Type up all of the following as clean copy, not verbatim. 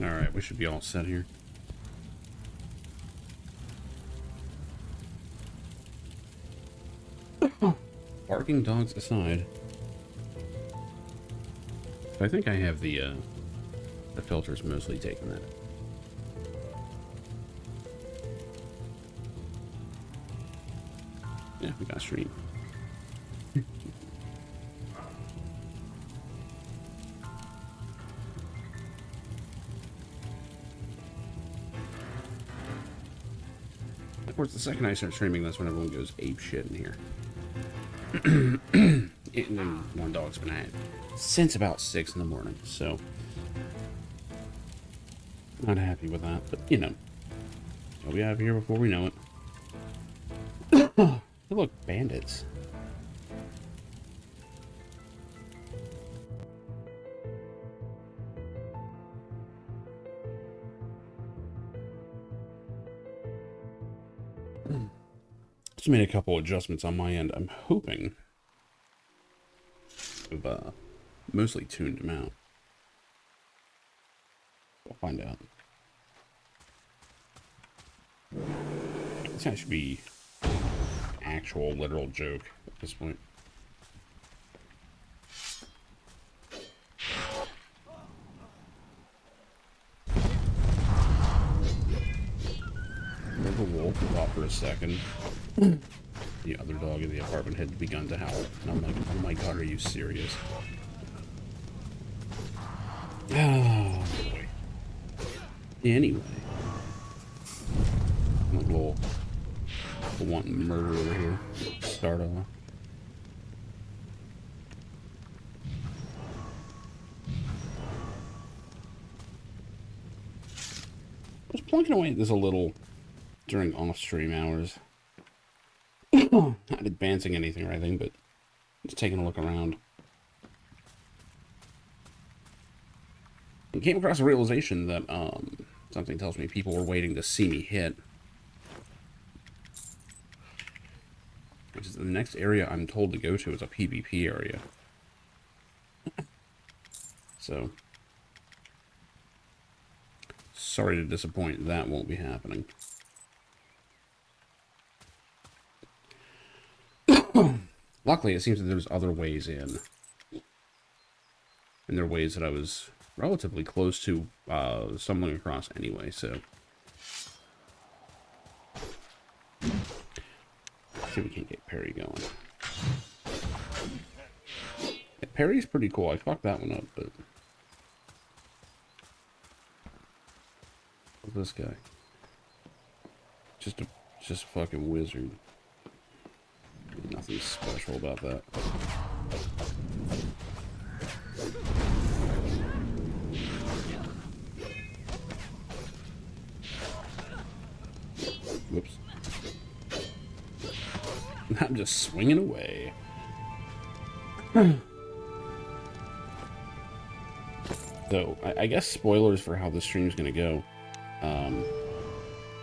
Alright, we should be all set here. Barking dogs aside. I think I have the filters mostly taken that. Yeah, we got a stream. Of course, the second I start streaming, that's when everyone goes ape shit in here. And then one dog's been at it since about 6 in the morning, so not happy with that. But you know, we'll be out of here before we know it. Hey, look, bandits. Just made a couple adjustments on my end. I'm hoping I've mostly tuned them out. We'll find out. This guy should be actual literal joke at this point. The wolf thought for a second the other dog in the apartment had begun to howl. And I'm like, oh my god, are you serious? Oh boy. Anyway. I'm a little wanting murder over here. Start off. I was plunking away at this a little during off-stream hours. Not advancing anything or anything, but just taking a look around. I came across a realization that something tells me people were waiting to see me hit. Which is the next area I'm told to go to is a PvP area. So, sorry to disappoint, that won't be happening. Luckily, it seems that there's other ways in. And there are ways that I was relatively close to stumbling across anyway, so. Let's see if we can get Perry going. Yeah, Perry's pretty cool. I fucked that one up, but. What's this guy? Just a fucking wizard. Nothing special about that. Whoops. I'm just swinging away. So, I guess spoilers for how the stream's gonna go. I'm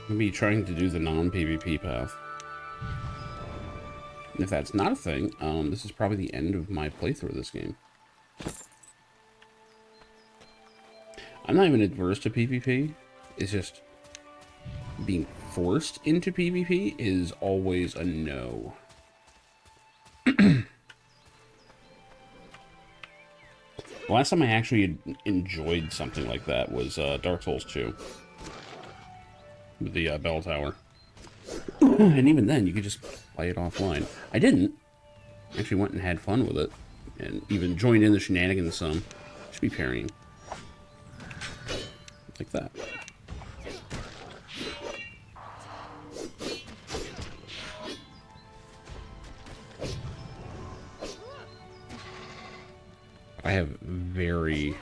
gonna be trying to do the non-PvP path. And if that's not a thing, this is probably the end of my playthrough of this game. I'm not even adverse to PvP. It's just being forced into PvP is always a no. The last time I actually enjoyed something like that was Dark Souls 2. With the bell tower. And even then, you could just play it offline. I didn't. Actually went and had fun with it. And even joined in the shenanigans some. Should be parrying. Like that. I have very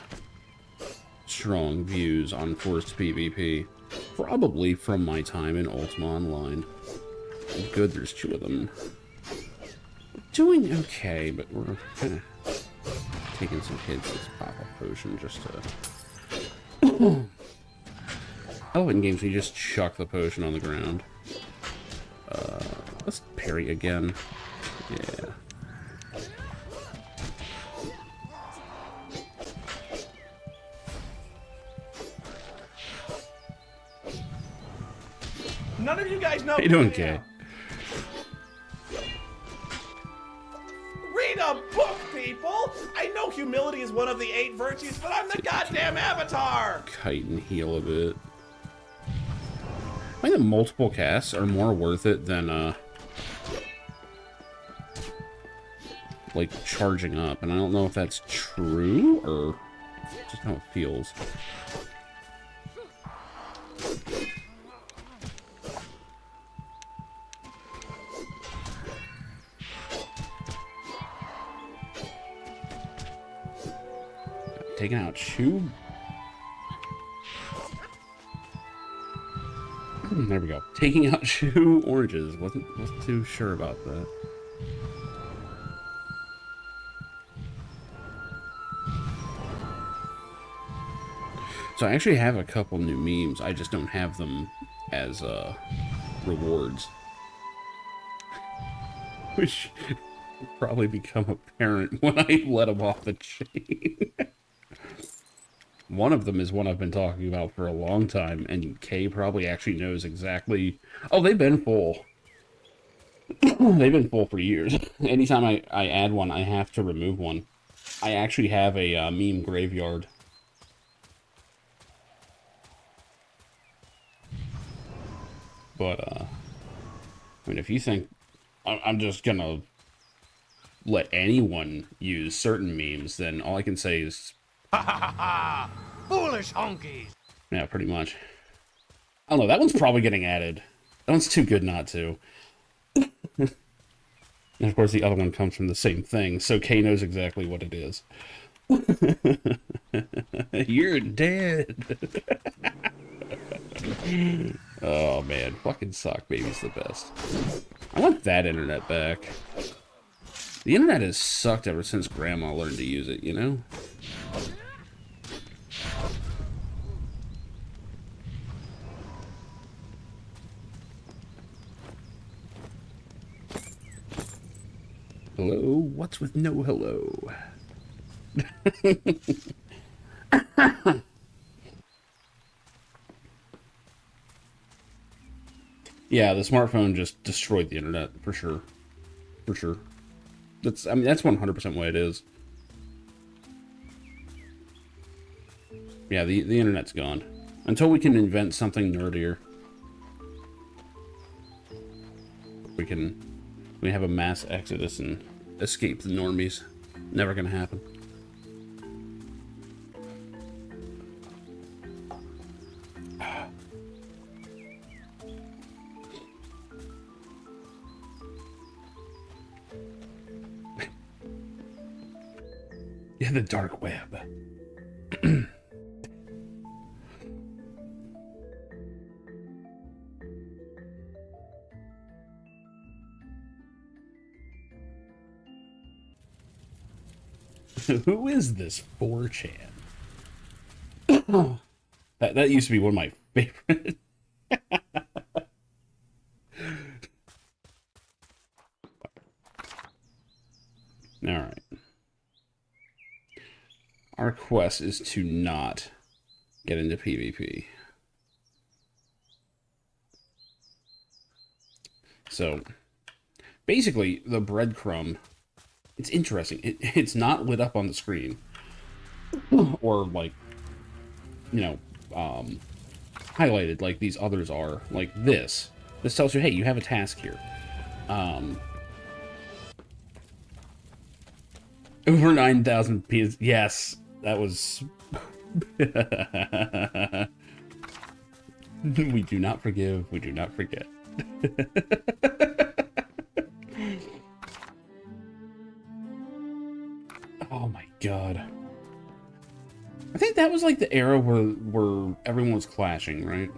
strong views on forced PvP. Probably from my time in Ultima Online. Good, there's 2 of them. We're doing okay, but we're kind of taking some hits. Let's pop a potion just to... I love in games where you just chuck the potion on the ground. Let's parry again. Yeah. None of you guys know. How you doing, Kay? Read a book, people! I know humility is one of the 8 virtues, but I'm the goddamn avatar! Kite and heal a bit. I think the multiple casts are more worth it than, like, charging up. And I don't know if that's true, or just how it feels. Taking out Chew. There we go. Taking out 2 oranges. Wasn't too sure about that. So I actually have a couple new memes. I just don't have them as rewards. Which will probably become apparent when I let them off the chain. One of them is one I've been talking about for a long time, and Kay probably actually knows exactly... Oh, they've been full. They've been full for years. Anytime I add one, I have to remove one. I actually have a meme graveyard. But, I mean, if you think I'm just gonna let anyone use certain memes, then all I can say is... Ha ha ha ha! Foolish honkies! Yeah, pretty much. I don't know, that one's probably getting added. That one's too good not to. And of course the other one comes from the same thing, so Kay knows exactly what it is. You're dead! Oh man, fucking Sock Baby's the best. I want that internet back. The internet has sucked ever since Grandma learned to use it, you know? Hello? What's with no hello? Yeah, the smartphone just destroyed the internet, for sure. For sure. I mean, that's 100% what it is. Yeah, the internet's gone. Until we can invent something nerdier. We have a mass exodus and escape the normies. Never gonna happen. Yeah, the dark web. Who is this 4chan? That used to be one of my favorite. All right. Our quest is to not get into PvP. So, basically, the breadcrumb, it's interesting. It's not lit up on the screen. Or, like, you know, highlighted like these others are. Like this. This tells you, hey, you have a task here. Over 9,000 pieces. Yes, that was... We do not forgive. We do not forget. Oh my god. I think that was like the era where everyone was clashing, right?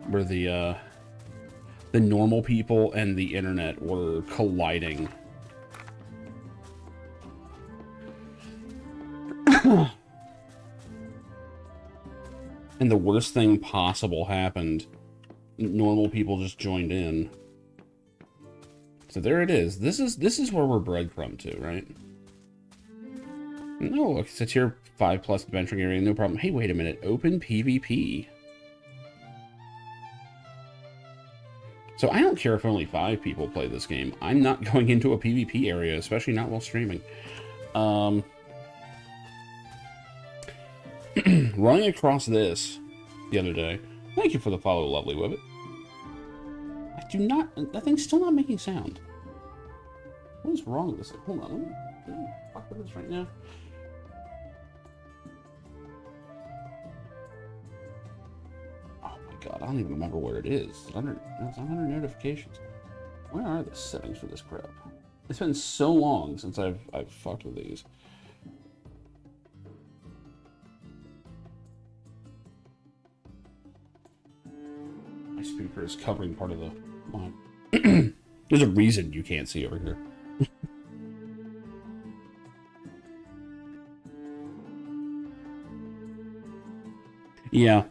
Where the normal people and the internet were colliding. And the worst thing possible happened. Normal people just joined in. So there it is. This is where we're breadcrumb to, right? No, look, it's a tier 5+ adventuring area, no problem. Hey, wait a minute. Open PvP. So I don't care if only 5 people play this game. I'm not going into a PvP area, especially not while streaming. Running across this the other day. Thank you for the follow, lovely Wibbit. I do not... That thing's still not making sound. What is wrong with this? Hold on. Let me fuck with this right now. Oh my god, I don't even remember where it is. It's under notifications. Where are the settings for this crap? It's been so long since I've fucked with these. My speaker is covering part of the line. There's a reason you can't see over here. Yeah.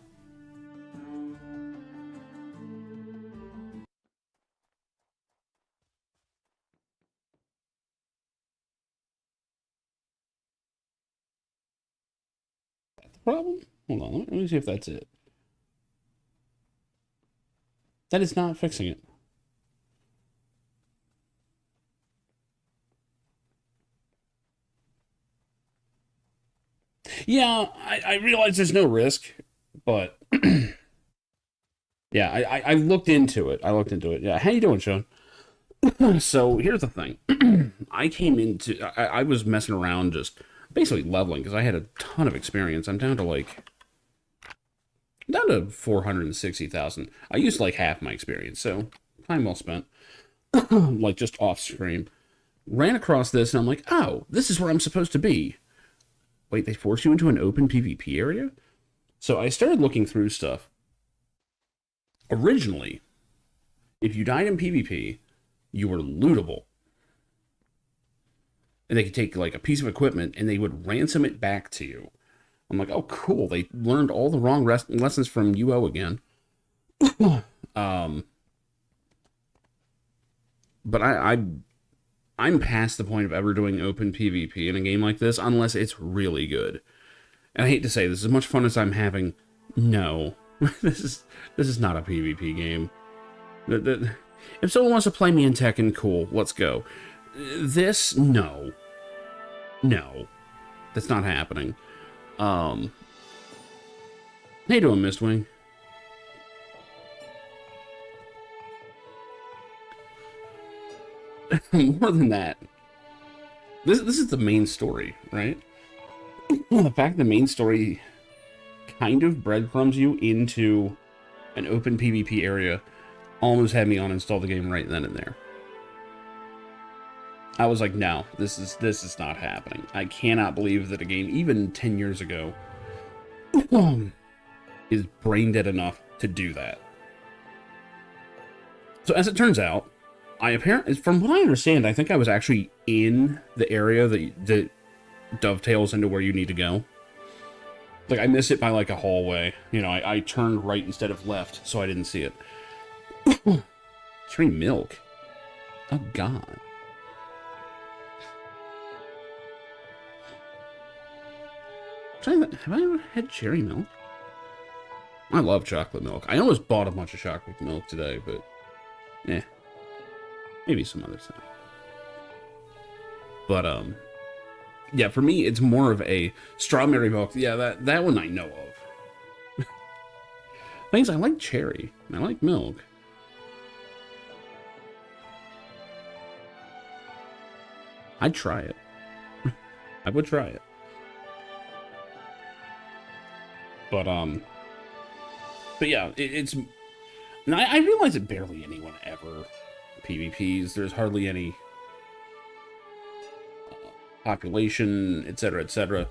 That's the problem? Hold on, let me see if that's it. That is not fixing it. Yeah, I realize there's no risk, but yeah, I looked into it. Yeah, how you doing, Sean? So here's the thing. I was messing around just basically leveling because I had a ton of experience. I'm down to 460,000. I used like half my experience, so time well spent. Like just off screen. Ran across this and I'm like, oh, this is where I'm supposed to be. Wait, they force you into an open PvP area? So I started looking through stuff. Originally, if you died in PvP, you were lootable. And they could take like a piece of equipment and they would ransom it back to you. I'm like, oh, cool. They learned all the wrong lessons from UO again. But I'm past the point of ever doing open PvP in a game like this, unless it's really good. And I hate to say this, as much fun as I'm having, no. This is not a PvP game. If someone wants to play me in Tekken, cool, let's go. This, no. No. That's not happening. How you doing, Mistwing? More than that, this is the main story, right? The fact the main story kind of breadcrumbs you into an open PvP area almost had me uninstall the game right then and there. I was like, no, this is not happening. I cannot believe that a game, even 10 years ago, is brain dead enough to do that. So as it turns out, from what I understand, I think I was actually in the area that dovetails into where you need to go. Like, I missed it by like a hallway. You know, I turned right instead of left, so I didn't see it. Cherry milk. Oh, God. Have I ever had cherry milk? I love chocolate milk. I almost bought a bunch of chocolate milk today, but yeah, maybe some other time. But yeah, for me, it's more of a strawberry milk. Yeah, that one I know of. Things I like cherry. I like milk. I'd try it. I would try it. But yeah, it's. And I realize that barely anyone ever PvPs. There's hardly any population, etc., etc.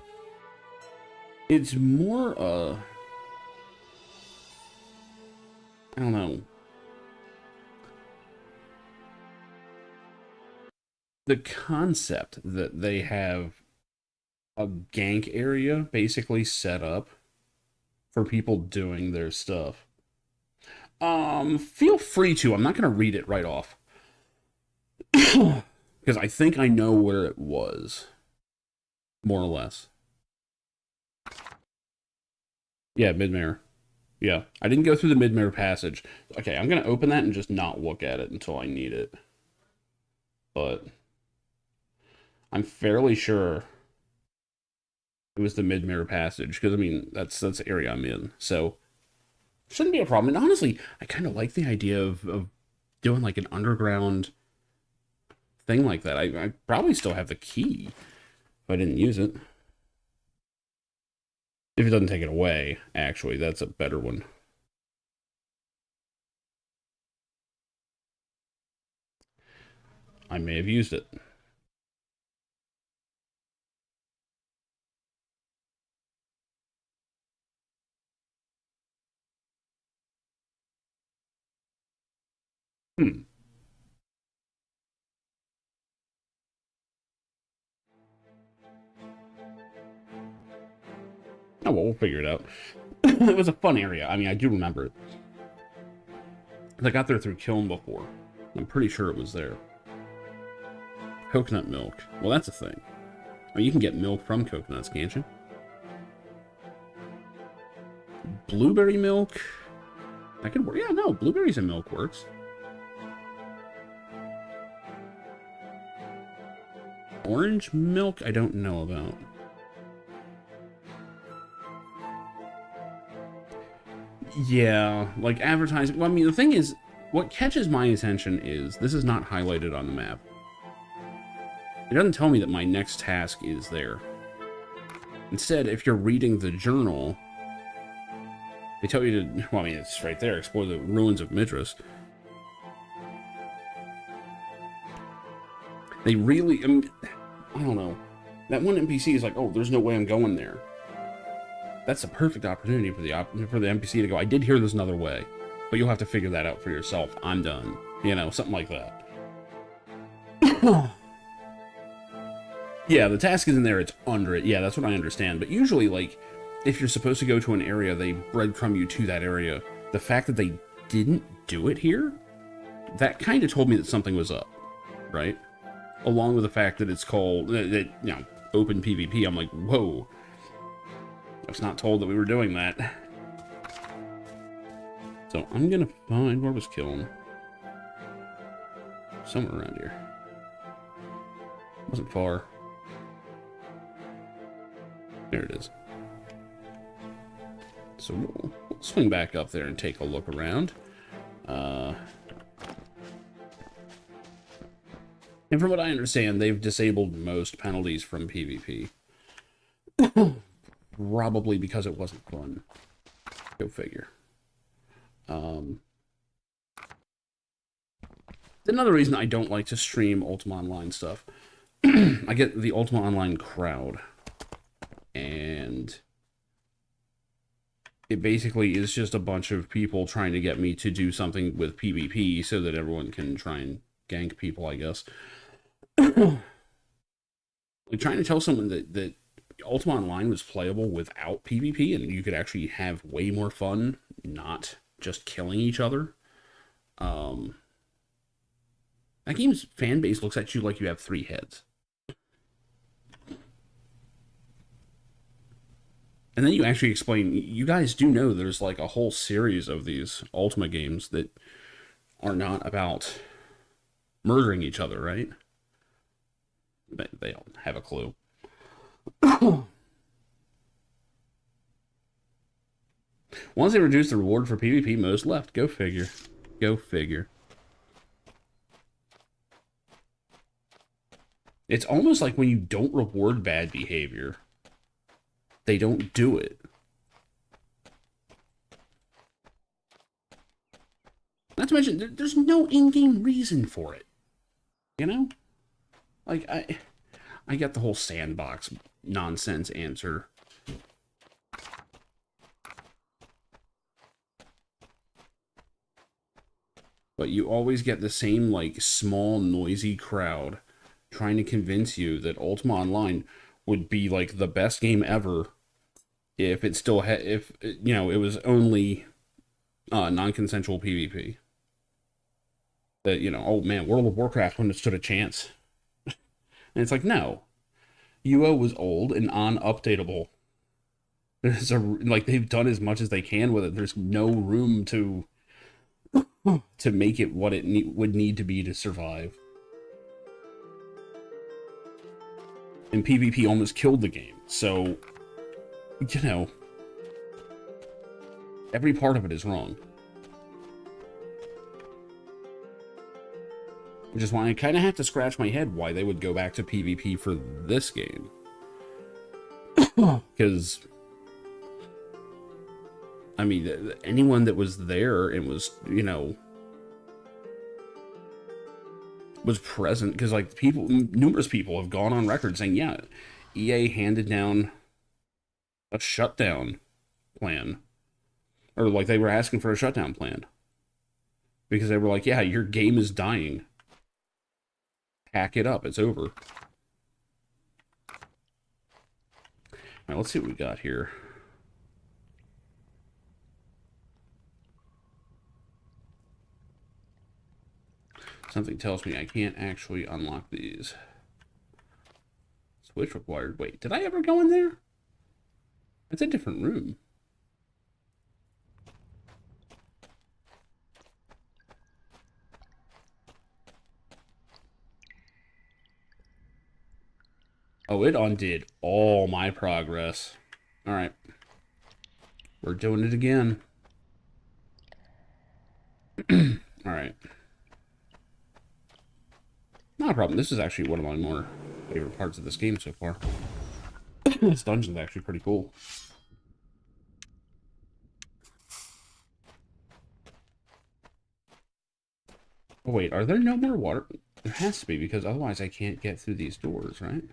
It's more, I don't know. The concept that they have a gank area basically set up for people doing their stuff. Feel free to. I'm not going to read it right off. Because I think I know where it was. More or less. Yeah, mid-mare. Yeah, I didn't go through the mid-mirror passage. Okay, I'm gonna open that and just not look at it until I need it. But I'm fairly sure it was the mid-mirror passage, because, I mean, that's the area I'm in. So, shouldn't be a problem. And honestly, I kind of like the idea of doing, like, an underground thing like that. I probably still have the key if I didn't use it. If it doesn't take it away, actually, that's a better one. I may have used it. Hmm. Oh, well, we'll figure it out. It was a fun area. I mean, I do remember it. I got there through Kiln before. I'm pretty sure it was there. Coconut milk. Well, that's a thing. I mean, you can get milk from coconuts, can't you? Blueberry milk? That could work. Yeah, no, blueberries and milk works. Orange milk, I don't know about. Yeah, like advertising. Well, I mean, the thing is, what catches my attention is this is not highlighted on the map. It doesn't tell me that my next task is there. Instead, if you're reading the journal, they tell you to, well, I mean, it's right there, explore the ruins of Midras. They really, I mean, I don't know. That one NPC is like, oh, there's no way I'm going there. That's a perfect opportunity for the NPC to go, I did hear there's another way, but you'll have to figure that out for yourself. I'm done. You know, something like that. Yeah, the task is in there, it's under it. Yeah, that's what I understand. But usually, like, if you're supposed to go to an area, they breadcrumb you to that area. The fact that they didn't do it here, that kind of told me that something was up, right? Along with the fact that it's called, you know, open PvP. I'm like, whoa. I was not told that we were doing that. So I'm gonna find, where was Kiln? Somewhere around here. Wasn't far. There it is. So we'll swing back up there and take a look around. And from what I understand, they've disabled most penalties from PvP. Probably because it wasn't fun. Go figure. Another reason I don't like to stream Ultima Online stuff. I get the Ultima Online crowd. And it basically is just a bunch of people trying to get me to do something with PvP so that everyone can try and gank people, I guess. Like trying to tell someone that Ultima Online was playable without PvP and you could actually have way more fun not just killing each other. That game's fan base looks at you like you have 3 heads. And then you actually explain, you guys do know there's like a whole series of these Ultima games that are not about murdering each other, right? But they don't have a clue. Once they reduce the reward for PvP, most left. Go figure. Go figure. It's almost like when you don't reward bad behavior, they don't do it. Not to mention, there's no in-game reason for it. You know? Like, I get the whole sandbox nonsense answer. But you always get the same, like, small, noisy crowd trying to convince you that Ultima Online would be, like, the best game ever if it still had, if, you know, it was only non-consensual PvP. That, you know, oh man, World of Warcraft wouldn't have stood a chance. And it's like, no. UO was old and unupdatable. Like they've done as much as they can with it. There's no room to make it what it would need to be to survive. And PvP almost killed the game. So, you know, every part of it is wrong. Which is why I kind of have to scratch my head why they would go back to PvP for this game. Because, I mean, anyone that was there and was, you know, was present, because, like, numerous people have gone on record saying, yeah, EA handed down a shutdown plan. Or, like, they were asking for a shutdown plan. Because they were like, yeah, your game is dying. Pack it up, it's over. Alright, let's see what we got here. Something tells me I can't actually unlock these. Switch required. Wait, did I ever go in there? It's a different room. Oh, it undid all my progress. Alright. We're doing it again. Alright. Not a problem. This is actually one of my more favorite parts of this game so far. This dungeon's actually pretty cool. Oh wait, are there no more water? There has to be, because otherwise I can't get through these doors, right?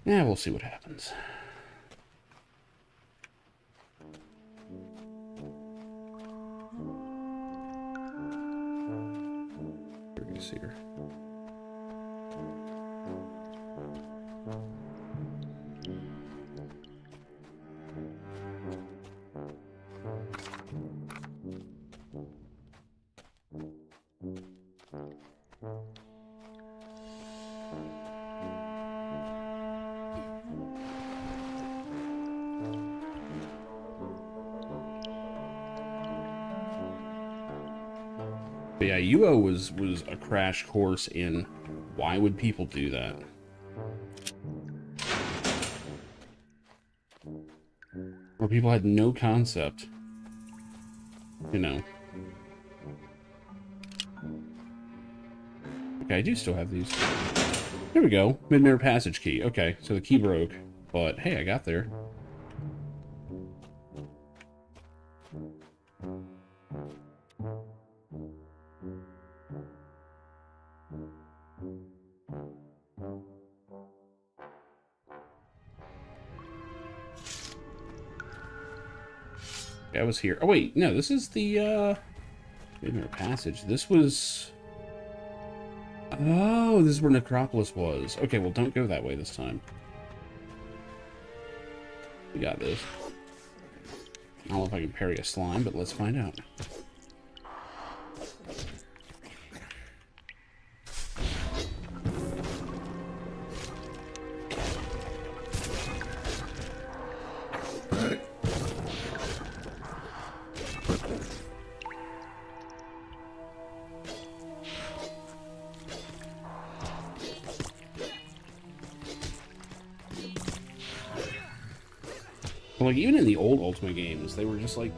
Yeah, we'll see what happens. Here. But yeah, UO was a crash course in why would people do that? Where people had no concept, you know. Okay, I do still have these. There we go. Mid-mirror passage key. Okay, so the key broke, but hey, I got there. I was here. Oh wait, no, this is the mid-mirror passage. This was... Oh, this is where Necropolis was. Okay, well, don't go that way this time. We got this. I don't know if I can parry a slime, but let's find out. Like, even in the old Ultima games, they were just like,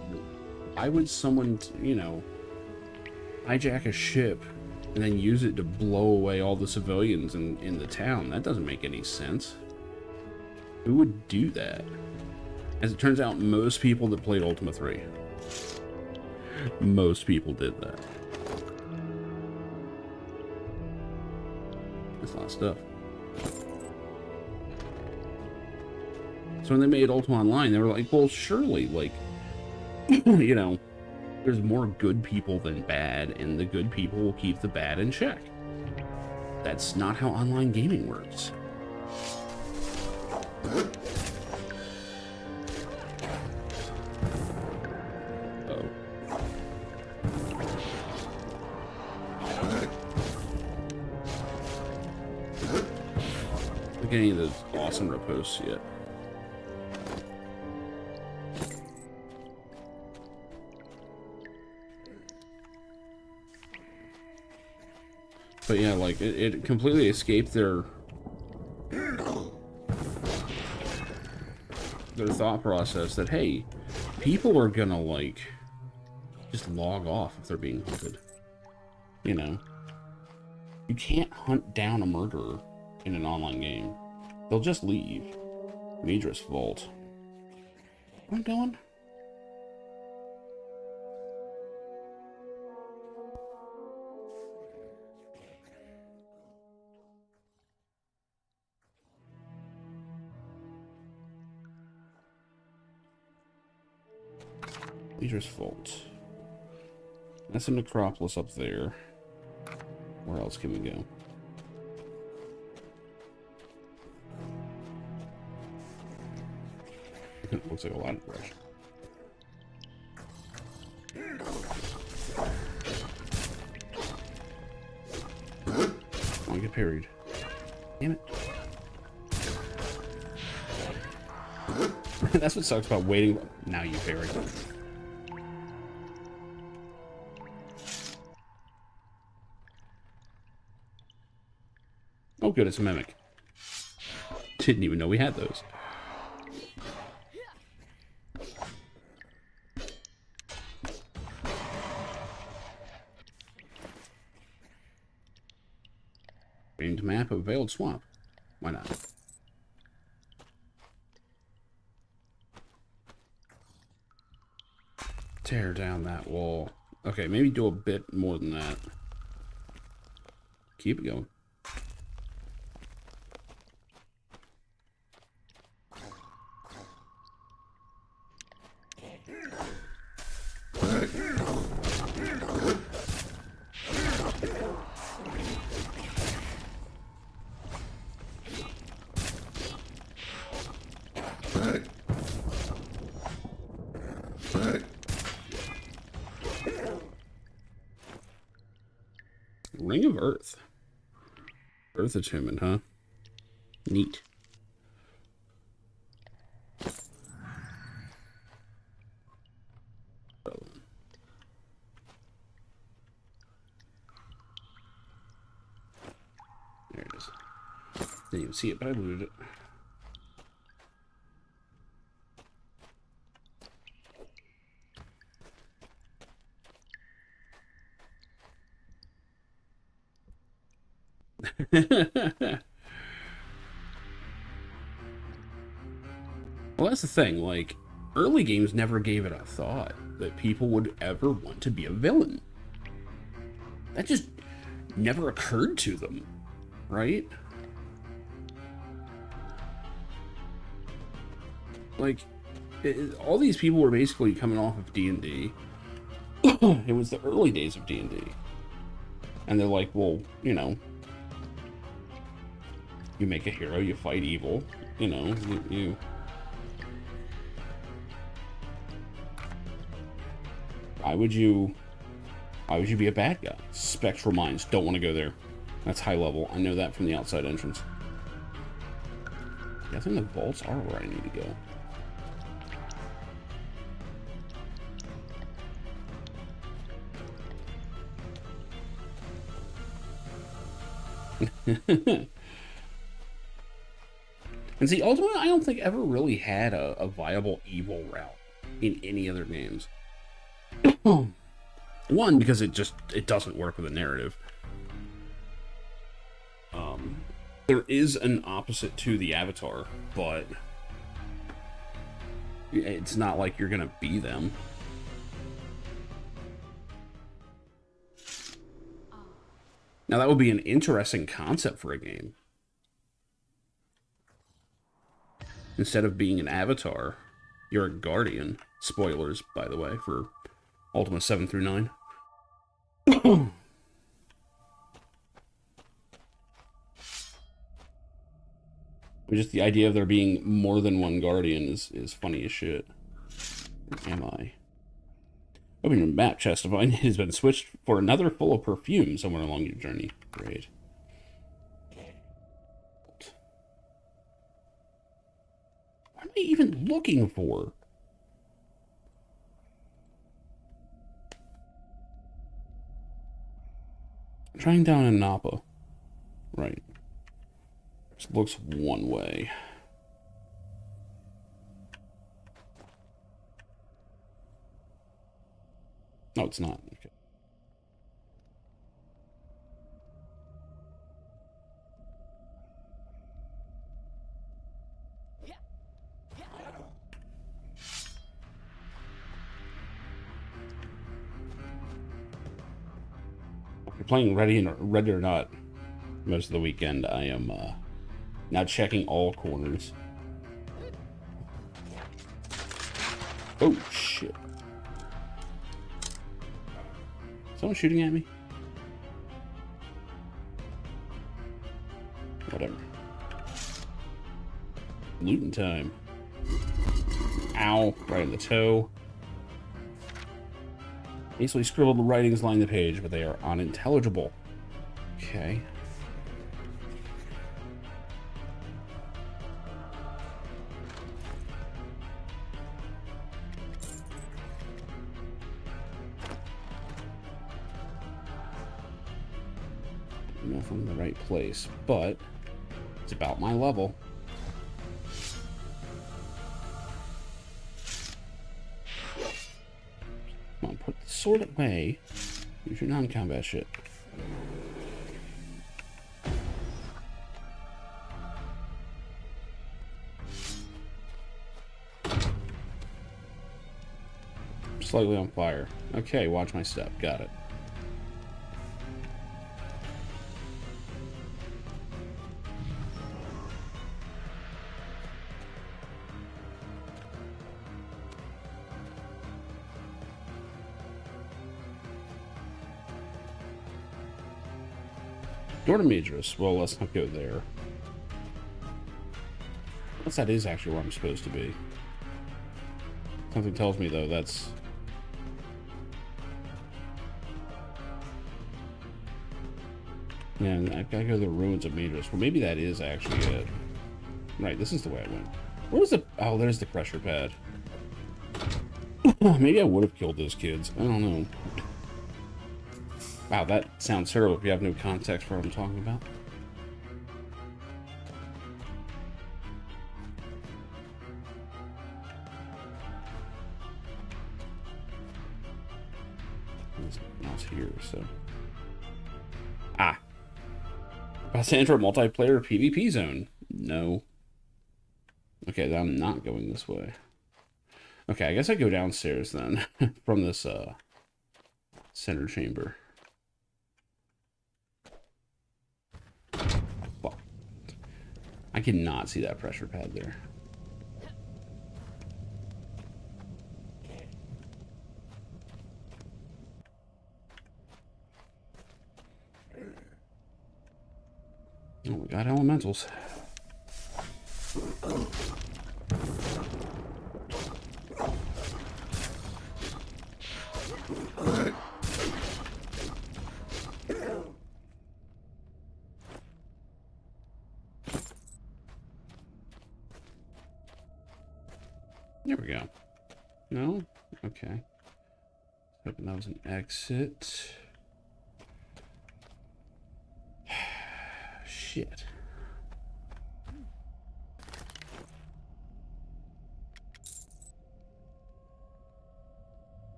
why would someone, you know, hijack a ship and then use it to blow away all the civilians in the town? That doesn't make any sense. Who would do that? As it turns out, most people that played Ultima 3, most people did that. That's a lot of stuff. So when they made Ultima Online, they were like, well, surely, like, you know, there's more good people than bad, and the good people will keep the bad in check. That's not how online gaming works. Look at any of those awesome reposts yet. But yeah, like, it completely escaped their thought process that, hey, people are gonna, like, just log off if they're being hunted. You know? You can't hunt down a murderer in an online game. They'll just leave. Midras Vault. Where am I going? Midras Vault. That's a necropolis up there. Where else can we go? It looks like a lot of brush. I get parried. Damn it. That's what sucks about waiting. Now you parried. Oh good, it's a mimic. Didn't even know we had those. Named map of Veiled Swamp. Why not? Tear down that wall. Okay, maybe do a bit more than that. Keep it going. Ring of Earth. Earth attunement, huh? Neat. There it is. Didn't even see it, but I looted it. Well, that's the thing, like, early games never gave it a thought that people would ever want to be a villain. That just never occurred to them, right? Like, all these people were basically coming off of D&D. It was the early days of D&D. And they're like, well, you know, you make a hero, you fight evil, you know, you why would you be a bad guy? Spectral minds, don't want to go there. That's high level. I know that from the outside entrance. Yeah, I think the vaults are where I need to go. And see, ultimately, I don't think ever really had a viable evil route in any other games. One, because it doesn't work with a narrative. There is an opposite to the Avatar, but it's not like you're gonna be them. Now, that would be an interesting concept for a game. Instead of being an avatar, you're a guardian. Spoilers, by the way, for Ultima 7 through 9. Just the idea of there being more than one guardian is funny as shit. Where am I? Opening a map chest of mine has been switched for another full of perfume somewhere along your journey. Great. I even looking for? Trying down in Napa. Right. This looks one way. No, it's not. Okay. If you're playing Ready or Not most of the weekend, I am now checking all corners. Oh, shit. Someone shooting at me? Whatever. Looting time. Ow, right in the toe. Easily scribbled writings line the page, but they are unintelligible. Okay. I don't know if I'm in the right place, but it's about my level. Come on, put the sword away. Use your non-combat shit. Slightly on fire. Okay, watch my step. Got it. Door to Midras. Well, let's not go there. Unless that is actually where I'm supposed to be. Something tells me, though, that's... Yeah, I gotta go to the ruins of Midras. Well, maybe that is actually it. Right, this is the way I went. Where was the... Oh, there's the pressure pad. Maybe I would have killed those kids. I don't know. Wow, that sounds terrible if you have no context for what I'm talking about. There's nothing else here, so... Ah! About to enter a multiplayer PvP zone. No. Okay, then I'm not going this way. Okay, I guess I go downstairs then, from this, center chamber. Well, I cannot see that pressure pad there. Oh, we got elementals. There we go. No? Okay. Hoping that was an exit. Shit.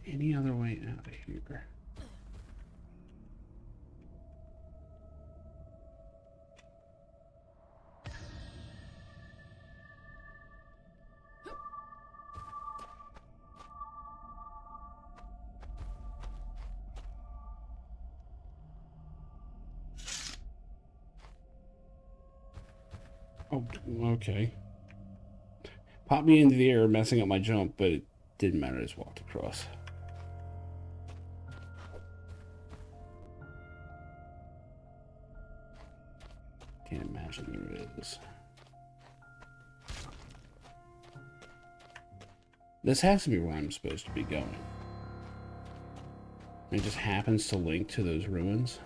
Any other way out of here? Oh, okay. Popped me into the air, messing up my jump, but it didn't matter. I just walked across. Can't imagine there is. This has to be where I'm supposed to be going. It just happens to link to those ruins.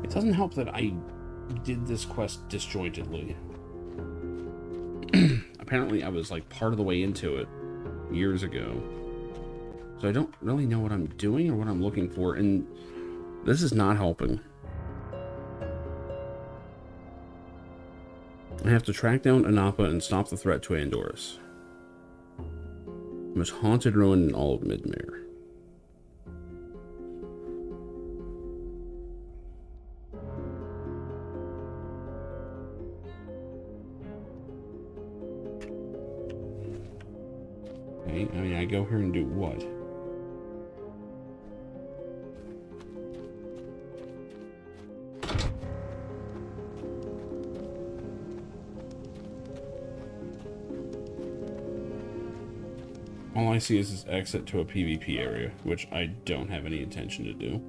It doesn't help that I did this quest disjointedly. Apparently I was like part of the way into it years ago. So I don't really know what I'm doing or what I'm looking for, and this is not helping. I have to track down Anapa and stop the threat to Andorus. The most haunted ruin in all of Midmere. Okay, I mean, I go here and do what? All I see is this exit to a PvP area, which I don't have any intention to do.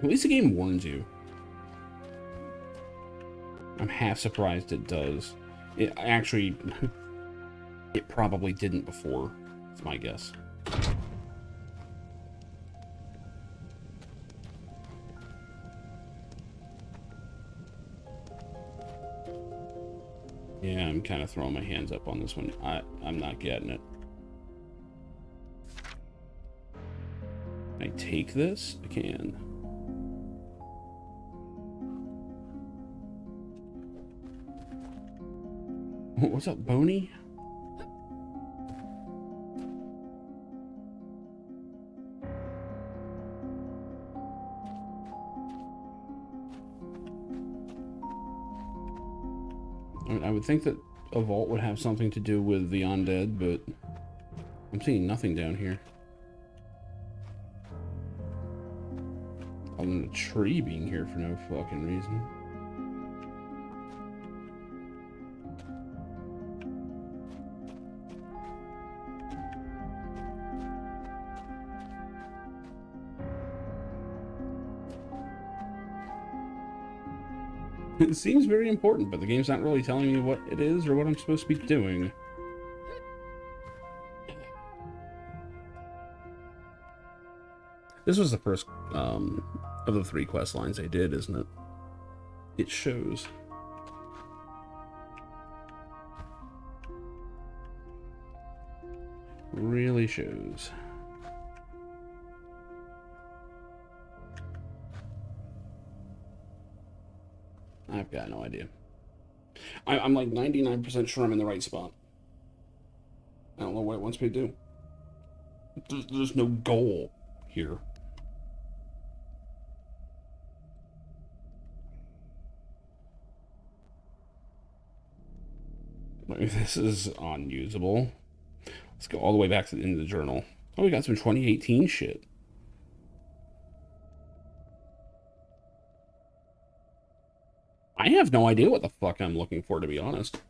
At least the game warns you. I'm half surprised it does. It actually... it probably didn't before. That's my guess. Yeah, I'm kind of throwing my hands up on this one. I'm not getting it. Can I take this? I can. What's up, Boney? I would think that a vault would have something to do with the undead, but I'm seeing nothing down here. Other than a tree being here for no fucking reason. It seems very important, but the game's not really telling me what it is or what I'm supposed to be doing. This was the first of the 3 quest lines I did, isn't it? It shows. Really shows. I've got no idea. I'm like 99% sure I'm in the right spot. I don't know what it wants me to do. There's no goal here. This is unusable. Let's go all the way back to the end of the journal. Oh, we got some 2018 shit. I have no idea what the fuck I'm looking for, to be honest.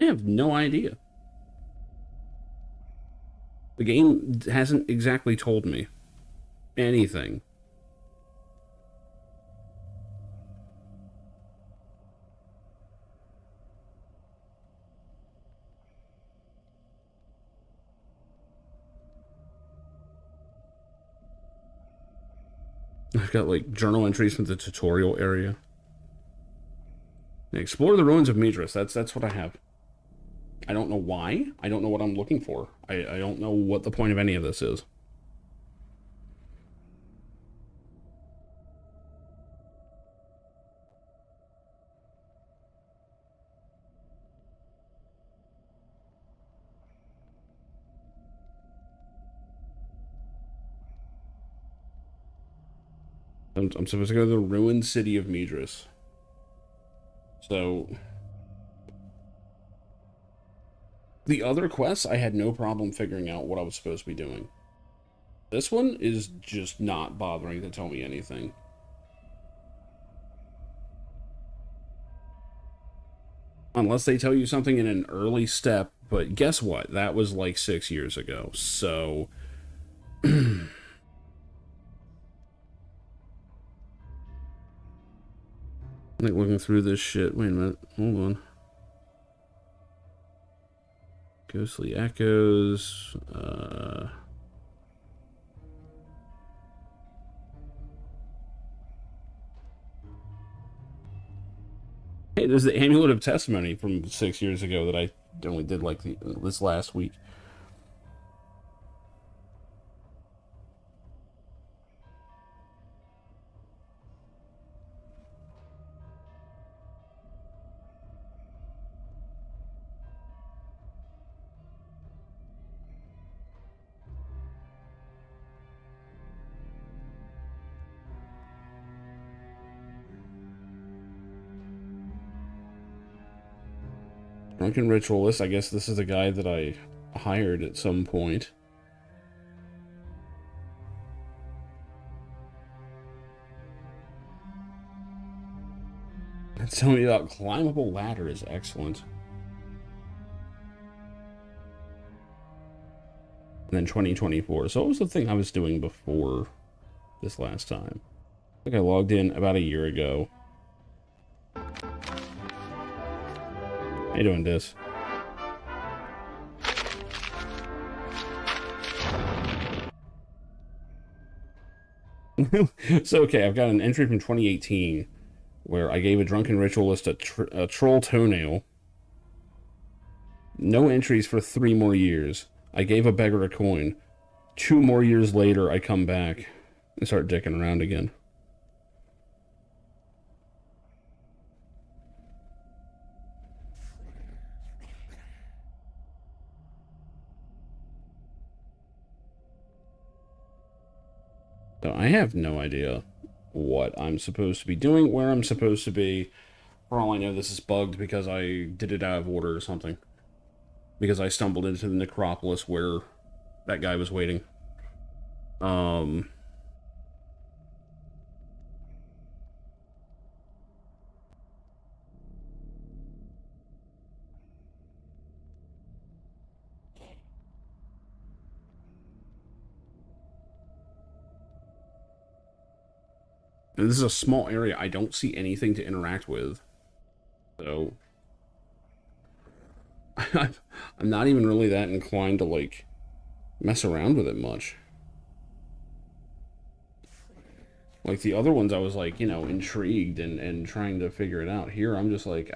I have no idea. The game hasn't exactly told me anything. I've got like journal entries from the tutorial area. Explore the ruins of Midras. That's what I have. I don't know why. I don't know what I'm looking for. I don't know what the point of any of this is. I'm supposed to go to the ruined city of Midras. So... the other quests, I had no problem figuring out what I was supposed to be doing. This one is just not bothering to tell me anything. Unless they tell you something in an early step, but guess what? That was like 6 years ago, so... like looking through this shit. Wait a minute. Hold on. Ghostly Echoes. Hey, there's the Amulet of Testimony from 6 years ago that I only did like this last week. Drunken Ritualist, I guess this is the guy that I hired at some point. Tell me about climbable ladder is excellent. And then 2024. So what was the thing I was doing before this last time? I think I logged in about a year ago. How you doing, Dis? So, okay, I've got an entry from 2018 where I gave a drunken ritualist a troll toenail. No entries for 3 more years. I gave a beggar a coin. 2 more years later, I come back and start dicking around again. So I have no idea what I'm supposed to be doing, where I'm supposed to be. For all I know, this is bugged because I did it out of order or something. Because I stumbled into the necropolis where that guy was waiting. And this is a small area. I don't see anything to interact with. So... I'm not even really that inclined to, like, mess around with it much. Like, the other ones I was, like, you know, intrigued and trying to figure it out. Here, I'm just like,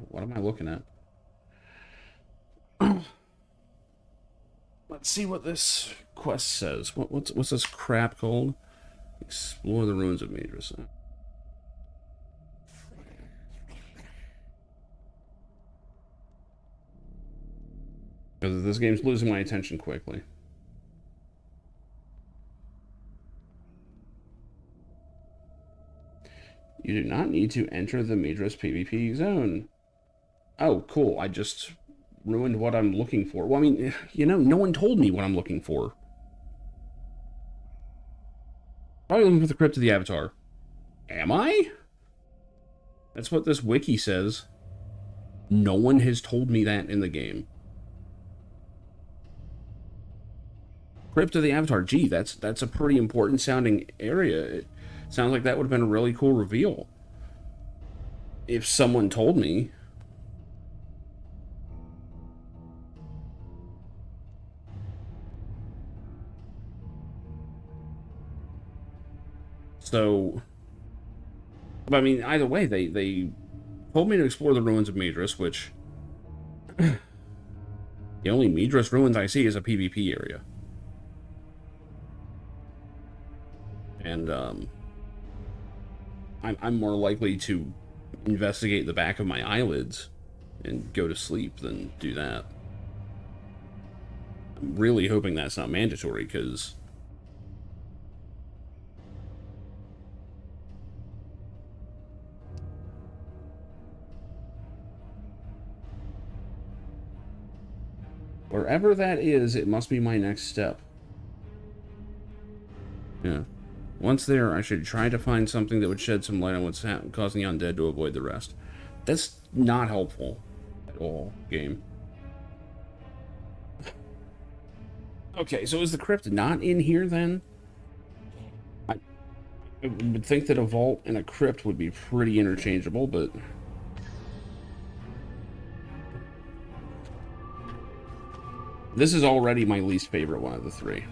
what am I looking at? Let's see what this quest says. What's this crap called? Explore the ruins of Midras. Because this game's losing my attention quickly. You do not need to enter the Midras PvP zone. Oh, cool. I just ruined what I'm looking for. Well, I mean, you know, no one told me what I'm looking for. Probably looking for the Crypt of the Avatar. Am I? That's what this wiki says. No one has told me that in the game. Crypt of the Avatar. Gee, that's a pretty important sounding area. It sounds like that would have been a really cool reveal. If someone told me. So, I mean, either way, they told me to explore the ruins of Midras, which the only Midras ruins I see is a PvP area. And I'm more likely to investigate the back of my eyelids and go to sleep than do that. I'm really hoping that's not mandatory, because Wherever that is, it must be my next step. Yeah. Once there, I should try to find something that would shed some light on what's causing the undead to avoid the rest. That's not helpful at all, game. Okay, so is the crypt not in here then? I would think that a vault and a crypt would be pretty interchangeable, but... This is already my least favorite one of the three.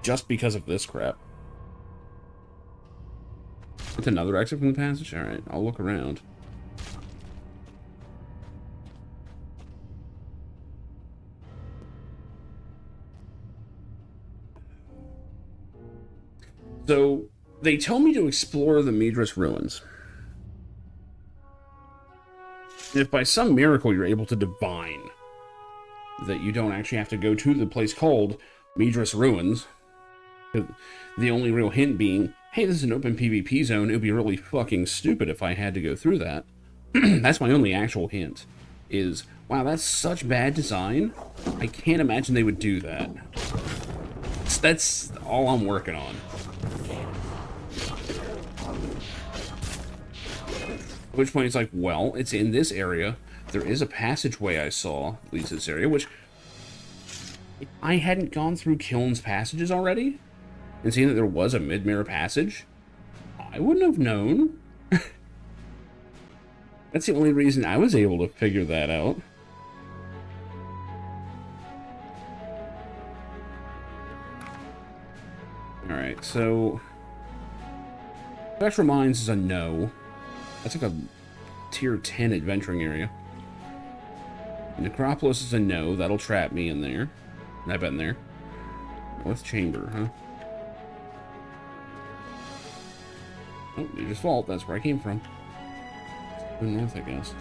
Just because of this crap. It's another exit from the passage? Alright, I'll look around. So, they tell me to explore the Midras ruins. If by some miracle you're able to divine that you don't actually have to go to the place called Midras Ruins, the only real hint being, hey, this is an open PvP zone, it would be really fucking stupid if I had to go through that. That's my only actual hint, is, wow, that's such bad design, I can't imagine they would do that. That's all I'm working on. At which point it's like, well, it's in this area. There is a passageway I saw that leads to this area, which... If I hadn't gone through Kiln's passages already, and seen that there was a mid-mirror passage, I wouldn't have known. That's the only reason I was able to figure that out. Alright, so... Spectral Mines is a no. That's like a tier 10 adventuring area. Necropolis is a no. That'll trap me in there. I've been there. North Chamber, huh? Oh, Midras Vault. That's where I came from. Go north, I guess.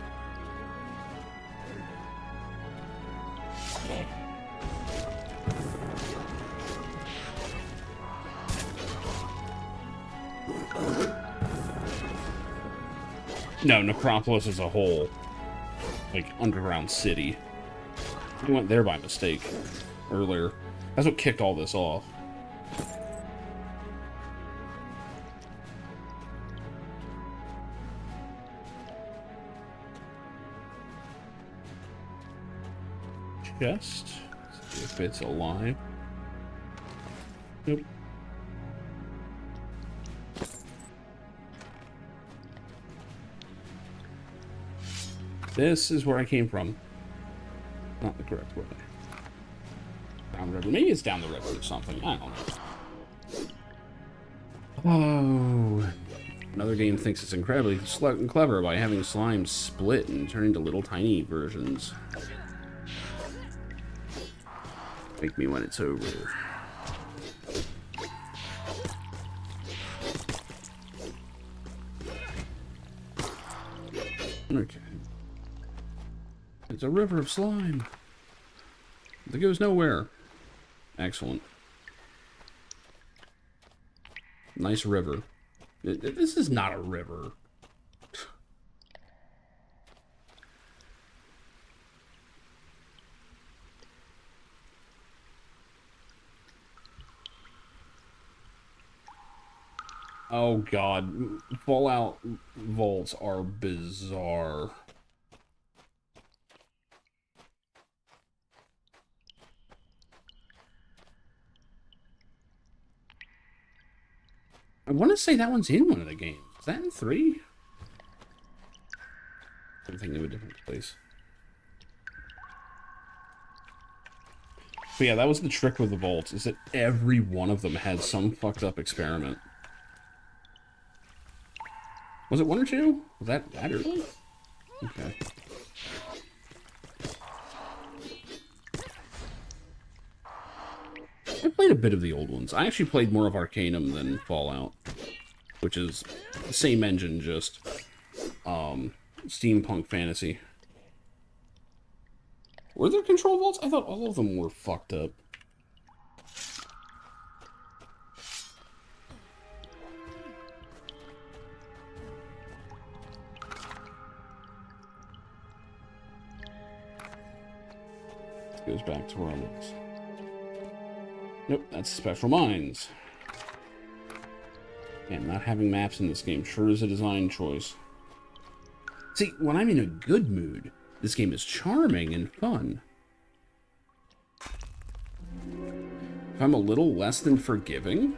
No, Necropolis is a whole, like, underground city. We went there by mistake earlier. That's what kicked all this off. Chest. Let's see if it's alive. Nope. This is where I came from. Not the correct way. Down the river. Maybe it's down the river or something. I don't know. Oh. Another game thinks it's incredibly clever by having slime split and turn into little tiny versions. Wake me when it's over. Okay. It's a river of slime that goes nowhere. Excellent. Nice river. This is not a river. Oh god, Fallout vaults are bizarre. I want to say that one's in one of the games. Is that in 3? I'm thinking of a different place. But yeah, that was the trick with the vaults, is that every one of them had some fucked up experiment. Was it 1 or 2? Was that early? Okay. I played a bit of the old ones. I actually played more of Arcanum than Fallout, which is the same engine, just steampunk fantasy. Were there control vaults? I thought all of them were fucked up. Goes back to where I was. Nope, that's Special Mines. And not having maps in this game sure is a design choice. See, when I'm in a good mood, this game is charming and fun. If I'm a little less than forgiving,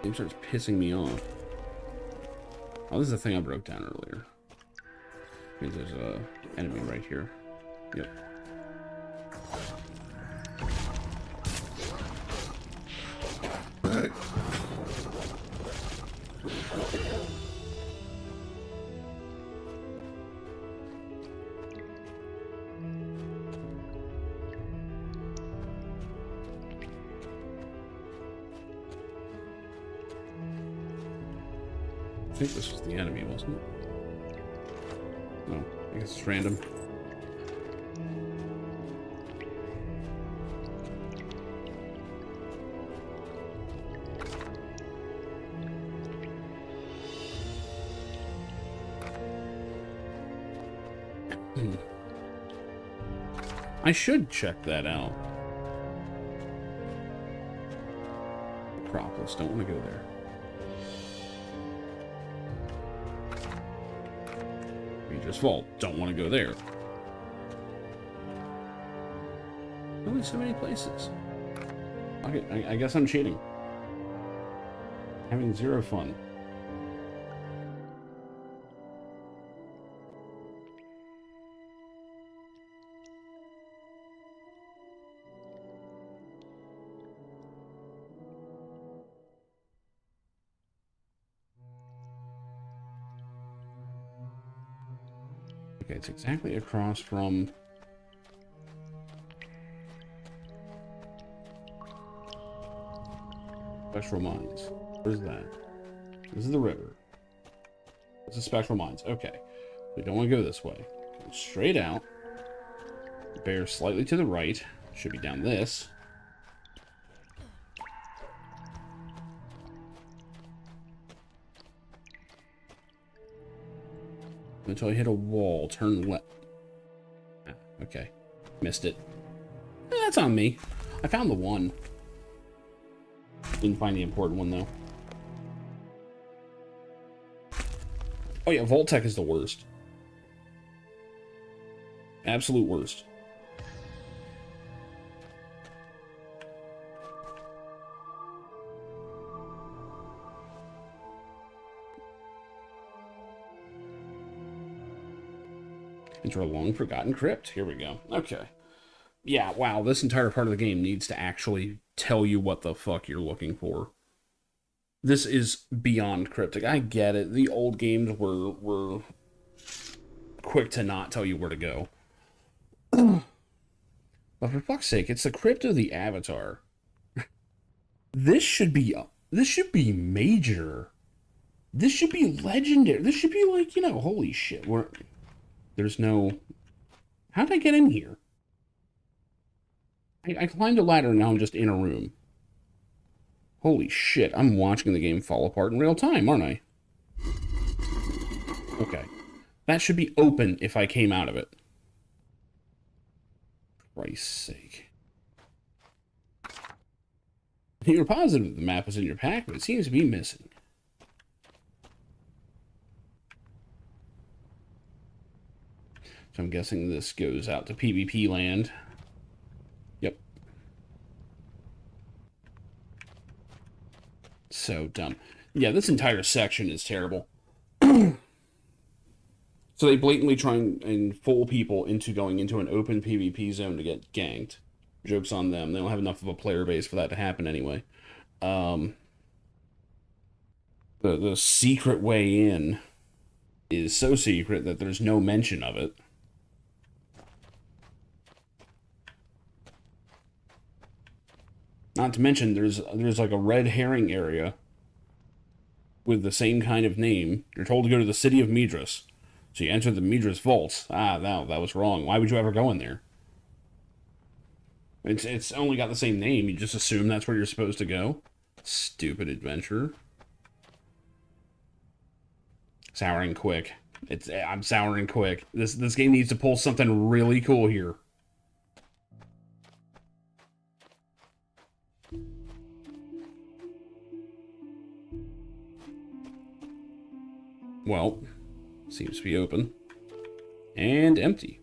the game starts pissing me off. Oh, this is the thing I broke down earlier. Means there's a enemy right here. Yep. I think this was the enemy, wasn't it? Oh, I guess it's random. I should check that out. Acropolis, don't want to go there. Major's Vault, don't want to go there. Only so many places. Okay, I guess I'm cheating. Having zero fun. Okay, it's exactly across from... Spectral Mines. Where's that? This is the river. This is Spectral Mines. Okay. We don't want to go this way. Go straight out. Bear slightly to the right. Should be down this. Until I hit a wall, turn left. Ah, okay. Missed it. That's on me. I found the one. Didn't find the important one, though. Oh, yeah, Vault-Tec is the worst. Absolute worst. Enter a long-forgotten crypt. Here we go. Okay. Yeah, wow, this entire part of the game needs to actually tell you what the fuck you're looking for. This is beyond cryptic. I get it. The old games were quick to not tell you where to go. But for fuck's sake, it's the crypt of the Avatar. This should be major. This should be legendary. This should be like, you know, holy shit. There's no... How did I get in here? I climbed a ladder and now I'm just in a room. Holy shit, I'm watching the game fall apart in real time, aren't I? Okay. That should be open if I came out of it. For Christ's sake. You're positive the map is in your pack, but it seems to be missing. So I'm guessing this goes out to PvP land. Yep. So dumb. Yeah, this entire section is terrible. So they blatantly try and fool people into going into an open PvP zone to get ganked. Joke's on them. They don't have enough of a player base for that to happen anyway. The secret way in is so secret that there's no mention of it. Not to mention, there's like a red herring area with the same kind of name. You're told to go to the city of Midras. So you enter the Midras vaults. Ah, no, that was wrong. Why would you ever go in there? It's only got the same name. You just assume that's where you're supposed to go. Stupid adventure. Souring quick. I'm souring quick. This game needs to pull something really cool here. Well, seems to be open. And empty.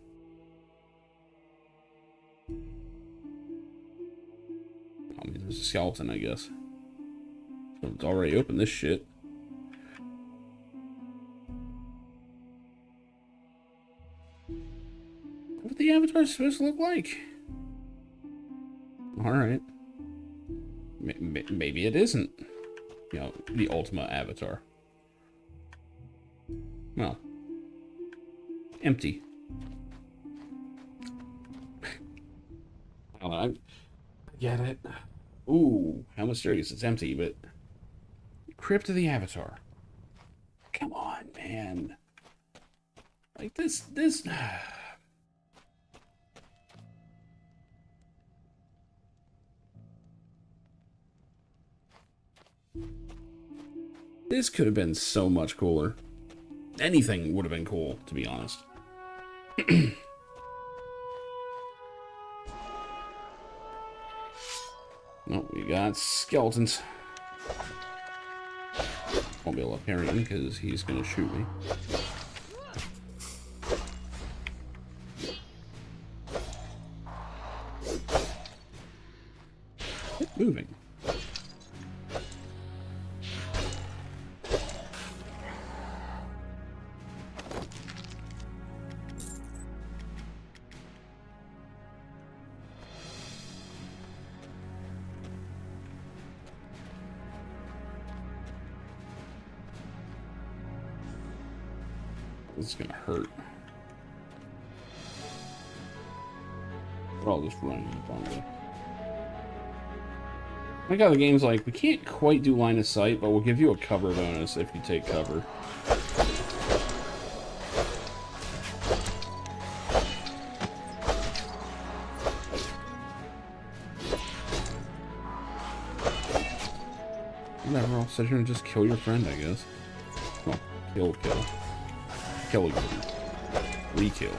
I mean, there's a skeleton, I guess. So it's already open, this shit. What the avatar's supposed to look like? Alright. Maybe it isn't, you know, the Ultima avatar. Well, empty. I don't know. I get it. Ooh, how mysterious. It's empty, but Crypt of the Avatar. Come on, man. Like this. This could have been so much cooler. Anything would have been cool, to be honest. No, we got skeletons. Won't be able to parry him because he's going to shoot me. Quit moving. This is gonna hurt. But I'll just run up on it. I like how the game's like, we can't quite do line of sight, but we'll give you a cover bonus if you take cover. Whatever, I'll sit here and just kill your friend, I guess. Well, kill. Kill again. Re-kill.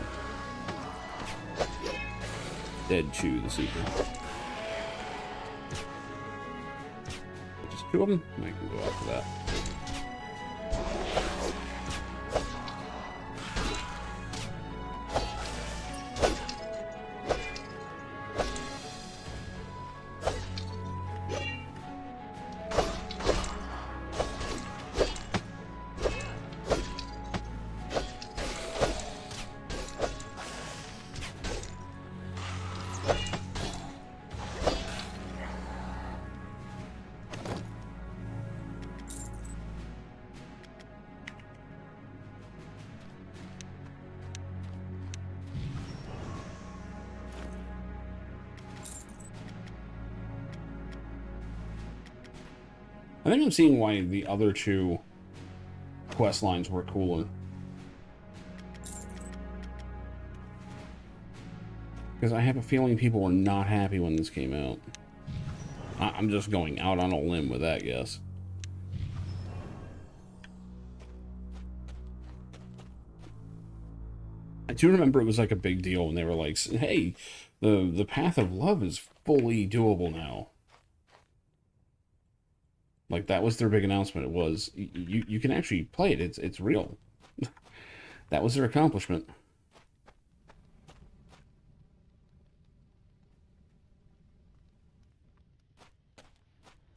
Dead Chew the Seeker. Just kill him? I can go after that. I think I'm seeing why the other two quest lines were cooler. Because I have a feeling people were not happy when this came out. I'm just going out on a limb with that guess. I do remember it was like a big deal when they were like, hey, the path of love is fully doable now. Like, that was their big announcement. It was, you can actually play it. It's real. That was their accomplishment.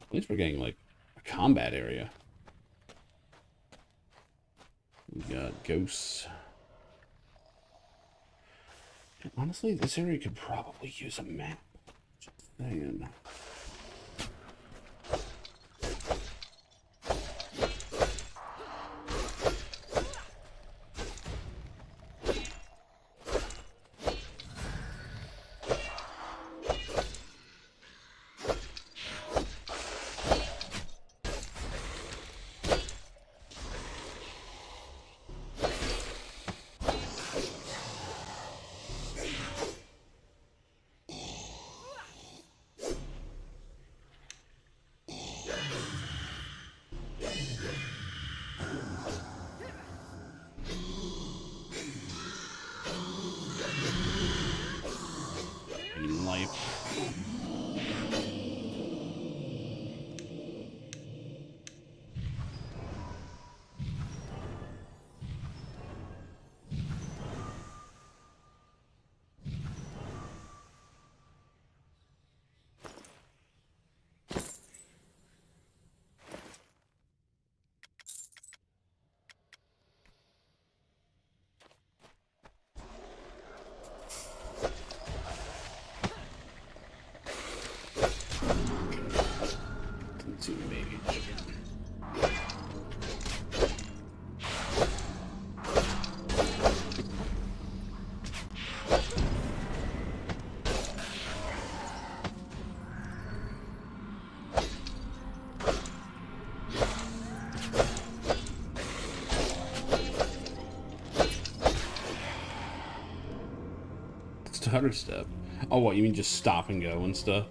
At least we're getting, like, a combat area. We got ghosts. And honestly, this area could probably use a map. Just saying. see, maybe. Stutter step. Oh, what, you mean just stop and go and stuff?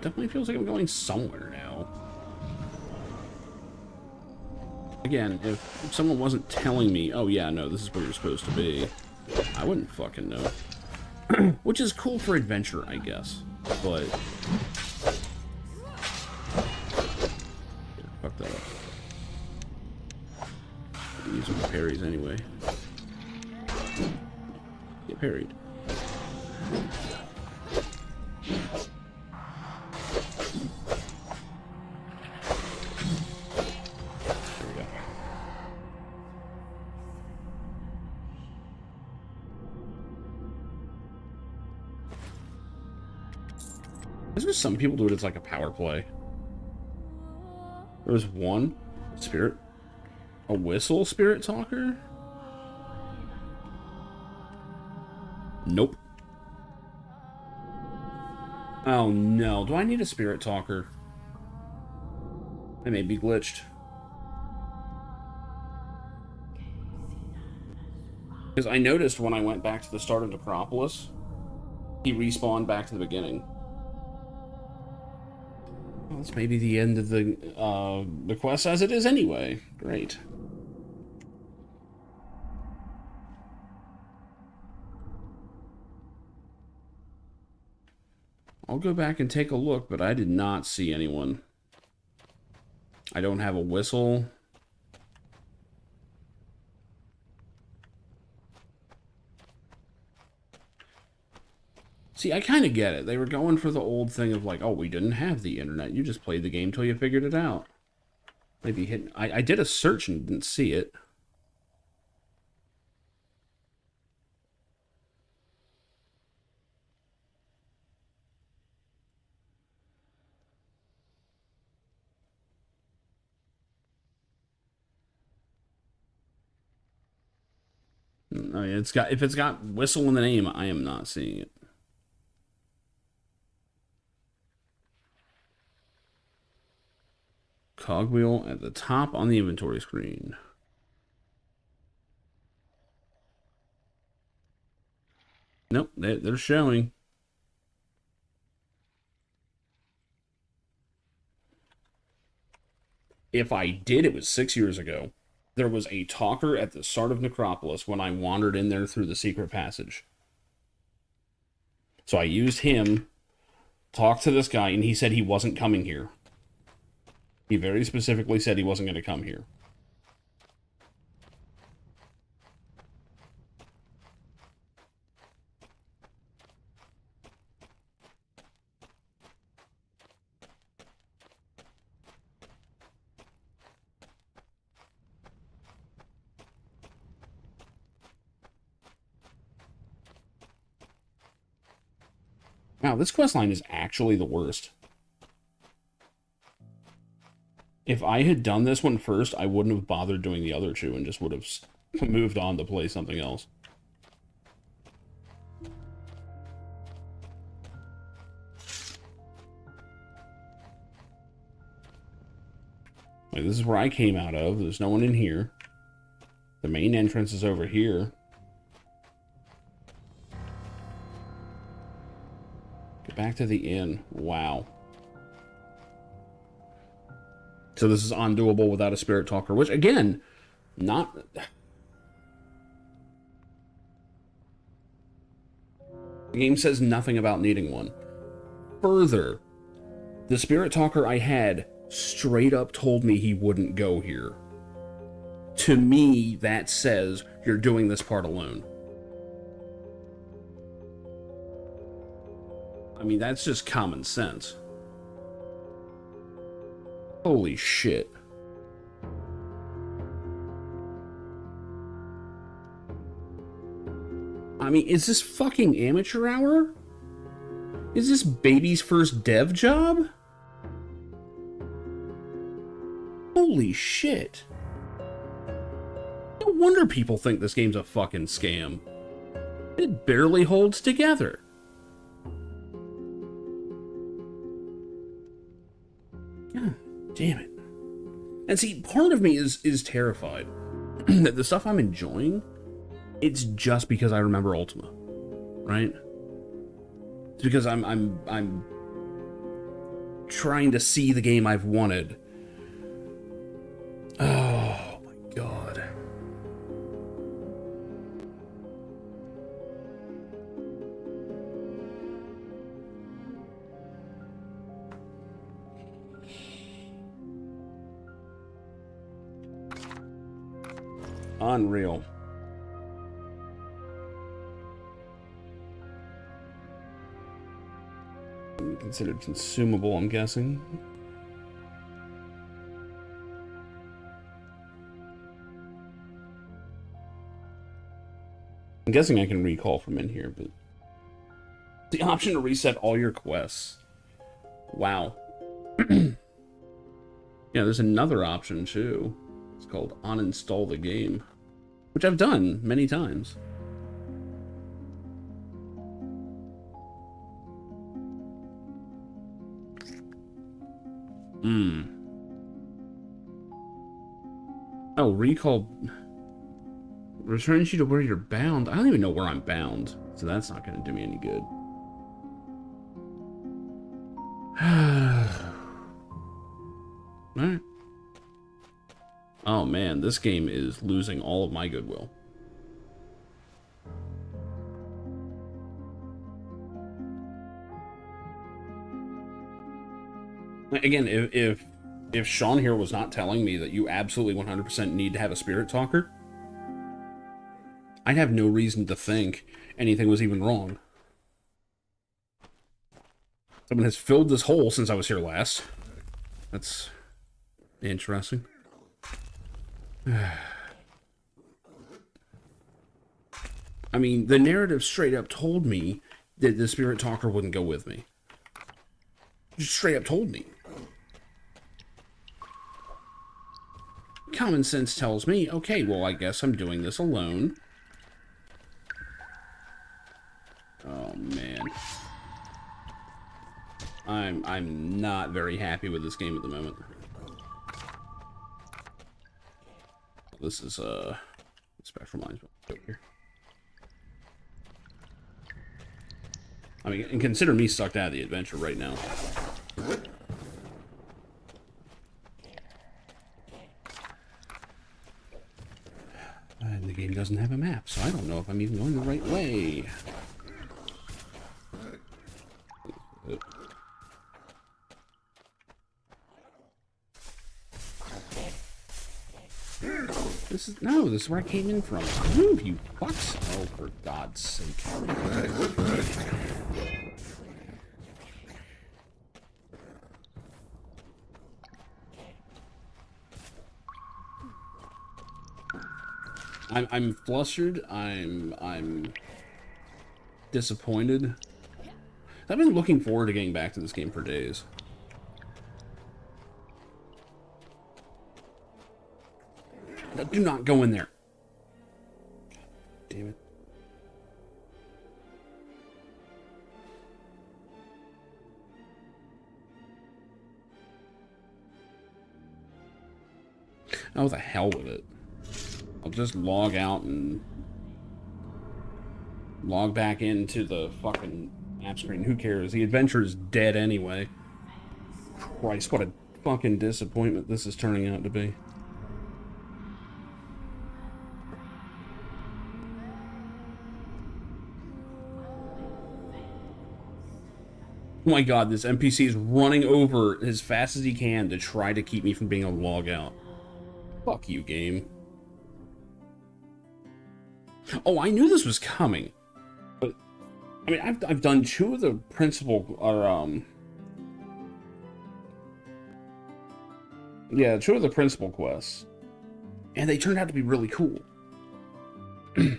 Definitely feels like I'm going somewhere now. Again, if someone wasn't telling me, oh yeah, no, this is where you're supposed to be, I wouldn't fucking know. Which is cool for adventure, I guess. But... yeah, fuck that up. These are parries anyway. Get parried. There's some people do it as like a power play. There was one spirit, a whistle spirit talker. Nope. Oh no, do I need a spirit talker? I may be glitched. Because I noticed when I went back to the start of Necropolis, he respawned back to the beginning. Well, that's maybe the end of the quest as it is anyway. Great. I'll go back and take a look, but I did not see anyone. I don't have a whistle. See, I kind of get it. They were going for the old thing of like, oh, we didn't have the internet. You just played the game till you figured it out. Maybe hit. I did a search and didn't see it. Oh, yeah, if it's got whistle in the name, I am not seeing it. Cogwheel at the top on the inventory screen. Nope, they're showing. If I did, it was 6 years ago. There was a talker at the start of Necropolis when I wandered in there through the secret passage. So I used him, talked to this guy, and he said he wasn't coming here. He very specifically said he wasn't going to come here. Wow, this questline is actually the worst. If I had done this one first, I wouldn't have bothered doing the other two and just would have moved on to play something else. Like, this is where I came out of. There's no one in here. The main entrance is over here. Get back to the inn. Wow. So this is undoable without a spirit talker, which, again, not... The game says nothing about needing one. Further, the spirit talker I had straight up told me he wouldn't go here. To me, that says you're doing this part alone. I mean, that's just common sense. Holy shit. I mean, is this fucking amateur hour? Is this baby's first dev job? Holy shit. No wonder people think this game's a fucking scam. It barely holds together. God damn it. And see, part of me is terrified that the stuff I'm enjoying, it's just because I remember Ultima, right? It's because I'm trying to see the game I've wanted. Oh my god. Unreal. Considered consumable, I'm guessing. I'm guessing I can recall from in here, but the option to reset all your quests. Wow. Yeah, there's another option too. It's called uninstall the game, which I've done many times. Oh, recall returns you to where you're bound. I don't even know where I'm bound, so that's not going to do me any good. Alright. Oh man, this game is losing all of my goodwill. Again, if Sean here was not telling me that you absolutely 100% need to have a spirit talker, I'd have no reason to think anything was even wrong. Someone has filled this hole since I was here last. That's interesting. I mean, the narrative straight up told me that the spirit talker wouldn't go with me. Just straight up told me. Common sense tells me, okay, well, I guess I'm doing this alone. Oh, man. I'm not very happy with this game at the moment. This is, special lines over here. I mean, and consider me sucked out of the adventure right now. And the game doesn't have a map, so I don't know if I'm even going the right way. This is where I came in from. Move, you fucks! Oh, for God's sake. I'm flustered. I'm disappointed. I've been looking forward to getting back to this game for days. No, do not go in there. Damn it. Oh, the hell with it. I'll just log out and log back into the fucking map screen. Who cares? The adventure is dead anyway. Christ, what a fucking disappointment this is turning out to be. Oh my god, this NPC is running over as fast as he can to try to keep me from being able to log out. Fuck you, game. Oh, I knew this was coming. But, I mean, I've done two of the principal, yeah, two of the principal quests. And they turned out to be really cool. And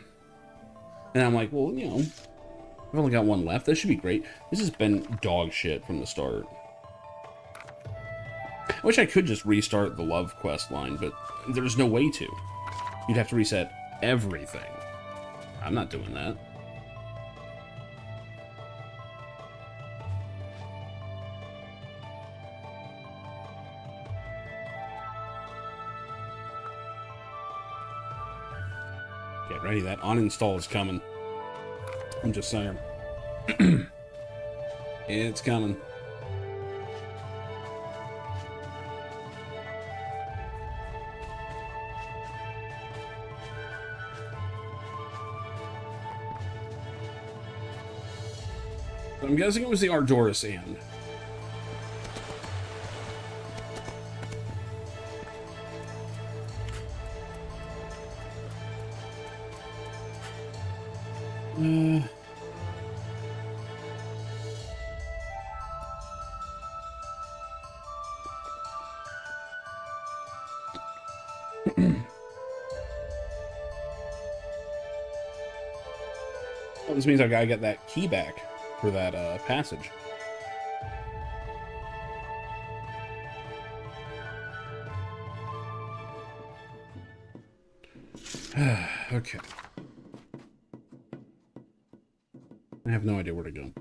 I'm like, well, you know, I've only got one left. That should be great. This has been dog shit from the start. I wish I could just restart the love quest line, but there's no way to. You'd have to reset everything. I'm not doing that. Get ready, that uninstall is coming. I'm just saying. It's coming. I'm guessing it was the Ardoris and. Well, this means I gotta get that key back for that passage. Okay. I have no idea where to go.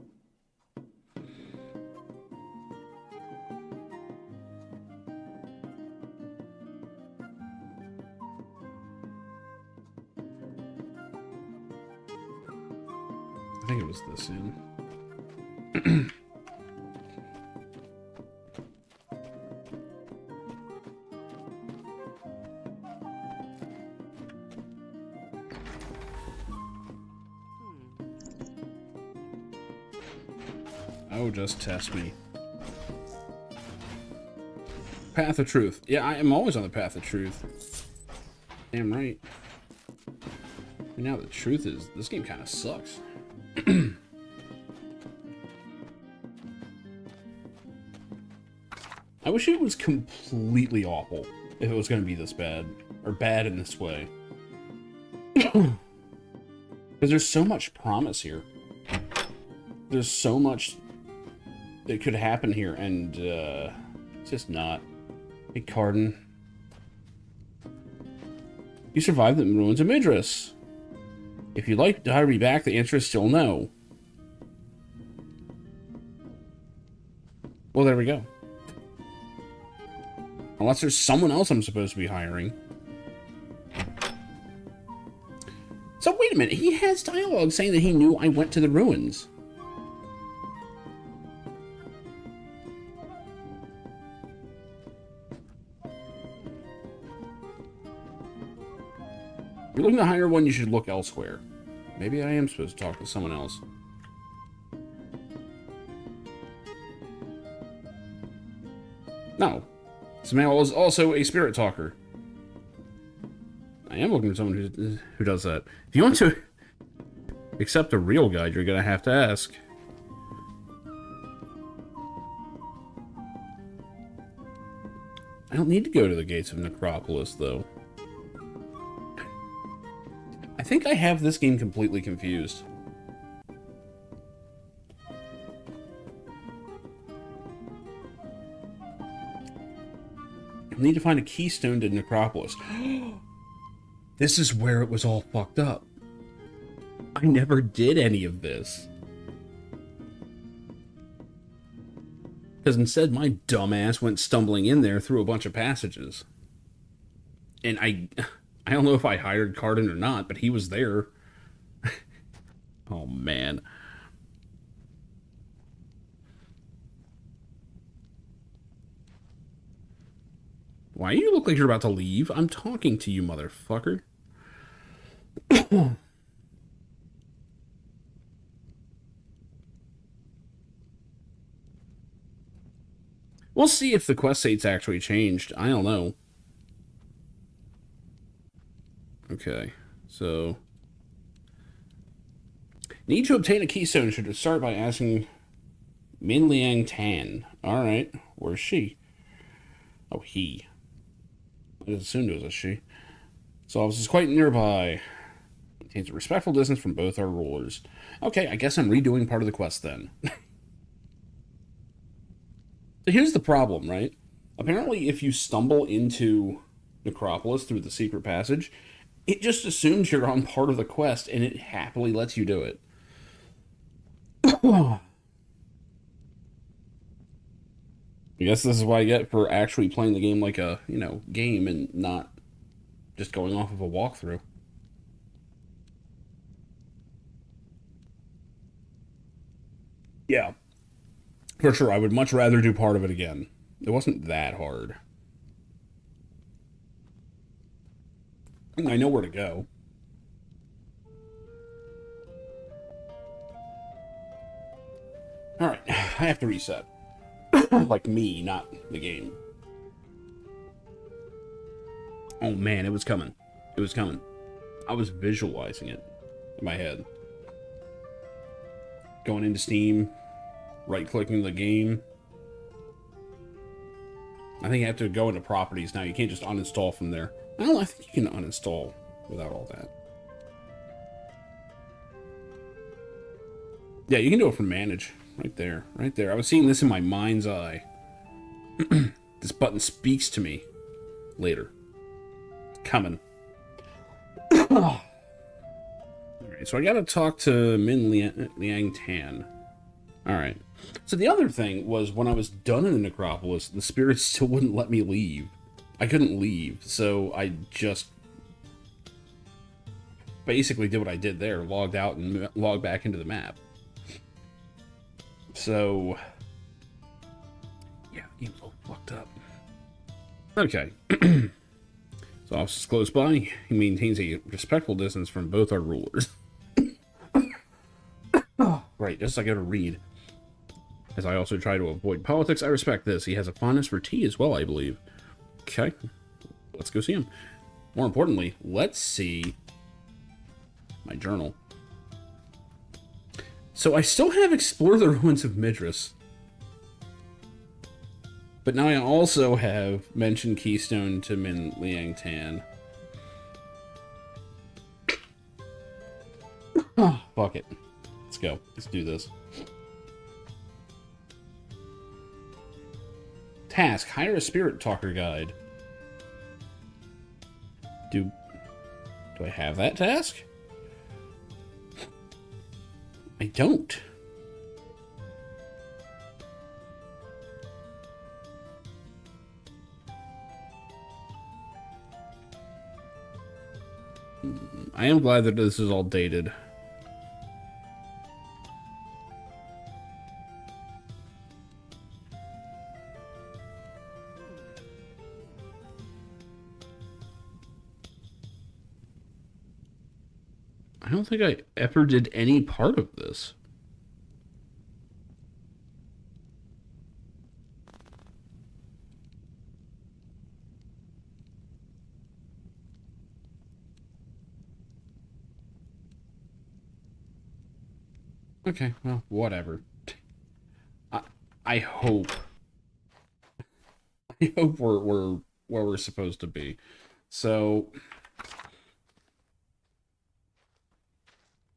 I think it was this in. Oh, just test me. Path of truth. Yeah, I am always on the path of truth. Damn right. And now the truth is, this game kind of sucks. I wish it was completely awful if it was going to be this bad, or bad in this way. Because there's so much promise here. There's so much that could happen here, and it's just not. Hey, Cardin. You survived the ruins of Midras. If you'd like to hire me back, the answer is still no. Well, there we go. Unless there's someone else I'm supposed to be hiring. So wait a minute, he has dialogue saying that he knew I went to the ruins. If you're looking to hire one, you should look elsewhere. Maybe I am supposed to talk to someone else. No. This man was also a spirit talker. I am looking for someone who does that. If you want to accept a real guide, you're going to have to ask. I don't need to go to the gates of Necropolis, though. I think I have this game completely confused. I need to find a keystone to Necropolis. This is where it was all fucked up. I never did any of this. Because instead, my dumbass went stumbling in there through a bunch of passages. And I don't know if I hired Cardin or not, but he was there. Oh, man. Why do you look like you're about to leave? I'm talking to you, motherfucker. We'll see if the quest state's actually changed. I don't know. Okay, so... Need to obtain a keystone. Should start by asking Min Liang Tan. Alright, where's she? Oh, he. I just assumed it was a she. So office is quite nearby. Maintains a respectful distance from both our rulers. Okay, I guess I'm redoing part of the quest then. So here's the problem, right? Apparently, if you stumble into Necropolis through the secret passage, it just assumes you're on part of the quest, and it happily lets you do it. I guess this is what I get for actually playing the game like a, game and not just going off of a walkthrough. Yeah. For sure, I would much rather do part of it again. It wasn't that hard. I know where to go. Alright, I have to reset. Like me, not the game. Oh man, it was coming. It was coming. I was visualizing it in my head. Going into Steam, right-clicking the game. I think you have to go into properties now. You can't just uninstall from there. I think you can uninstall without all that. Yeah, you can do it from manage. Right there. Right there. I was seeing this in my mind's eye. This button speaks to me later. Coming. Alright, so I gotta talk to Min Liang Tan. Alright. So the other thing was when I was done in the Necropolis, the spirits still wouldn't let me leave. I couldn't leave, so I just basically did what I did there, logged out and logged back into the map. So, yeah, game's all fucked up. Okay. So office is close by. He maintains a respectful distance from both our rulers. Right, just like I gotta read. As I also try to avoid politics, I respect this. He has a fondness for tea as well, I believe. Okay, let's go see him. More importantly, let's see my journal. So I still have Explore the Ruins of Midras. But now I also have mentioned Keystone to Min Liang Tan. Oh, fuck it. Let's go. Let's do this. Task. Hire a spirit talker guide. Do I have that task? I don't. I am glad that this is all dated. I don't think I ever did any part of this. Okay, well, whatever. I hope. I hope we're where we're supposed to be. So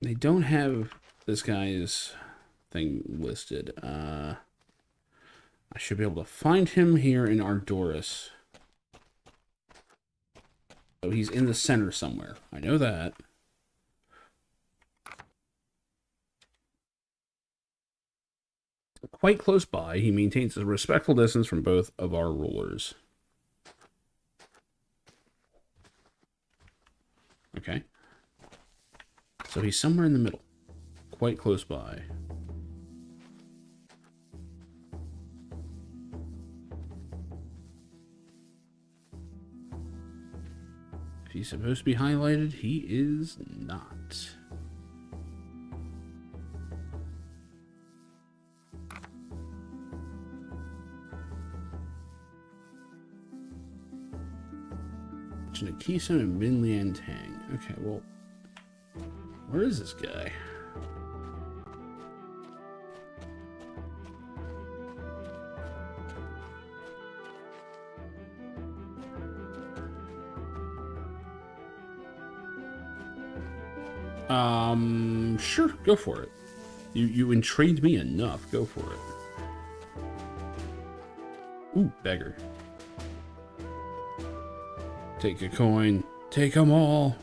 they don't have this guy's thing listed. I should be able to find him here in Ardoris. So he's in the center somewhere. I know that. Quite close by, he maintains a respectful distance from both of our rulers. Okay. So he's somewhere in the middle. Quite close by. If he's supposed to be highlighted, he is not. mentioned a keystone in Minlian Tang. Okay, well, where is this guy? Sure, go for it. You intrigued me enough. Go for it. Ooh, beggar. Take a coin. Take them all.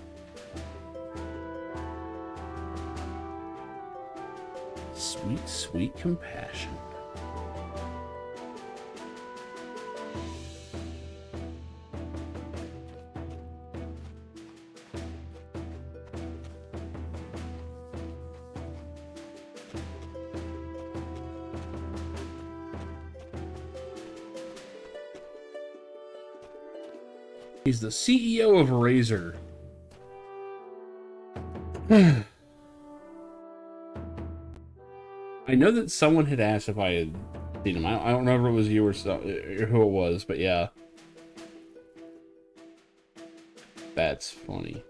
Sweet, sweet compassion. He's the CEO of Razer. I know that someone had asked if I had seen him. I don't remember if it was you or who it was, but yeah. That's funny.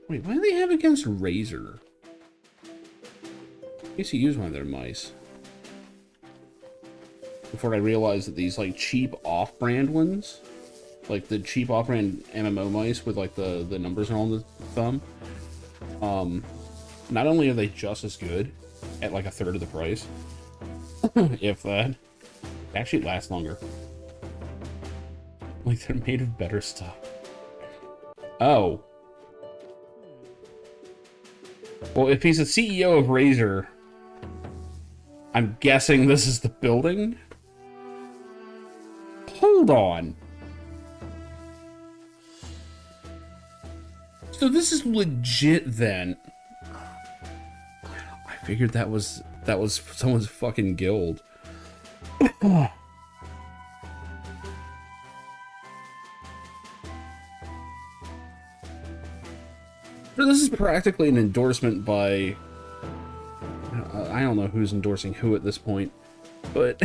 Wait, what do they have against Razer? I guess he used one of their mice. Before I realized that these, like, cheap off-brand ones, like the cheap off-brand MMO mice with, like, the numbers on the thumb, not only are they just as good at, like, a third of the price, if that, they actually last longer. Like, they're made of better stuff. Oh. Well, if he's the CEO of Razer, I'm guessing this is the building? Hold on. So this is legit then. I figured that was someone's fucking guild. So this is practically an endorsement by... I don't know who's endorsing who at this point, but...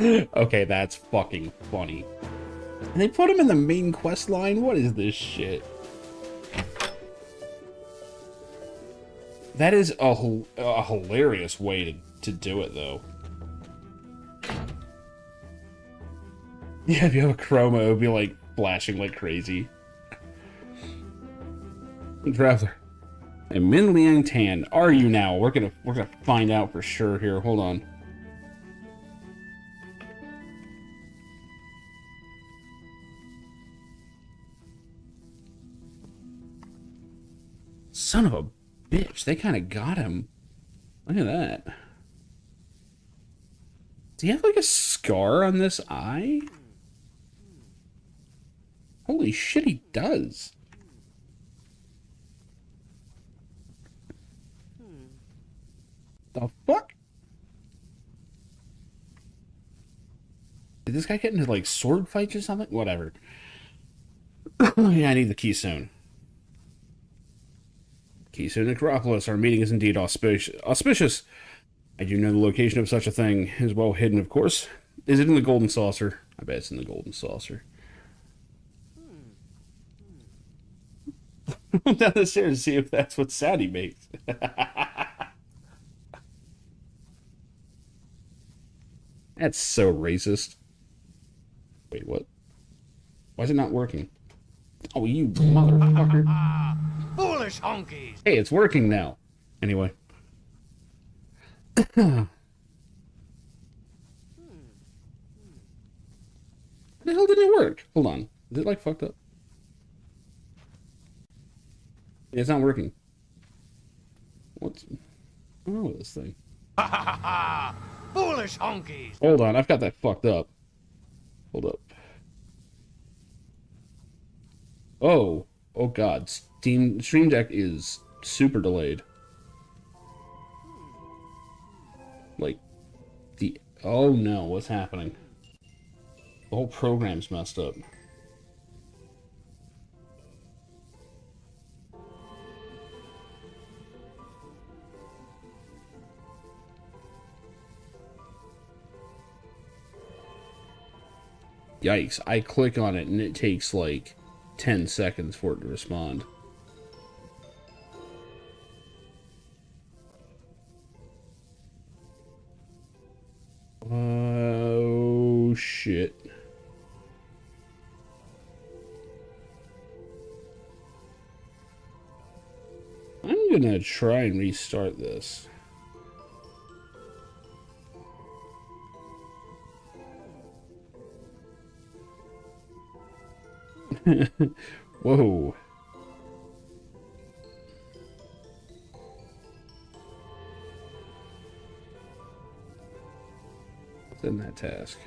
Okay, that's fucking funny. And they put him in the main quest line? What is this shit? That is a hilarious way to do it, though. Yeah, if you have a chroma, it would be, like, flashing like crazy. Traveler. And Min Liang Tan, are you now? We're gonna find out for sure here. Hold on. Son of a bitch, they kind of got him. Look at that. Do you have like a scar on this eye? Holy shit, he does. The fuck? Did this guy get into like sword fights or something? Whatever. Yeah, I need the keystone. Keystone Necropolis. Our meeting is indeed auspicious. I do know the location of such a thing is well hidden, of course. Is it in the Golden Saucer? I bet it's in the Golden Saucer. I'm down the stairs to see if that's what Sadie makes. That's so racist. Wait, what? Why is it not working? Oh, you motherfucker. Foolish honkies! Hey, it's working now. Anyway. How the hell did it work? Hold on. Is it like fucked up? Yeah, it's not working. What's wrong with this thing? Foolish honkies! Hold on, I've got that fucked up. Hold up. Oh. Oh god. Stream Deck is super delayed. Like, oh no, what's happening? The whole program's messed up. Yikes. I click on it and it takes like 10 seconds for it to respond. Oh, shit. I'm gonna try and restart this. Whoa. What's in that task?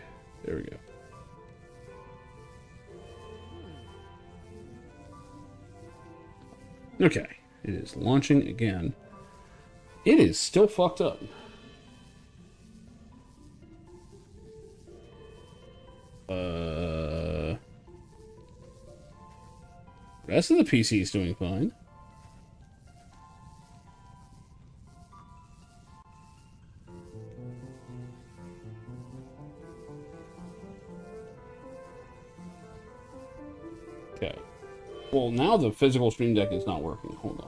There we go. Okay. It is launching again. It is still fucked up. Rest of the PC is doing fine. Okay. Well, now the physical Stream Deck is not working. Hold on.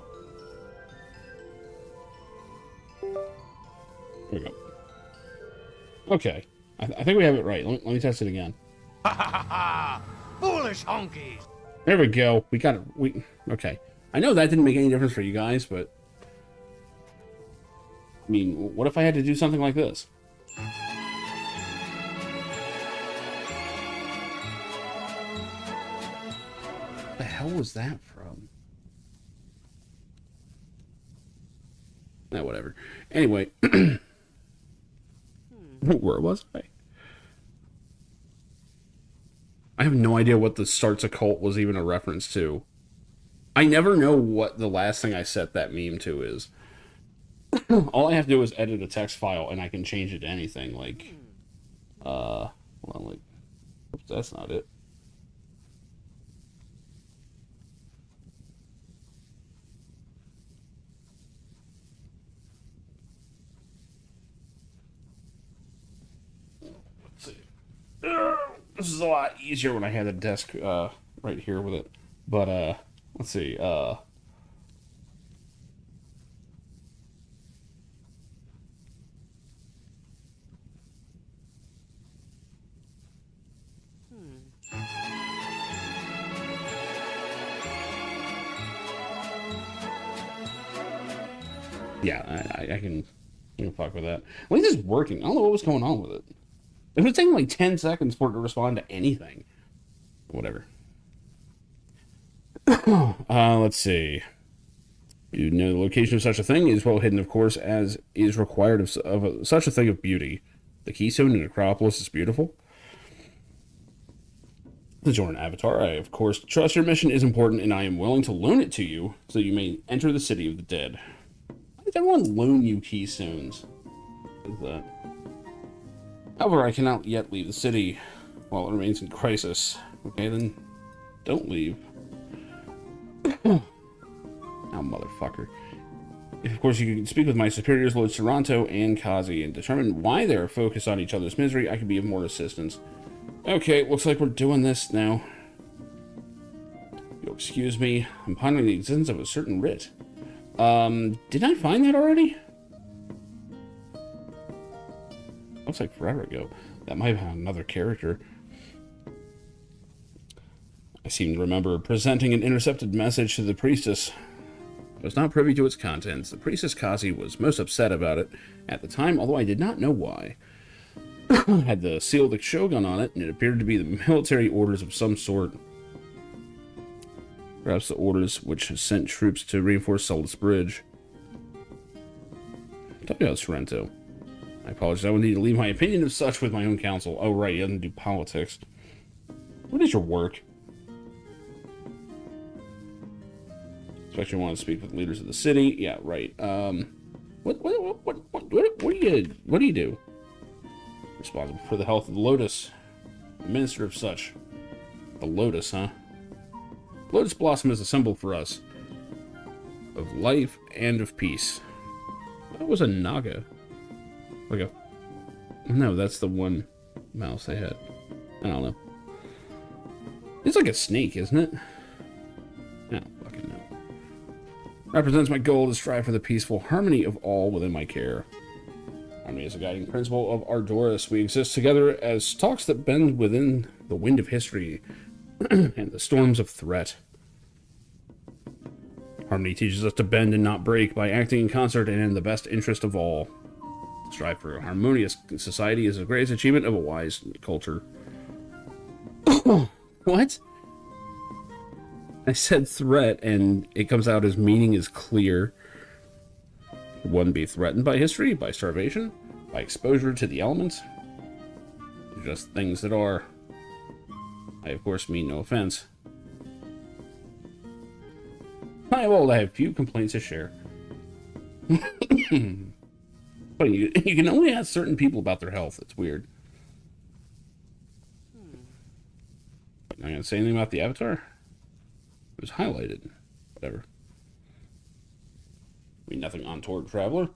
There we go. Okay. I think we have it right. Let me test it again. Ha ha ha ha! Foolish honkies! There we go. We got it. Okay. I know that didn't make any difference for you guys, but... I mean, what if I had to do something like this? What the hell was that from? Eh, whatever. Anyway. Where was I? I have no idea what the starts a cult was even a reference to. I never know what the last thing I set that meme to is. All I have to do is edit a text file and I can change it to anything. Like, hold on, like, oops, that's not it. Let's see. This is a lot easier when I had the desk right here with it. But let's see. Yeah, I can fuck with that. At least it's working. I don't know what was going on with it. It was taking like 10 seconds for it to respond to anything. Whatever. Let's see. You know the location of such a thing is well hidden, of course, as is required of such a thing of beauty. The Keystone and Acropolis is beautiful. The Jordan Avatar, I of course trust your mission is important, and I am willing to loan it to you so you may enter the city of the dead. Why does everyone loan you Keystones? What is that? However, I cannot yet leave the city while it remains in crisis. Okay, then don't leave. Oh, motherfucker. If, of course, you can speak with my superiors, Lord Toronto and Kazi, and determine why they are focused on each other's misery, I can be of more assistance. Okay, looks like we're doing this now. You'll excuse me. I'm pondering the existence of a certain writ. Did I find that already? Looks like forever ago. That might have been another character. I seem to remember presenting an intercepted message to the priestess. I was not privy to its contents. The priestess Kazi was most upset about it at the time, although I did not know why. It had the seal of the Shogun on it, and it appeared to be the military orders of some sort. Perhaps the orders which sent troops to reinforce Saldus Bridge. Talk about Sorrento. I apologize, I would need to leave my opinion of such with my own counsel. Oh, right, he doesn't do politics. What is your work? Especially want to speak with leaders of the city. Yeah, right. What do you do? Responsible for the health of the Lotus. Minister of such. The Lotus, huh? Lotus Blossom is a symbol for us. Of life and of peace. That was a Naga. Like a... No, that's the one mouse they had. I don't know. It's like a snake, isn't it? I don't fucking know. Represents my goal to strive for the peaceful harmony of all within my care. Harmony is a guiding principle of Ardoris. We exist together as stalks that bend within the wind of history and the storms of threat. Harmony teaches us to bend and not break by acting in concert and in the best interest of all. To strive for a harmonious society is the greatest achievement of a wise culture. What? I said threat, and it comes out as meaning is clear. One be threatened by history, by starvation, by exposure to the elements. Just things that are. I, of course, mean no offense. I am old, I have few complaints to share. But you can only ask certain people about their health. It's weird. Not gonna say anything about the Avatar? It was highlighted. Whatever. I mean, nothing untoward, traveler.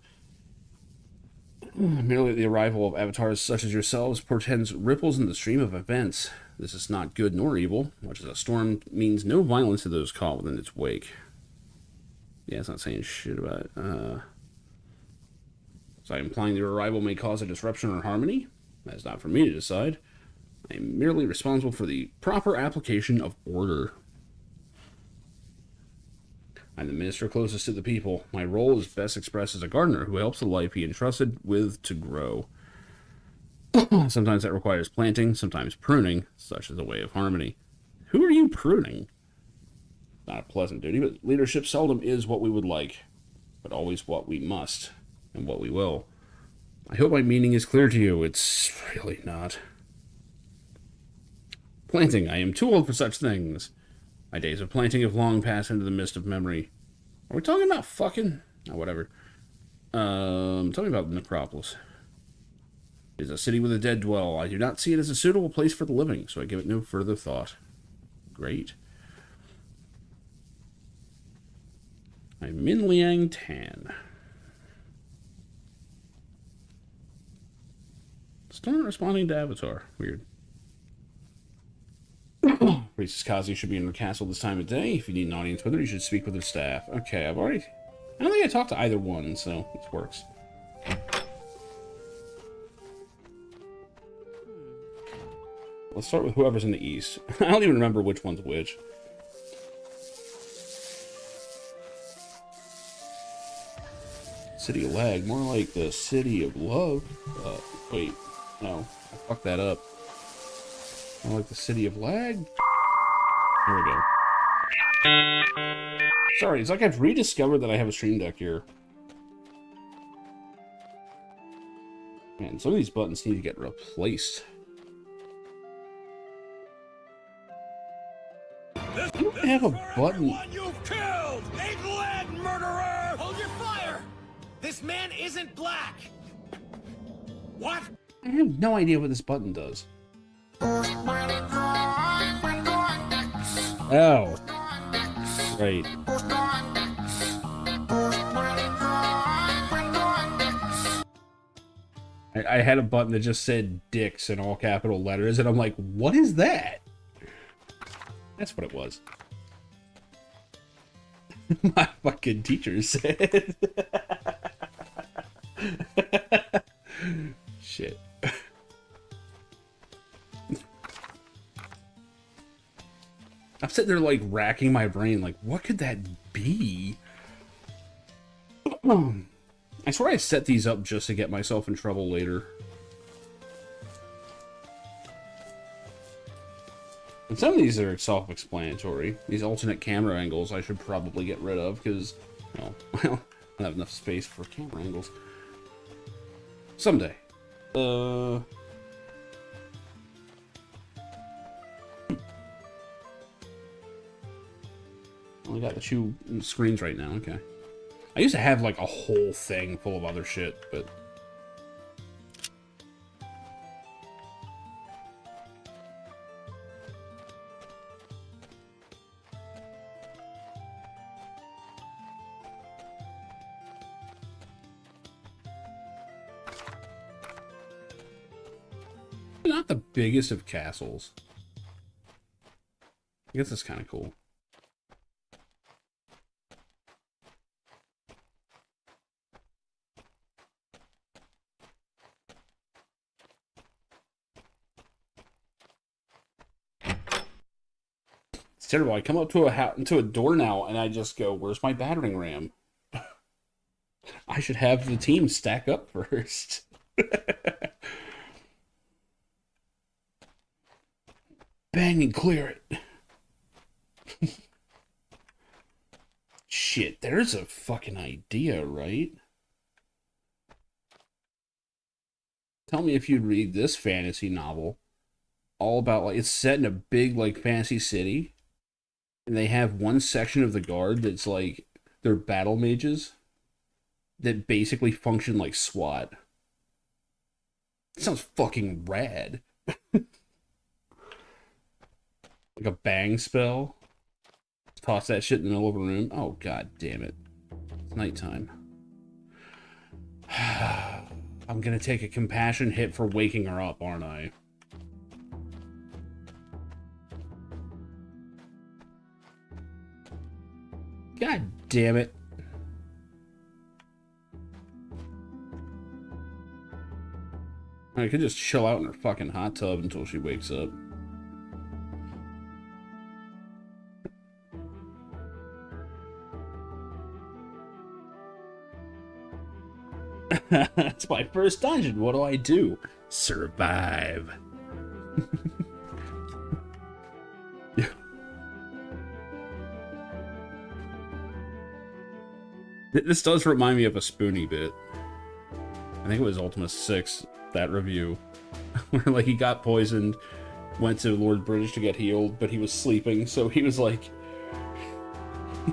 Merely the arrival of avatars such as yourselves portends ripples in the stream of events. This is not good nor evil, much as a storm means no violence to those caught within its wake. Yeah, it's not saying shit about it. So I'm implying their arrival may cause a disruption or harmony? That's not for me to decide. I am merely responsible for the proper application of order. I'm the minister closest to the people. My role is best expressed as a gardener who helps the life he entrusted with to grow. Sometimes that requires planting, sometimes pruning, such as a way of harmony. Who are you pruning? Not a pleasant duty, but leadership seldom is what we would like, but always what we must, and what we will. I hope my meaning is clear to you. It's really not. Planting. I am too old for such things. My days of planting have long passed into the mist of memory. Are we talking about fucking? Oh, whatever. Tell me about Necropolis. It is a city where the dead dwell. I do not see it as a suitable place for the living, so I give it no further thought. Great. I'm Min Liang Tan. Still not responding to Avatar. Weird. Priestess Kazi should be in her castle this time of day. If you need an audience with her, you should speak with her staff. Okay, I don't think I talked to either one, so this works. Let's start with whoever's in the east. I don't even remember which one's which. City of Lag, more like the City of Love. Wait, no, I fucked that up. More like the City of Lag. Here we go. Sorry, it's like I've rediscovered that I have a stream deck here. Man, some of these buttons need to get replaced. I don't have a button. You've killed! Eight-lead murderer! Hold your fire! This man isn't black! What? I have no idea what this button does. Oh. Right. I had a button that just said dicks in all capital letters, and I'm like, what is that? That's what it was. My fucking teacher said. Shit. I'm sitting there like racking my brain, like, what could that be? I swear I set these up just to get myself in trouble later. And some of these are self-explanatory. These alternate camera angles I should probably get rid of, because, well, I don't have enough space for camera angles. Someday. Only got the two screens right now, okay. I used to have like a whole thing full of other shit, but... Not the biggest of castles. I guess that's kind of cool. It's terrible. I come up to a door now, and I just go, "Where's my battering ram?" I should have the team stack up first. Bang and clear it. Shit, there's a fucking idea, right? Tell me if you'd read this fantasy novel. All about, like, it's set in a big, like, fantasy city. And they have one section of the guard that's, like, they're battle mages that basically function like SWAT. It sounds fucking rad. Like a bang spell. Toss that shit in the middle of a room. Oh, god damn it. It's nighttime. I'm gonna take a compassion hit for waking her up, aren't I? God damn it. I could just chill out in her fucking hot tub until she wakes up. It's my first dungeon. What do I do? Survive. This does remind me of a Spoonie bit. I think it was Ultima 6, that review. Where, like, he got poisoned, went to Lord British to get healed, but he was sleeping, so he was like...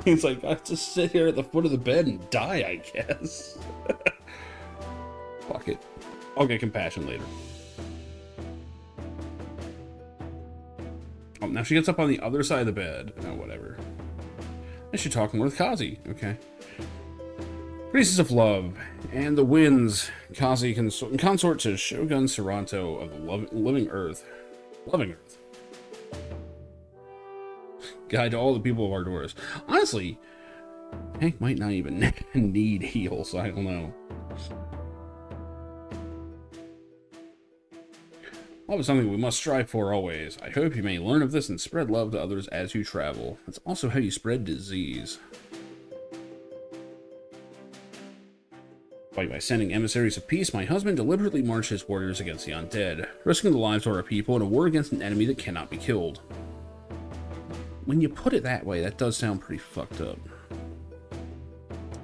He's like, I have to sit here at the foot of the bed and die, I guess. Fuck it. I'll get compassion later. Oh, now she gets up on the other side of the bed. Oh, whatever. I should talk more with Kazi. Okay. Priestess of Love and the Winds, Kazi consort to Shogun Saranto of the Living Earth. Loving Earth. Guide to all the people of Ardoris. Honestly, Hank might not even need heals, I don't know. Love is something we must strive for always. I hope you may learn of this and spread love to others as you travel. That's also how you spread disease. By sending emissaries of peace, my husband deliberately marched his warriors against the undead, risking the lives of our people in a war against an enemy that cannot be killed. When you put it that way, that does sound pretty fucked up.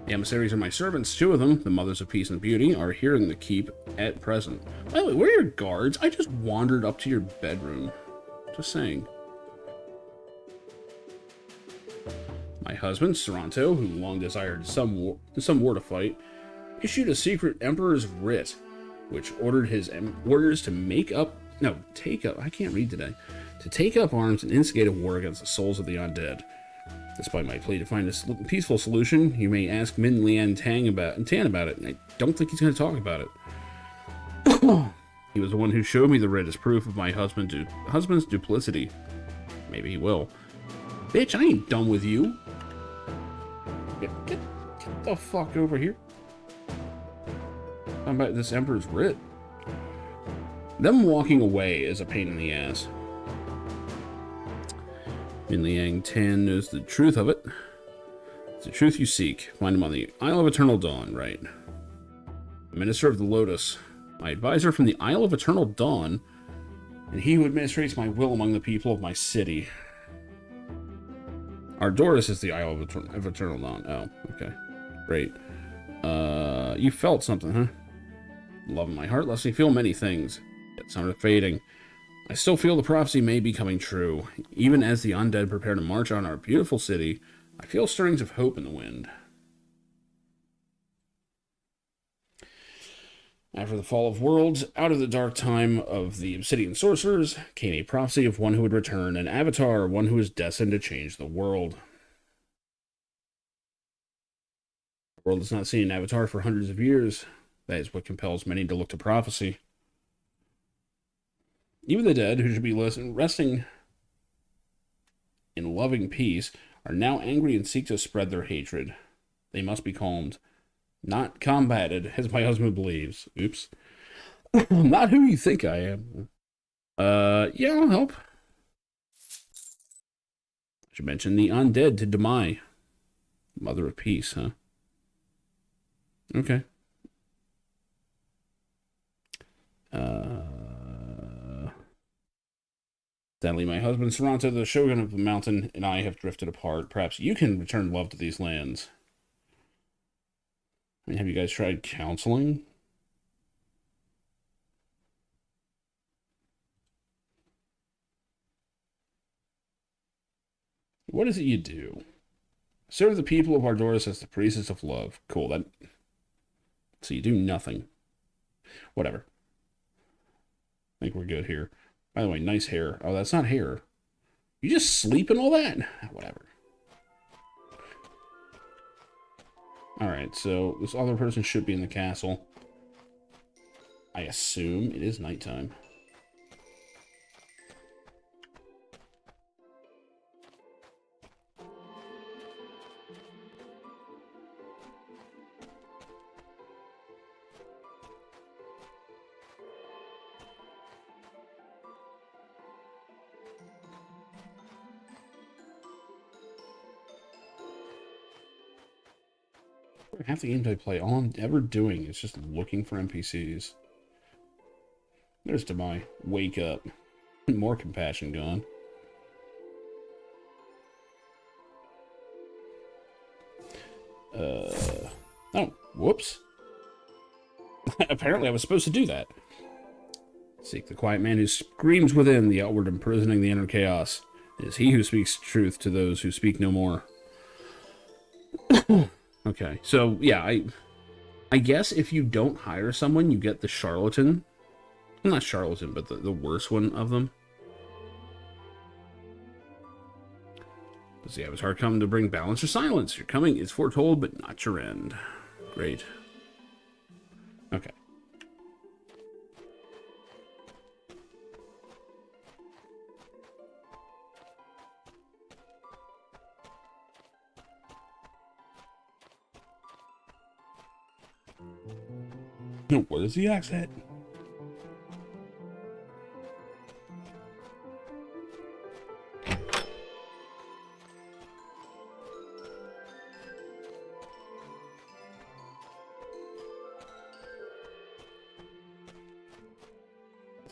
The emissaries are my servants. 2 of them, the mothers of peace and beauty, are here in the keep at present. By the way, where are your guards? I just wandered up to your bedroom. Just saying. My husband, Saranto, who long desired some war to fight, issued a secret emperor's writ, which ordered his warriors to take up arms and instigate a war against the souls of the undead. Despite my plea to find a peaceful solution, you may ask Min Lian Tan about it, and I don't think he's going to talk about it. He was the one who showed me the writ as proof of my husband's duplicity. Maybe he will. Bitch, I ain't done with you. Get the fuck over here. Talking about this Emperor's writ. Them walking away is a pain in the ass. Min Liang Tan knows the truth of it. It's the truth you seek. Find him on the Isle of Eternal Dawn, right? Minister of the Lotus. My advisor from the Isle of Eternal Dawn, and he who administrates my will among the people of my city. Ardoris is the Isle of Eternal Dawn. Oh, okay. Great. You felt something, huh? Love in my heart lets me feel many things. Yet some are fading. I still feel the prophecy may be coming true. Even as the undead prepare to march on our beautiful city, I feel stirrings of hope in the wind. After the fall of worlds, out of the dark time of the Obsidian sorcerers, came a prophecy of one who would return, an avatar, one who is destined to change the world. The world has not seen an avatar for hundreds of years. That is what compels many to look to prophecy. Even the dead, who should be resting in loving peace, are now angry and seek to spread their hatred. They must be calmed, not combated, as my husband believes. Oops. I'm not who you think I am. Yeah, I'll help. I should mention the undead to Demai. Mother of Peace, huh? Okay. Sadly, my husband, Saranto, the shogun of the mountain, and I have drifted apart. Perhaps you can return love to these lands. I mean, have you guys tried counseling? What is it you do? Serve the people of Ardoris as the priestess of love. Cool, that... So you do nothing. Whatever. I think we're good here. By the way, nice hair. Oh, that's not hair. You just sleep and all that? Whatever. Alright, so this other person should be in the castle. I assume it is nighttime. Half the games I play, all I'm ever doing is just looking for NPCs. There's Demai. Wake up. More compassion gone. Oh, whoops. Apparently I was supposed to do that. Seek the quiet man who screams within, the outward imprisoning the inner chaos. It is he who speaks truth to those who speak no more. Okay, so yeah, I guess if you don't hire someone, you get the charlatan. Well, not charlatan, but the worst one of them. Because yeah, it was hard come to bring balance or silence. Your coming is foretold, but not your end. Great. Okay. What is the accent?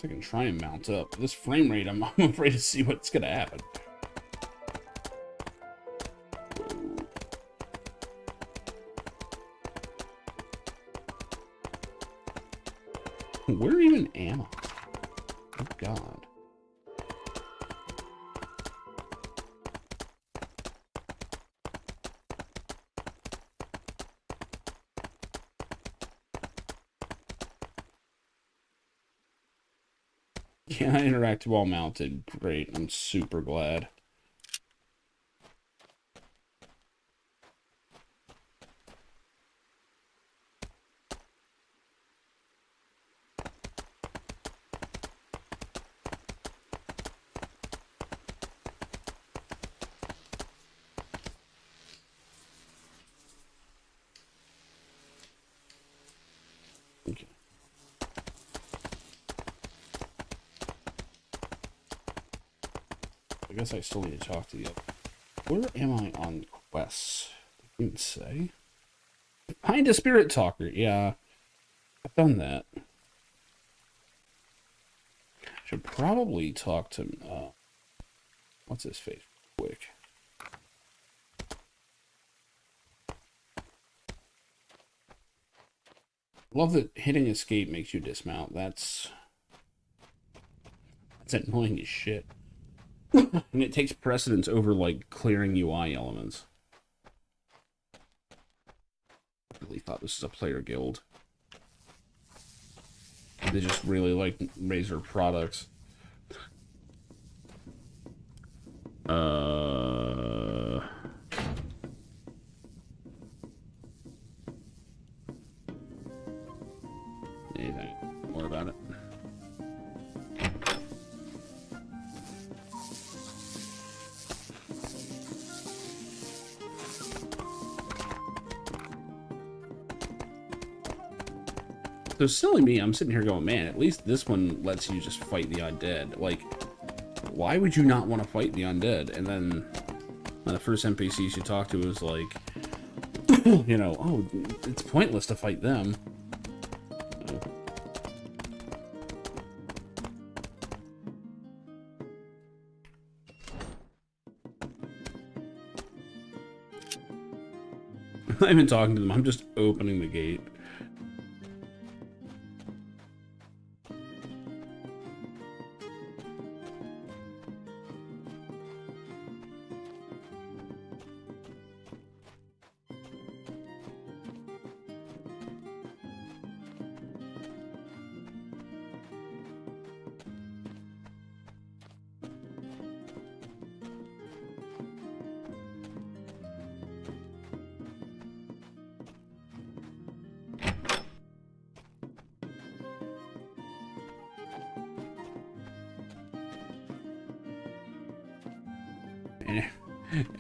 I can try and mount up. This frame rate, I'm afraid to see what's gonna happen. Where even am I? Oh, God. Yeah, I interact while mounted. Great. I'm super glad. Okay. I guess I still need to talk to you. Where am I on quests? I didn't say. Find a spirit talker. Yeah, I've done that. Should probably talk to what's his face? Quick. Love that hitting escape makes you dismount. That's annoying as shit. And it takes precedence over, like, clearing UI elements. I really thought this was a player guild. They just really like Razer products. Anything more about it? So silly me, I'm sitting here going, man, at least this one lets you just fight the undead. Like, why would you not want to fight the undead? And then the first NPCs you talk to is like, you know, oh, it's pointless to fight them. I'm not even talking to them, I'm just opening the gate.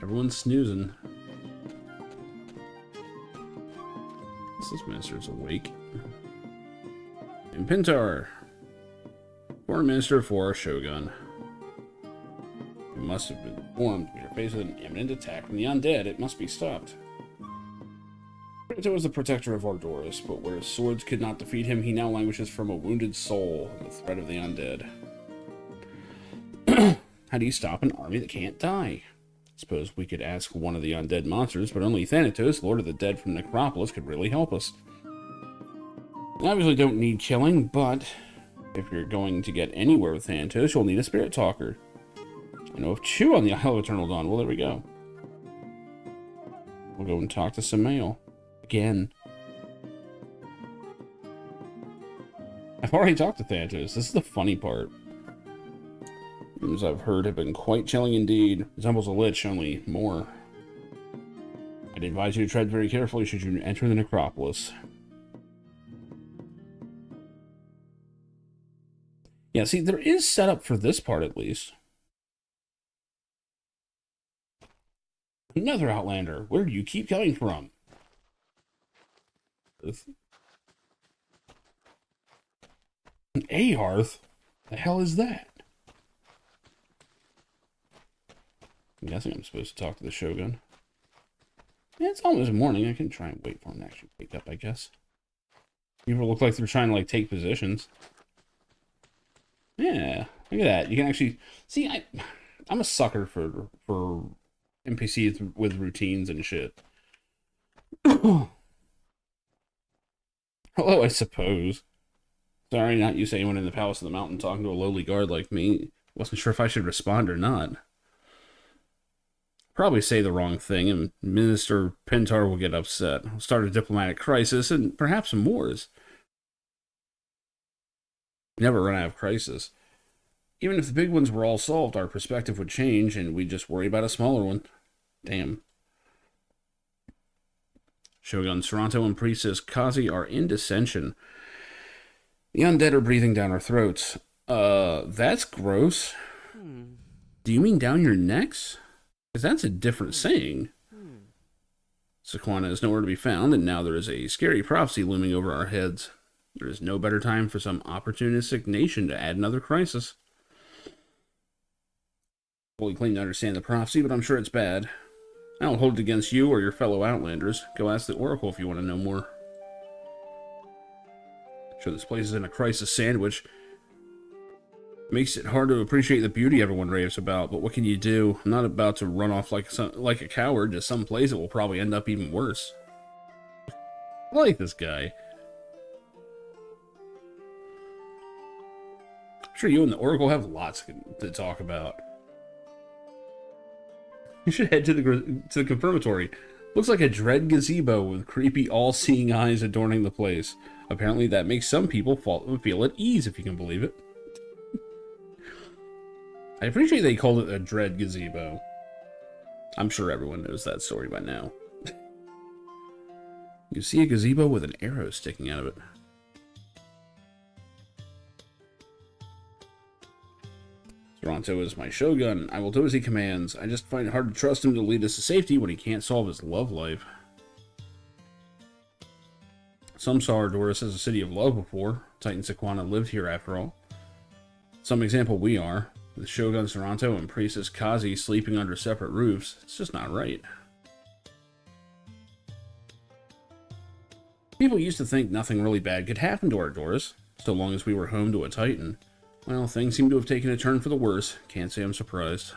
Everyone's snoozing. This minister's awake. And Pintar, foreign minister for our Shogun. You must have been informed we are faced with an imminent attack from the undead. It must be stopped. Pintar was the protector of Ardoris, but where his swords could not defeat him, he now languishes from a wounded soul in the threat of the undead. How do you stop an army that can't die? Suppose we could ask one of the undead monsters, but only Thanatos, Lord of the Dead from Necropolis, could really help us. I obviously don't need killing, but if you're going to get anywhere with Thanatos, you'll need a spirit talker. I know of two on the Isle of Eternal Dawn. Well, there we go. We'll go and talk to Samael. Again. I've already talked to Thanatos. This is the funny part. As I've heard, have been quite chilling indeed. Resembles a lich, only more. I'd advise you to tread very carefully should you enter the necropolis. Yeah, see, there is setup for this part at least. Another Outlander. Where do you keep coming from? An Aharth? The hell is that? I'm guessing I'm supposed to talk to the Shogun. Yeah, it's almost morning. I can try and wait for him to actually wake up, I guess. People look like they're trying to, like, take positions. Yeah, look at that. You can actually... See, I'm a sucker for NPCs with routines and shit. Hello, I suppose. Sorry, not used to anyone in the Palace of the Mountain talking to a lowly guard like me. Wasn't sure if I should respond or not. Probably say the wrong thing, and Minister Pintar will get upset. I'll start a diplomatic crisis, and perhaps some wars. Never run out of crisis. Even if the big ones were all solved, our perspective would change, and we'd just worry about a smaller one. Damn. Shogun Toronto and Priestess Kazi are in dissension. The undead are breathing down our throats. That's gross. Do you mean down your necks? Because that's a different saying. Sequana is nowhere to be found, and now there is a scary prophecy looming over our heads. There is no better time for some opportunistic nation to add another crisis. Fully claim to understand the prophecy, but I'm sure it's bad. I don't hold it against you or your fellow Outlanders. Go ask the Oracle if you want to know more. Sure, this place is in a crisis sandwich. Makes it hard to appreciate the beauty everyone raves about, but what can you do? I'm not about to run off like a coward to some place that will probably end up even worse. I like this guy. I'm sure you and the Oracle have lots to talk about. You should head to the confirmatory. Looks like a dread gazebo with creepy, all-seeing eyes adorning the place. Apparently that makes some people feel at ease, if you can believe it. I appreciate they called it a dread gazebo. I'm sure everyone knows that story by now. You see a gazebo with an arrow sticking out of it. Toronto is my shogun. I will do as he commands. I just find it hard to trust him to lead us to safety when he can't solve his love life. Some saw Ardoris as a city of love before. Titan Sequana lived here after all. Some example we are. With Shogun Saranto and Priestess Kazi sleeping under separate roofs. It's just not right. People used to think nothing really bad could happen to Ardoris, so long as we were home to a Titan. Well, things seem to have taken a turn for the worse. Can't say I'm surprised.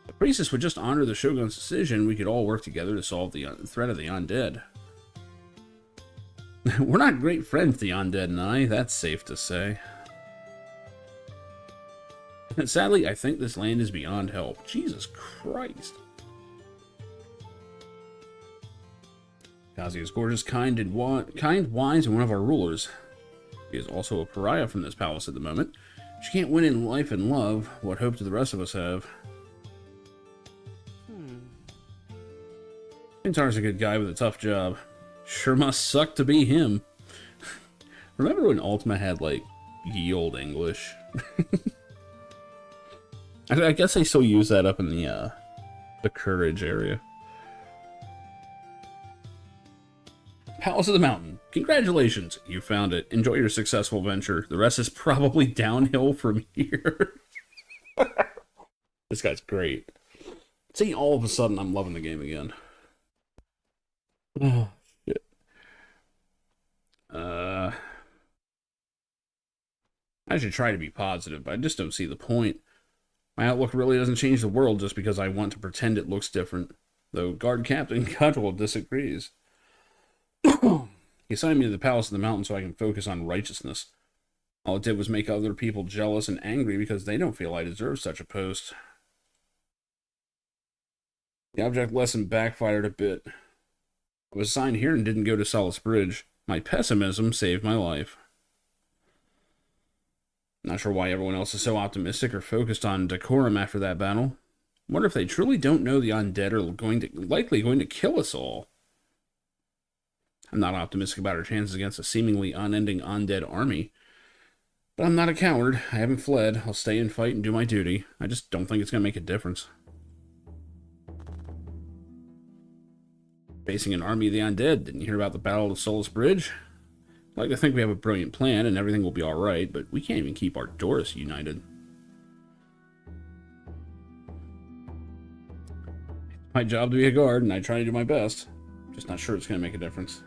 If the Priestess would just honor the Shogun's decision, we could all work together to solve the threat of the undead. We're not great friends, the undead and I, that's safe to say. Sadly, I think this land is beyond help. Jesus Christ. Kazi is gorgeous, kind, wise, and one of our rulers. She is also a pariah from this palace at the moment. She can't win in life and love. What hope do the rest of us have? Pintar's a good guy with a tough job. Sure must suck to be him. Remember when Ultima had, like, ye olde English? I guess they still use that up in the Courage area. Palace of the Mountain. Congratulations, you found it. Enjoy your successful venture. The rest is probably downhill from here. This guy's great. See, all of a sudden, I'm loving the game again. Oh, shit. I should try to be positive, but I just don't see the point. My outlook really doesn't change the world just because I want to pretend it looks different. Though Guard Captain Cudgel disagrees. He assigned me to the Palace of the Mountain so I can focus on righteousness. All it did was make other people jealous and angry because they don't feel I deserve such a post. The object lesson backfired a bit. I was assigned here and didn't go to Solace Bridge. My pessimism saved my life. Not sure why everyone else is so optimistic or focused on decorum after that battle. Wonder if they truly don't know the undead are likely going to kill us all. I'm not optimistic about our chances against a seemingly unending undead army. But I'm not a coward. I haven't fled. I'll stay and fight and do my duty. I just don't think it's going to make a difference. Facing an army of the undead. Didn't you hear about the Battle of Solace Bridge? I'd like to think we have a brilliant plan and everything will be alright, but we can't even keep Ardoris united. It's my job to be a guard, and I try to do my best. Just not sure it's going to make a difference.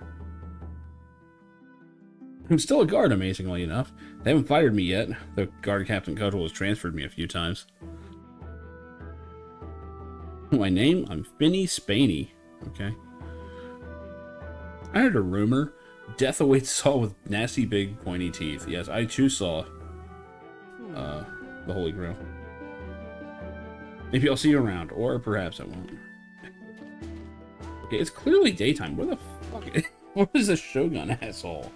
I'm still a guard, amazingly enough. They haven't fired me yet, though Guard Captain Cudgel has transferred me a few times. My name? I'm Finny Spaney. Okay. I heard a rumor. Death awaits Saul with nasty big pointy teeth. Yes, I too saw the Holy Grail. Maybe I'll see you around, or perhaps I won't. Okay, it's clearly daytime. Where the fuck? What is this Shogun asshole?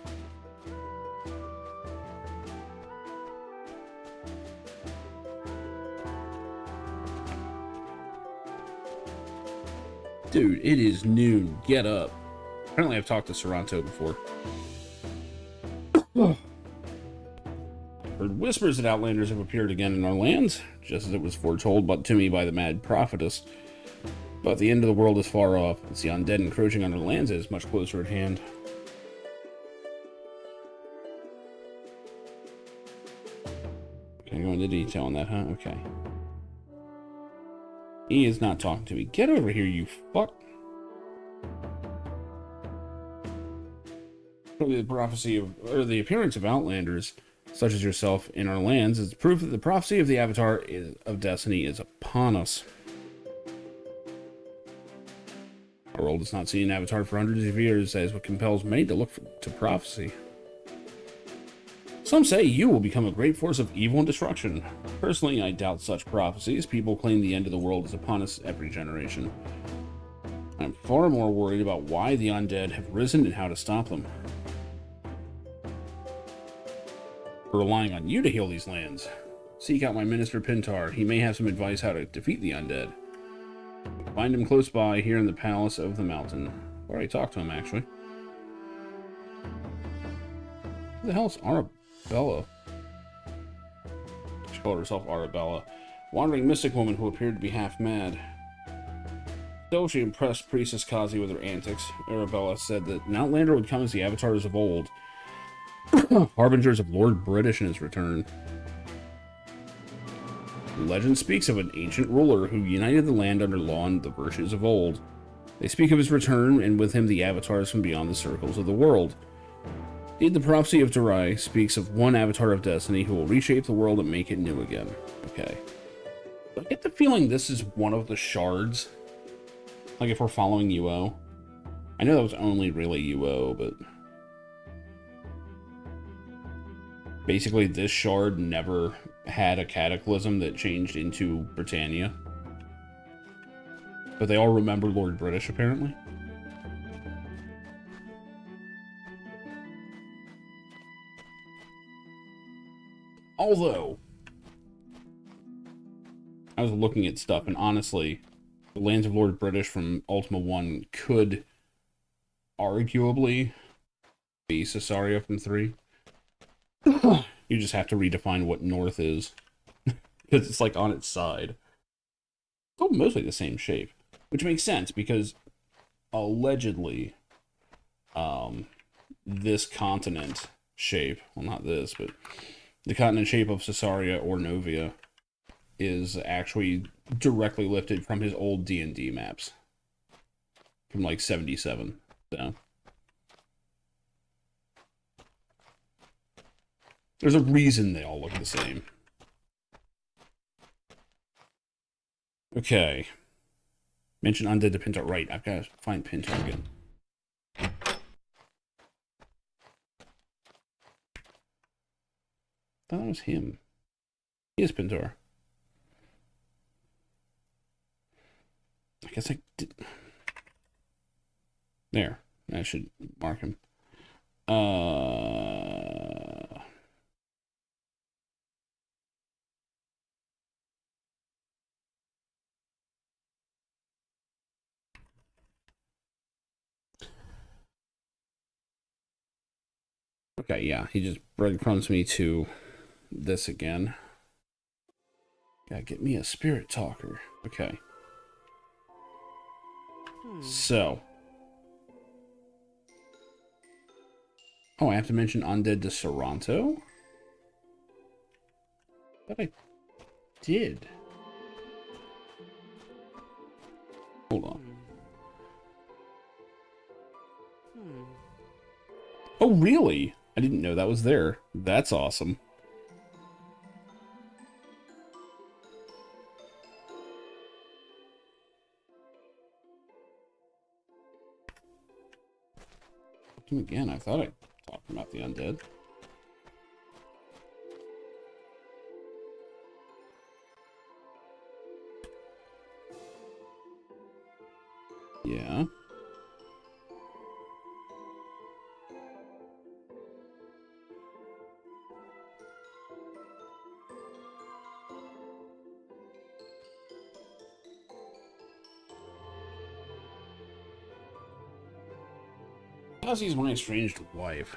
Dude, it is noon. Get up. Apparently I've talked to Saranto before. Heard whispers that Outlanders have appeared again in our lands, just as it was foretold to me by the mad prophetess. But the end of the world is far off. It's the undead encroaching on our lands is much closer at hand. Can I go into detail on that, huh? Okay. He is not talking to me. Get over here, you fuck. The prophecy of, or the appearance of Outlanders, such as yourself, in our lands is proof that the prophecy of the Avatar of Destiny is upon us. Our world has not seen an Avatar for hundreds of years, as what compels many to look to prophecy. Some say you will become a great force of evil and destruction. Personally, I doubt such prophecies. People claim the end of the world is upon us every generation. I'm far more worried about why the undead have risen and how to stop them. We're relying on you to heal these lands. Seek out my minister Pintar. He may have some advice how to defeat the undead. Find him close by here in the Palace of the Mountain. I already talked to him, actually. Who the hell is Arabella? She called herself Arabella. Wandering mystic woman who appeared to be half mad. Still, she impressed Priestess Kazi with her antics. Arabella said that an Outlander would come as the avatars of old, harbingers of Lord British and his return. Legend speaks of an ancient ruler who united the land under law and the virtues of old. They speak of his return, and with him the avatars from beyond the circles of the world. Indeed, the prophecy of Durai speaks of one avatar of destiny who will reshape the world and make it new again. Okay. I get the feeling this is one of the shards. Like if we're following UO. I know that was only really UO, but... basically, this shard never had a cataclysm that changed into Britannia. But they all remember Lord British, apparently. Although, I was looking at stuff, and honestly, the lands of Lord British from Ultima 1 could arguably be Cesaria from 3. You just have to redefine what north is. Because it's like on its side. It's mostly the same shape. Which makes sense, because allegedly, this continent shape, well, not this, but the continent shape of Cesaria or Novia is actually directly lifted from his old D&D maps. From like 77. So there's a reason they all look the same. Okay. Mention undead to Pinto. Right, I've got to find Pinto again. I thought that was him. He is Pintor. I guess I did. There. I should mark him. Okay, yeah, he just breadcrumbs me to this again. Gotta get me a spirit talker. Okay. So. Oh, I have to mention Undead de Saranto? But I did. Hold on. Oh, really? I didn't know that was there. That's awesome. Again, I thought I talked about the undead. Yeah. Kazi's my estranged wife.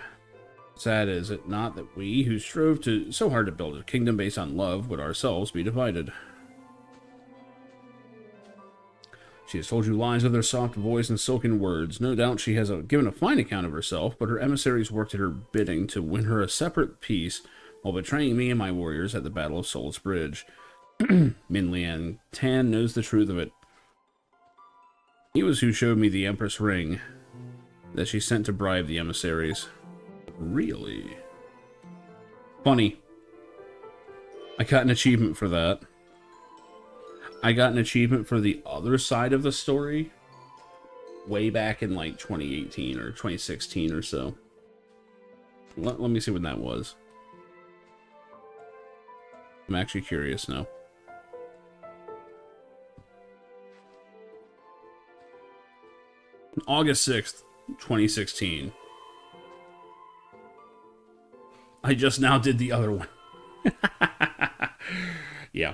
Sad is it not that we, who strove to so hard to build a kingdom based on love, would ourselves be divided. She has told you lies with her soft voice and silken words. No doubt she has given a fine account of herself, but her emissaries worked at her bidding to win her a separate peace while betraying me and my warriors at the Battle of Sol's Bridge. Min Lian Tan knows the truth of it. He was who showed me the Empress ring that she sent to bribe the emissaries. Really? Funny. I got an achievement for that. I got an achievement for the other side of the story way back in like 2018 or 2016 or so. Let me see when that was. I'm actually curious now. August 6th, 2016. I just now did the other one. Yeah.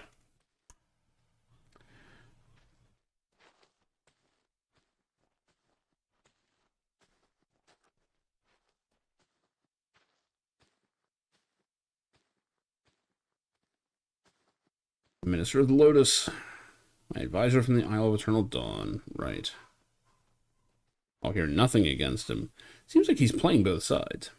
Minister of the Lotus. My advisor from the Isle of Eternal Dawn. Right. I'll hear nothing against him. Seems like he's playing both sides.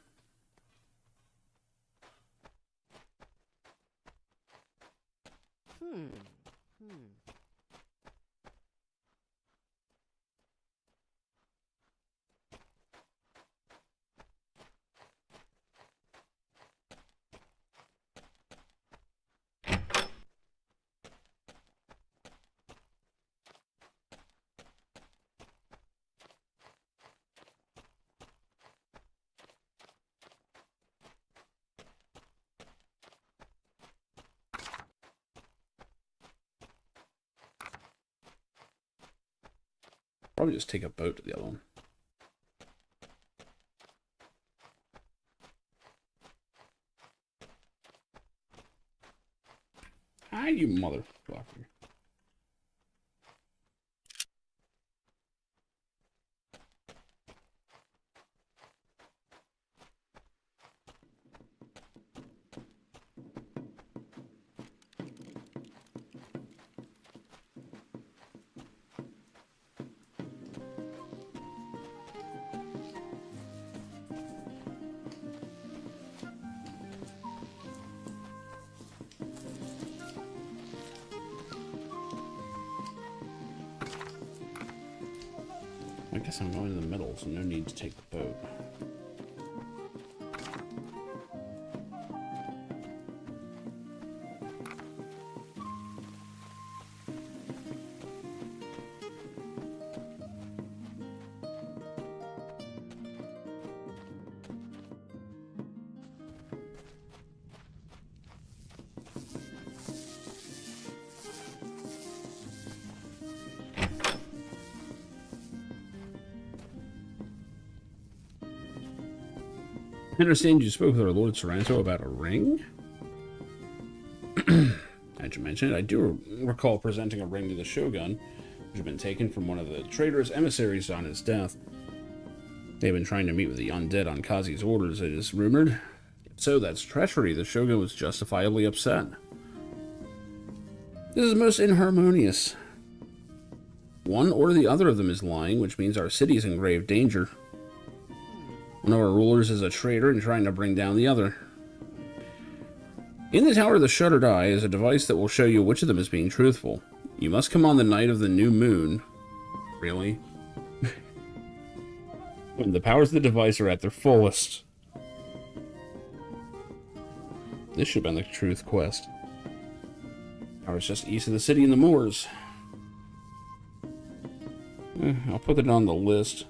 Probably just take a boat to the other one. Ah, you motherfucker. I guess I'm going in the middle, so no need to take the boat. I understand you spoke with our Lord Sorrento about a ring? As you mentioned, I do recall presenting a ring to the Shogun, which had been taken from one of the traitor's emissaries on his death. They've been trying to meet with the undead on Kazi's orders, it is rumored. If so, that's treachery. The Shogun was justifiably upset. This is most inharmonious. One or the other of them is lying, which means our city is in grave danger. One of our rulers is a traitor and trying to bring down the other. In the Tower of the Shuttered Eye is a device that will show you which of them is being truthful. You must come on the night of the new moon. Really? When the powers of the device are at their fullest. This should have been the truth quest. Tower's just east of the city in the moors. I'll put it on the list.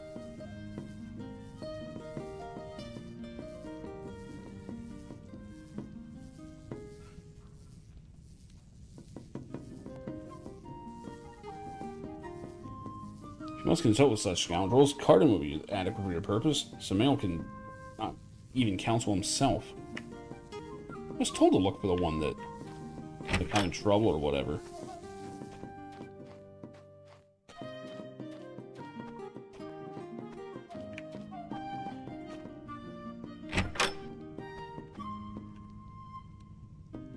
You must consult with such scoundrels. Cardin will be adequate for your purpose. Samael can not even counsel himself. I was told to look for the one that like having trouble or whatever.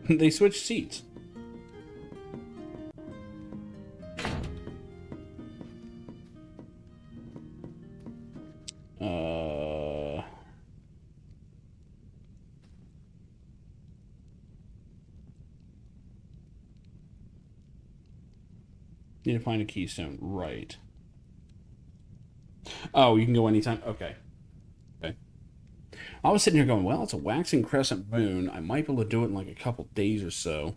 They switched seats. Need to find a keystone. Right. Oh, you can go anytime? Okay. Okay. I was sitting here going, well, it's a waxing crescent moon. I might be able to do it in like a couple days or so.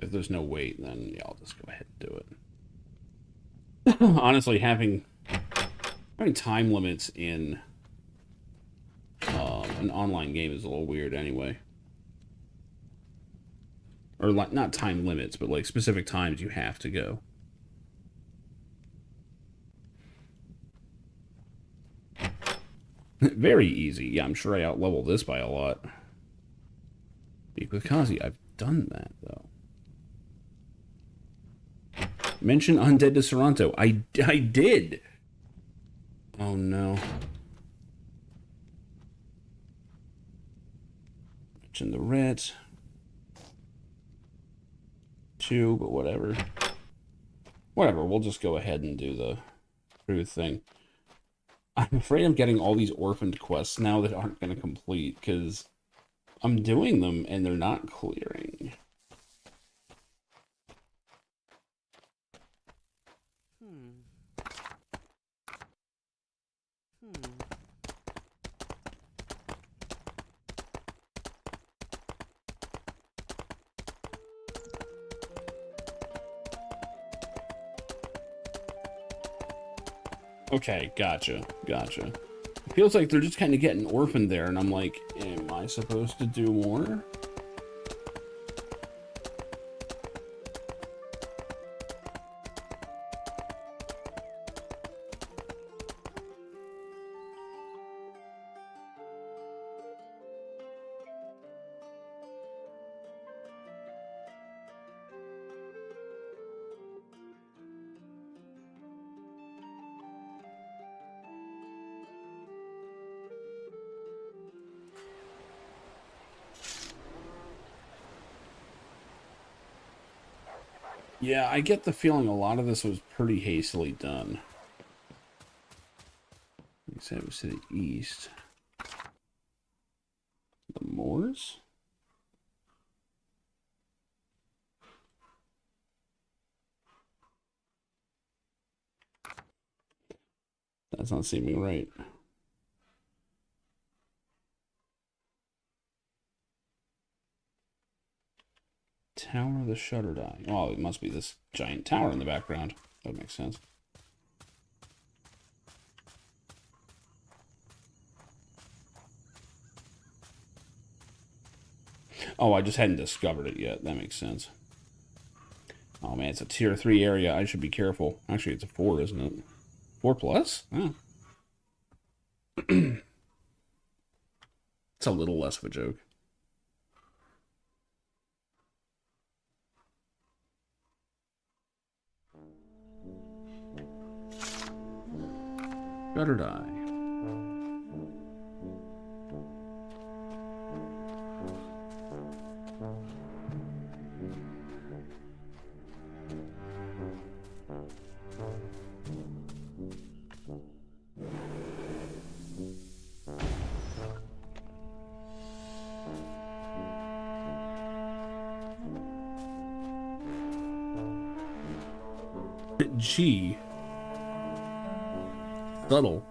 If there's no wait, then yeah, I'll just go ahead and do it. Honestly, having time limits in an online game is a little weird anyway. Or like, not time limits, but like specific times you have to go. Very easy. Yeah, I'm sure I outleveled this by a lot. Speak with Kazi. I've done that, though. Mention undead to Sorrento. I did. Oh, no. Mention the Ret. 2, but whatever. Whatever, we'll just go ahead and do the truth thing. I'm afraid I'm getting all these orphaned quests now that aren't going to complete, because I'm doing them and they're not clearing. Okay, gotcha. It feels like they're just kind of getting orphaned there, and I'm like, am I supposed to do more? Yeah, I get the feeling a lot of this was pretty hastily done. You said it was to the east. The moors? That's not seeming right. Tower of the Shutter Die. Oh, it must be this giant tower in the background. That makes sense. Oh, I just hadn't discovered it yet. That makes sense. Oh man, it's a tier 3 area. I should be careful. Actually, it's a 4, isn't it? 4 plus? Oh. It's a little less of a joke. Better die. G. Subtle.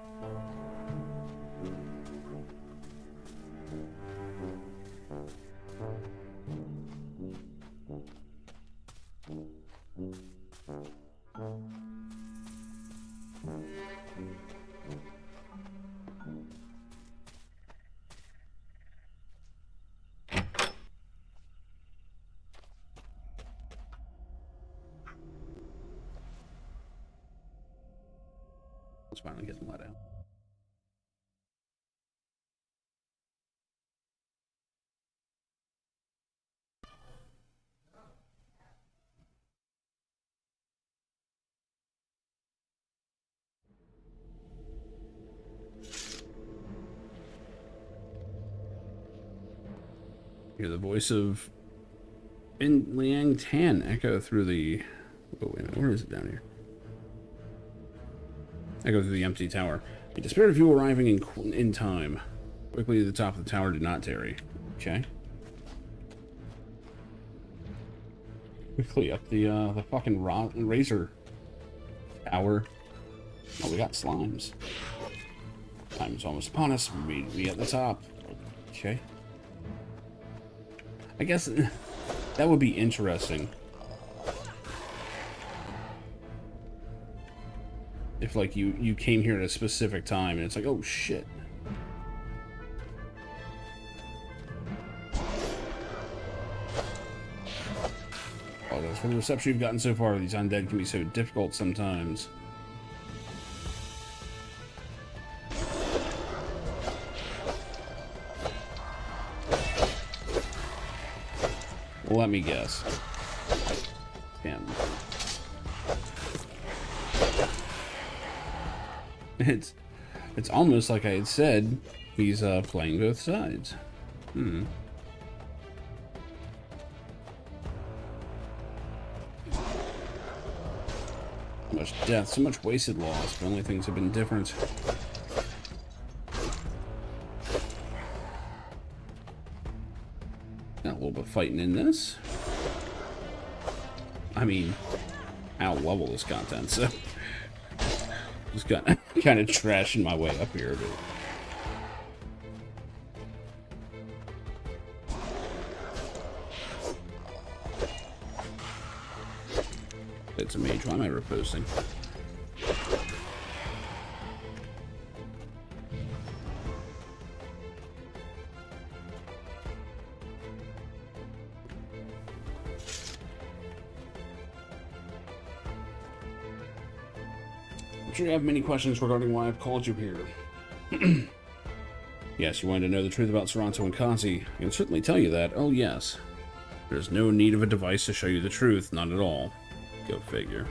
Let's finally get them let out. Hear the voice of In Liang Tan echo through the... Oh, wait a minute. Where is it down here? Echo through the empty tower. A despaired of you arriving in time. Quickly to the top of the tower, did not tarry. Okay. Quickly up the fucking razor tower. Oh, we got slimes. Time is almost upon us. We at the top. Okay. I guess that would be interesting. If, like, you came here at a specific time and it's like, oh, shit. Apologize for the reception you've gotten so far. These undead can be so difficult sometimes. Let me guess. Damn. It's almost like I had said, he's playing both sides. Hmm. Much death, so much wasted loss, but only things have been different. Got a little bit of fighting in this. I mean, I'll level this content, so just kind of trashing my way up here, but it's a mage. Why am I reposting? I'm sure you have many questions regarding why I've called you here. Yes, you wanted to know the truth about Toronto and Kazi. I can certainly tell you that. Oh, yes. There's no need of a device to show you the truth. Not at all. Go figure.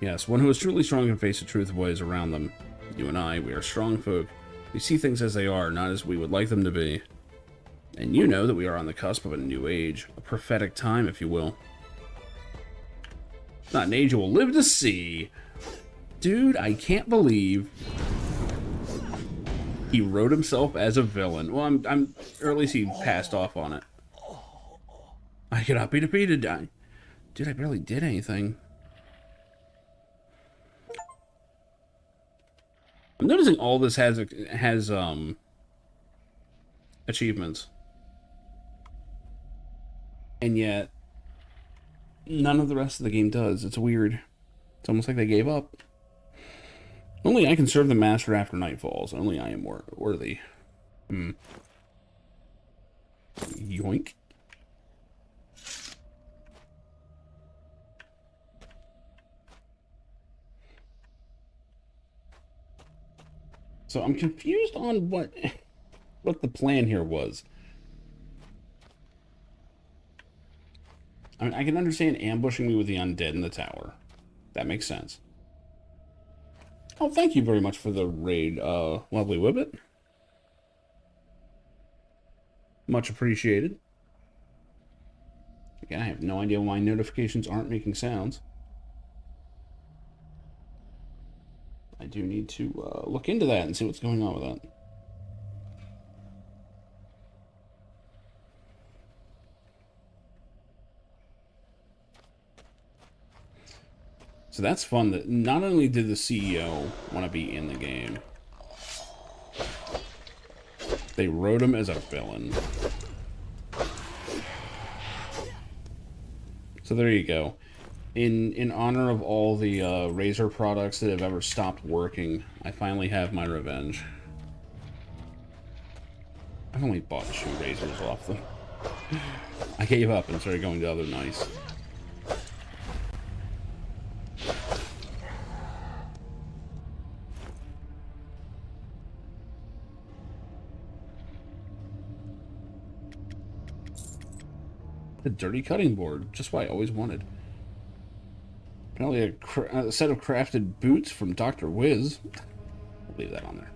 Yes, one who is truly strong can face the truth of what is around them. You and I, we are strong folk. We see things as they are, not as we would like them to be. And you know that we are on the cusp of a new age. A prophetic time, if you will. Not an age you will live to see. Dude, I can't believe he wrote himself as a villain. Well, or at least he passed off on it. I cannot be defeated. Dude, I barely did anything. I'm noticing all this has achievements. And yet none of the rest of the game does. It's weird. It's almost like they gave up. Only I can serve the master after night falls. Only I am worthy. Yoink. So I'm confused on what the plan here was. I mean, I can understand ambushing me with the undead in the tower. That makes sense. Oh, thank you very much for the raid, Lovely Whibbit. Much appreciated. Again, I have no idea why notifications aren't making sounds. I do need to look into that and see what's going on with that. So that's fun that not only did the CEO want to be in the game, they wrote him as a villain. So there you go. In honor of all the Razer products that have ever stopped working, I finally have my revenge. I've only bought 2 Razers off them. I gave up and started going to other nice. The dirty cutting board, just what I always wanted. Apparently a set of crafted boots from Dr. Wiz. I'll leave that on there.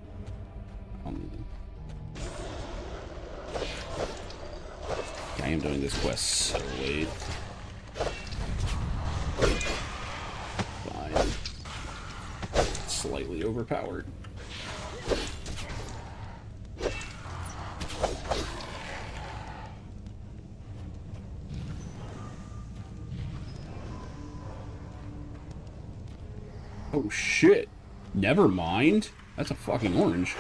I am doing this quest so late. Fine. Slightly overpowered. Oh shit. Never mind. That's a fucking orange.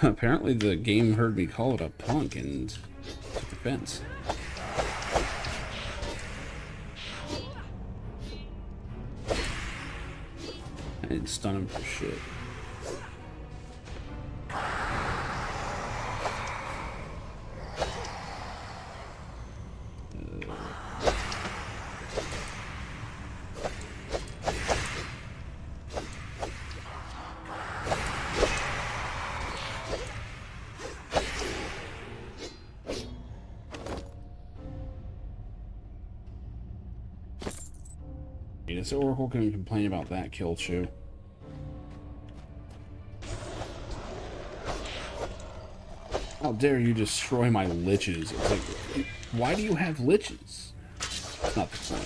Apparently the game heard me call it a punk and took offense. I didn't stun him for shit. This Oracle can complain about that kill too. How dare you destroy my liches? It's like, why do you have liches? That's not the point.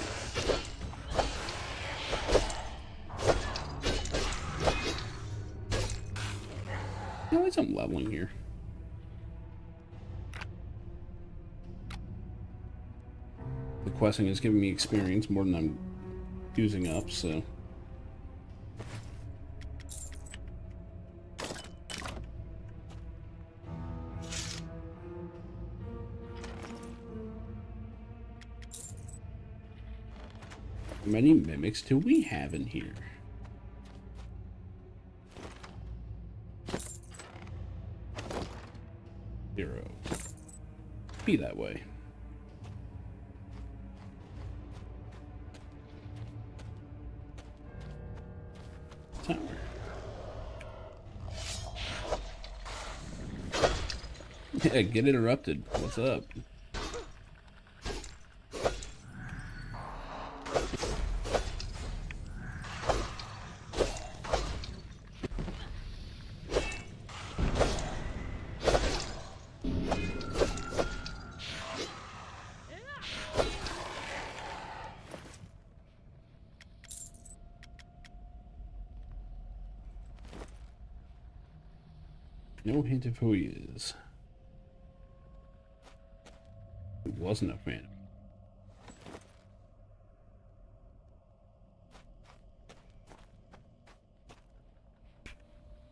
You know, I'm leveling here. The questing is giving me experience more than I'm using up, so... How many mimics do we have in here? Zero. Be that way. Tower. Yeah, get interrupted. What's up? No hint of who he is. He wasn't a fan.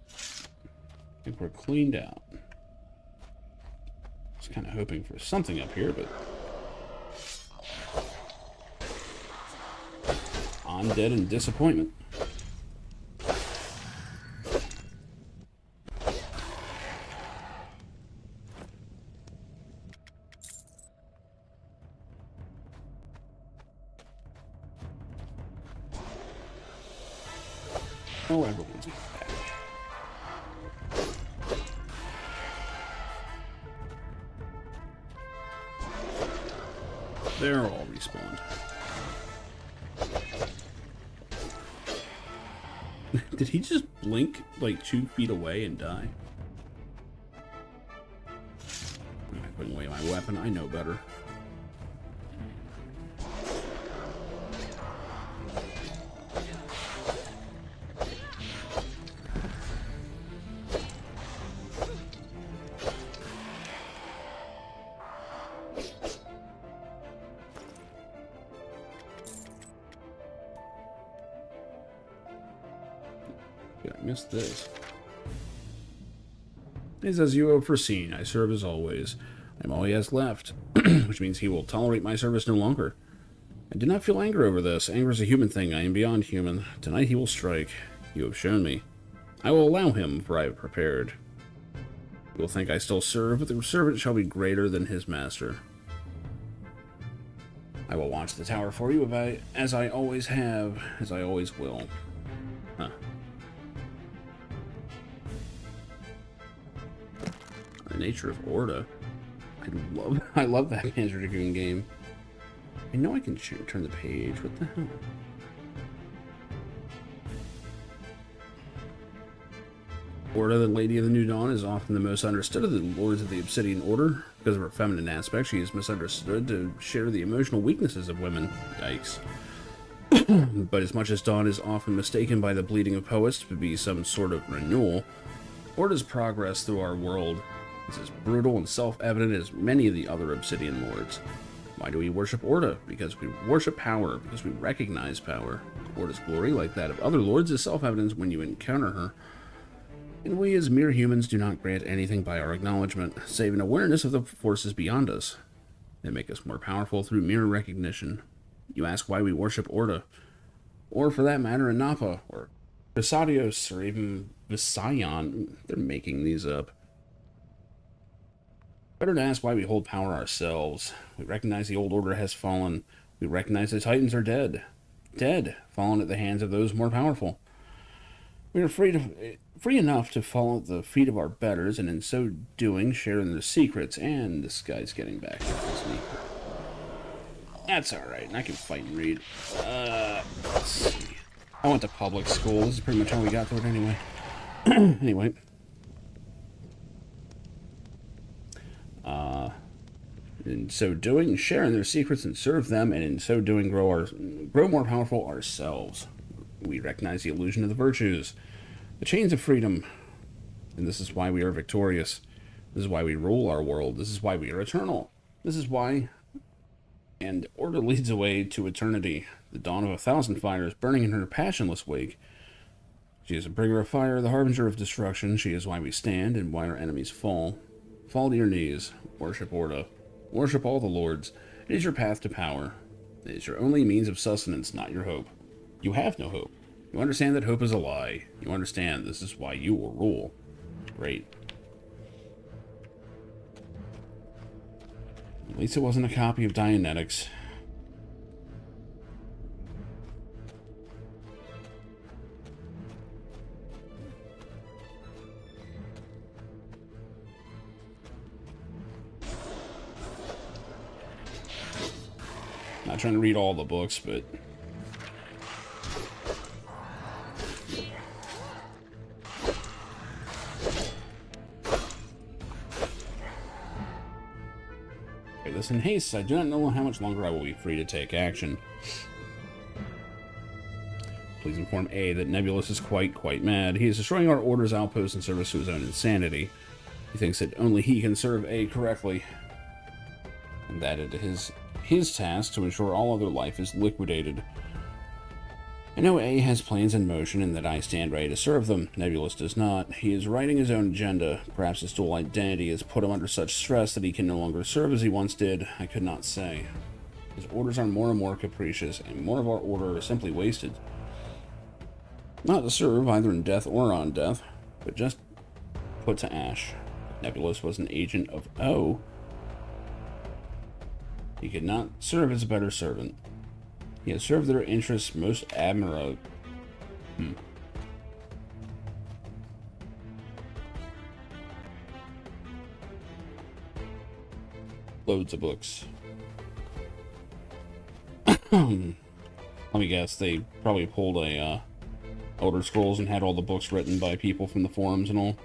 I think we're cleaned out. I was kind of hoping for something up here, but I'm dead in disappointment. Oh, everyone's back. They're all respawned. Did he just blink like 2 feet away and die? I'm not putting away my weapon. I know better. I missed this. It's as you have foreseen. I serve as always. I am all he has left, which means he will tolerate my service no longer. I do not feel anger over this. Anger is a human thing. I am beyond human. Tonight he will strike. You have shown me. I will allow him, for I have prepared. You will think I still serve, but the servant shall be greater than his master. I will watch the tower for you as I always have, as I always will. Huh. The nature of Orda. I love that Panzer Dragoon game. I know I can turn the page. What the hell? Orda, the Lady of the New Dawn, is often the most understood of the Lords of the Obsidian Order. Because of her feminine aspect, she is misunderstood to share the emotional weaknesses of women. Yikes. But as much as Dawn is often mistaken by the bleeding of poets to be some sort of renewal, Orda's progress through our world is as brutal and self-evident as many of the other Obsidian Lords. Why do we worship Orda? Because we worship power, because we recognize power. Orda's glory, like that of other lords, is self-evident when you encounter her. And we as mere humans do not grant anything by our acknowledgement, save an awareness of the forces beyond us. They make us more powerful through mere recognition. You ask why we worship Orda, or for that matter, Anapa, or Visadios, or even Visayan. They're making these up. Better to ask why we hold power ourselves. We recognize the old order has fallen. We recognize the Titans are dead. Dead, fallen at the hands of those more powerful. We are free enough to follow at the feet of our betters, and in so doing, share in their secrets. And this guy's getting back here, isn't he? That's alright, I can fight and read. Let's see. I went to public school. This is pretty much how we got through it anyway. Anyway. in so doing, share in their secrets and serve them, and in so doing, grow more powerful ourselves. We recognize the illusion of the virtues, the chains of freedom, and this is why we are victorious. This is why we rule our world. This is why we are eternal. This is why. And order leads away to eternity, the dawn of 1,000 fires burning in her passionless wake. She is a bringer of fire, the harbinger of destruction. She is why we stand and why our enemies fall. Fall to your knees. Worship Orda. Worship all the lords. It is your path to power. It is your only means of sustenance, not your hope. You have no hope. You understand that hope is a lie. You understand this is why you will rule. Great. At least it wasn't a copy of Dianetics. Not trying to read all the books, but okay, this in haste. I do not know how much longer I will be free to take action. Please inform A that Nebulous is quite mad. He is destroying our Order's outposts in service to his own insanity. He thinks that only he can serve A correctly, and that it is his task to ensure all other life is liquidated. I know A has plans in motion and that I stand ready to serve them. Nebulous does not. He is writing his own agenda. Perhaps his dual identity has put him under such stress that he can no longer serve as he once did. I could not say. His orders are more and more capricious, and more of our order are simply wasted. Not to serve, either in death or on death, but just put to ash. Nebulous was an agent of O. He could not serve as a better servant. He has served their interests most admirably. Loads of books. Let me guess, they probably pulled a Elder Scrolls and had all the books written by people from the forums and all.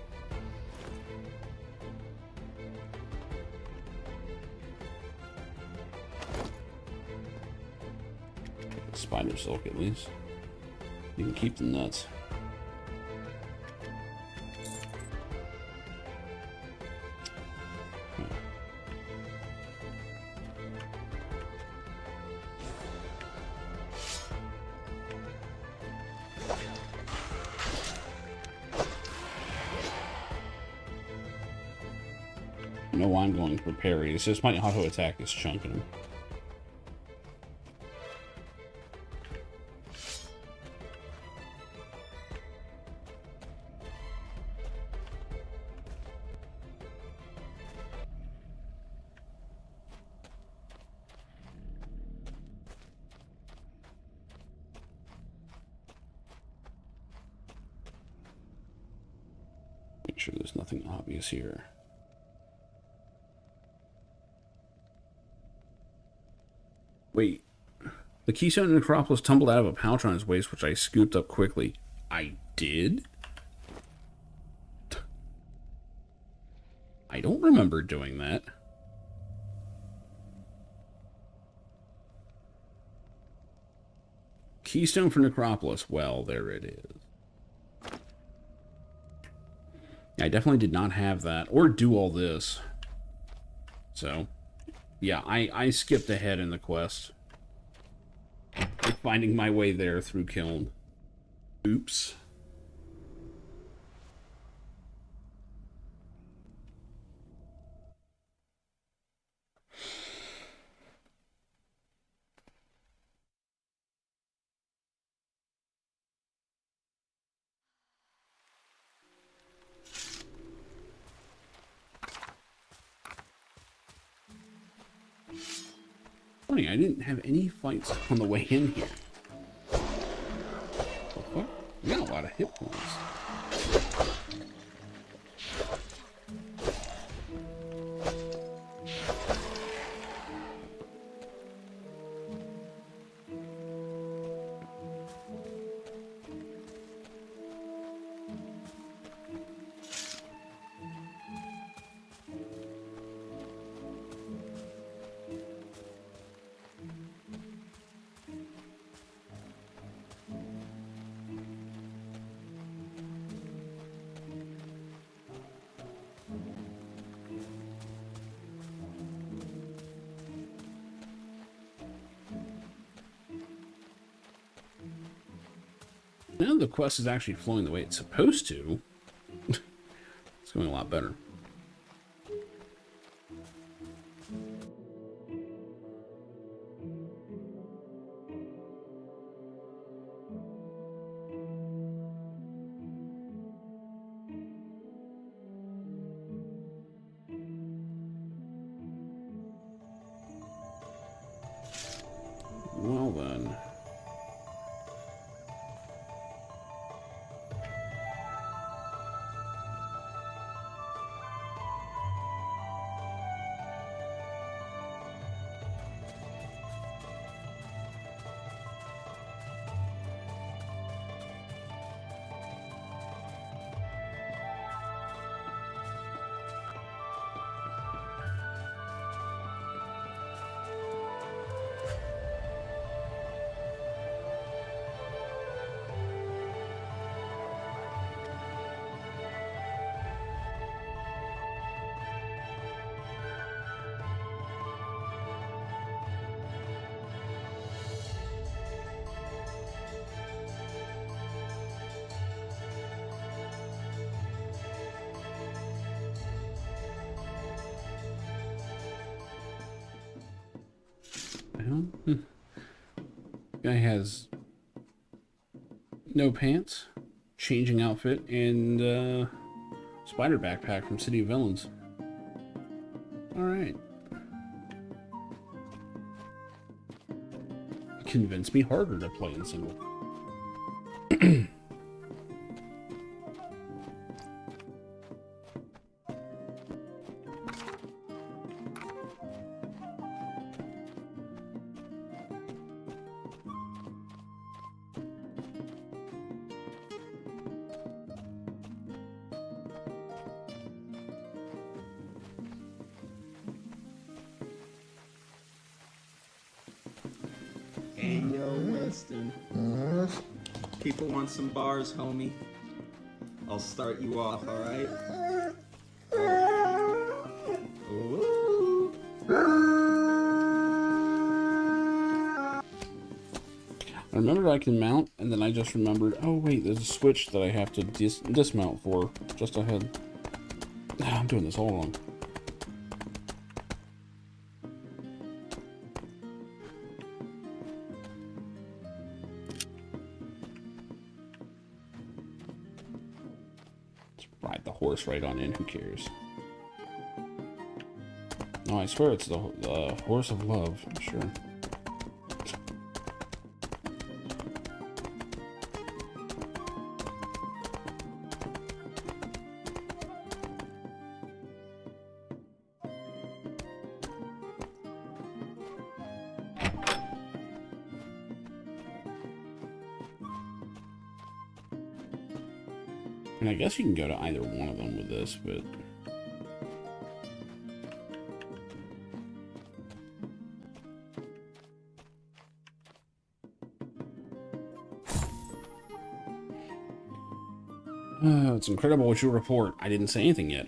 Spider silk, at least. You can keep the nuts. You know why I'm going for parry. It's just my auto attack is chunking him. Make sure there's nothing obvious here. Wait. The keystone in Necropolis tumbled out of a pouch on his waist, which I scooped up quickly. I did? I don't remember doing that. Keystone for Necropolis. Well, there it is. I definitely did not have that, or do all this. So, yeah, I skipped ahead in the quest. Finding my way there through Kiln. Oops. Funny, I didn't have any fights on the way in here. What? We got a lot of hit points. Now the quest is actually flowing the way it's supposed to. It's going a lot better. Well then. Guy has no pants, changing outfit, and spider backpack from City of Villains. Alright. Convince me harder to play in single. Hey, yo, Winston. People want some bars, homie. I'll start you off, alright? Ooh. I remembered I can mount, and then I just remembered, oh wait, there's a switch that I have to dismount for, just ahead. I'm doing this all wrong. Ride the horse right on in, who cares? No, I swear it's the horse of love, sure. And I guess you can go to either one of them with this, but... it's incredible what you report. I didn't say anything yet.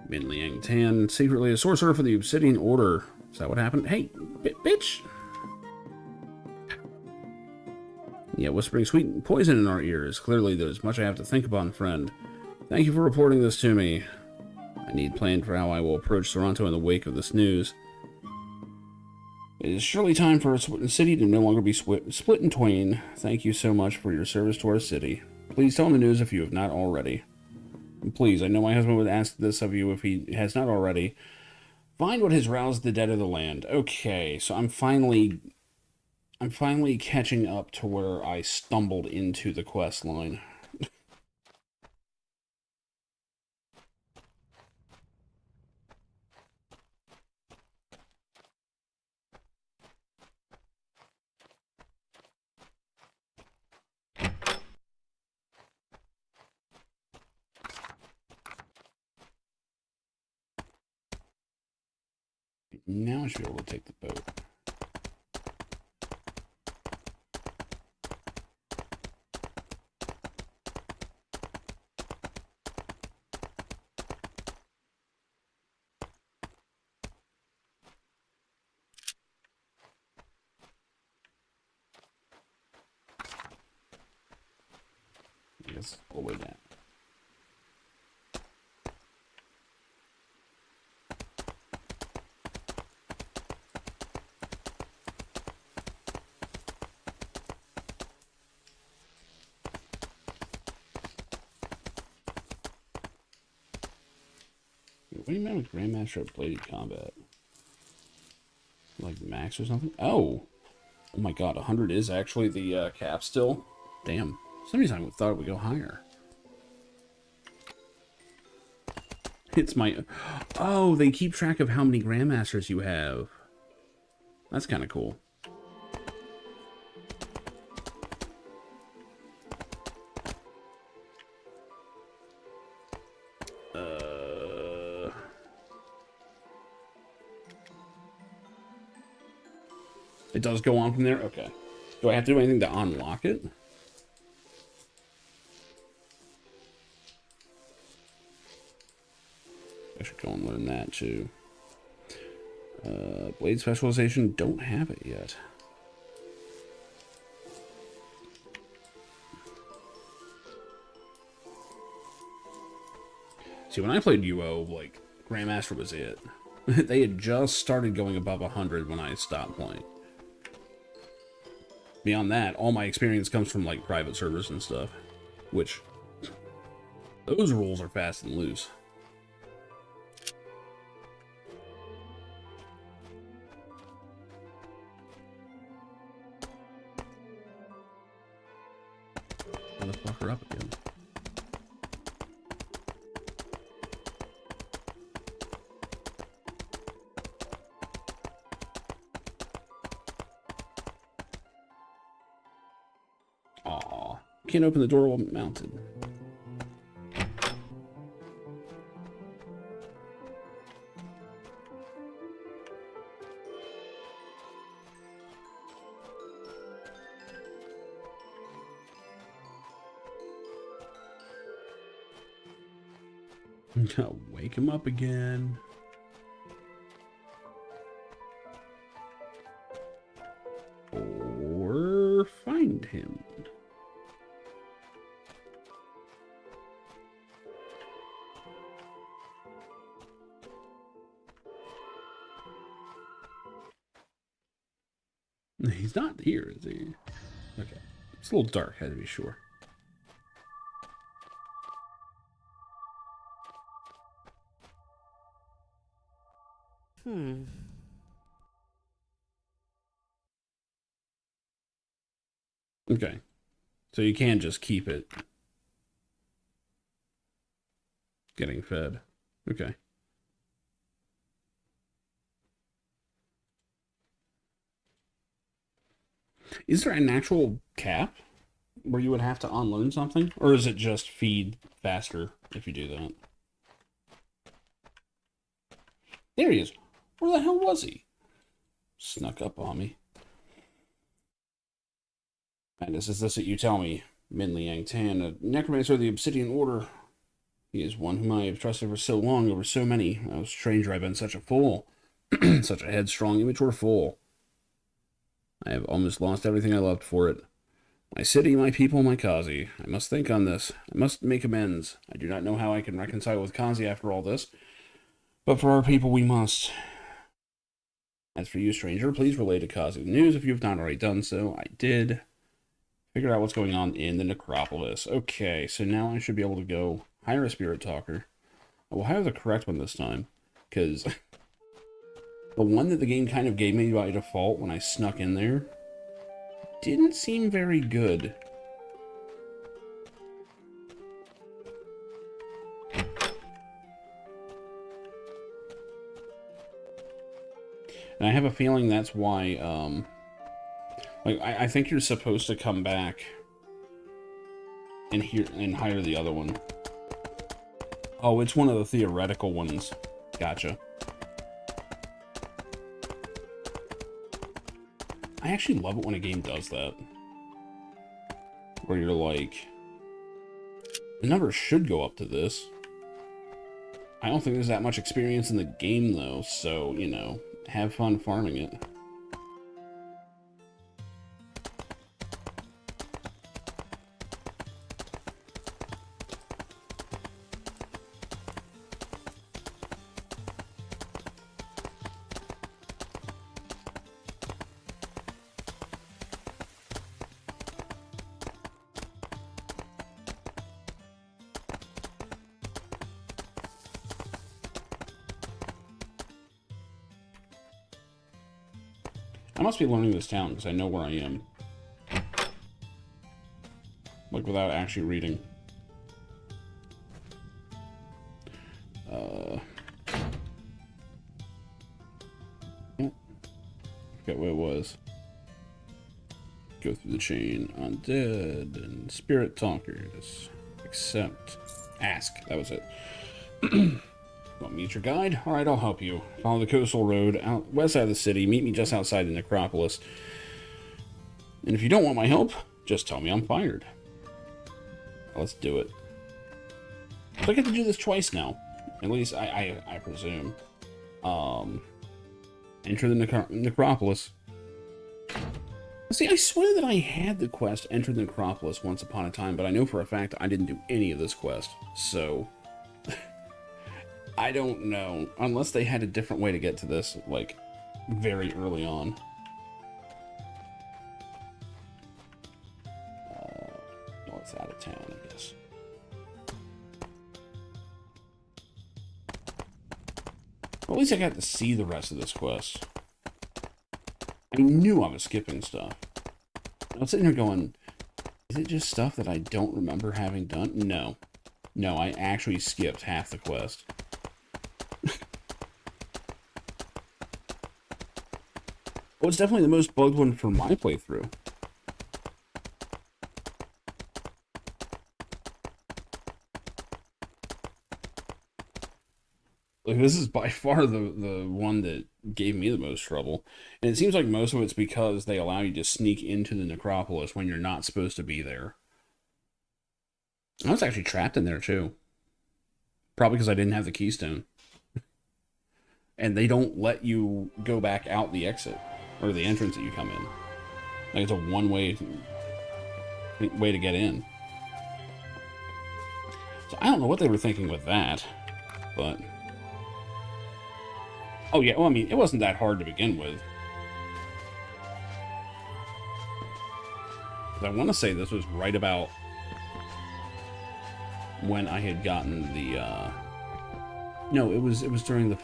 Min Liang Tan, secretly a sorcerer for the Obsidian Order. Is that what happened? Hey, bitch! Yeah, whispering sweet poison in our ears. Clearly, there's much I have to think upon, friend. Thank you for reporting this to me. I need plan for how I will approach Toronto in the wake of this news. It is surely time for a city to no longer be split in twain. Thank you so much for your service to our city. Please tell him the news if you have not already. And please, I know my husband would ask this of you if he has not already. Find what has roused the dead of the land. Okay, so I'm finally catching up to where I stumbled into the quest line. Now I should be able to take the boat. I guess all the way down. What do you mean with Grandmaster of Bladed Combat? Like max or something? Oh! Oh my god, 100 is actually the cap still? Damn. For some reason I thought it would go higher. It's my... Oh, they keep track of how many Grandmasters you have. That's kind of cool. It does go on from there? Okay. Do I have to do anything to unlock it? I should go and learn that too. Blade specialization, don't have it yet. See, when I played UO, like, Grandmaster was it. They had just started going above 100 when I stopped playing. Beyond that, all my experience comes from, like, private servers and stuff. Which, those rules are fast and loose. Motherfucker up again. Aw, can't open the door while mounted. Wake him up again. Or find him. He's not here, is he? Okay. It's a little dark, had to be sure. Okay. So you can just keep it getting fed. Okay. Is there an actual cap where you would have to unload something? Or is it just feed faster if you do that? There he is. Where the hell was he? Snuck up on me. Madness, is this what you tell me? Min Liang Tan, a necromancer of the Obsidian Order. He is one whom I have trusted for so long, over so many. Oh, stranger, I've been such a fool. Such a headstrong, immature fool. I have almost lost everything I loved for it. My city, my people, my Kazi. I must think on this. I must make amends. I do not know how I can reconcile with Kazi after all this. But for our people, we must. As for you, stranger, please relay to Kazi the news if you have not already done so. I did. Figure out what's going on in the necropolis. Okay, so now I should be able to go hire a spirit talker. I will hire the correct one this time, because the one that the game kind of gave me by default when I snuck in there didn't seem very good. And I have a feeling that's why, like, I think you're supposed to come back and hire the other one. Oh, it's one of the theoretical ones. Gotcha. I actually love it when a game does that. Where you're like, the numbers should go up to this. I don't think there's that much experience in the game, though, so, you know, have fun farming it. I must be learning this town because I know where I am. Like, without actually reading. Forget what it was. Go through the chain. Undead and spirit talkers. Accept. Ask. That was it. Want me as your guide? Alright, I'll help you. Follow the coastal road out west side of the city. Meet me just outside the necropolis. And if you don't want my help, just tell me I'm fired. Let's do it. So I get to do this twice now. At least I presume. Enter the necropolis. See, I swear that I had the quest Enter the Necropolis once upon a time, but I know for a fact I didn't do any of this quest. So, I don't know. Unless they had a different way to get to this, like, very early on. Well, it's out of town, I guess. Well, at least I got to see the rest of this quest. I knew I was skipping stuff. I was sitting here going, is it just stuff that I don't remember having done? No. No, I actually skipped half the quest. Well, it's definitely the most bugged one for my playthrough. Like, this is by far the one that gave me the most trouble. And it seems like most of it's because they allow you to sneak into the necropolis when you're not supposed to be there. I was actually trapped in there, too. Probably because I didn't have the keystone. And they don't let you go back out the exit. Or the entrance that you come in. Like, it's a one-way way to get in. So I don't know what they were thinking with that. But... oh, yeah, well, I mean, it wasn't that hard to begin with. I want to say this was right about when I had gotten the, no, it was during the,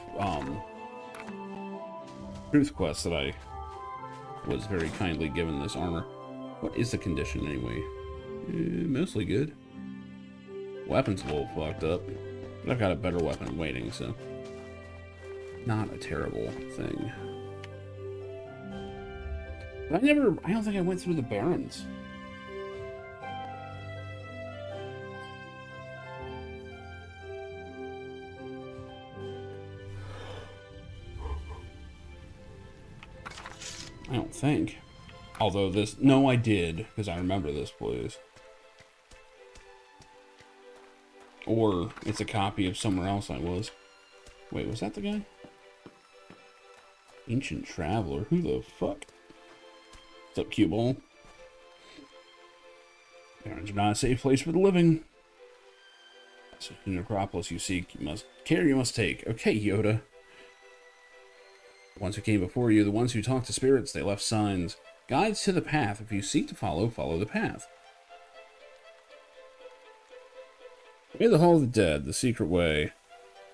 Truth Quest that I was very kindly given this armor. What is the condition, anyway? Mostly good. Weapon's a little fucked up. But I've got a better weapon waiting, so... not a terrible thing. But I don't think I went through the Barrens. I don't think. Although this, no, I did, because I remember this place. Or it's a copy of somewhere else I was. Wait, was that the guy? Ancient Traveler. Who the fuck? What's up, cue ball? Barrens are not a safe place for the living. So the necropolis you seek, you must care, you must take. Okay, Yoda. The ones who came before you, the ones who talked to spirits, they left signs. Guides to the path. If you seek to follow, follow the path. Way the Hall of the Dead, the secret way.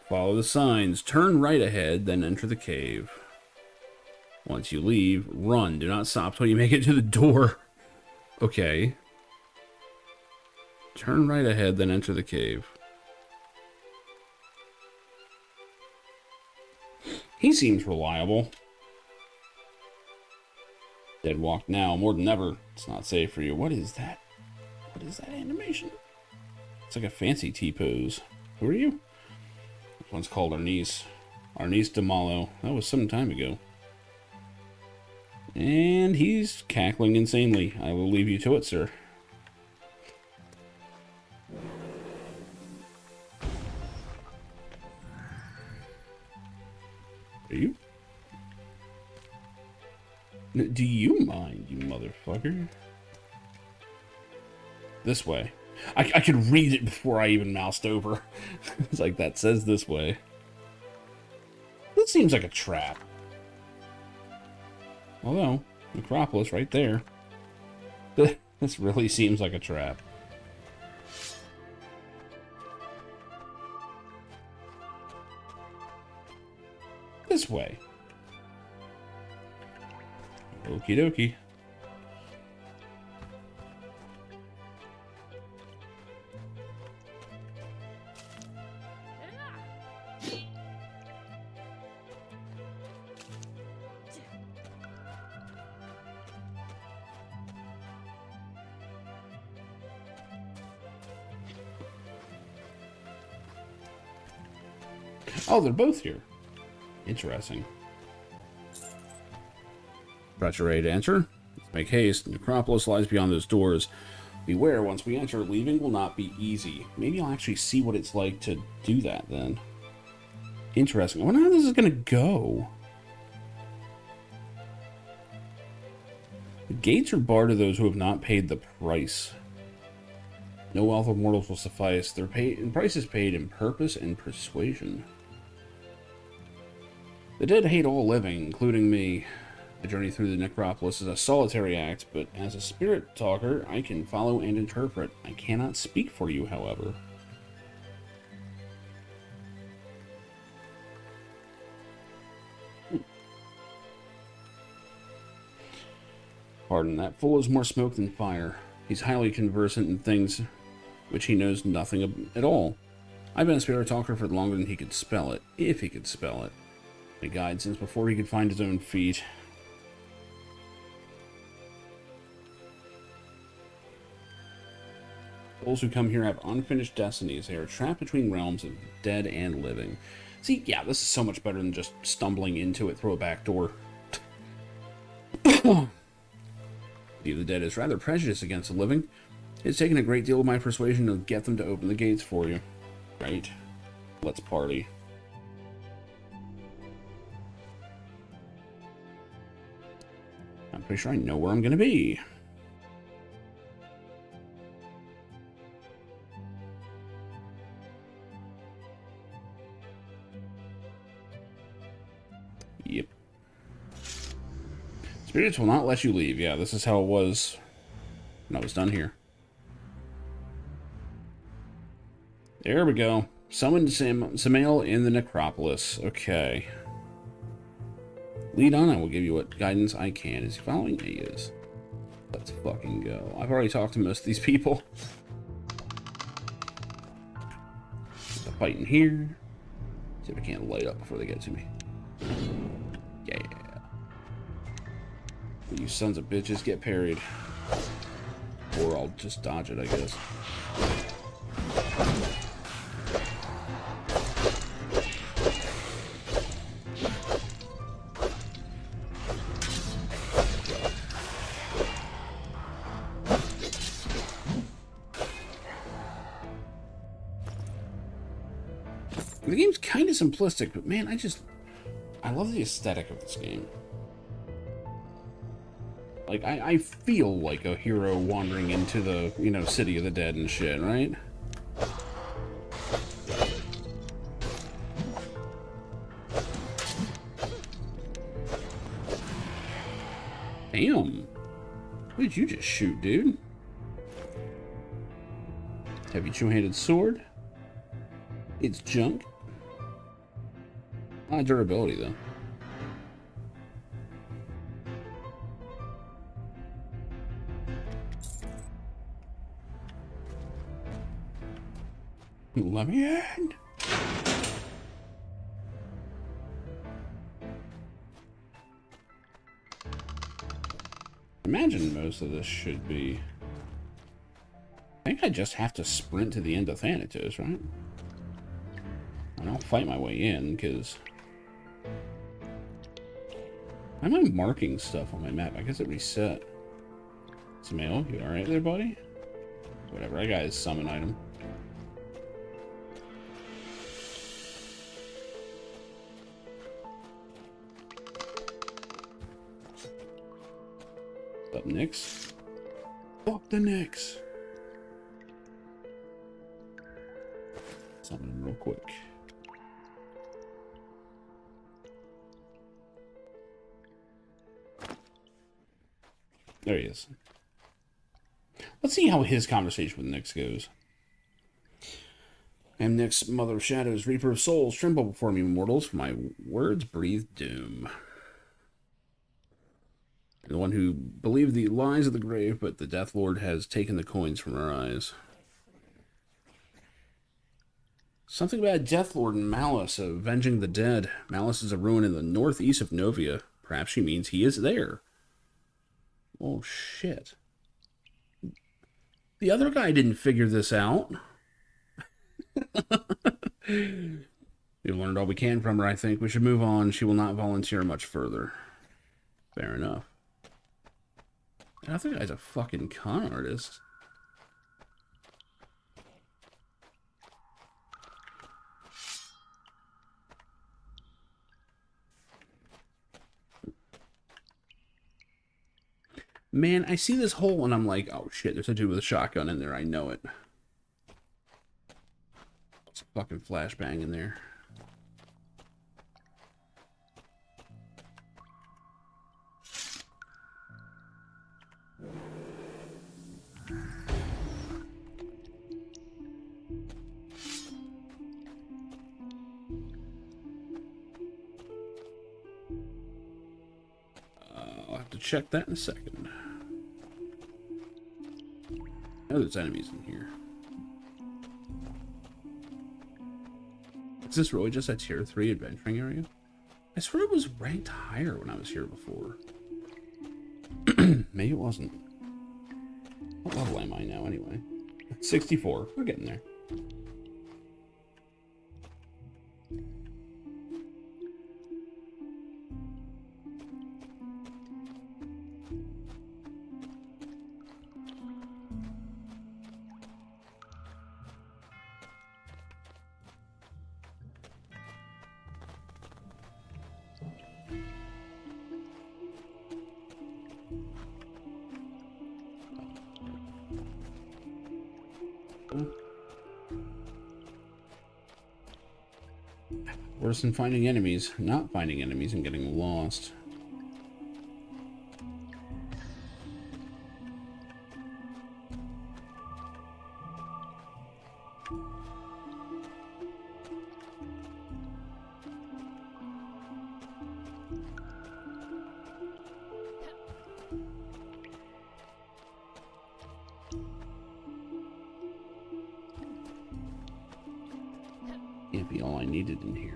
Follow the signs. Turn right ahead, then enter the cave. Once you leave, run. Do not stop till you make it to the door. Okay. Turn right ahead, then enter the cave. He seems reliable. Dead walk now, more than ever. It's not safe for you. What is that? What is that animation? It's like a fancy T-pose. Who are you? This one's called Arnice. Arnice de Malo. That was some time ago. And he's cackling insanely. I will leave you to it, sir. Are you? Do you mind, you motherfucker? This way. I could read it before I even moused over. It's like, that says this way. That seems like a trap. Although, Necropolis right there. This really seems like a trap. This way. Okie dokie. Oh, they're both here. Interesting. Thought you're ready to enter? Let's make haste. Necropolis lies beyond those doors. Beware, once we enter, leaving will not be easy. Maybe I'll actually see what it's like to do that then. Interesting. I wonder how this is going to go. The gates are barred to those who have not paid the price. No wealth of mortals will suffice. The price is paid in purpose and persuasion. The dead hate all living, including me. The journey through the necropolis is a solitary act, but as a spirit talker, I can follow and interpret. I cannot speak for you, however. Pardon, that fool is more smoke than fire. He's highly conversant in things which he knows nothing of at all. I've been a spirit talker for longer than he could spell it, if he could spell it. A guide since before he could find his own feet. Those who come here have unfinished destinies. They are trapped between realms of dead and living. See, yeah, this is so much better than just stumbling into it through a back door. The dead is rather prejudiced against the living. It's taken a great deal of my persuasion to get them to open the gates for you. Right. Let's party. I'm pretty sure I know where I'm going to be. Yep. Spirits will not let you leave. Yeah, this is how it was when I was done here. There we go. Summoned Samael in the necropolis. Okay. Lead on, I will give you what guidance I can. Is he following? He is. Let's fucking go. I've already talked to most of these people. The fight in here. See if I can't light up before they get to me. Yeah. You sons of bitches get parried. Or I'll just dodge it, I guess. The game's kind of simplistic, but man, I love the aesthetic of this game. Like, I feel like a hero wandering into the, you know, city of the dead and shit, right? Damn. What did you just shoot, dude? Heavy two-handed sword. It's junk. A lot of durability, though. Let me in. Imagine most of this should be... I think I just have to sprint to the end of Thanatos, right? And I'll fight my way in, because... Why am I marking stuff on my map? I guess it reset. Samael, you alright there, buddy? Whatever, I got his summon item. Up next. Fuck the next. Summon him real quick. There he is. Let's see how his conversation with Nyx goes. I am Nyx, Mother of Shadows, Reaper of Souls. Tremble before me, mortals, for my words breathe doom. The one who believed the lies of the grave, but the Death Lord has taken the coins from our eyes. Something about Death Lord and Malice, avenging the dead. Malice is a ruin in the northeast of Novia. Perhaps she means he is there. Oh, shit. The other guy didn't figure this out. We've learned all we can from her, I think. We should move on. She will not volunteer much further. Fair enough. I think the guy's a fucking con artist. Man, I see this hole and I'm like, oh shit, there's a dude with a shotgun in there. I know it. It's a fucking flashbang in there. I'll have to check that in a second. I know there's enemies in here. Is this really just a tier 3 adventuring area? I swear it was ranked higher when I was here before. Maybe it wasn't. What level am I now anyway? 64. We're getting there. Worse than finding enemies, not finding enemies and getting lost. Can't be all I needed in here.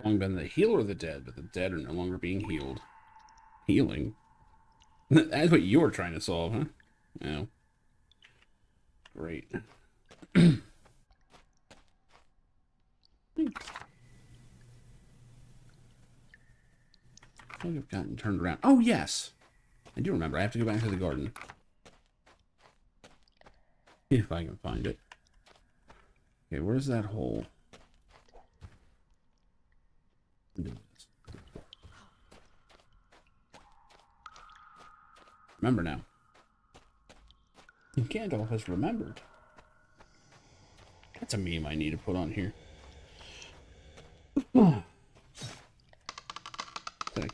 Long been the healer of the dead, but the dead are no longer being healed. Healing? That's what you were trying to solve, huh? No. Great. I think I've gotten turned around. Oh, yes! I do remember. I have to go back to the garden. If I can find it. Okay, where's that hole? Remember now. Gandalf has remembered. That's a meme I need to put on here. I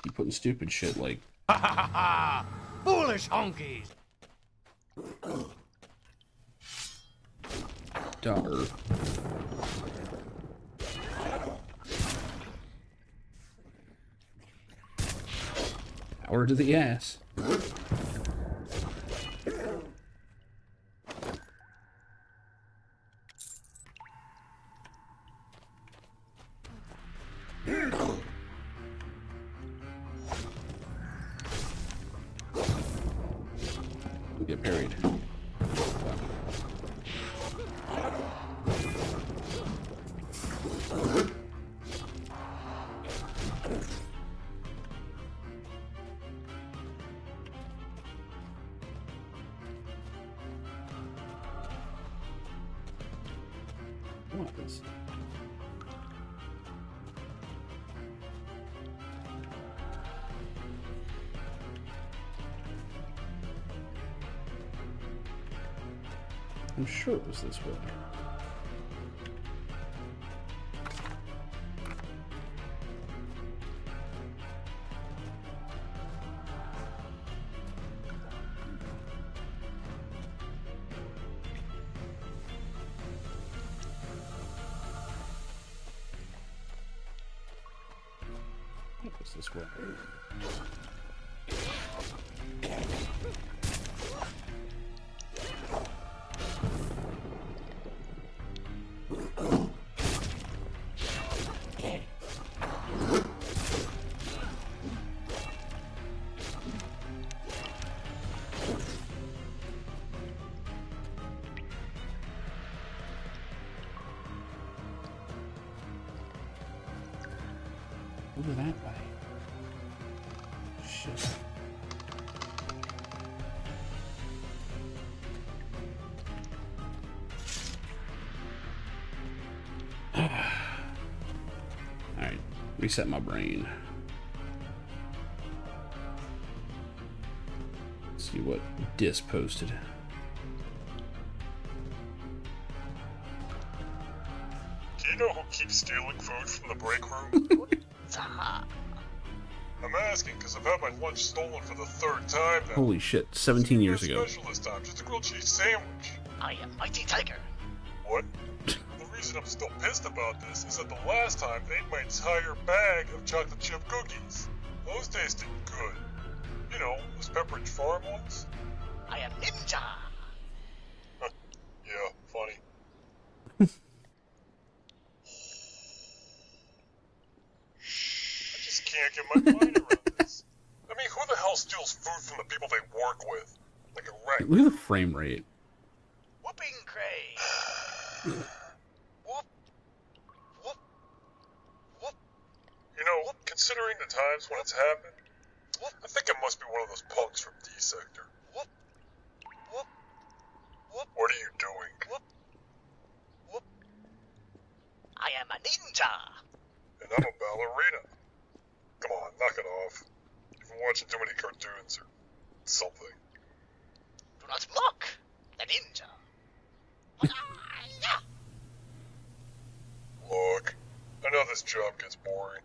keep putting stupid shit like... Foolish honkies! Daughter. Power to the ass. Get parried. What is... I'm sure it was this way. What's this way? Over that way. Shit. Alright, reset my brain. Let's see what Dis posted. Do you know who keeps stealing food from the break room? I'm asking because I've had my lunch stolen for the 3rd time now. Holy shit, 17 years ago. Special this time, just a grilled cheese sandwich. I am Mighty Tiger. What? The reason I'm still pissed about this is that the last time they ate my entire bag of chocolate chip cookies. Those tasted good. You know, those Pepperidge Farm ones. I am Ninja. Yeah, funny. I just can't get my mind around this. I mean, who the hell steals food from the people they work with? Like a wreck. Look at the frame rate. Whooping Cray. Whoop. Whoop. Whoop. You know, considering the times when it's happened, I think it must be one of those punks from D Sector. Whoop. Whoop. Whoop. What are you doing? Whoop. Whoop. I am a ninja. And I'm a ballerina. Come on, knock it off. You've been watching too many cartoons or something. Do not mock the ninja. Look, I know this job gets boring.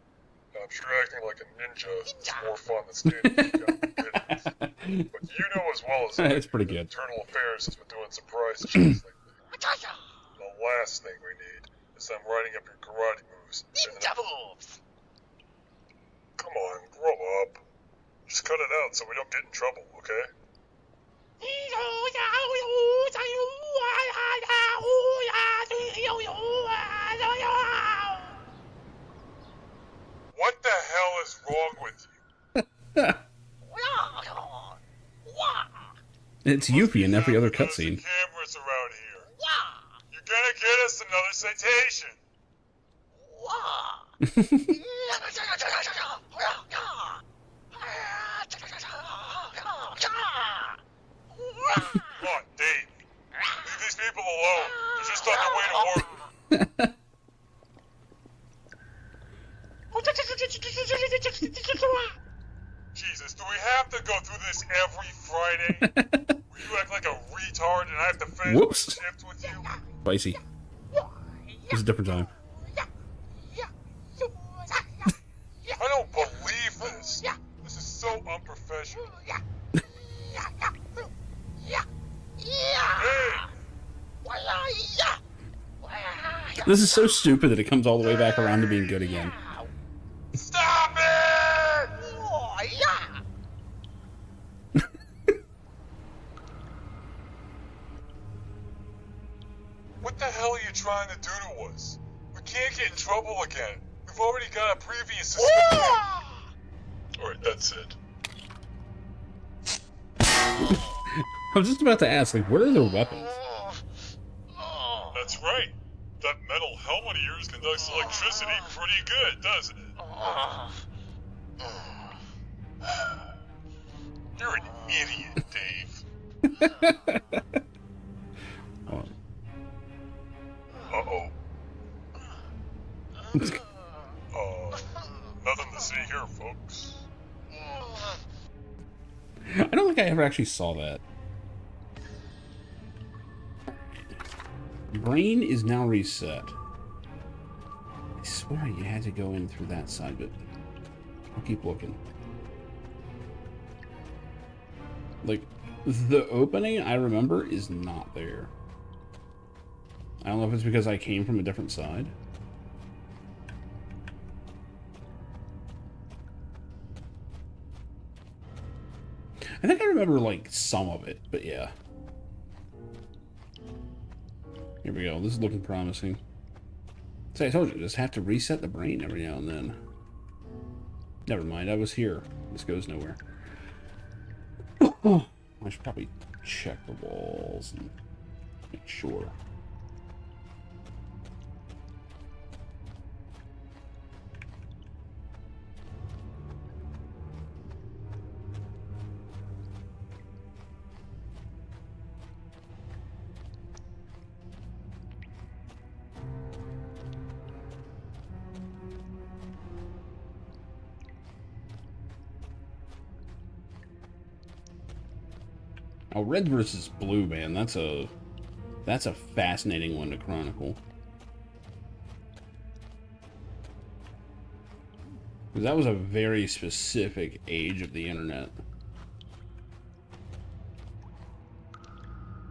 I'm sure acting like a ninja is more fun than standing in But you know as well as I It's pretty that good. Internal Affairs has been doing surprise checks lately. Ninja The last thing we need is them writing up your karate moves. and then- moves. Come on, grow up. Just cut it out so we don't get in trouble, okay? What the hell is wrong with you? It's Yuffie in every other There's cutscene. cameras around here. You're gonna get us another citation. Come on, Dave. Leave these people alone. They're just on their way to work. Jesus, do we have to go through this every Friday? Where you act like a retard and I have to finish my Whoops. shift with you? Spicy. It's a different time. I don't believe this. This is so unprofessional. Hey! This is so stupid that it comes all the way back around to being good again. Stop it! What the hell are you trying to do to us? We can't get in trouble again. We've already got a previous suspension. Alright, that's it. I was just about to ask, like, where are their weapons? That's right. That metal helmet of yours conducts electricity pretty good, doesn't it? You're an idiot, Dave. Oh. Uh-oh. Nothing to see here, folks. I don't think I ever actually saw that. Brain is now reset. I swear you had to go in through that side, but I'll keep looking. Like, the opening I remember is not there. I don't know if it's because I came from a different side. I think I remember, like, some of it, but yeah. Here we go. This is looking promising. See, I told you, just have to reset the brain every now and then. Never mind, I was here. This goes nowhere. I should probably check the walls and make sure. Oh, red versus blue, man. That's a fascinating one to chronicle. Because that was a very specific age of the internet.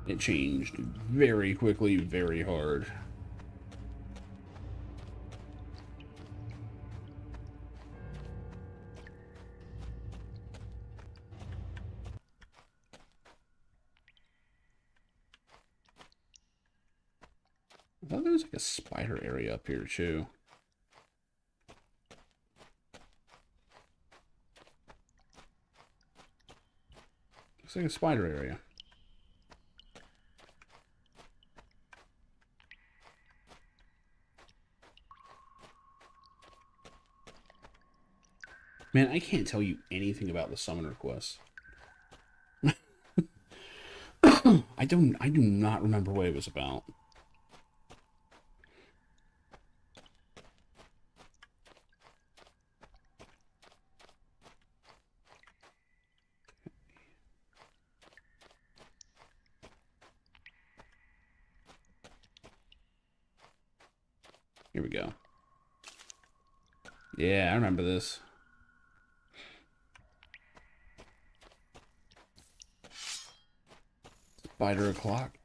It changed very quickly, very hard. I thought there was like a spider area up here too. Looks like a spider area. Man, I can't tell you anything about the summoner quest. I do not remember what it was about. Here we go. Yeah, I remember this. Spider o'clock.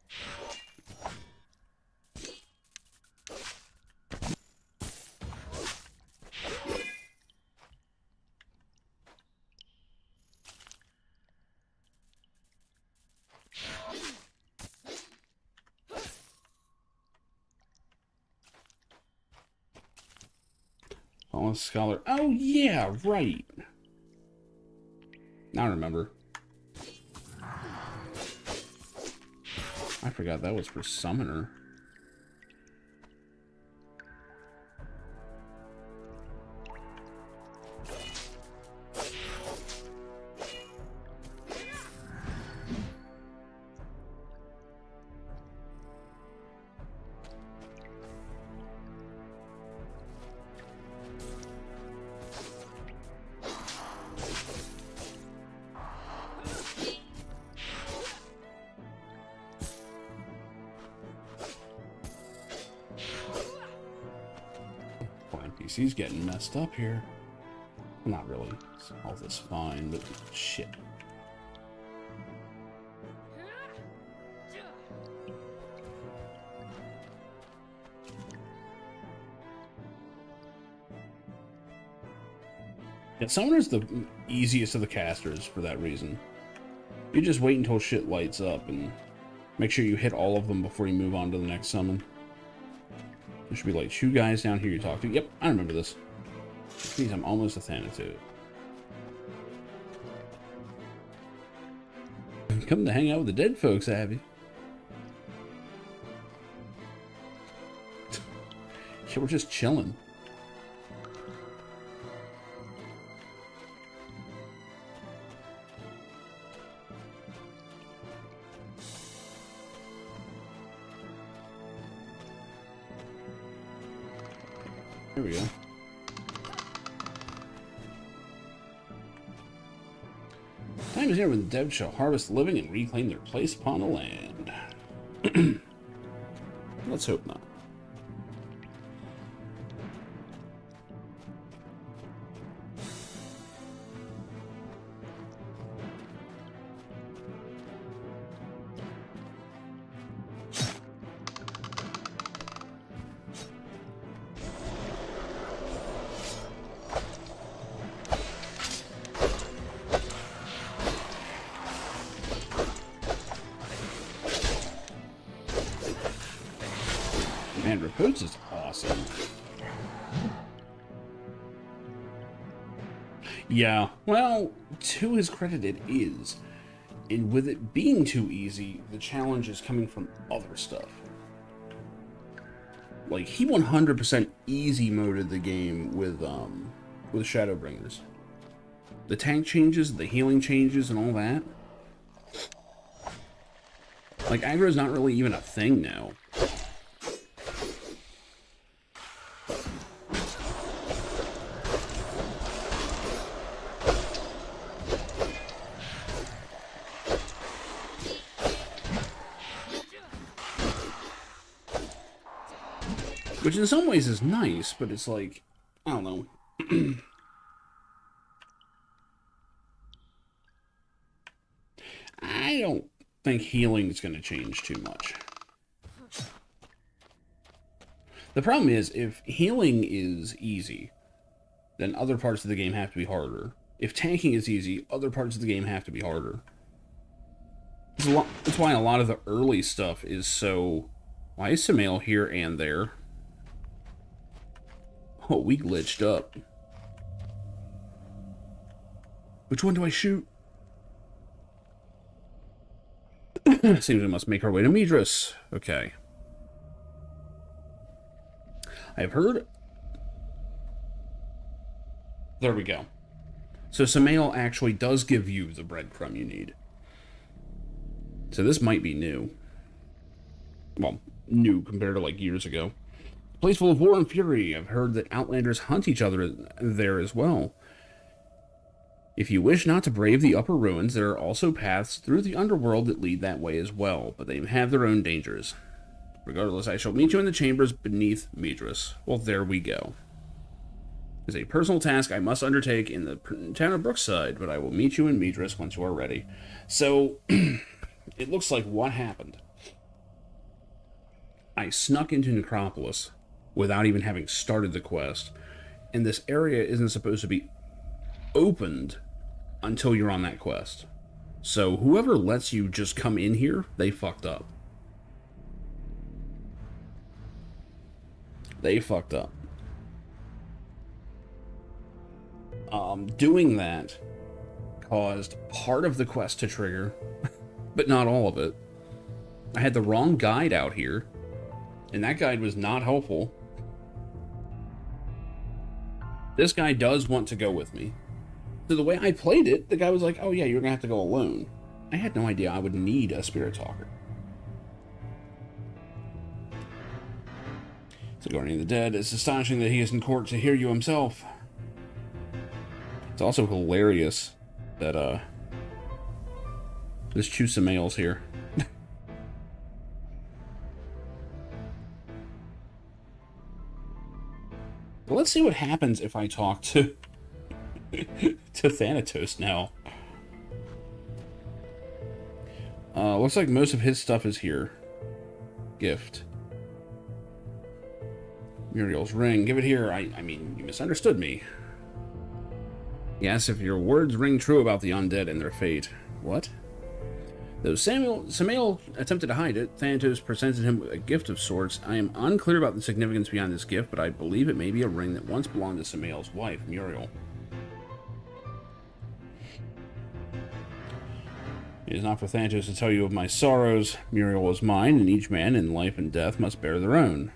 Fallen Scholar. Oh, yeah, right. Now I remember. I forgot that was for Summoner. NPC's getting messed up here. Not really. All this fine, but shit. Yeah, Summoner's the easiest of the casters for that reason. You just wait until shit lights up and make sure you hit all of them before you move on to the next summon. There should be like 2 guys down here you talk to. Yep, I remember this. Which means I'm almost a Thanatos. Come to hang out with the dead folks, Abby. Yeah, we're just chilling. Here we go. Time is here when the dead shall harvest the living and reclaim their place upon the land. Let's hope not. Man, Repose is awesome. Yeah, well, to his credit, it is. And with it being too easy, the challenge is coming from other stuff. Like, he 100% easy moded the game with Shadowbringers. The tank changes, the healing changes, and all that. Like, aggro is not really even a thing now. Which in some ways is nice, but it's like, I don't know. I don't think healing is going to change too much. The problem is, if healing is easy, then other parts of the game have to be harder. If tanking is easy, other parts of the game have to be harder. That's why a lot of the early stuff is so... Why is Samael here and there? Oh, we glitched up. Which one do I shoot? Seems we must make our way to Midras. Okay. I've heard... There we go. So Samael actually does give you the breadcrumb you need. So this might be new. Well, new compared to like years ago. Place full of war and fury. I've heard that outlanders hunt each other there as well. If you wish not to brave the upper ruins, there are also paths through the underworld that lead that way as well, but they have their own dangers. Regardless, I shall meet you in the chambers beneath Midras. Well, there we go. It's a personal task I must undertake in the town of Brookside, but I will meet you in Midras once you are ready. So, it looks like what happened. I snuck into Necropolis without even having started the quest, and this area isn't supposed to be opened until you're on that quest. So whoever lets you just come in here, they fucked up. They fucked up. Doing that caused part of the quest to trigger, but not all of it. I had the wrong guide out here, and that guide was not helpful. This guy does want to go with me. So the way I played it, the guy was like, oh yeah, you're gonna have to go alone. I had no idea I would need a spirit talker. So Guardian of the Dead, it's astonishing that he is in court to hear you himself. It's also hilarious that, there's two Samaels here. Well, let's see what happens if I talk to to Thanatos now. Looks like most of his stuff is here. Gift. Muriel's ring. Give it here. I mean, you misunderstood me. Yes, if your words ring true about the undead and their fate. What? Though Samael attempted to hide it, Thanatos presented him with a gift of sorts. I am unclear about the significance behind this gift, but I believe it may be a ring that once belonged to Samael's wife, Muriel. It is not for Thanatos to tell you of my sorrows. Muriel was mine, and each man in life and death must bear their own.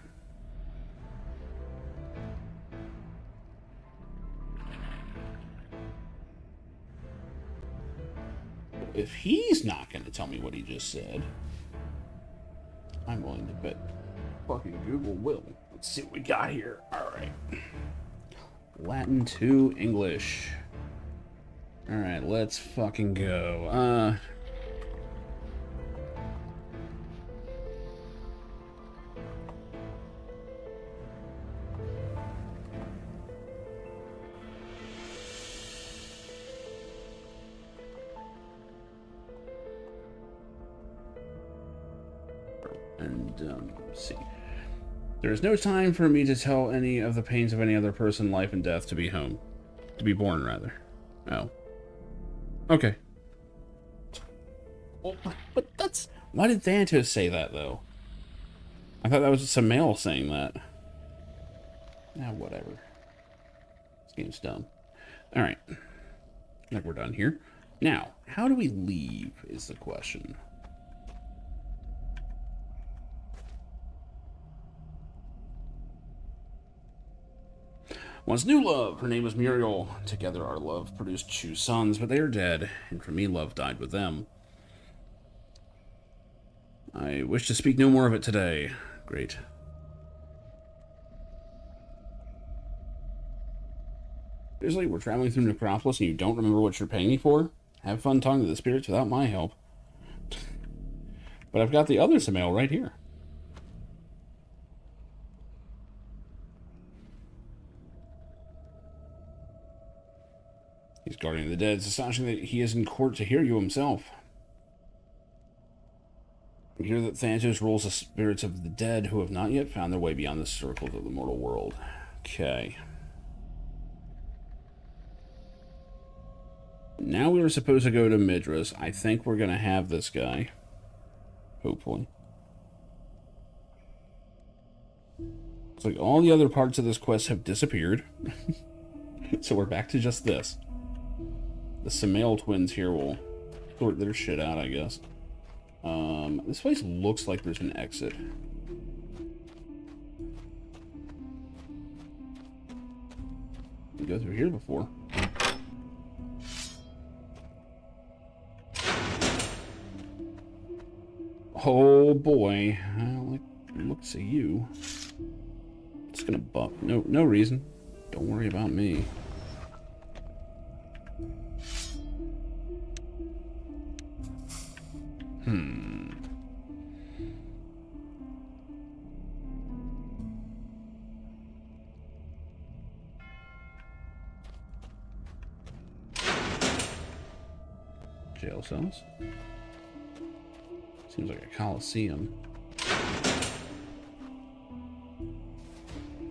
If he's not going to tell me what he just said, I'm willing to bet fucking Google will. Let's see what we got here. Alright. Latin to English. Alright, let's fucking go. Let's see. There is no time for me to tell any of the pains of any other person, life and death, to be home. To be born, rather. Oh. Okay. Well, but that's... Why did Thanatos say that, though? I thought that was just a male saying that. Nah, whatever. This game's dumb. Alright. I think we're done here. Now, how do we leave is the question. Once knew love. Her name was Muriel. Together our love produced 2 sons, but they are dead, and for me love died with them. I wish to speak no more of it today. Great. Seriously, we're traveling through Necropolis and you don't remember what you're paying me for? Have fun talking to the spirits without my help. But I've got the other Samael right here. He's guardian of the dead. It's astonishing that he is in court to hear you himself. I hear that Thanatos rules the spirits of the dead who have not yet found their way beyond the circles of the mortal world. Okay. Now we were supposed to go to Midras. I think we're going to have this guy. Hopefully. It's like all the other parts of this quest have disappeared. So we're back to just this. The Samael twins here will sort their shit out, I guess. This place looks like there's an exit. We go through here before. Oh boy, I don't like the looks of you. It's gonna bump. No reason. Don't worry about me. Jail cells. Seems like a coliseum.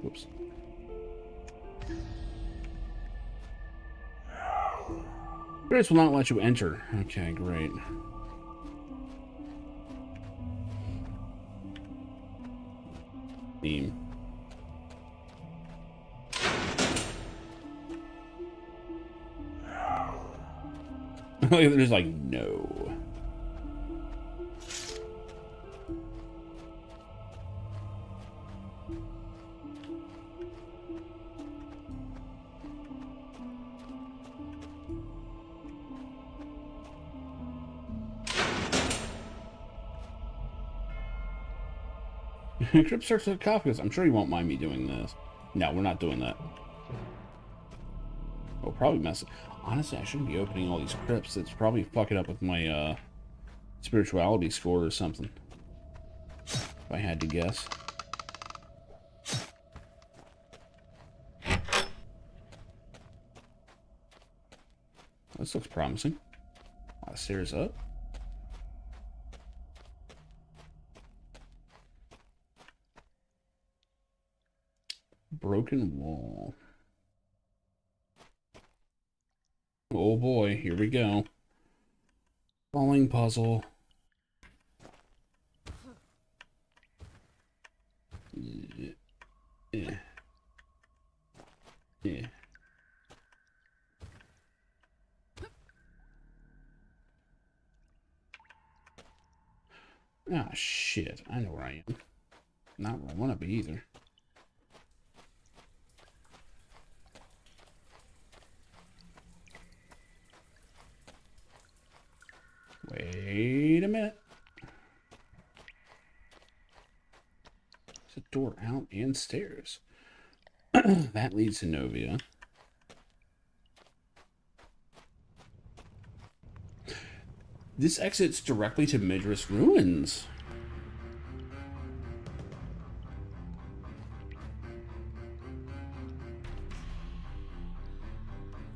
Whoops. Spirits will not let you enter. Okay, great. Theme. There's like no. Crypt search the sarcophagus. I'm sure you won't mind me doing this. No, we're not doing that. We'll probably mess it. Honestly, I shouldn't be opening all these crypts. It's probably fucking up with my spirituality score or something. If I had to guess. This looks promising. A lot of stairs up. Broken wall. Oh boy, here we go. Falling puzzle. Yeah. Ah, shit. I know where I am. Not where I want to be either. Wait a minute. There's a door out and stairs. That leads to Novia. This exits directly to Midras Ruins.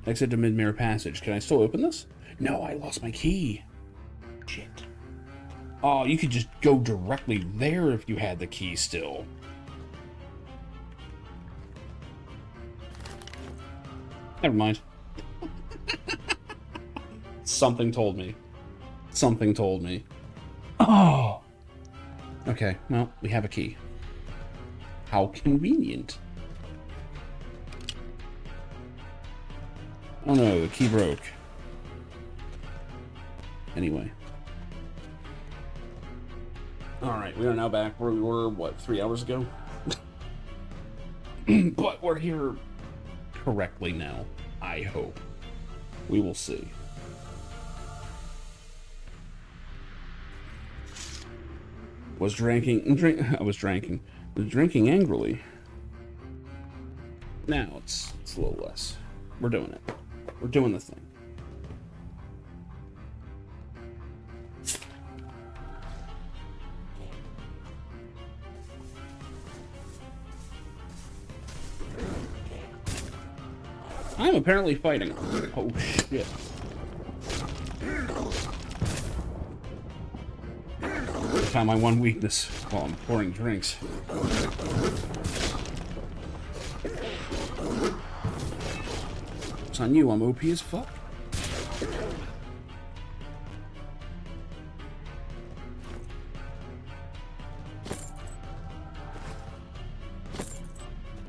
Exit to Midmere Passage. Can I still open this? No, I lost my key. Shit. Oh, you could just go directly there if you had the key still. Never mind. Something told me. Something told me. Oh! Okay, well, we have a key. How convenient. Oh no, the key broke. Anyway. Alright, we are now back where we were, what, 3 hours ago? But we're here correctly now, I hope. We will see. I was drinking angrily. Now it's a little less. We're doing it. We're doing the thing. I'm apparently fighting. Oh shit. I found my one weakness while I'm pouring drinks. It's on you, I'm OP as fuck.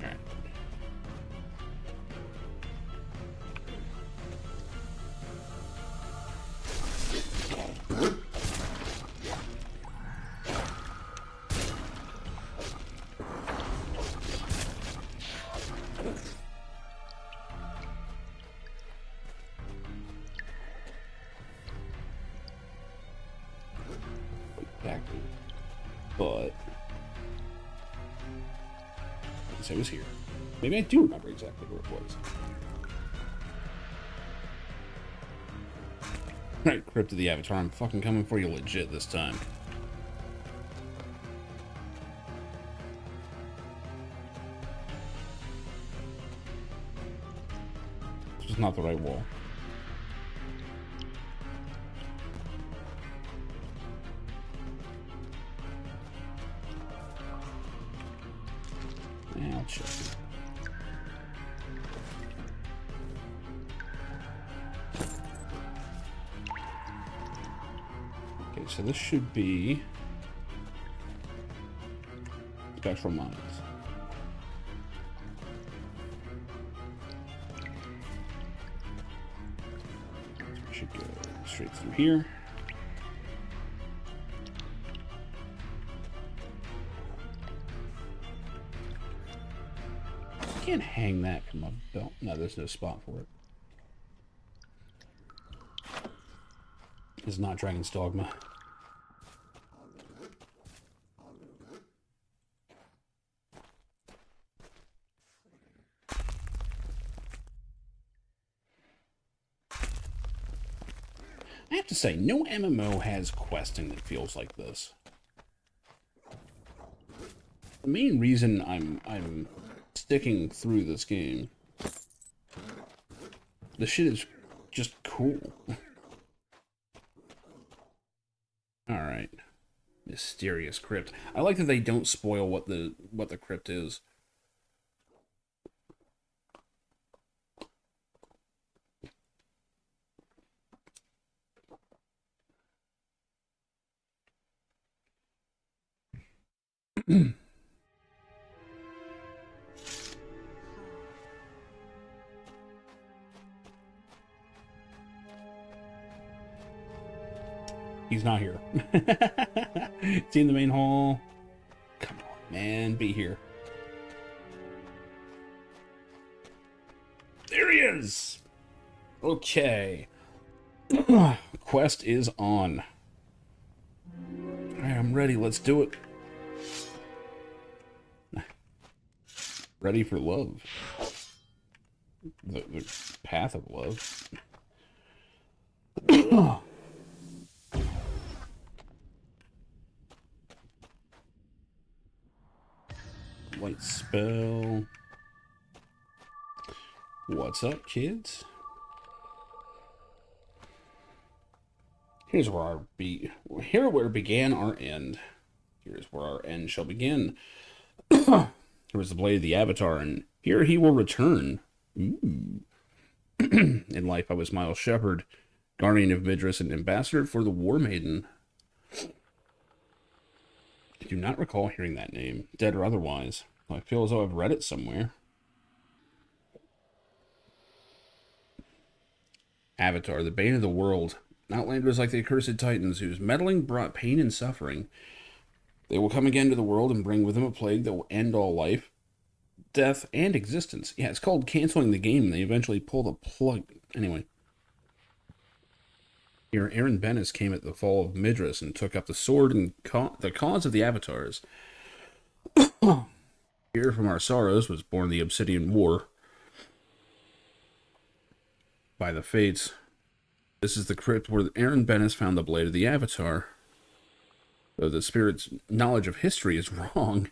Alright. Exactly. But I was here. Maybe I do remember exactly where it was. Right, Crypt of the Avatar, I'm fucking coming for you legit this time. It's just not the right wall. Yeah, I'll check it. Okay, so this should be Spectral Mines. So we should go straight through here. I can't hang that from my belt. No, there's no spot for it. It's not Dragon's Dogma. I have to say, no MMO has questing that feels like this. The main reason I'm sticking through this game, the shit is just cool. Alright. Mysterious crypt. I like that they don't spoil what the crypt is. He's not here. Is he in the main hall? Come on, man. Be here. There he is! Okay. Quest is on. Alright, I'm ready. Let's do it. Ready for love. The path of love. Light spell. What's up, kids? Here's where where began our end. Here's where our end shall begin. Here was the blade of the Avatar, and here he will return. Ooh. In life, I was Miles Shepard, guardian of Midras and ambassador for the War Maiden. do not recall hearing that name, dead or otherwise. I feel as though I've read it somewhere. Avatar, the bane of the world. Outlanders like the accursed titans, whose meddling brought pain and suffering. They will come again to the world and bring with them a plague that will end all life, death, and existence. Yeah, it's called canceling the game, and they eventually pull the plug. Anyway. Here, Aaron Bennis came at the fall of Midras and took up the sword and the cause of the Avatars. Here, from our sorrows, was born the Obsidian War. By the fates, this is the crypt where Aaron Bennis found the blade of the Avatar. Though the spirit's knowledge of history is wrong.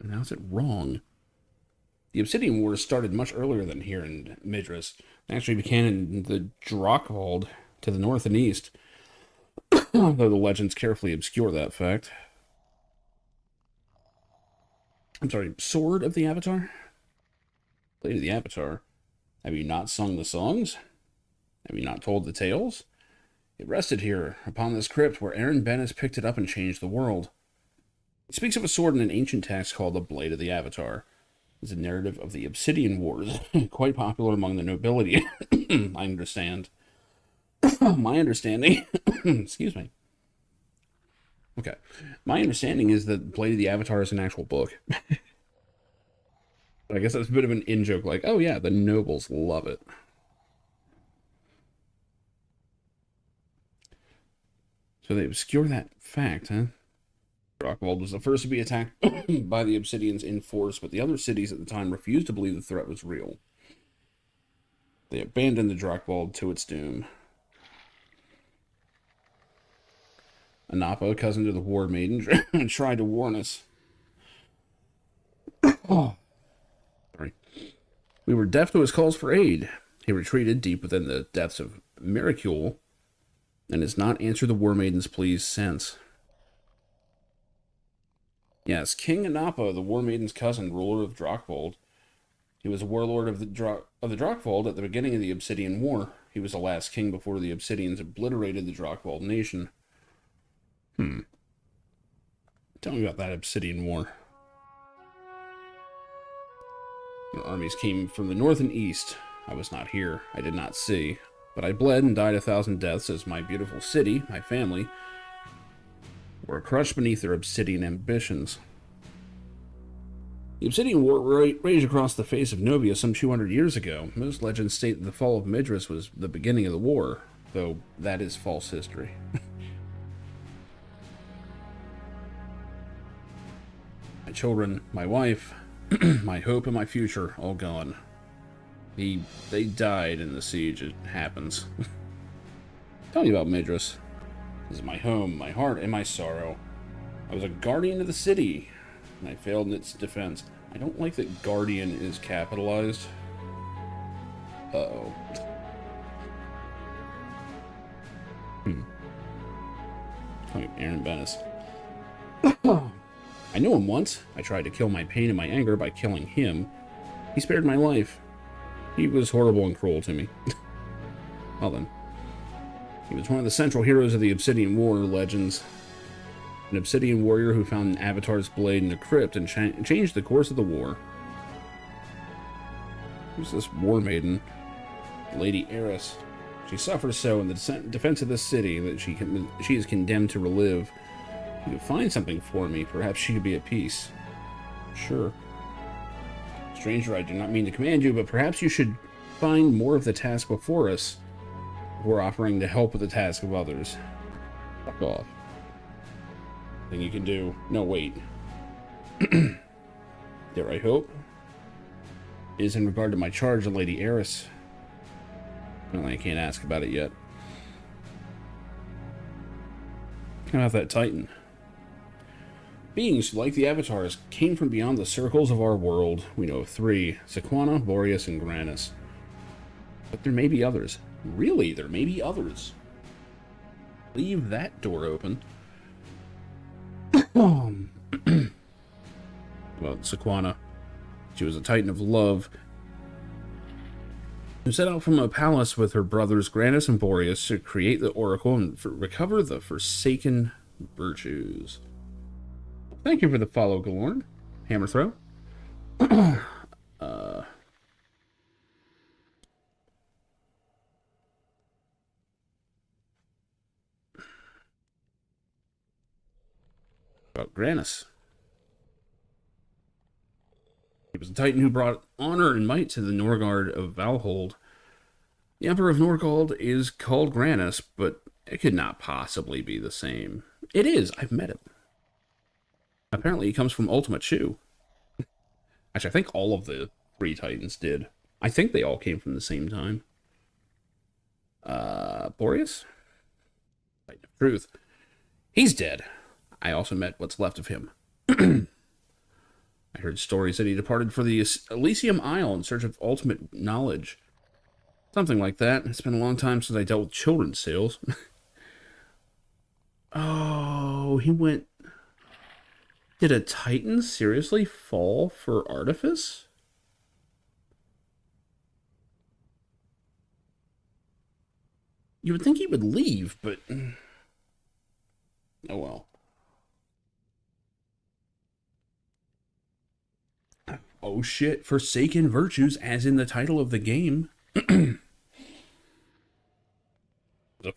And how's it wrong? The Obsidian War started much earlier than here in Midras. It actually began in the Drakvald to the north and east, though the legends carefully obscure that fact. I'm sorry, Sword of the Avatar? Blade of the Avatar. Have you not sung the songs? Have you not told the tales? It rested here, upon this crypt, where Aaron Bennis picked it up and changed the world. It speaks of a sword in an ancient text called the Blade of the Avatar. It's a narrative of the Obsidian Wars, quite popular among the nobility. I understand. My understanding... excuse me. Okay. My understanding is that Blade of the Avatar is an actual book. I guess that's a bit of an in-joke, like, oh yeah, the nobles love it. So they obscure that fact, huh? Drakvald was the first to be attacked by the Obsidians in force, but the other cities at the time refused to believe the threat was real. They abandoned the Drakvald to its doom. Anapa, cousin to the War Maiden, tried to warn us. Oh. Sorry. We were deaf to his calls for aid. He retreated deep within the depths of Miracule, and has not answered the War Maiden's pleas since. Yes, King Anapa, the War Maiden's cousin, ruler of Drakvald. He was a warlord of the Drakvald at the beginning of the Obsidian War. He was the last king before the Obsidians obliterated the Drakvald nation. Tell me about that Obsidian War. Your armies came from the north and east. I was not here. I did not see. But I bled and died 1,000 deaths as my beautiful city, my family, were crushed beneath their obsidian ambitions. The Obsidian War raged across the face of Novia some 200 years ago. Most legends state that the fall of Midras was the beginning of the war, though that is false history. My children, my wife, my hope, and my future, all gone. They died in the siege. It happens. Tell me about Midras. This is my home, my heart, and my sorrow. I was a guardian of the city, and I failed in its defense. I don't like that guardian is capitalized. Uh-oh. Aaron Bennis. I knew him once. I tried to kill my pain and my anger by killing him. He spared my life. He was horrible and cruel to me. Well then. He was one of the central heroes of the Obsidian War legends. An Obsidian warrior who found an Avatar's blade in a crypt and changed the course of the war. Who's this War Maiden? Lady Eris. She suffers so in the defense of this city that she is condemned to relive. If you could find something for me, perhaps she could be at peace. Sure. Stranger, I do not mean to command you, but perhaps you should find more of the task before us before offering to help with the task of others. Fuck off. Thing you can do. No, wait. Dare I hope? It is in regard to my charge of Lady Eris. Well, I can't ask about it yet. How about that Titan? Beings like the Avatars came from beyond the circles of our world. We know of 3, Sequana, Boreas, and Granus. But there may be others. Really, there may be others. Leave that door open. Well, Sequana. She was a Titan of love, who set out from a palace with her brothers Granus and Boreas to create the Oracle and recover the forsaken virtues. Thank you for the follow, Galorn. Hammer throw. About Granis. He was a Titan who brought honor and might to the Norgard of Valhold. The Emperor of Norgard is called Granis, but it could not possibly be the same. It is. I've met him. Apparently, he comes from Ultima Chu. Actually, I think all of the 3 Titans did. I think they all came from the same time. Boreas? Titan of Truth. He's dead. I also met what's left of him. I heard stories that he departed for the Elysium Isle in search of ultimate knowledge. Something like that. It's been a long time since I dealt with children's sales. Oh, he went... Did a Titan seriously fall for Artifice? You would think he would leave, but... Oh well. Oh shit, Forsaken Virtues, as in the title of the game. The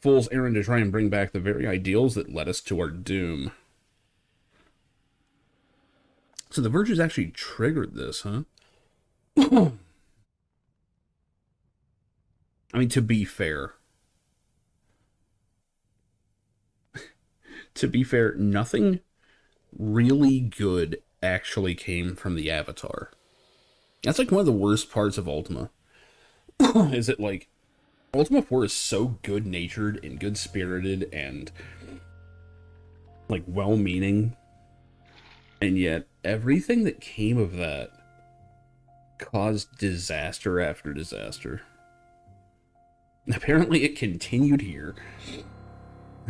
fool's errand to try and bring back the very ideals that led us to our doom. So the Virtues actually triggered this, huh? I mean, to be fair. To be fair, nothing really good actually came from the Avatar. That's like one of the worst parts of Ultima. Is it like Ultima 4 is so good-natured and good-spirited and like well-meaning, and yet everything that came of that caused disaster after disaster. Apparently it continued here.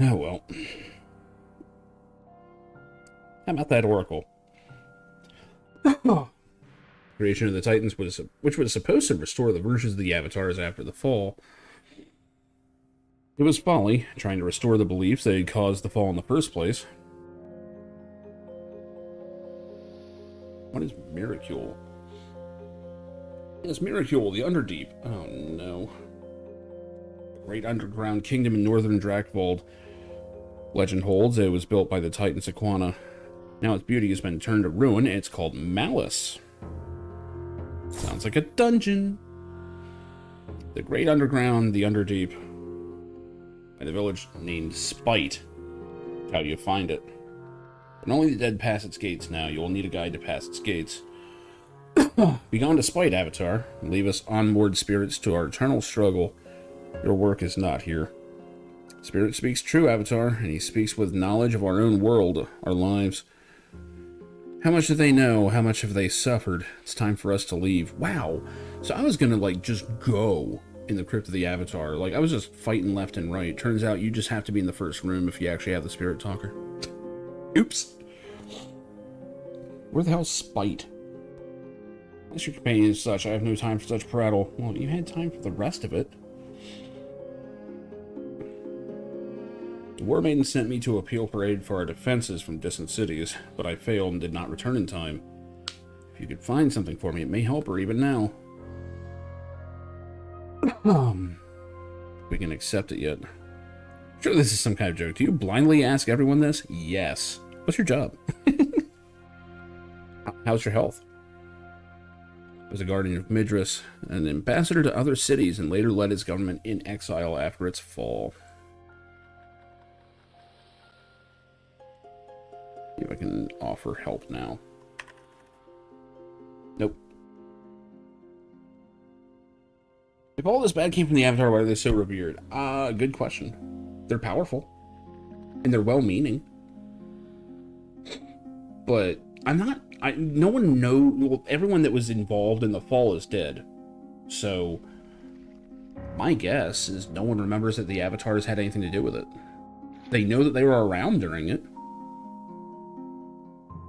Oh well. How about that Oracle? Creation of the Titans, which was supposed to restore the virtues of the Avatars after the fall. It was folly, trying to restore the beliefs that had caused the fall in the first place. What is Miracule? It's Miracule, the Underdeep. Oh no. The great underground kingdom in northern Drakvold. Legend holds it was built by the Titan Sequana. Now its beauty has been turned to ruin, and it's called Malice. Sounds like a dungeon. The great underground, the Underdeep. And the village named Spite. How do you find it? When only the dead pass its gates now, you will need a guide to pass its gates. Begone to Spite, Avatar. Leave us onboard spirits to our eternal struggle. Your work is not here. Spirit speaks true, Avatar, and he speaks with knowledge of our own world, our lives. How much do they know? How much have they suffered? It's time for us to leave. Wow. So I was gonna, like, just go in the Crypt of the Avatar. Like, I was just fighting left and right. Turns out you just have to be in the first room if you actually have the Spirit Talker. Oops. Where the hell's Spite? As your companion is such, I have no time for such prattle. Well, you had time for the rest of it. The War Maiden sent me to appeal for aid for our defenses from distant cities, but I failed and did not return in time. If you could find something for me, it may help her even now. We can accept it yet. Sure, this is some kind of joke. Do you blindly ask everyone this? Yes. What's your job? How's your health? I was a guardian of Midras, an ambassador to other cities, and later led his government in exile after its fall. See if I can offer help now. Nope. If all this bad came from the Avatar, why are they so revered? Good question. They're powerful. And they're well-meaning. But no one knows. Well, everyone that was involved in the fall is dead. So my guess is no one remembers that the Avatars had anything to do with it. They know that they were around during it.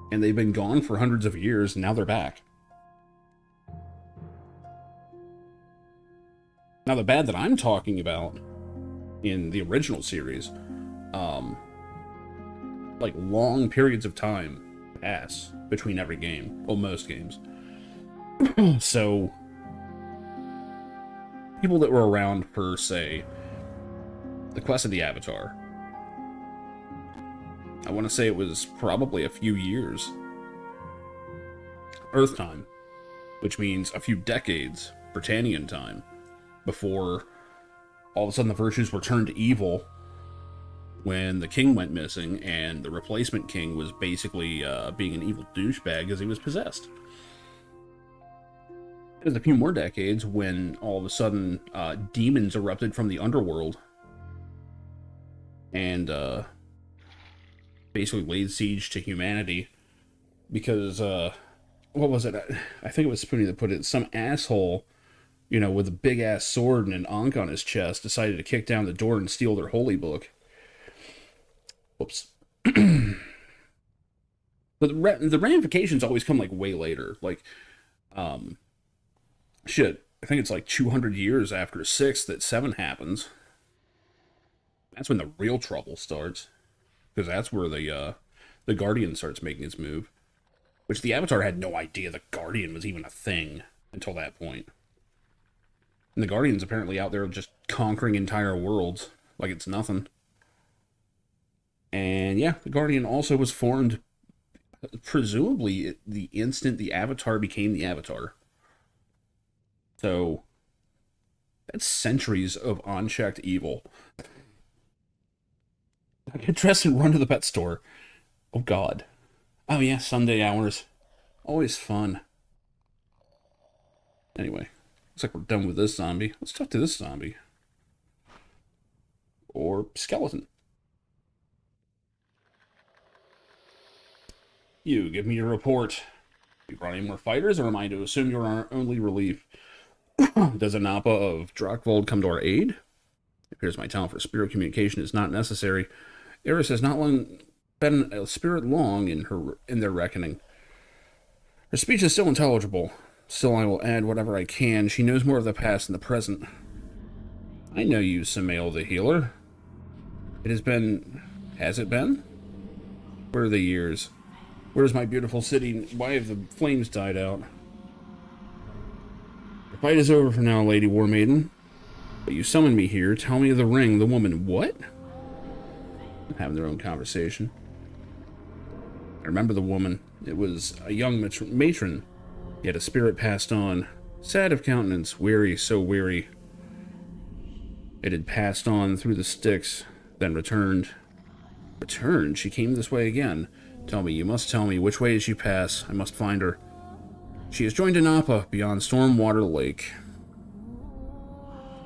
And they've been gone for hundreds of years, and now they're back. Now, the bad that I'm talking about in the original series, like long periods of time ass between every game. Well, most games. So, people that were around for, say, the Quest of the Avatar, I want to say it was probably a few years. Earth time, which means a few decades, Britannian time, before all of a sudden the virtues were turned to evil when the king went missing, and the replacement king was basically being an evil douchebag because he was possessed. It was a few more decades when all of a sudden demons erupted from the underworld and basically laid siege to humanity because, what was it? I think it was Spoonie that put it. Some asshole, you know, with a big-ass sword and an ankh on his chest decided to kick down the door and steal their holy book. Whoops. But the ramifications always come, like, way later. Like, shit, I think it's like 200 years after 6 that 7 happens. That's when the real trouble starts. Because that's where the Guardian starts making its move. Which the Avatar had no idea the Guardian was even a thing until that point. And the Guardian's apparently out there just conquering entire worlds like it's nothing. And yeah, the Guardian also was formed presumably the instant the Avatar became the Avatar. So that's centuries of unchecked evil. Get dressed and run to the pet store. Oh god. Oh yeah, Sunday hours. Always fun. Anyway, looks like we're done with this zombie. Let's talk to this zombie. Or skeleton. You, give me your report. You brought any more fighters, or am I to assume you're our only relief? Does a Nappa of Drakvold come to our aid? It appears my talent for spirit communication is not necessary. Eris has not been a spirit long in their reckoning. Her speech is still intelligible. Still, I will add whatever I can. She knows more of the past than the present. I know you, Samael the healer. It has been... Has it been? Where are the years? Where's my beautiful city? Why have the flames died out? The fight is over for now, Lady War Maiden. But you summoned me here. Tell me of the ring. The woman... What? Having their own conversation. I remember the woman. It was a young matron, yet a spirit passed on. Sad of countenance, weary, so weary. It had passed on through the Styx, then returned. Returned? She came this way again. Tell me, you must tell me, which way did she pass? I must find her. She has joined Anapa beyond Stormwater Lake.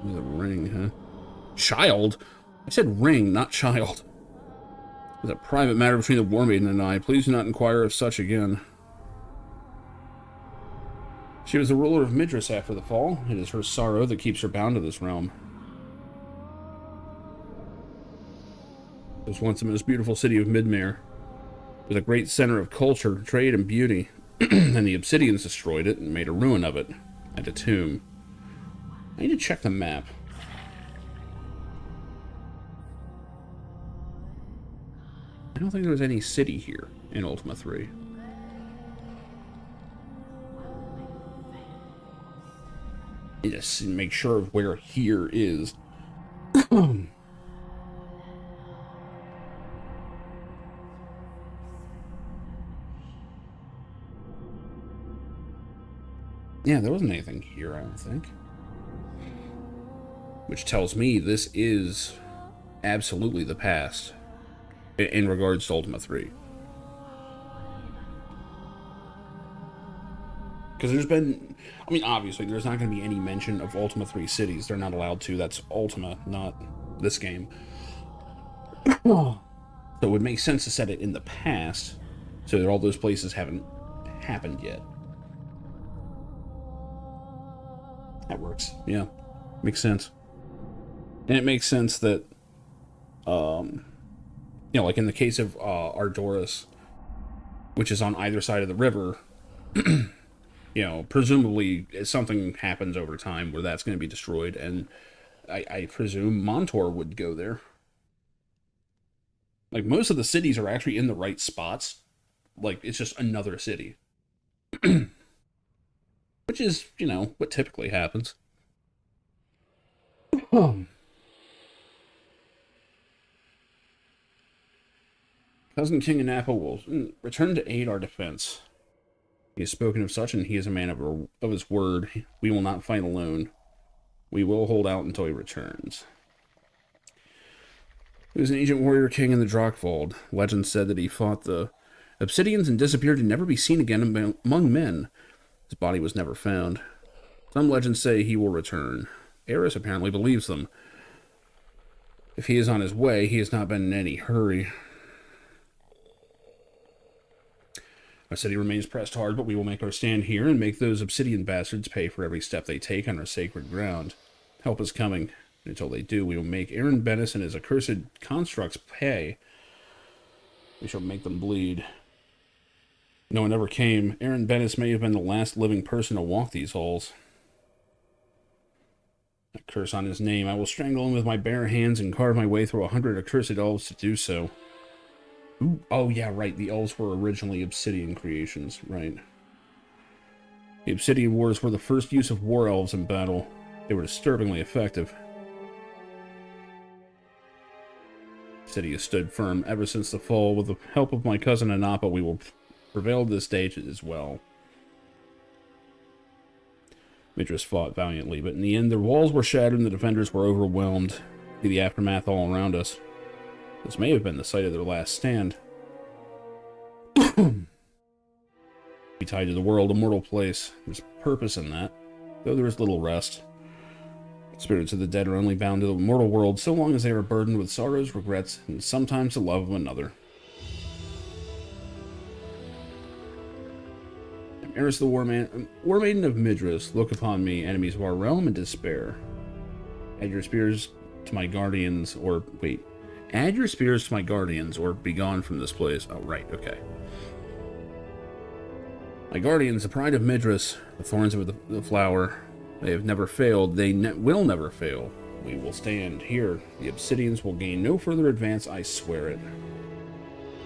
The ring, huh? Child? I said ring, not child. It was a private matter between the War Maiden and I. Please do not inquire of such again. She was the ruler of Midras after the fall. It is her sorrow that keeps her bound to this realm. It was once the most beautiful city of Midmare. It was a great center of culture, trade, and beauty. And the Obsidians destroyed it and made a ruin of it. And a tomb. I need to check the map. I don't think there was any city here in Ultima 3. Just make sure of where here is. Yeah, there wasn't anything here, I don't think. Which tells me this is absolutely the past in regards to Ultima 3. Because there's been... I mean, obviously, there's not going to be any mention of Ultima 3 cities. They're not allowed to. That's Ultima, not this game. So it would make sense to set it in the past, so that all those places haven't happened yet. That works. Yeah. Makes sense. And it makes sense that, you know, like in the case of Ardoris, which is on either side of the river, you know, presumably something happens over time where that's going to be destroyed, and I presume Montor would go there. Like, most of the cities are actually in the right spots like it's just another city. Which is, you know, what typically happens. Cousin King Anapa will return to aid our defense. He has spoken of such, and he is a man of his word. We will not fight alone. We will hold out until he returns. He was an ancient warrior king in the Drakvold. Legend said that he fought the Obsidians and disappeared to never be seen again among men. His body was never found. Some legends say he will return. Eris apparently believes them. If he is on his way, he has not been in any hurry. Our city remains pressed hard, but we will make our stand here and make those Obsidian bastards pay for every step they take on our sacred ground. Help is coming. Until they do, we will make Aaron Bennis and his accursed constructs pay. We shall make them bleed. No one ever came. Aaron Bennis may have been the last living person to walk these halls. A curse on his name. I will strangle him with my bare hands and carve my way through 100 accursed elves to do so. Ooh, oh, yeah, right. The elves were originally Obsidian creations, right. The Obsidian Wars were the first use of war elves in battle. They were disturbingly effective. The city has stood firm ever since the fall. With the help of my cousin Anapa, we will prevail to this stage as well. Midras fought valiantly, but in the end, their walls were shattered and the defenders were overwhelmed. See the aftermath all around us. This may have been the site of their last stand. Be tied to the world, a mortal place. There's purpose in that, though there is little rest. Spirits of the dead are only bound to the mortal world so long as they are burdened with sorrows, regrets, and sometimes the love of another. Eris the War Maiden of Midras, look upon me, enemies of our realm, in despair. Add your spears to my guardians, or wait. Add your spears to my guardians, or be gone from this place. Oh, right, okay. My guardians, the pride of Midras, the thorns of the flower, they have never failed. They will never fail. We will stand here. The Obsidians will gain no further advance, I swear it.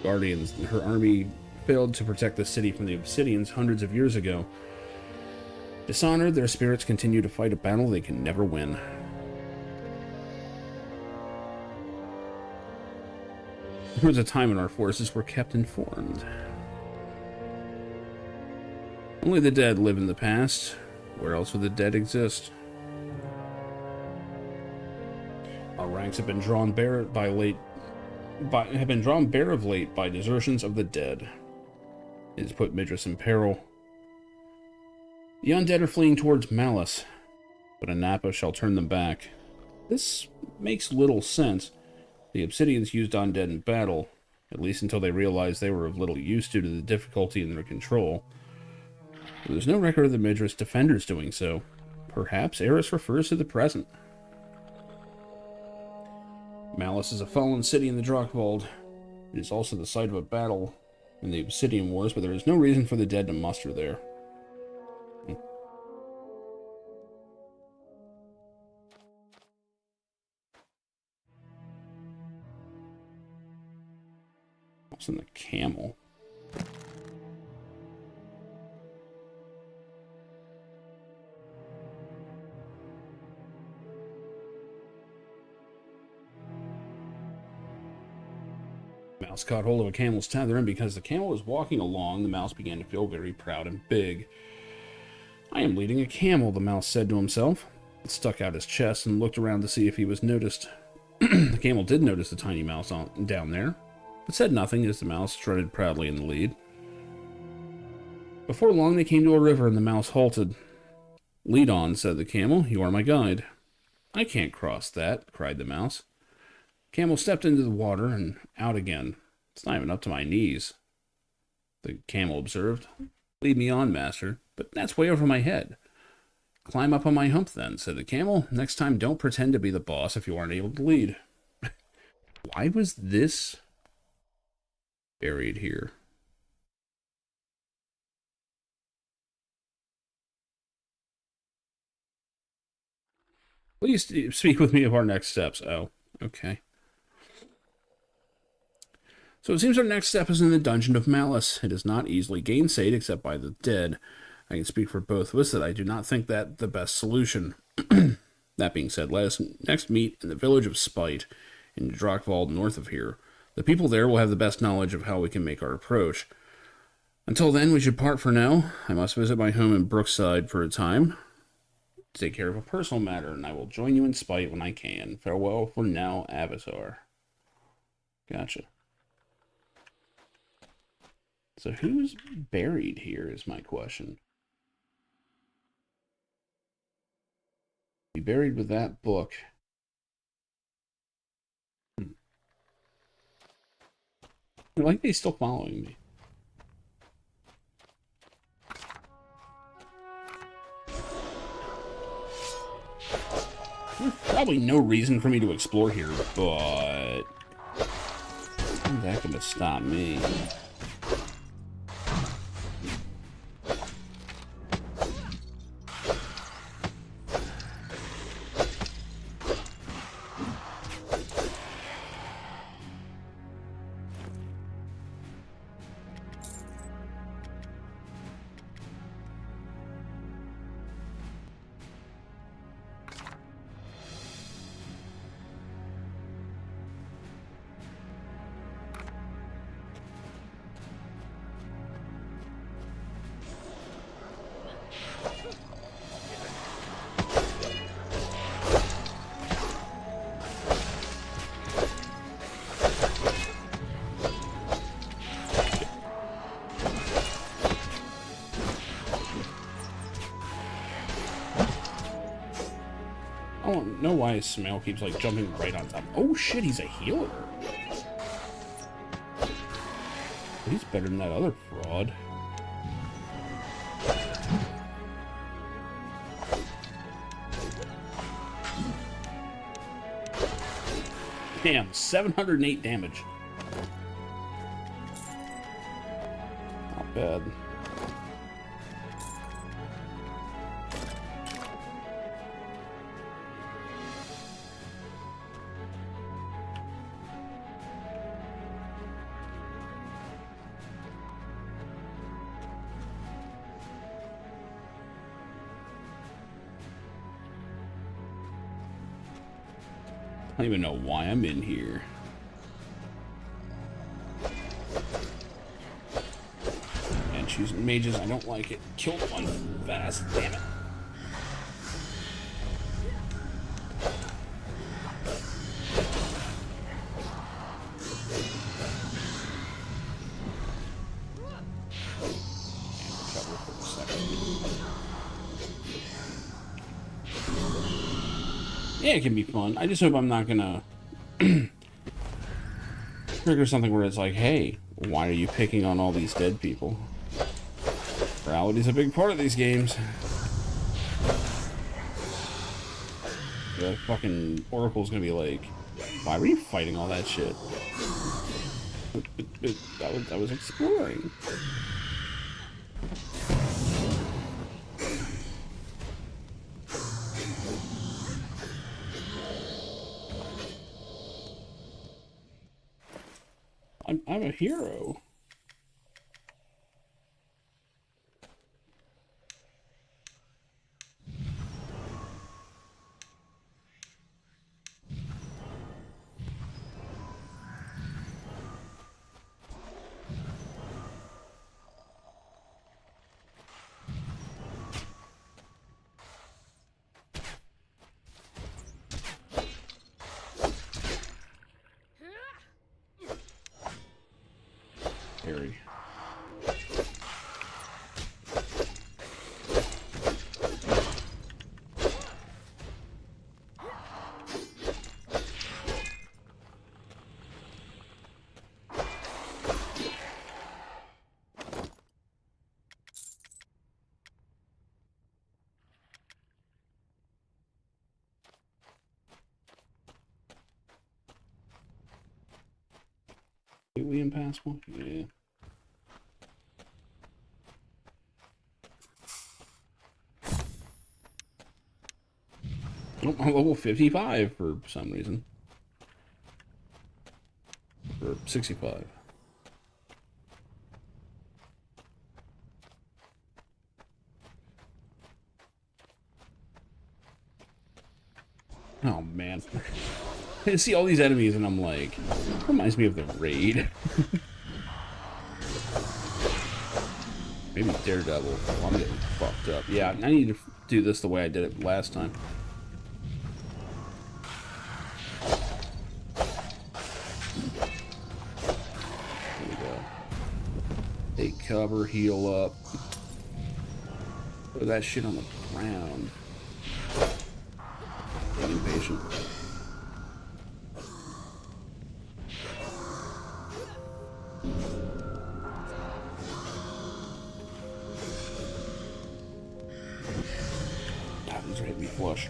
Guardians, her army failed to protect the city from the Obsidians hundreds of years ago. Dishonored, their spirits continue to fight a battle they can never win. There was a time when our forces were kept informed. Only the dead live in the past. Where else would the dead exist? Our ranks have been drawn bare of late by desertions of the dead. It has put Midras in peril. The undead are fleeing towards Malice, but Anapa shall turn them back. This makes little sense. The Obsidians used undead in battle, at least until they realized they were of little use due to the difficulty in their control. But there's no record of the Midras defenders doing so. Perhaps Eris refers to the present. Malice is a fallen city in the Drakvold. It is also the site of a battle in the Obsidian Wars, but there is no reason for the dead to muster there. What's in the camel? Mouse caught hold of a camel's tether, and because the camel was walking along, the mouse began to feel very proud and big. I am leading a camel, the mouse said to himself. It stuck out his chest and looked around to see if he was noticed. The camel did notice the tiny mouse down there, but said nothing as the mouse strutted proudly in the lead. Before long, they came to a river, and the mouse halted. Lead on, said the camel. You are my guide. I can't cross that, cried the mouse. Camel stepped into the water and out again. It's not even up to my knees, the camel observed. Lead me on, master, but that's way over my head. Climb up on my hump then, said the camel. Next time, don't pretend to be the boss if you aren't able to lead. Why was this buried here? Please speak with me of our next steps. Oh, okay. So it seems our next step is in the Dungeon of Malice. It is not easily gainsaid except by the dead. I can speak for both of us that I do not think that the best solution. That being said, let us next meet in the village of Spite, in Drakvald, north of here. The people there will have the best knowledge of how we can make our approach. Until then, we should part for now. I must visit my home in Brookside for a time to take care of a personal matter, and I will join you in Spite when I can. Farewell for now, Avatar. Gotcha. So who's buried here is my question. Be buried with that book. Like they're still following me. There's probably no reason for me to explore here, but how's that gonna stop me? I don't know why his smell keeps like jumping right on top. Oh shit, he's a healer. He's better than that other fraud. Damn, 708 damage. Not bad. I don't even know why I'm in here. And choosing mages, I don't like it. Killed one fast, damn it. Yeah, it can be fun. I just hope I'm not gonna trigger something where it's like, hey, why are you picking on all these dead people? Morality's a big part of these games. The fucking Oracle's gonna be like, why were you fighting all that shit? I was exploring. I'm a hero. Harry. Completely impassable? Yeah. Oh, I'm level 55 for some reason. Or 65. man. I see all these enemies and I'm like, reminds me of the raid. Maybe Daredevil. Oh, I'm getting fucked up. Yeah, I need to do this the way I did it last time. There we go. Take cover, heal up. Put that shit on the ground. Get impatient. These are hitting me flush.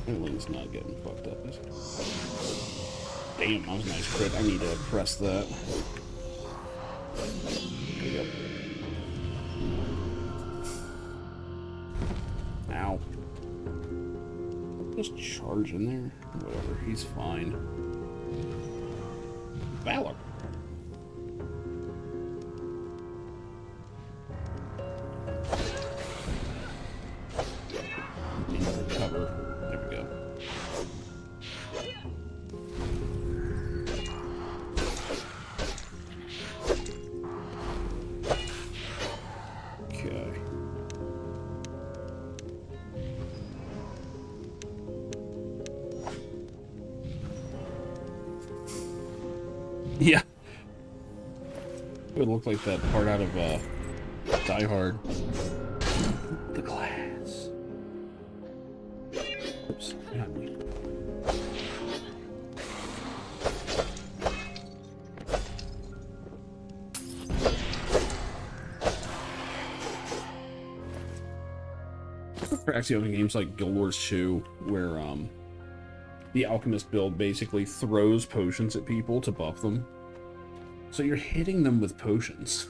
Everything's not getting fucked up, is it? Damn, that was a nice crit. I need to press that. There we go. Ow. Just charge in there. Whatever, he's fine. Valor. There we go. Okay. Yeah. It would look like that part out of Die Hard. The glass. Oops, behind me. For actually other games like Guild Wars 2, where the alchemist build basically throws potions at people to buff them. So you're hitting them with potions.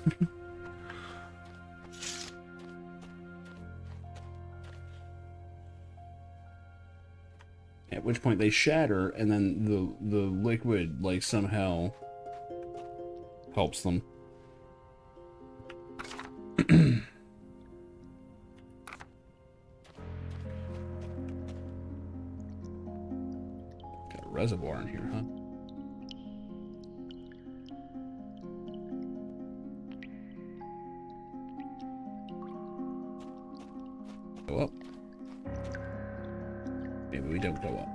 At which point they shatter, and then the liquid like somehow helps them. Got a reservoir in here, huh? Go up. Maybe we don't go up.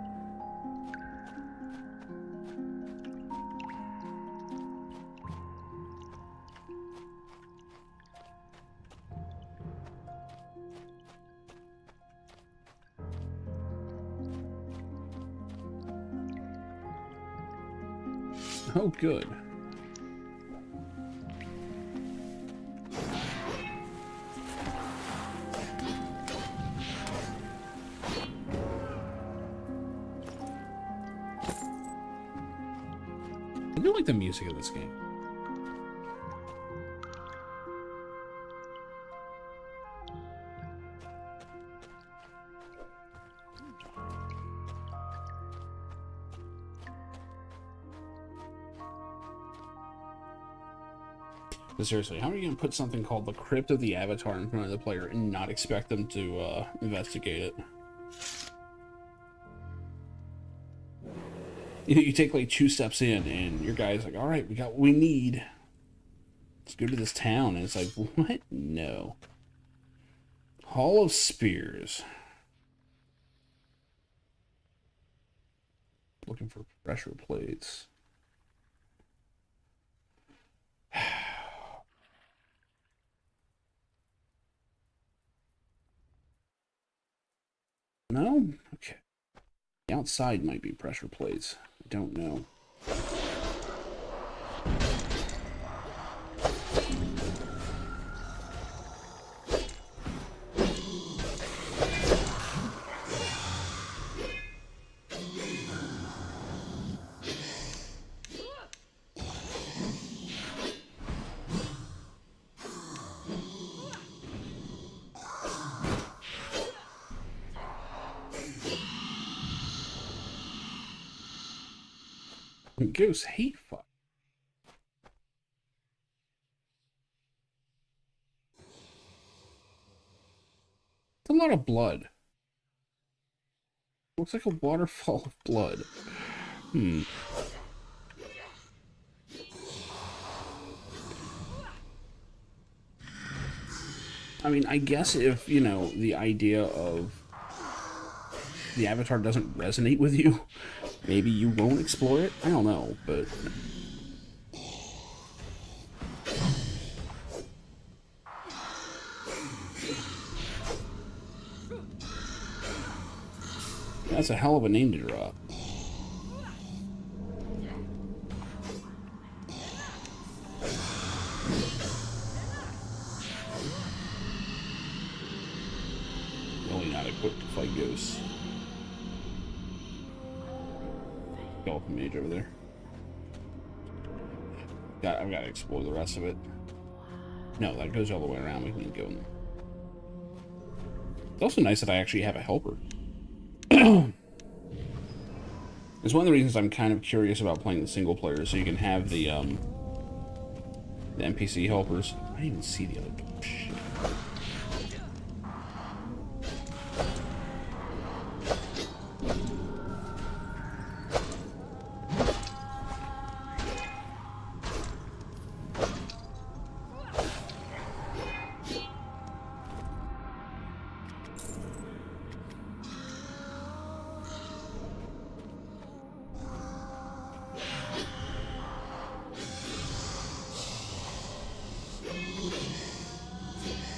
Oh, good. I do like the music of this game. But seriously, how are you going to put something called the Crypt of the Avatar in front of the player and not expect them to investigate it? You take like 2 steps in and your guy's like, all right, we got what we need. Let's go to this town. And it's like, what? No. Hall of Spears. Looking for pressure plates. No? Okay. The outside might be pressure plates. I don't know. Ghosts hate fuck. It's a lot of blood. Looks like a waterfall of blood. I mean, I guess if, you know, the idea of the Avatar doesn't resonate with you, maybe you won't explore it. I don't know, but... That's a hell of a name to drop. Really not equipped to fight ghosts. Skeleton mage over there. I've got to explore the rest of it. No, that goes all the way around. We can go in there. It's also nice that I actually have a helper. It's one of the reasons I'm kind of curious about playing the single player, so you can have the NPC helpers. I didn't even see the other shit.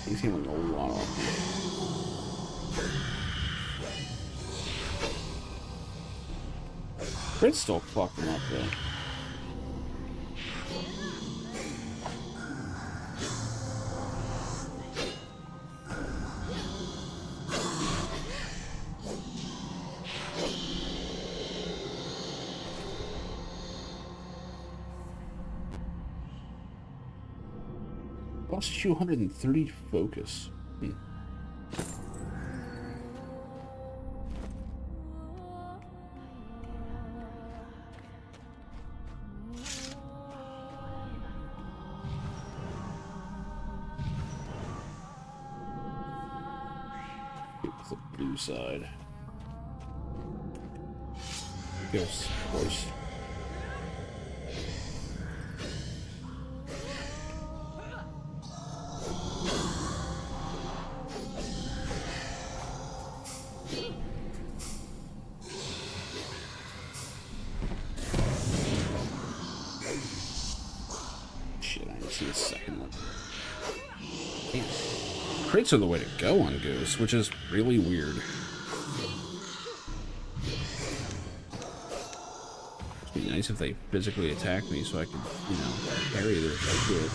He's healing a lot off me. Crit's still fucking up though. Lost 230 focus. It's the blue side. Ghosts, of course. A second one. Damn. Crits are the way to go on Ghosts, which is really weird. It'd be nice if they physically attacked me so I could, you know, parry their shit.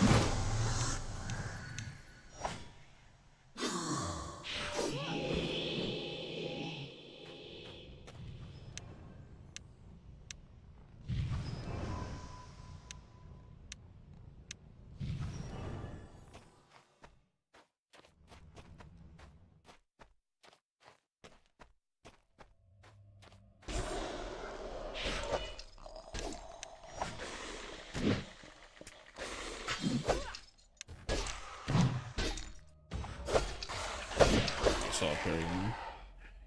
Parry in there.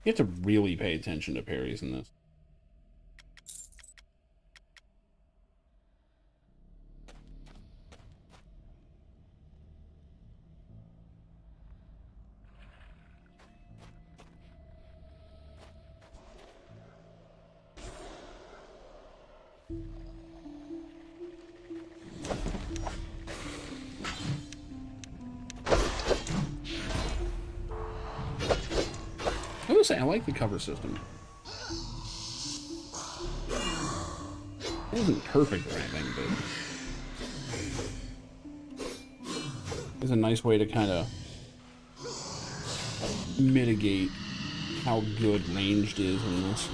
You have to really pay attention to parries in this. I will say, I like the cover system. It wasn't perfect or anything, but it's a nice way to kind of mitigate how good ranged is in this.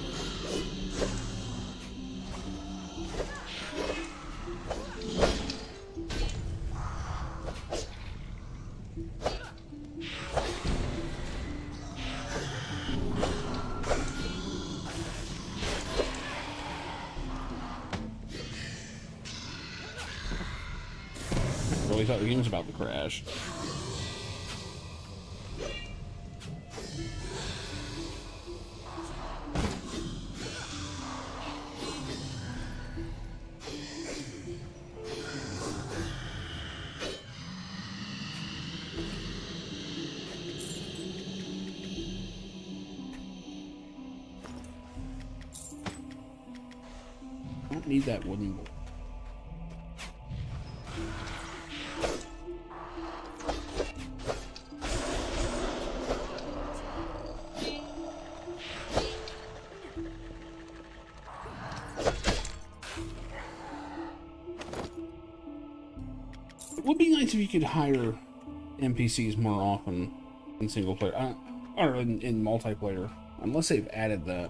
I thought the game was about to crash. need that wooden bowl. It would be nice if you could hire NPCs more often in single player, or in multiplayer, unless they've added that.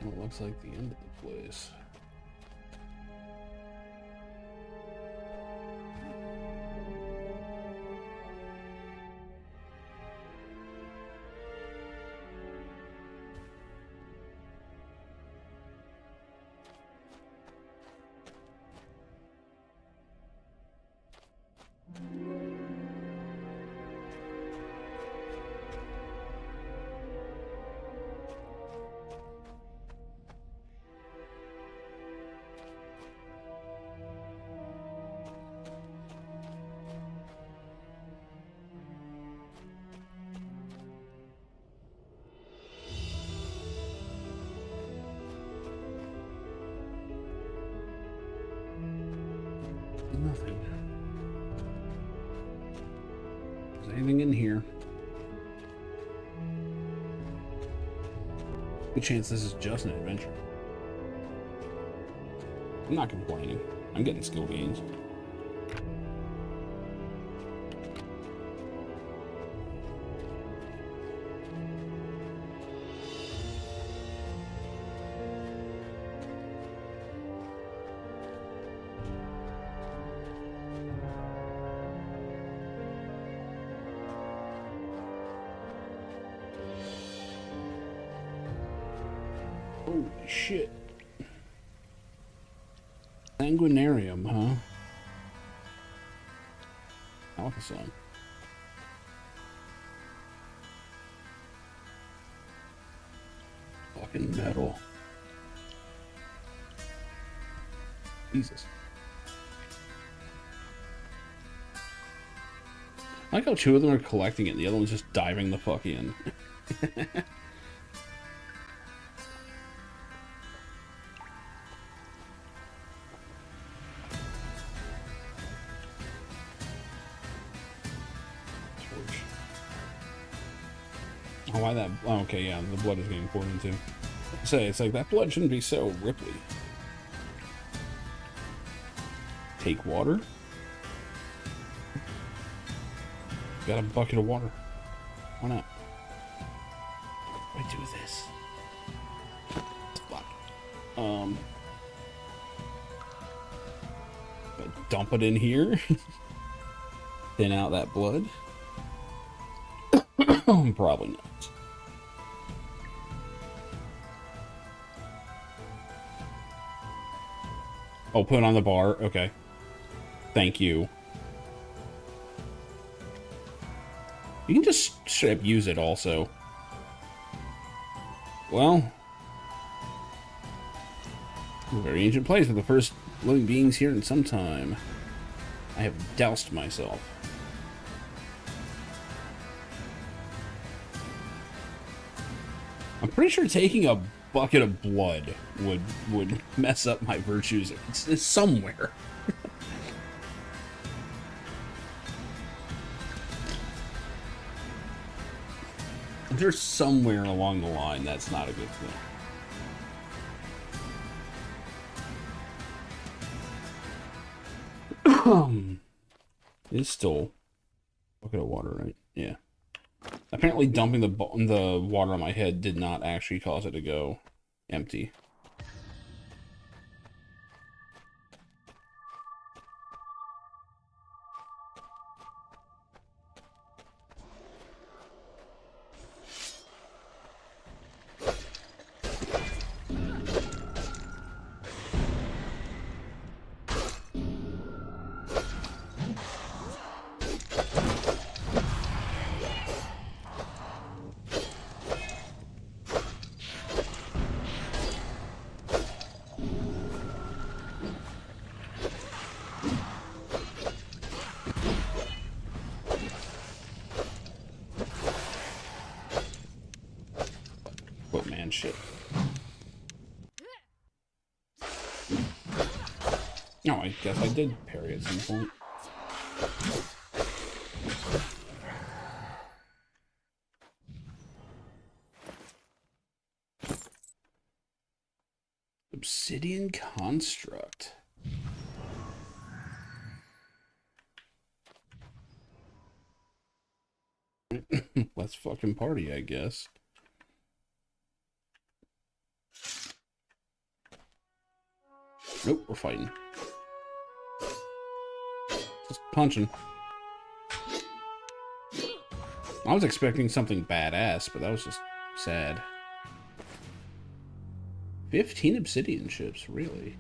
It looks like the end of the place. Nothing. Is there anything in here? Good chance this is just an adventure. I'm not complaining. I'm getting skill gains. Holy shit. Sanguinarium, huh? Alpha. Fucking metal. Jesus. I like how two of them are collecting it and the other one's just diving the fuck in. Oh, why that? Oh, okay, yeah, the blood is getting poured into. Say, it's like that blood shouldn't be so ripply. Take water. Got a bucket of water. Why not? What do I do with this? Fuck. Dump it in here. Thin out that blood. Probably not. Oh, put it on the bar. Okay. Thank you. You can just straight up use it also. Well. A very ancient place with the first living beings here in some time. I have doused myself. I'm pretty sure taking a bucket of blood would mess up my virtues. It's somewhere. There's somewhere along the line that's not a good thing. It's still a bucket of water, right? Yeah. Apparently dumping the water on my head did not actually cause it to go empty. and shit. No, I guess I did parry at some point. Obsidian construct. Let's fucking party, I guess. Nope, we're fighting. Just punching. I was expecting something badass, but that was just sad. 15 obsidian chips, really?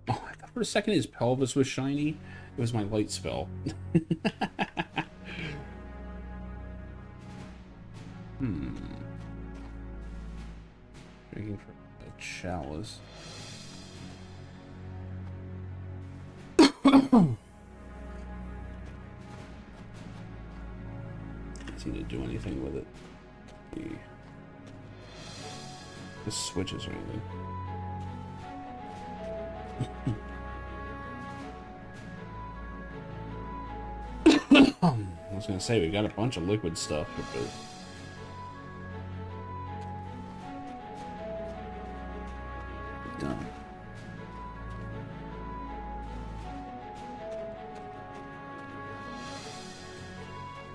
Oh, I thought for a second his pelvis was shiny. It was my light spell. Drinking for a chalice. Doesn't seem to do anything with it. The switches or anything. I was gonna say we got a bunch of liquid stuff, but done.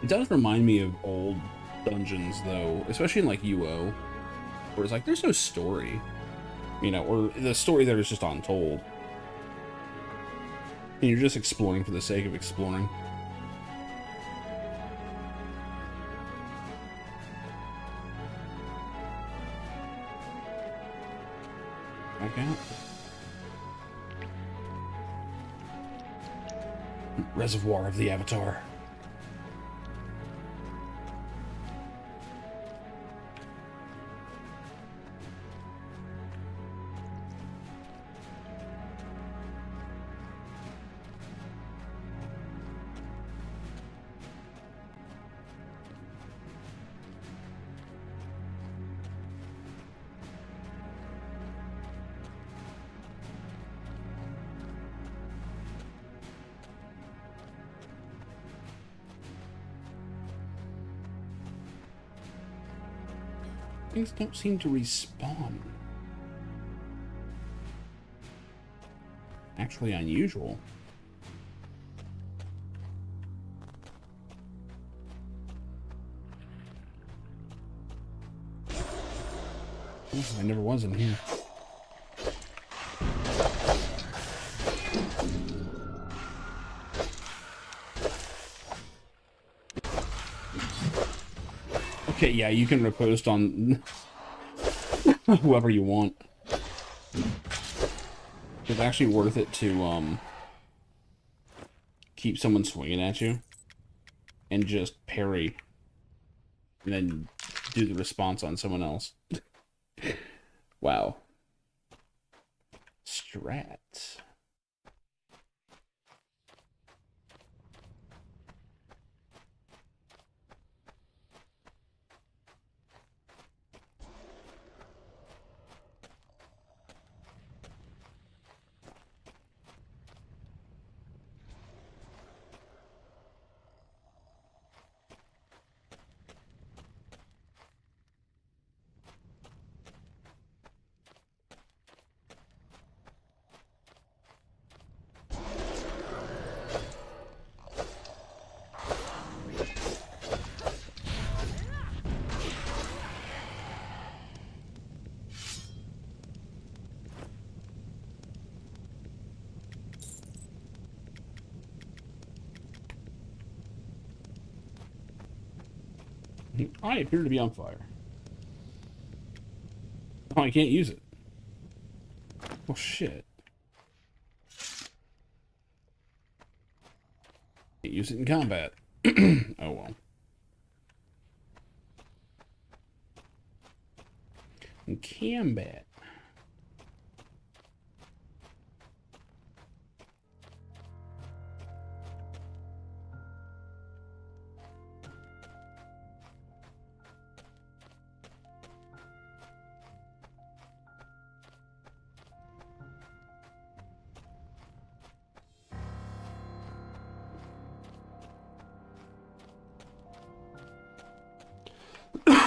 It does remind me of old dungeons, though, especially in like UO, where it's like there's no story, you know, or the story there is just untold, and you're just exploring for the sake of exploring. Back out. Reservoir of the Avatar. Things don't seem to respawn. Actually unusual. Oh, I never was in here. Okay, yeah, you can riposte on whoever you want. It's actually worth it to keep someone swinging at you and just parry and then do the response on someone else. Wow. Strats. I appear to be on fire. Oh, I can't use it. Well, shit. Can't use it in combat. Oh, well. In combat.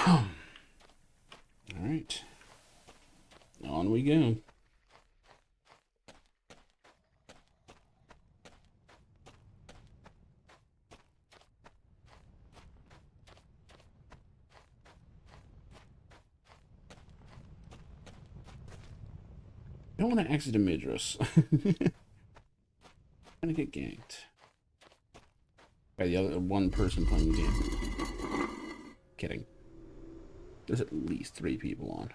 Alright. On we go. I don't want to exit a Midras. I'm gonna get ganked by the other one person playing the game. Kidding. There's at least 3 people on.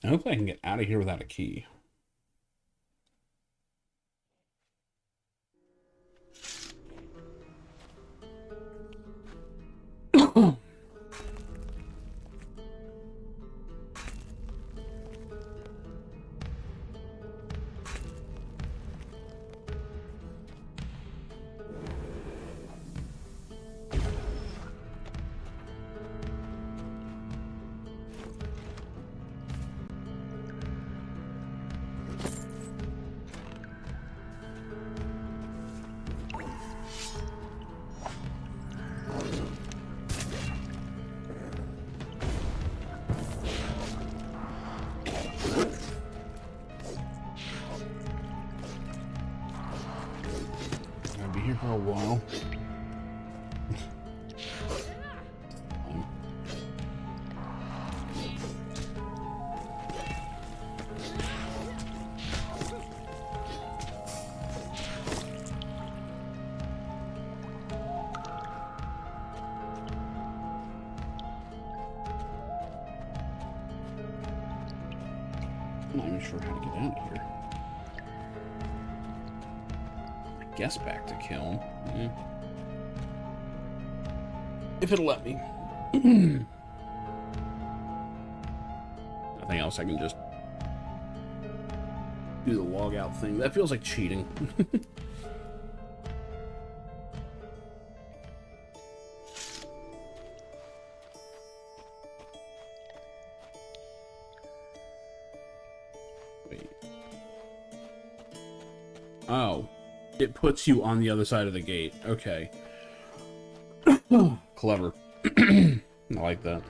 Hopefully I can get out of here without a key. Here for a while. I'm not even sure how to get out of here. Guess back to kill. Yeah. If it'll let me. Nothing else, I can just do the log out thing. That feels like cheating. Wait. Oh. It puts you on the other side of the gate. Okay. Clever. I like that.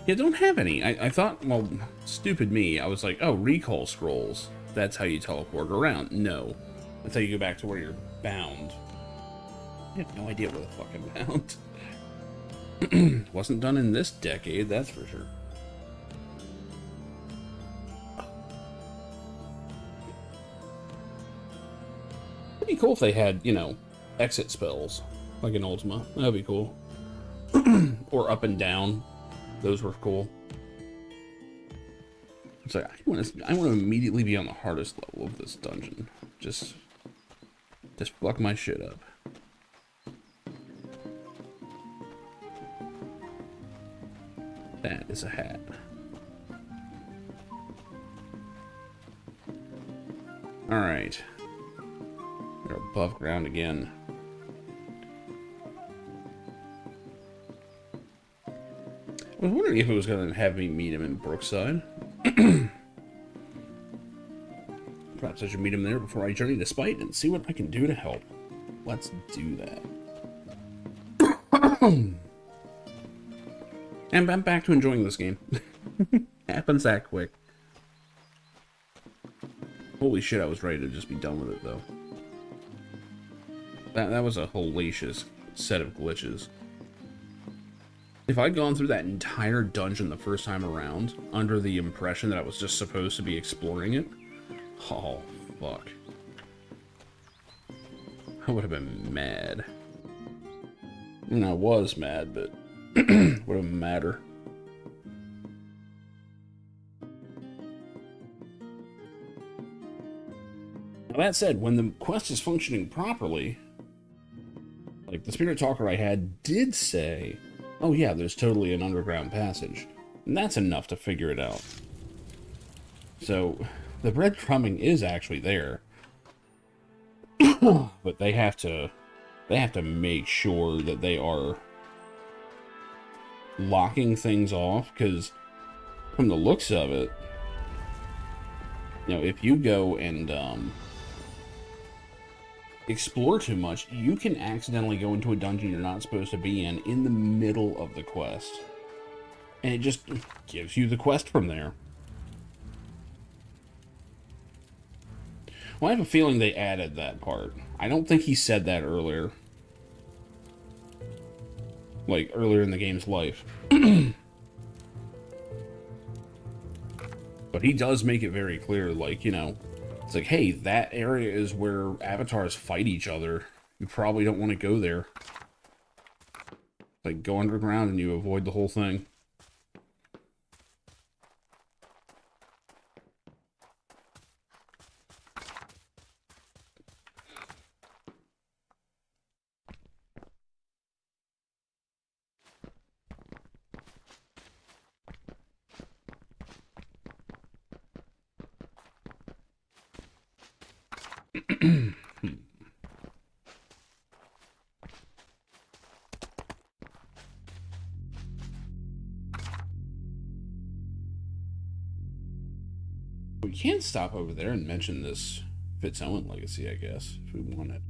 Yeah, don't have any. I thought, well, stupid me. I was like, oh, recall scrolls. That's how you teleport around. No. That's how you go back to where you're bound. I have no idea where the fuck I'm bound. Wasn't done in this decade, that's for sure. It'd be cool if they had, you know, exit spells, like in Ultima. That'd be cool. Or up and down. Those were cool. It's like, I want to immediately be on the hardest level of this dungeon. Just fuck my shit up. That is a hat. Alright. We're above ground again. I was wondering if it was going to have me meet him in Brookside. Perhaps I should meet him there before I journey to Spite and see what I can do to help. Let's do that. And I'm back to enjoying this game. Happens that quick. Holy shit, I was ready to just be done with it, though. That was a hellacious set of glitches. If I'd gone through that entire dungeon the first time around, under the impression that I was just supposed to be exploring it, oh, fuck. I would have been mad. And I was mad, but wouldn't matter. Now that said, when the quest is functioning properly, like the spirit talker I had did say, oh yeah, there's totally an underground passage. And that's enough to figure it out. So, the breadcrumbing is actually there. But they have to they have to make sure that they are locking things off, because from the looks of it, you know, if you go and explore too much, you can accidentally go into a dungeon you're not supposed to be in the middle of the quest. And it just gives you the quest from there. Well, I have a feeling they added that part. I don't think he said that earlier. Like, earlier in the game's life. But he does make it very clear, like, you know, it's like, hey, that area is where avatars fight each other. You probably don't want to go there. Like, go underground and you avoid the whole thing. We can stop over there and mention this Fitzowen legacy, I guess, if we want it.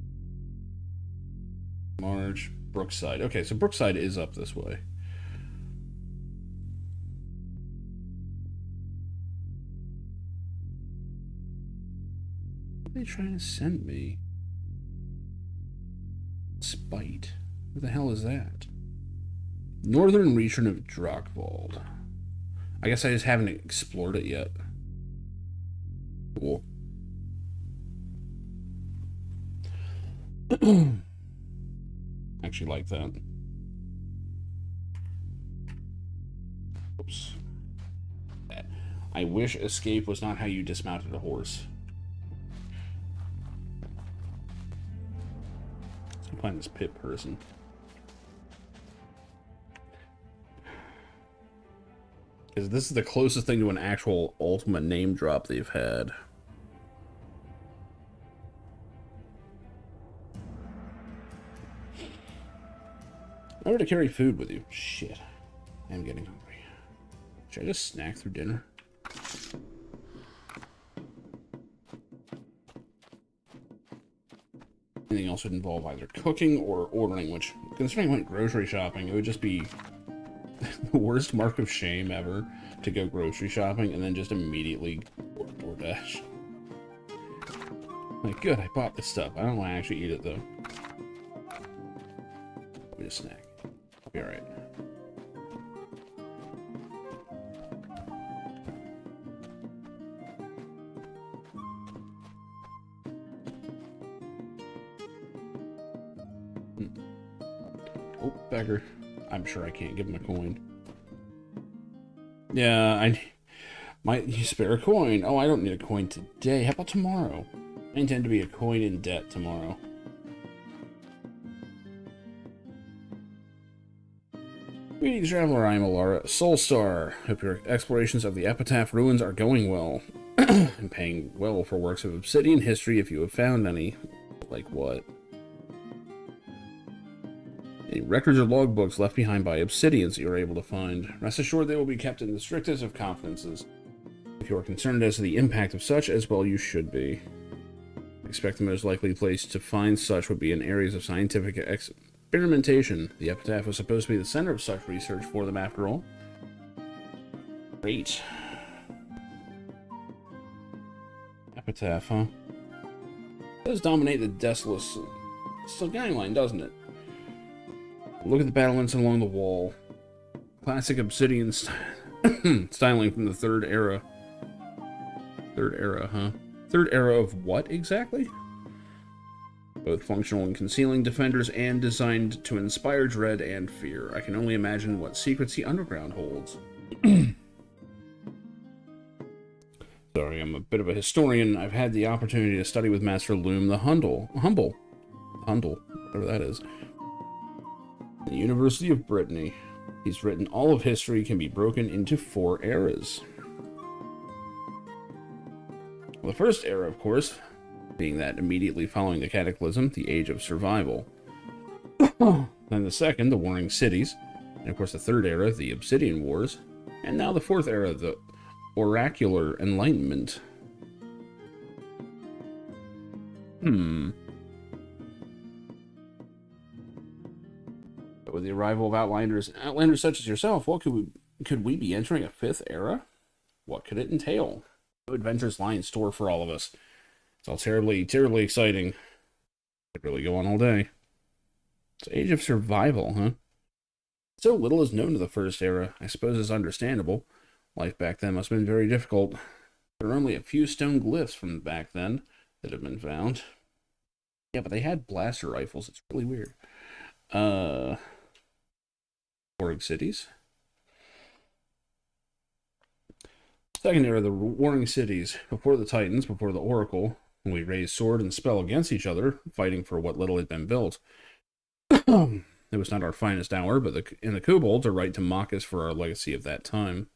Marge, Brookside. Okay, so Brookside is up this way. What are they trying to send me? Spite. What the hell is that? Northern region of Drakvold. I guess I just haven't explored it yet. Cool. Actually like that. Oops. I wish escape was not how you dismounted a horse. Let's find this pit person. Because this is the closest thing to an actual Ultima name drop they've had. Remember to carry food with you. Shit. I'm getting hungry. Should I just snack through dinner? Anything else would involve either cooking or ordering, which, considering I went grocery shopping, it would just be the worst mark of shame ever to go grocery shopping and then just immediately order DoorDash. Like, good, I bought this stuff. I don't want to actually eat it, though. Let me just snack. I'll be alright. Oh, beggar. I'm sure I can't give him a coin. Yeah, I might spare a coin. Oh, I don't need a coin today. How about tomorrow? I intend to be a coin in debt tomorrow. Greetings, traveler. I am Alara Soulstar. Hope your explorations of the Epitaph ruins are going well. I'm paying well for works of obsidian history if you have found any. Like what? Any records or logbooks left behind by obsidians that you are able to find. Rest assured they will be kept in the strictest of confidences. If you are concerned as to the impact of such, as well you should be. I expect the most likely place to find such would be in areas of scientific experimentation. The Epitaph was supposed to be the center of such research for them, after all. Great. Epitaph, huh? It does dominate the desolate skyline, doesn't it? Look at the battlements along the wall. Classic obsidian styling from the Third Era. Third Era, huh? Third Era of what, exactly? Both functional in concealing defenders and designed to inspire dread and fear. I can only imagine what secrets the underground holds. Sorry, I'm a bit of a historian. I've had the opportunity to study with Master Loom the Humble, whatever that is. The University of Brittany. He's written all of history can be broken into 4 eras. Well, the first era, of course, being that immediately following the Cataclysm, the Age of Survival. Then the second, the Warring Cities. And of course the third era, the Obsidian Wars. And now the fourth era, the Oracular Enlightenment. But with the arrival of outlanders such as yourself, what could we be entering a fifth era? What could it entail? What adventures lie in store for all of us? It's all terribly, terribly exciting. Could really go on all day. It's Age of Survival, huh? So little is known of the first era. I suppose it's understandable. Life back then must have been very difficult. There are only a few stone glyphs from back then that have been found. Yeah, but they had blaster rifles. It's really weird. Warring Cities. Second era, the Warring Cities. Before the Titans, before the Oracle, we raised sword and spell against each other, fighting for what little had been built. It was not our finest hour, but the kobolds are right to mock us for our legacy of that time.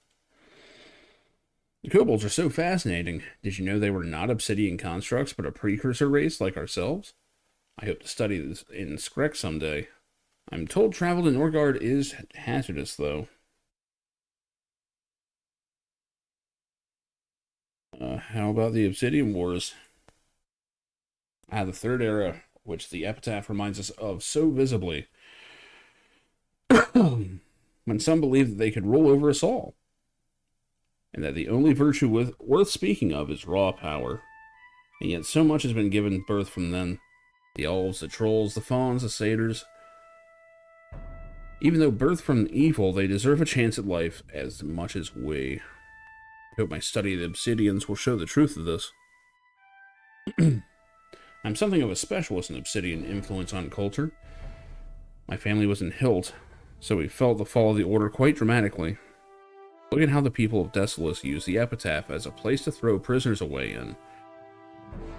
The kobolds are so fascinating. Did you know they were not obsidian constructs, but a precursor race like ourselves? I hope to study this in Skrek someday. I'm told travel to Norgard is hazardous, though. How about the Obsidian Wars? The third era, which the epitaph reminds us of so visibly. When some believed that they could rule over us all, and that the only virtue worth speaking of is raw power. And yet so much has been given birth from them. The elves, the trolls, the fauns, the satyrs. Even though birthed from evil, they deserve a chance at life as much as we. I hope my study of the obsidians will show the truth of this. I'm something of a specialist in obsidian influence on culture. My family was in Hilt, so we felt the fall of the Order quite dramatically. Look at how the people of Desolus use the epitaph as a place to throw prisoners away in.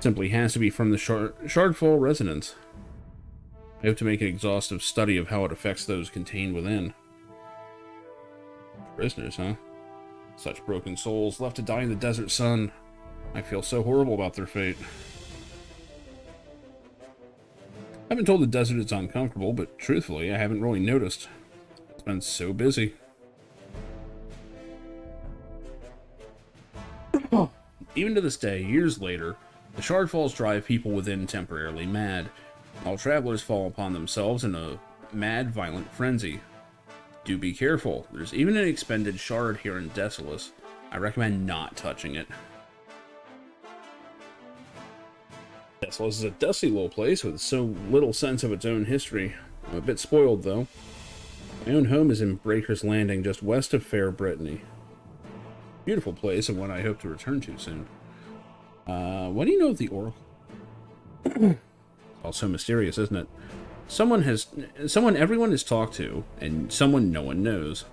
Simply has to be from the Shardfall residents. I hope to make an exhaustive study of how it affects those contained within. Prisoners, huh? Such broken souls left to die in the desert sun. I feel so horrible about their fate. I've been told the desert is uncomfortable, but truthfully, I haven't really noticed. It's been so busy. Even to this day, years later, the Shardfalls drive people within temporarily mad. All travelers fall upon themselves in a mad, violent frenzy. Do be careful. There's even an expended shard here in Desolus. I recommend not touching it. Desolus is a dusty little place with so little sense of its own history. I'm a bit spoiled, though. My own home is in Breaker's Landing, just west of Fair Brittany. Beautiful place, and one I hope to return to soon. What do you know of the Oracle? Also mysterious, isn't it? Someone everyone has talked to, and someone no one knows.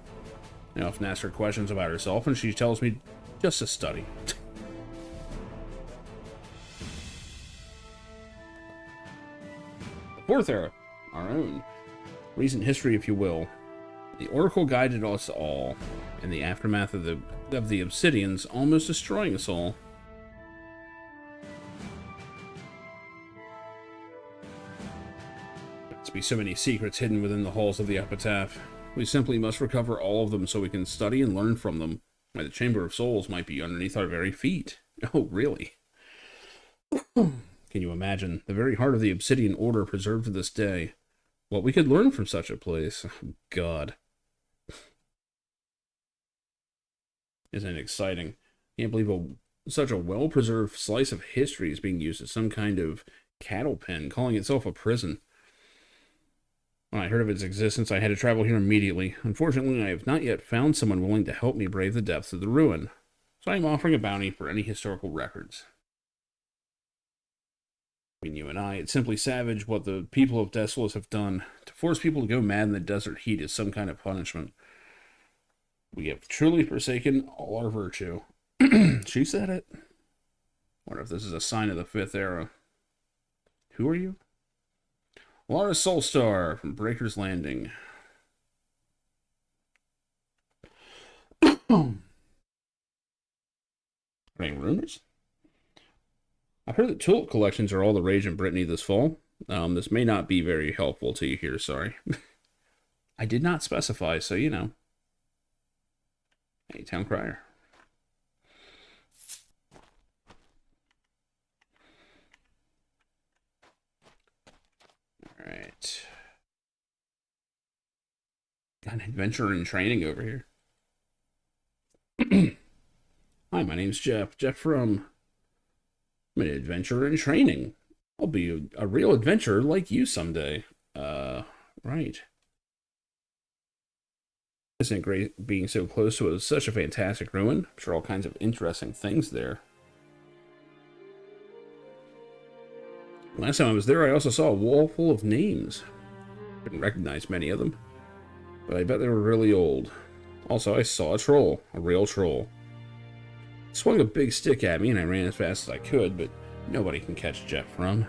I often ask her questions about herself, and she tells me just to study. The fourth era, our own. Recent history, if you will. The Oracle guided us all, in the aftermath of the Obsidians almost destroying us all. There's be so many secrets hidden within the halls of the Epitaph. We simply must recover all of them so we can study and learn from them. Why, the Chamber of Souls might be underneath our very feet. Oh, really? Can you imagine the very heart of the Obsidian Order preserved to this day? What we could learn from such a place. Oh, God. Isn't it exciting? Can't believe such a well-preserved slice of history is being used as some kind of cattle pen, calling itself a prison. When I heard of its existence, I had to travel here immediately. Unfortunately, I have not yet found someone willing to help me brave the depths of the ruin, so I am offering a bounty for any historical records. Between you and I, it's simply savage what the people of Desolus have done. To force people to go mad in the desert heat is some kind of punishment. We have truly forsaken all our virtue. She said it. Wonder if this is a sign of the fifth era. Who are you? Laura Soulstar from Breaker's Landing. Any rumors? I've heard that tulip collections are all the rage in Brittany this fall. This may not be very helpful to you here, sorry. I did not specify, so you know. Hey, Town Crier. Alright. Got an adventure in training over here. Hi, my name's Jeff. Jeff from... I'm an adventurer in training. I'll be a real adventurer like you someday. Right. Isn't it great being so close to such a fantastic ruin? I'm sure all kinds of interesting things there. Last time I was there, I also saw a wall full of names. Couldn't recognize many of them, but I bet they were really old. Also, I saw a troll, a real troll. He swung a big stick at me and I ran as fast as I could, but nobody can catch Jeff from.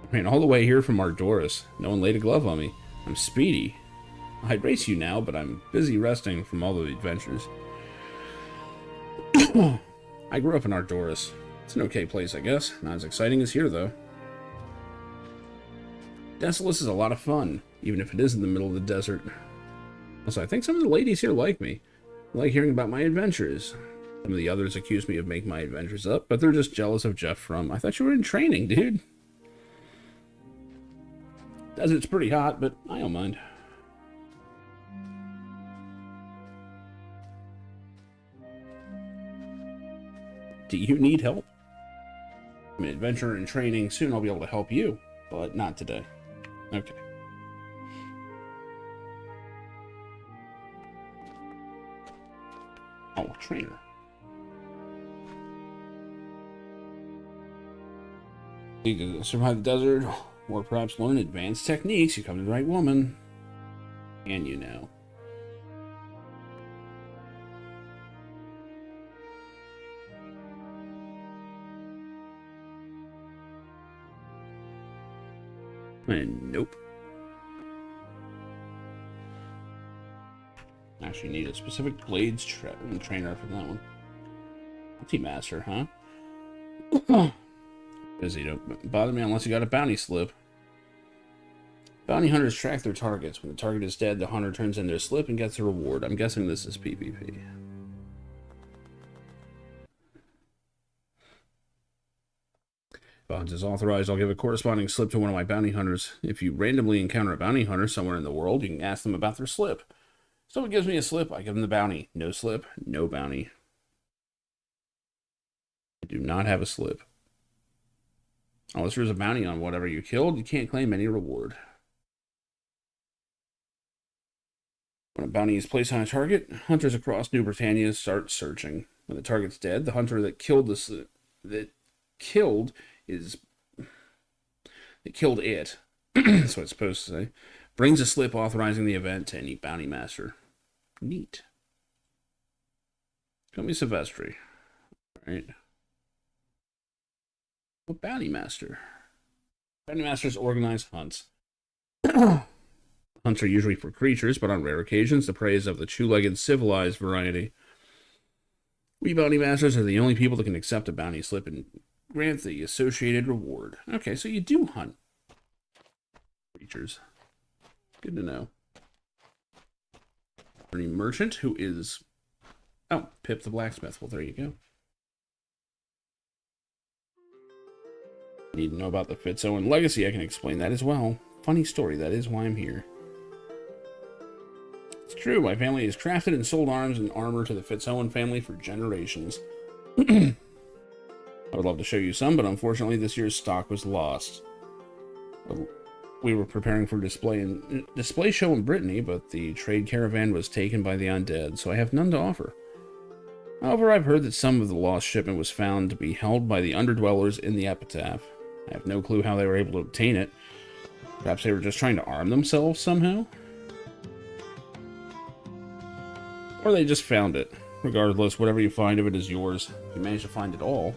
I ran all the way here from Ardoris. No one laid a glove on me. I'm speedy. I'd race you now, but I'm busy resting from all the adventures. I grew up in Ardoris. It's an okay place, I guess. Not as exciting as here, though. Desolus is a lot of fun, even if it is in the middle of the desert. Also, I think some of the ladies here like me. They like hearing about my adventures. Some of the others accuse me of making my adventures up, but they're just jealous of Jeff from... I thought you were in training, dude. Desert's pretty hot, but I don't mind. Do you need help? I'm an adventurer in training. Soon I'll be able to help you, but not today. Okay. Oh, trainer. Need to survive the desert, or perhaps learn advanced techniques. You come to the right woman. And you know. And nope. Actually need a specific blades trainer for that one. Multi-master, huh? Busy, don't bother me unless you got a bounty slip. Bounty hunters track their targets. When the target is dead, the hunter turns in their slip and gets a reward. I'm guessing this is PvP. If hunt is authorized, I'll give a corresponding slip to one of my bounty hunters. If you randomly encounter a bounty hunter somewhere in the world, you can ask them about their slip. If someone gives me a slip, I give them the bounty. No slip, no bounty. I do not have a slip. Unless there's a bounty on whatever you killed, you can't claim any reward. When a bounty is placed on a target, hunters across New Britannia start searching. When the target's dead, the hunter that killed it, that's what it's supposed to say, brings a slip authorizing the event to any bounty master. Neat. Call me Silvestri. Alright. A bounty master. Bounty masters organize hunts. Hunts are usually for creatures, but on rare occasions, the prey is of the two-legged civilized variety. We bounty masters are the only people that can accept a bounty slip and grant the associated reward. Okay, so you do hunt creatures. Good to know. Any merchant who is... Oh, Pip the blacksmith. Well, there you go. Need to know about the Fitzowen legacy. I can explain that as well. Funny story. That is why I'm here. It's true. My family has crafted and sold arms and armor to the Fitzowen family for generations. I would love to show you some, but unfortunately this year's stock was lost. We were preparing for display show in Brittany, but the trade caravan was taken by the undead, so I have none to offer. However, I've heard that some of the lost shipment was found to be held by the underdwellers in the epitaph. I have no clue how they were able to obtain it. Perhaps they were just trying to arm themselves somehow? Or they just found it. Regardless, whatever you find of it is yours. If you manage to find it all,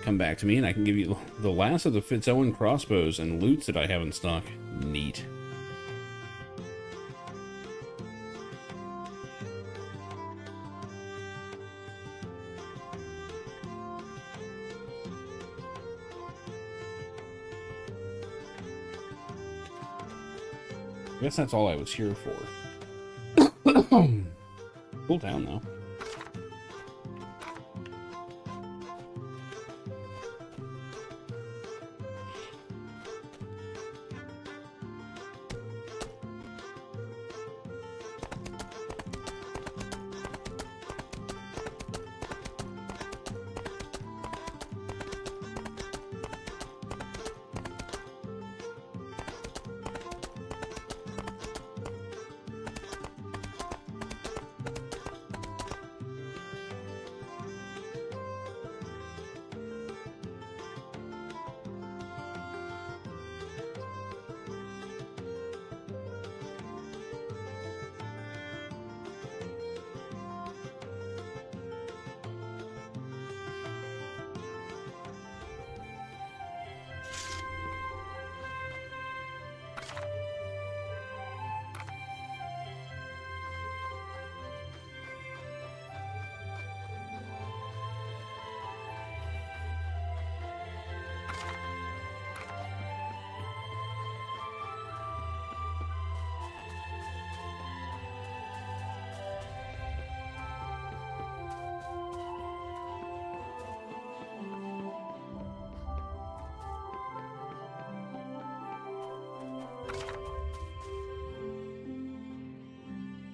come back to me and I can give you the last of the Fitzowen crossbows and loots that I have in stock. Neat. I guess that's all I was here for. Cool town, though.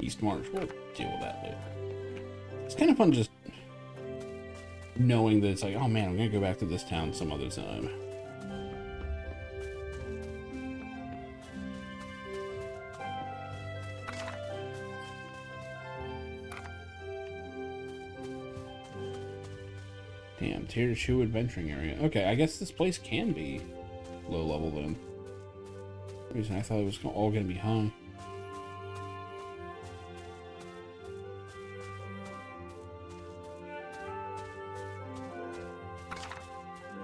East March. We'll deal with that later. It's kind of fun just knowing that it's like, oh man, I'm gonna go back to this town some other time. Damn, Tier 2 adventuring area. Okay, I guess this place can be low level then. For some reason I thought it was all gonna be high.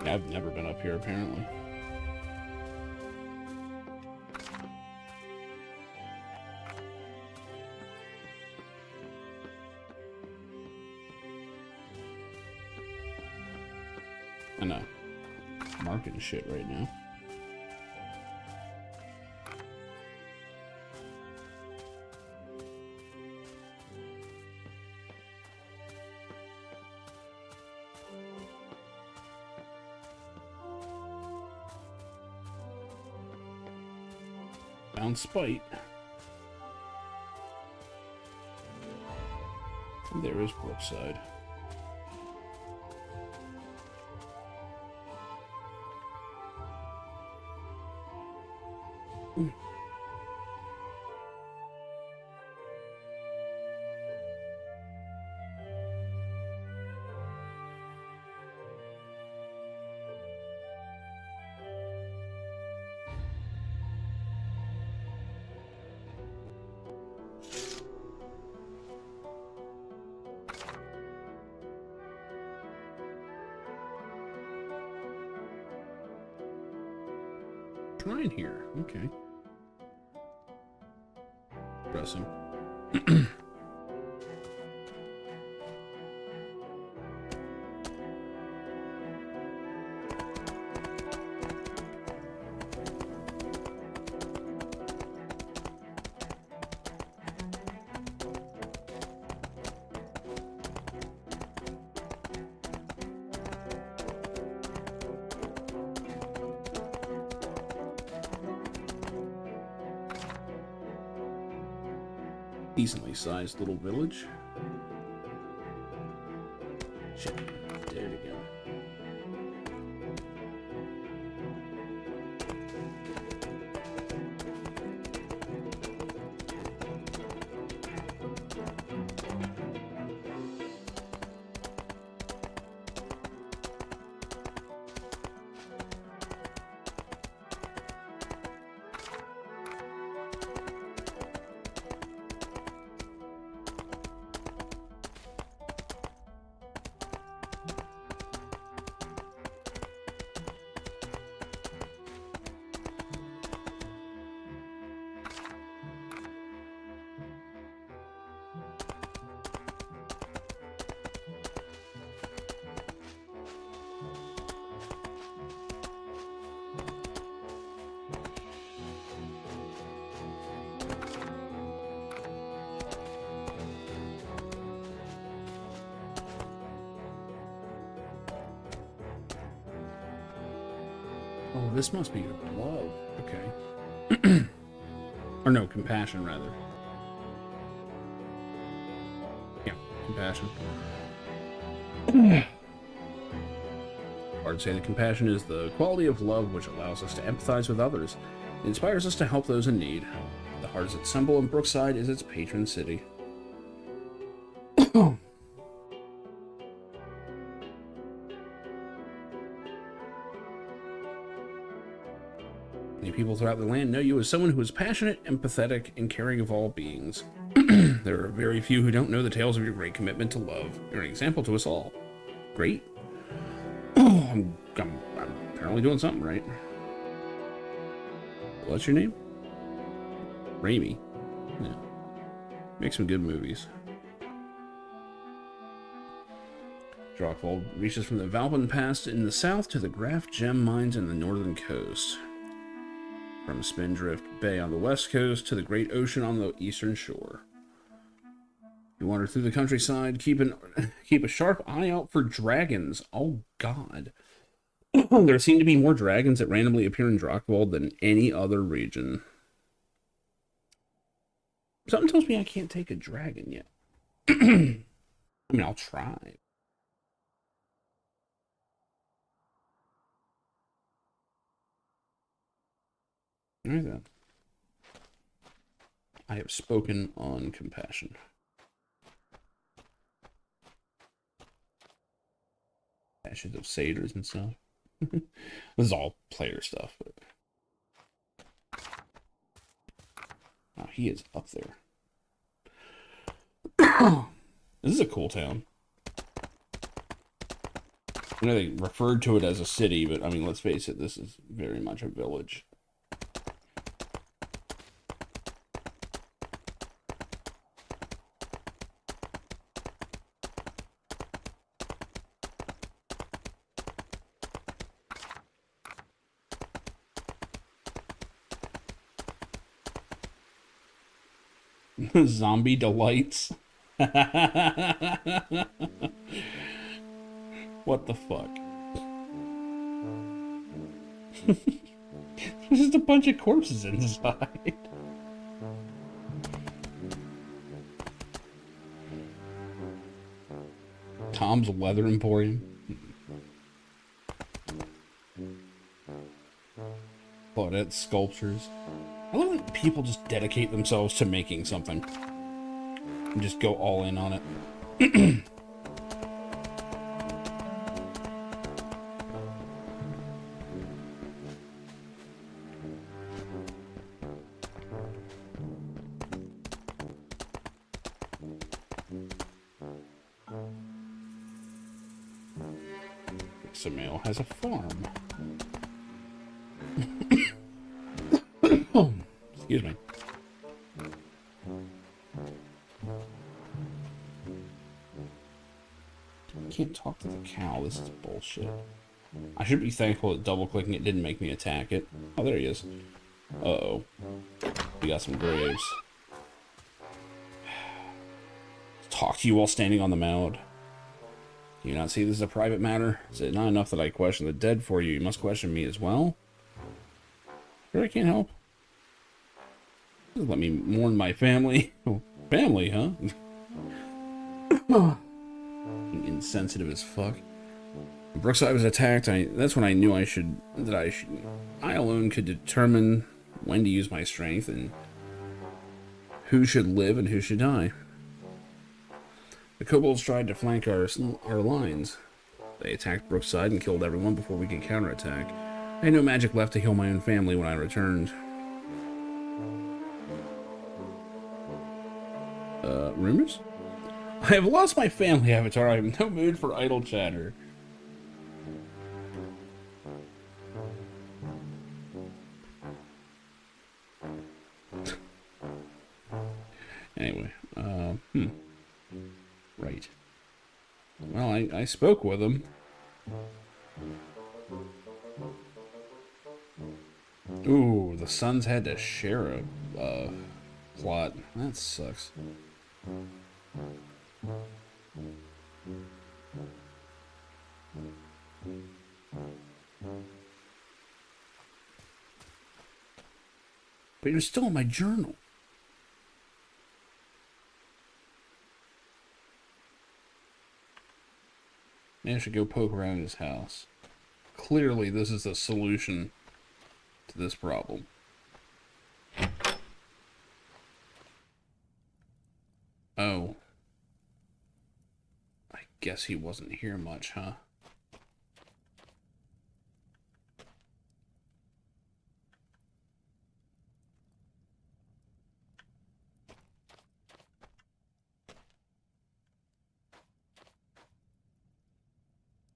I've never been up here, apparently. I know. Marketing shit right now. Found Spite. And there is Brookside. Shrine here. Okay. Pressing. Decently sized little village. Shit. There we go. Oh, this must be love. Okay. Or no, compassion, rather. Yeah, compassion. Hard to say that compassion is the quality of love which allows us to empathize with others. It inspires us to help those in need. The heart is its symbol, and Brookside is its patron city. Many people throughout the land know you as someone who is passionate, empathetic, and caring of all beings. There are very few who don't know the tales of your great commitment to love. You're an example to us all. Great. I'm apparently doing something right. What's your name? Raimi. Yeah. Make some good movies. Drockvold reaches from the Valpin Pass in the south to the Graf gem mines in the northern coast. From Spindrift Bay on the west coast to the Great Ocean on the eastern shore. You wander through the countryside, keep a sharp eye out for dragons. Oh God. There seem to be more dragons that randomly appear in Drockvold than any other region. Something tells me I can't take a dragon yet. I mean, I'll try. Alright then. I have spoken on compassion. Ashes of satyrs and stuff. This is all player stuff. But... oh, he is up there. This is a cool town. I know they referred to it as a city, but I mean, let's face it, this is very much a village. Zombie delights. What the fuck? There's just a bunch of corpses inside. Tom's Leather Emporium. Claudette sculptures. I love that people just dedicate themselves to making something and just go all in on it. Samale has a farm. Oh, excuse me. I can't talk to the cow. This is bullshit. I should be thankful that double-clicking it didn't make me attack it. Oh, there he is. Uh-oh. We got some graves. Talk to you while standing on the mound. Do you not see this as a private matter? Is it not enough that I question the dead for you? You must question me as well? Sure, I can't help. Let me mourn my family. Oh, family, huh? Insensitive as fuck. When Brookside was attacked, that's when I knew I alone could determine when to use my strength and who should live and who should die. The kobolds tried to flank our lines. They attacked Brookside and killed everyone before we could counterattack. I had no magic left to heal my own family when I returned. Rumors? I have lost my family avatar. I have no mood for idle chatter. Anyway, right. Well, I spoke with him. Ooh, the Sons had to share a plot. That sucks. But you're still in my journal. Maybe I should go poke around his house. Clearly, this is a solution to this problem. Oh. I guess he wasn't here much, huh?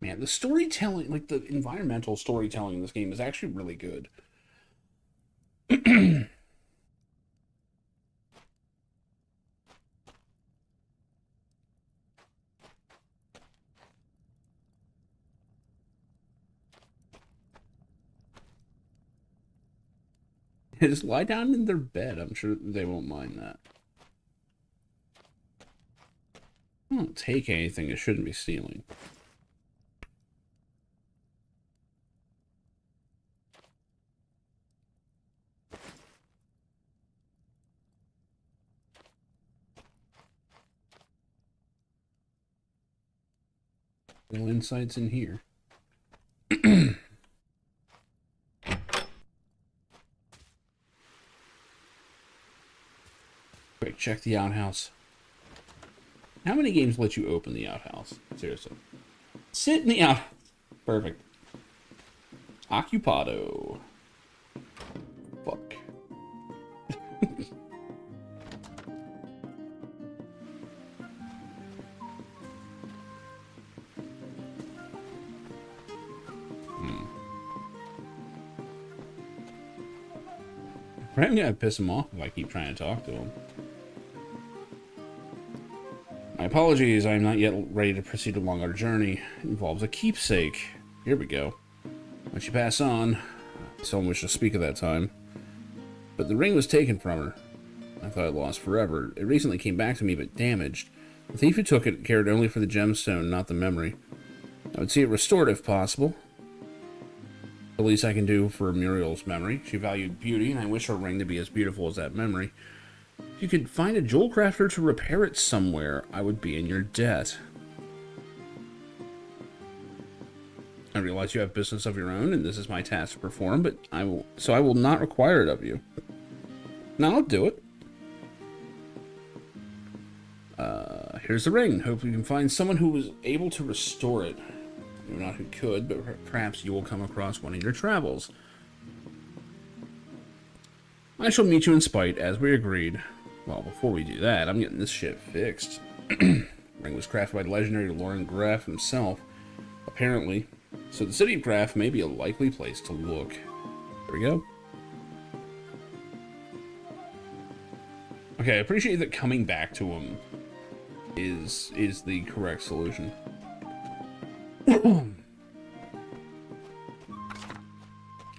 Man, the storytelling, like the environmental storytelling in this game is actually really good. Just lie down in their bed. I'm sure they won't mind that. I don't take anything I shouldn't be stealing. No insights in here. Quick, check the outhouse. How many games let you open the outhouse? Seriously. Sit in the out. Perfect. Occupado. Fuck. I'm gonna piss him off if I keep trying to talk to him. My apologies, I am not yet ready to proceed along our journey. It involves a keepsake. Here we go. Once you pass on, someone wished to speak at that time. But the ring was taken from her. I thought it lost forever. It recently came back to me, but damaged. The thief who took it cared only for the gemstone, not the memory. I would see it restored if possible. The least I can do for Muriel's memory. She valued beauty, and I wish her ring to be as beautiful as that memory. If you could find a jewel crafter to repair it somewhere, I would be in your debt. I realize you have business of your own, and this is my task to perform, but I will not require it of you. No, I'll do it. Here's the ring. Hope you can find someone who was able to restore it. Maybe not who could, but perhaps you will come across one in your travels. I shall meet you in Spite, as we agreed. Well, before we do that, I'm getting this shit fixed. Ring was crafted by the legendary Lauren Graff himself, apparently. So the city of Graff may be a likely place to look. There we go. Okay, I appreciate that coming back to him is the correct solution. I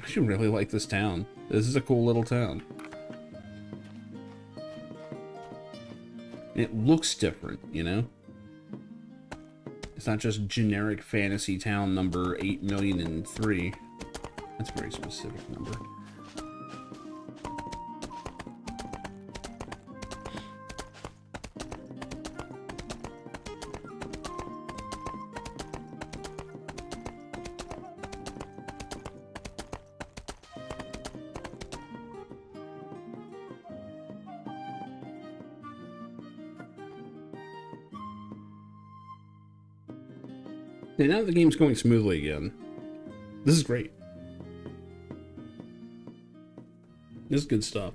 should really like this town. This is a cool little town. It looks different, you know? It's not just generic fantasy town number 8,000,003. That's a very specific number. And now the game's going smoothly again. This is great. This is good stuff.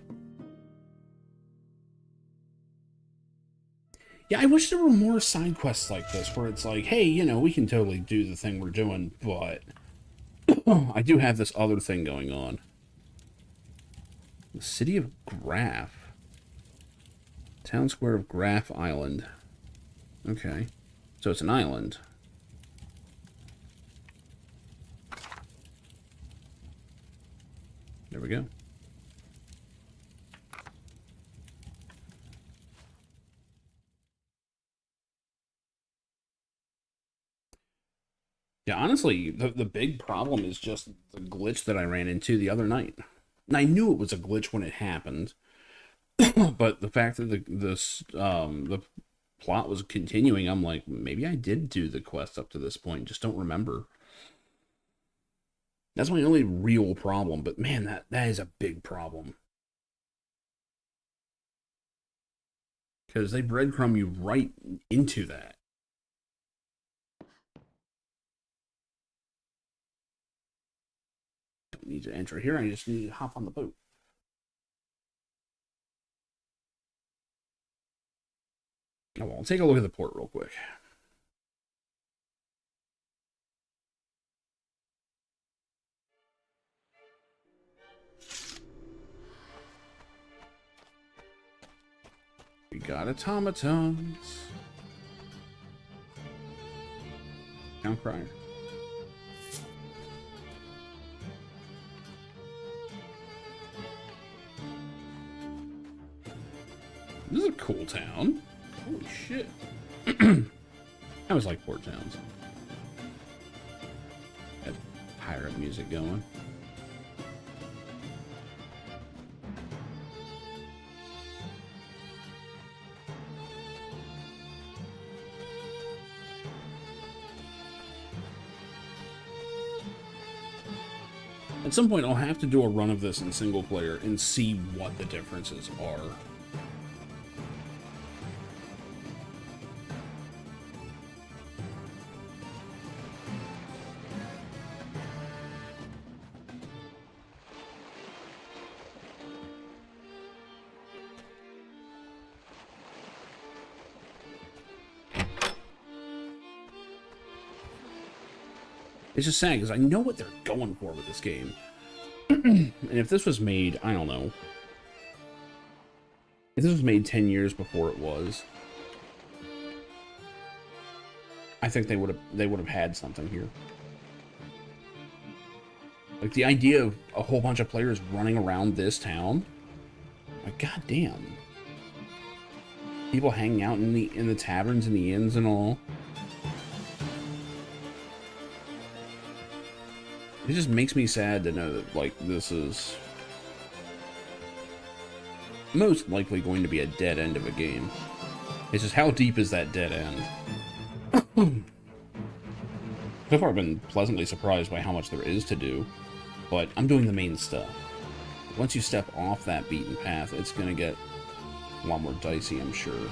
Yeah, I wish there were more side quests like this, where it's like, hey, you know, we can totally do the thing we're doing, but I do have this other thing going on. The city of Graff. Town square of Graff Island. Okay. So it's an island. There we go. Yeah, honestly, the big problem is just the glitch that I ran into the other night. And I knew it was a glitch when it happened, but the fact that the plot was continuing, I'm like, maybe I did do the quest up to this point, just don't remember. That's my only real problem, but man, that is a big problem. Because they breadcrumb you right into that. Don't need to enter here, I just need to hop on the boat. Oh, well, I'll take a look at the port real quick. We got automatons. Town crier. This is a cool town. Holy shit. I always like port towns. Got pirate music going. At some point, I'll have to do a run of this in single player and see what the differences are. It's just sad because I know what they're going for with this game. And if this was made, I don't know. If this was made 10 years before it was, I think they would have had something here. Like the idea of a whole bunch of players running around this town. Like goddamn. People hanging out in the taverns and the inns and all. It just makes me sad to know that, like, this is most likely going to be a dead end of a game. It's just how deep is that dead end? So far I've been pleasantly surprised by how much there is to do, but I'm doing the main stuff. Once you step off that beaten path, it's going to get a lot more dicey, I'm sure.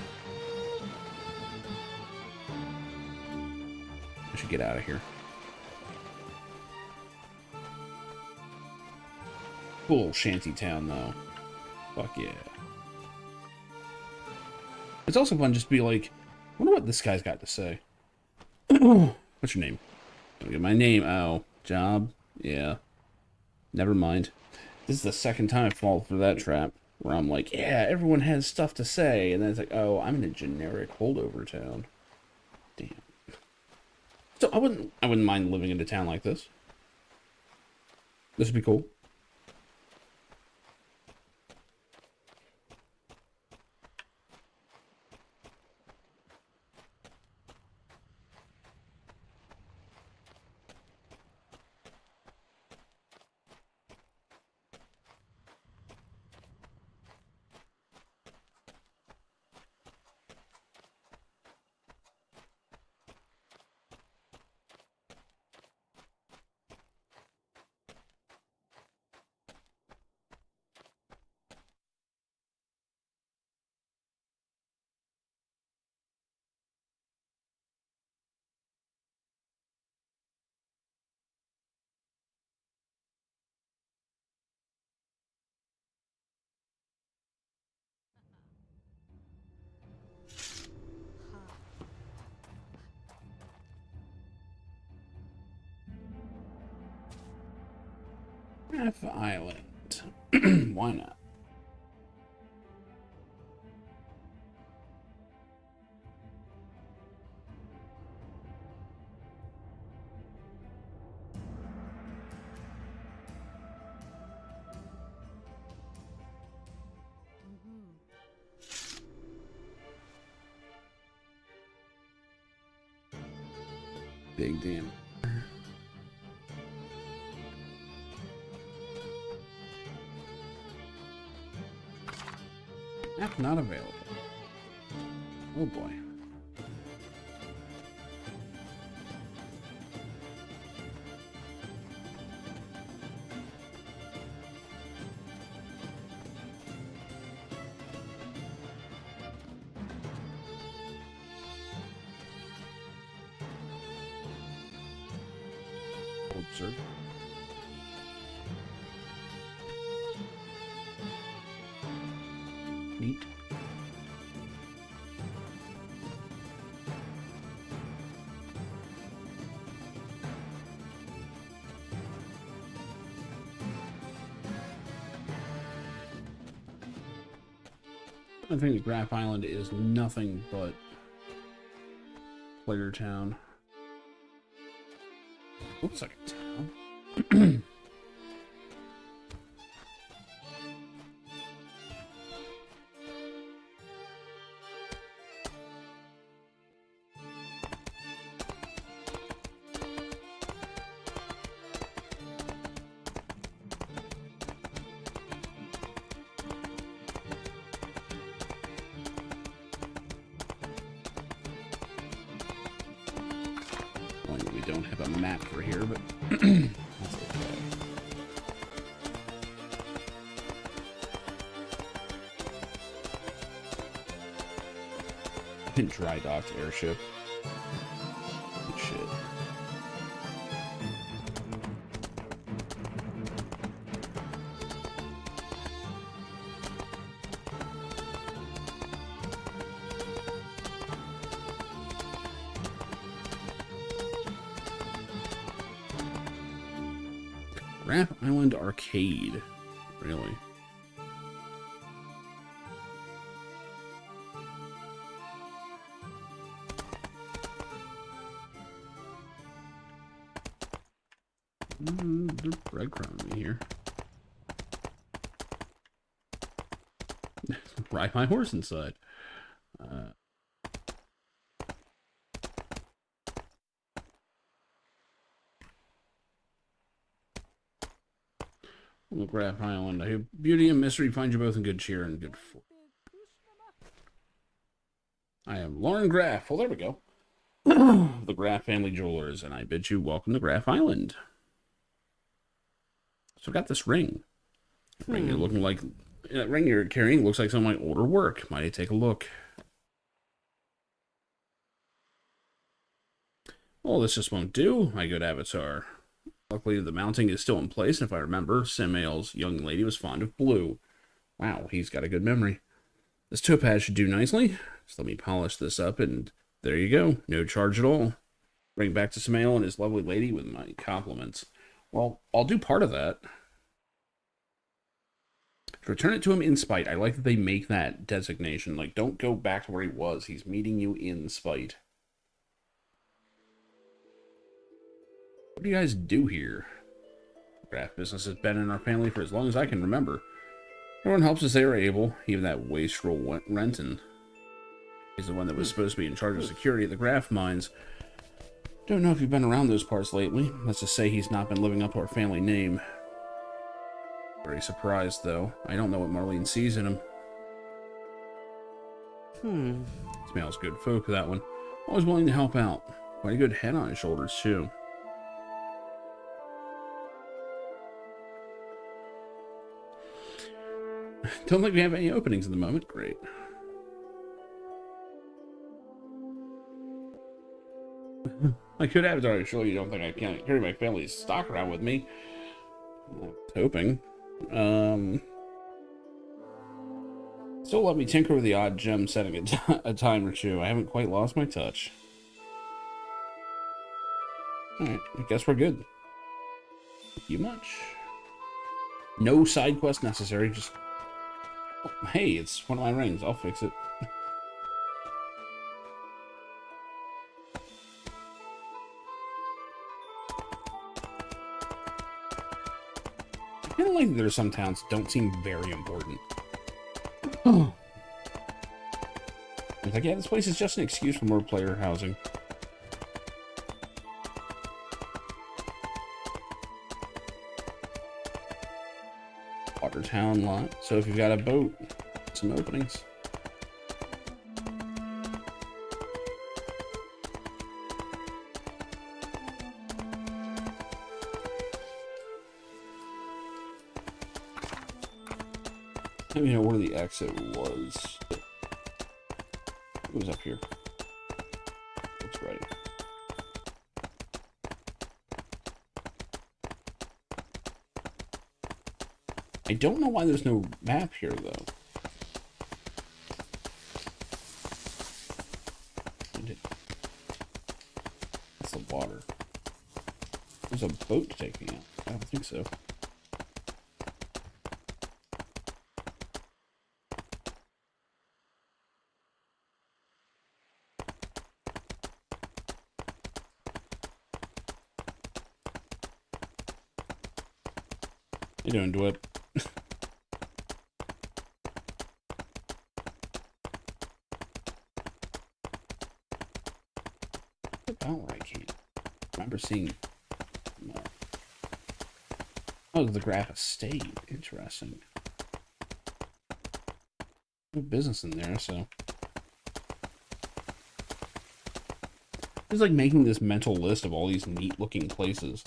I should get out of here. Cool shanty town, though. Fuck yeah. It's also fun just to be like, I wonder what this guy's got to say. What's your name? Don't get my name. Oh, job? Yeah. Never mind. This is the second time I fall for that trap, where I'm like, yeah, everyone has stuff to say, and then it's like, oh, I'm in a generic holdover town. Damn. So I wouldn't mind living in a town like this. This would be cool. F Island. Why not? Big damn. 'Cause Map not available. Oh boy. Observe. Neat. I think the Graph Island is nothing but player town. Looks like a town. We don't have a map for here, but that's okay. Dry docked airship. Good shit. Graph Island Arcade. Really? They're breadcrumbing me here. Ride my horse inside. Graph Island. I hope beauty and mystery find you both in good cheer and good fortune. I am Lauren Graff. Well, there we go. The Graff Family Jewelers, and I bid you welcome to Graph Island. So I got this ring. Ring you're looking like that ring you're carrying looks like some of my older work. Might I take a look? Well, this just won't do, my good avatar. Luckily, the mounting is still in place, and if I remember, Samael's young lady was fond of blue. Wow, he's got a good memory. This topaz should do nicely. Just let me polish this up, and there you go. No charge at all. Bring back to Samael and his lovely lady with my compliments. Well, I'll do part of that. To return it to him in spite. I like that they make that designation. Like, don't go back to where he was. He's meeting you in spite. What do you guys do here? Graff business has been in our family for as long as I can remember. Everyone helps as they are able, even that wastrel Renton. He's the one that was supposed to be in charge of security at the Graff mines. Don't know if you've been around those parts lately. Let's just say he's not been living up to our family name. Very surprised, though. I don't know what Marlene sees in him. Smells good folk, that one. Always willing to help out. Quite a good head on his shoulders, too. Don't think we have any openings at the moment. Great. I could have it. Surely you don't think I can't carry my family's stock around with me. I was hoping. Still let me tinker with the odd gem setting a time or two. I haven't quite lost my touch. Alright, I guess we're good. Thank you much. No side quest necessary, just... Oh, hey, it's one of my rings. I'll fix it. I feel like there are some towns that don't seem very important. Oh. It's like, yeah, this place is just an excuse for more player housing. Water town lot. So if you've got a boat, some openings. Let me know where the exit was. It was up here. Looks right. I don't know why there's no map here, though. That's the water. There's a boat to take me out. I don't think so. How you doing, Dwip? About where I can't remember seeing. Oh, the Graff Estate. Interesting. No business in there, so. It's like making this mental list of all these neat looking places.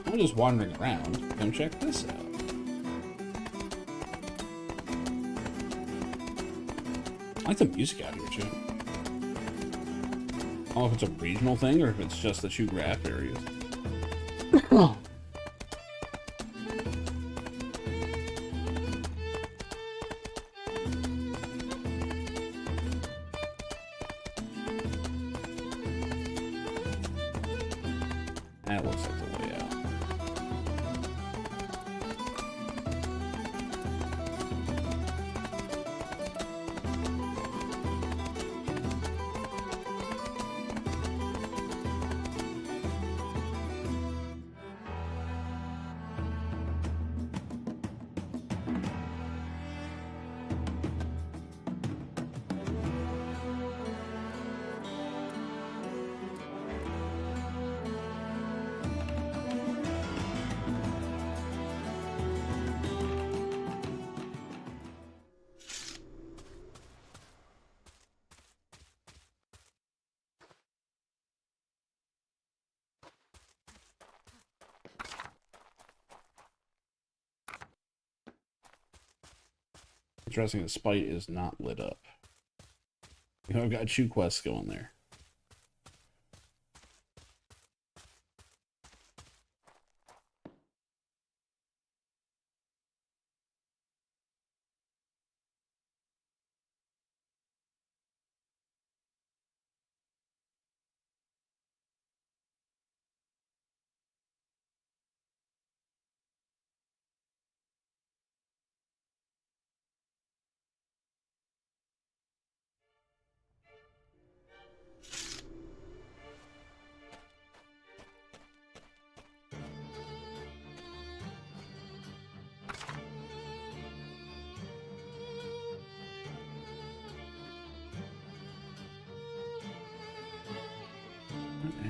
I'm just wandering around. Come check this out. I like the music out here, too. I don't know if it's a regional thing or if it's just the two graph areas. That looks like the way out. Interesting, the spite is not lit up. You know, I've got 2 quests going there.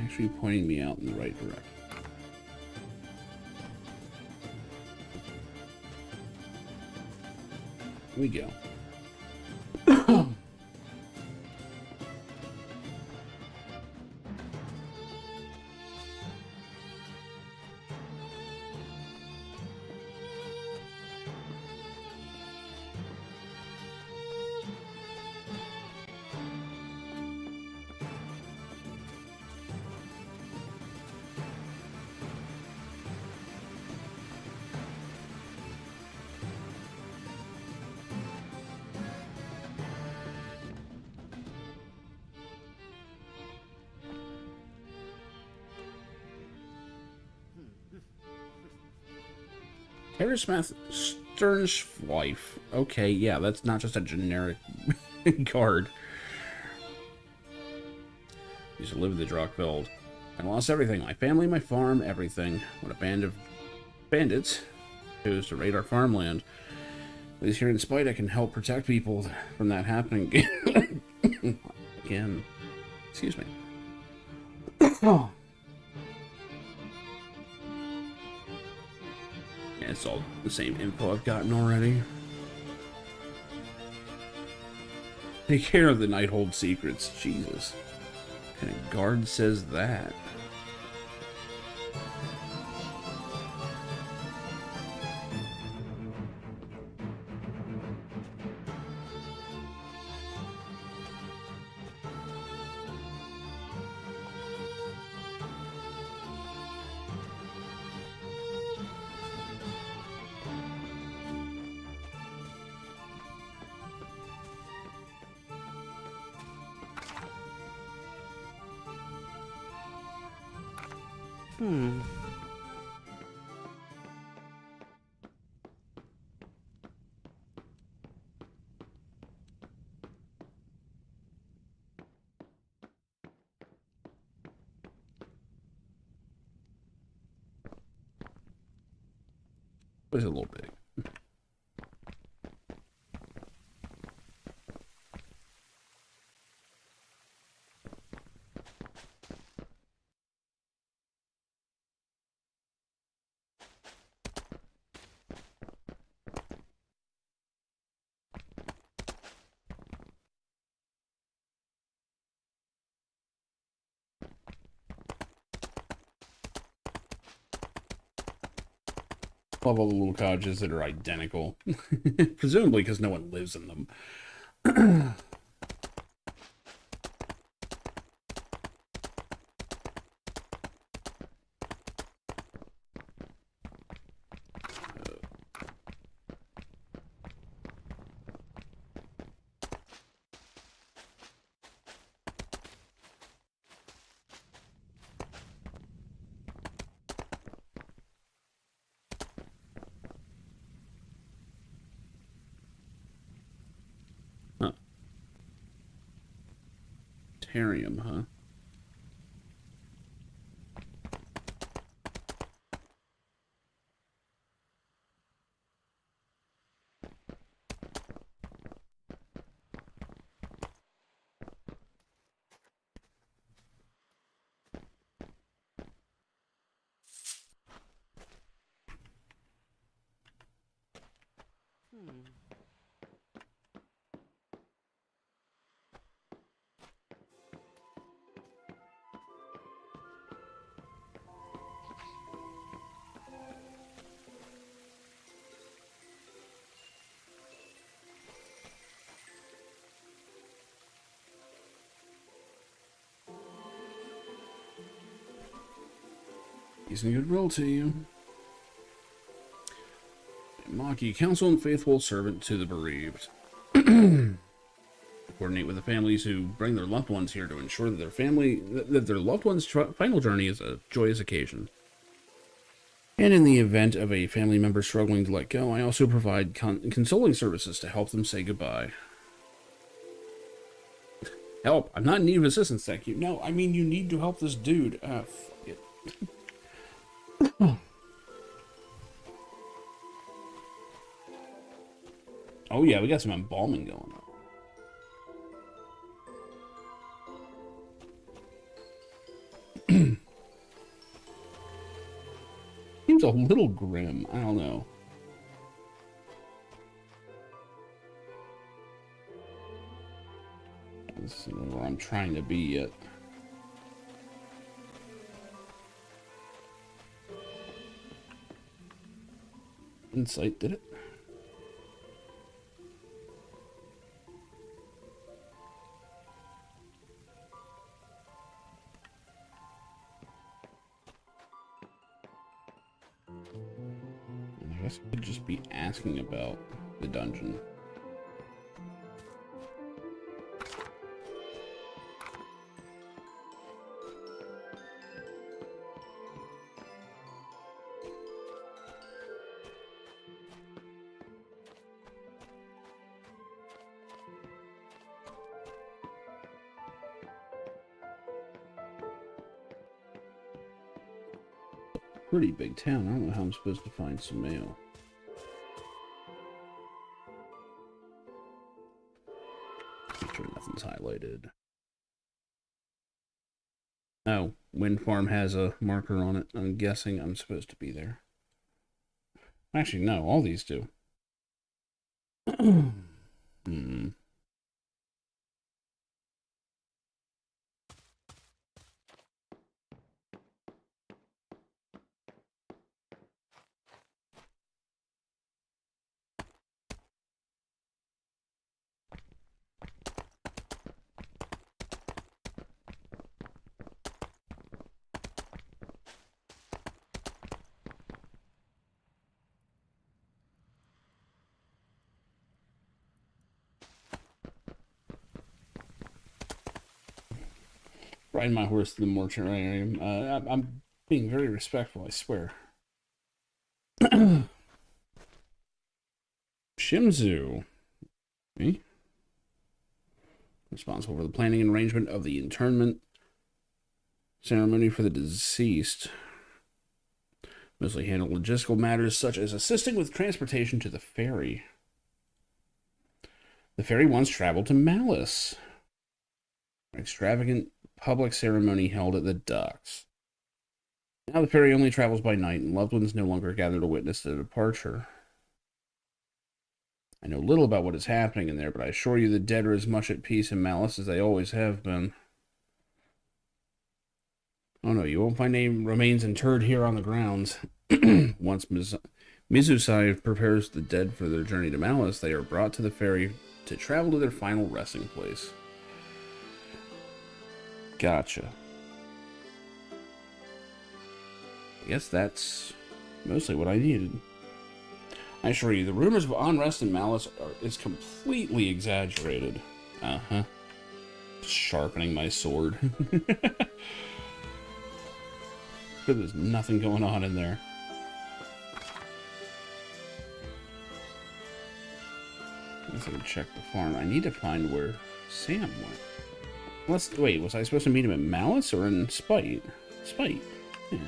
Actually pointing me out in the right direction. Here we go. Harrismith Sternschweif. Okay, yeah, that's not just a generic card. Used to live in the Drockveld. I lost everything. My family, my farm, everything. When a band of bandits chose to raid our farmland. At least here in Spite, I can help protect people from that happening again. Excuse me. It's all the same info I've gotten already. Take care of the night hold secrets. Jesus. What kind of guard says that? Was a little big. Love all the little cottages that are identical. Presumably because no one lives in them. Huh. Terrarium, huh? He's a good role to you. Maki, counsel and faithful servant to the bereaved. Coordinate with the families who bring their loved ones here to ensure that their loved ones' final journey is a joyous occasion. And in the event of a family member struggling to let go, I also provide consoling services to help them say goodbye. Help! I'm not in need of assistance, thank you. No, I mean you need to help this dude. Fuck it. Oh yeah, we got some embalming going on. Seems a little grim. I don't know. This isn't where I'm trying to be yet. Insight did it. I guess I could just be asking about the dungeon. Pretty big town. I don't know how I'm supposed to find some mail. Make sure nothing's highlighted. Oh, Wind Farm has a marker on it. I'm guessing I'm supposed to be there. Actually, no, all these do. Hmm. Riding my horse to the mortuary. I'm being very respectful, I swear. Shimzu. Me? Responsible for the planning and arrangement of the internment ceremony for the deceased. Mostly handle logistical matters such as assisting with transportation to the ferry. The ferry once traveled to Malice. An extravagant public ceremony held at the docks. Now the ferry only travels by night, and loved ones no longer gather to witness the departure. I know little about what is happening in there, but I assure you the dead are as much at peace in Malice as they always have been. Oh no, you won't find any remains interred here on the grounds. Once Mizusai prepares the dead for their journey to Malice, they are brought to the ferry to travel to their final resting place. Gotcha. I guess that's mostly what I needed. I assure you, the rumors of unrest and malice is completely exaggerated. Uh-huh. Sharpening my sword. There's nothing going on in there. Let's go check the farm. I need to find where Sam went. Wait, was I supposed to meet him in Malice or in Spite? Spite. Yeah.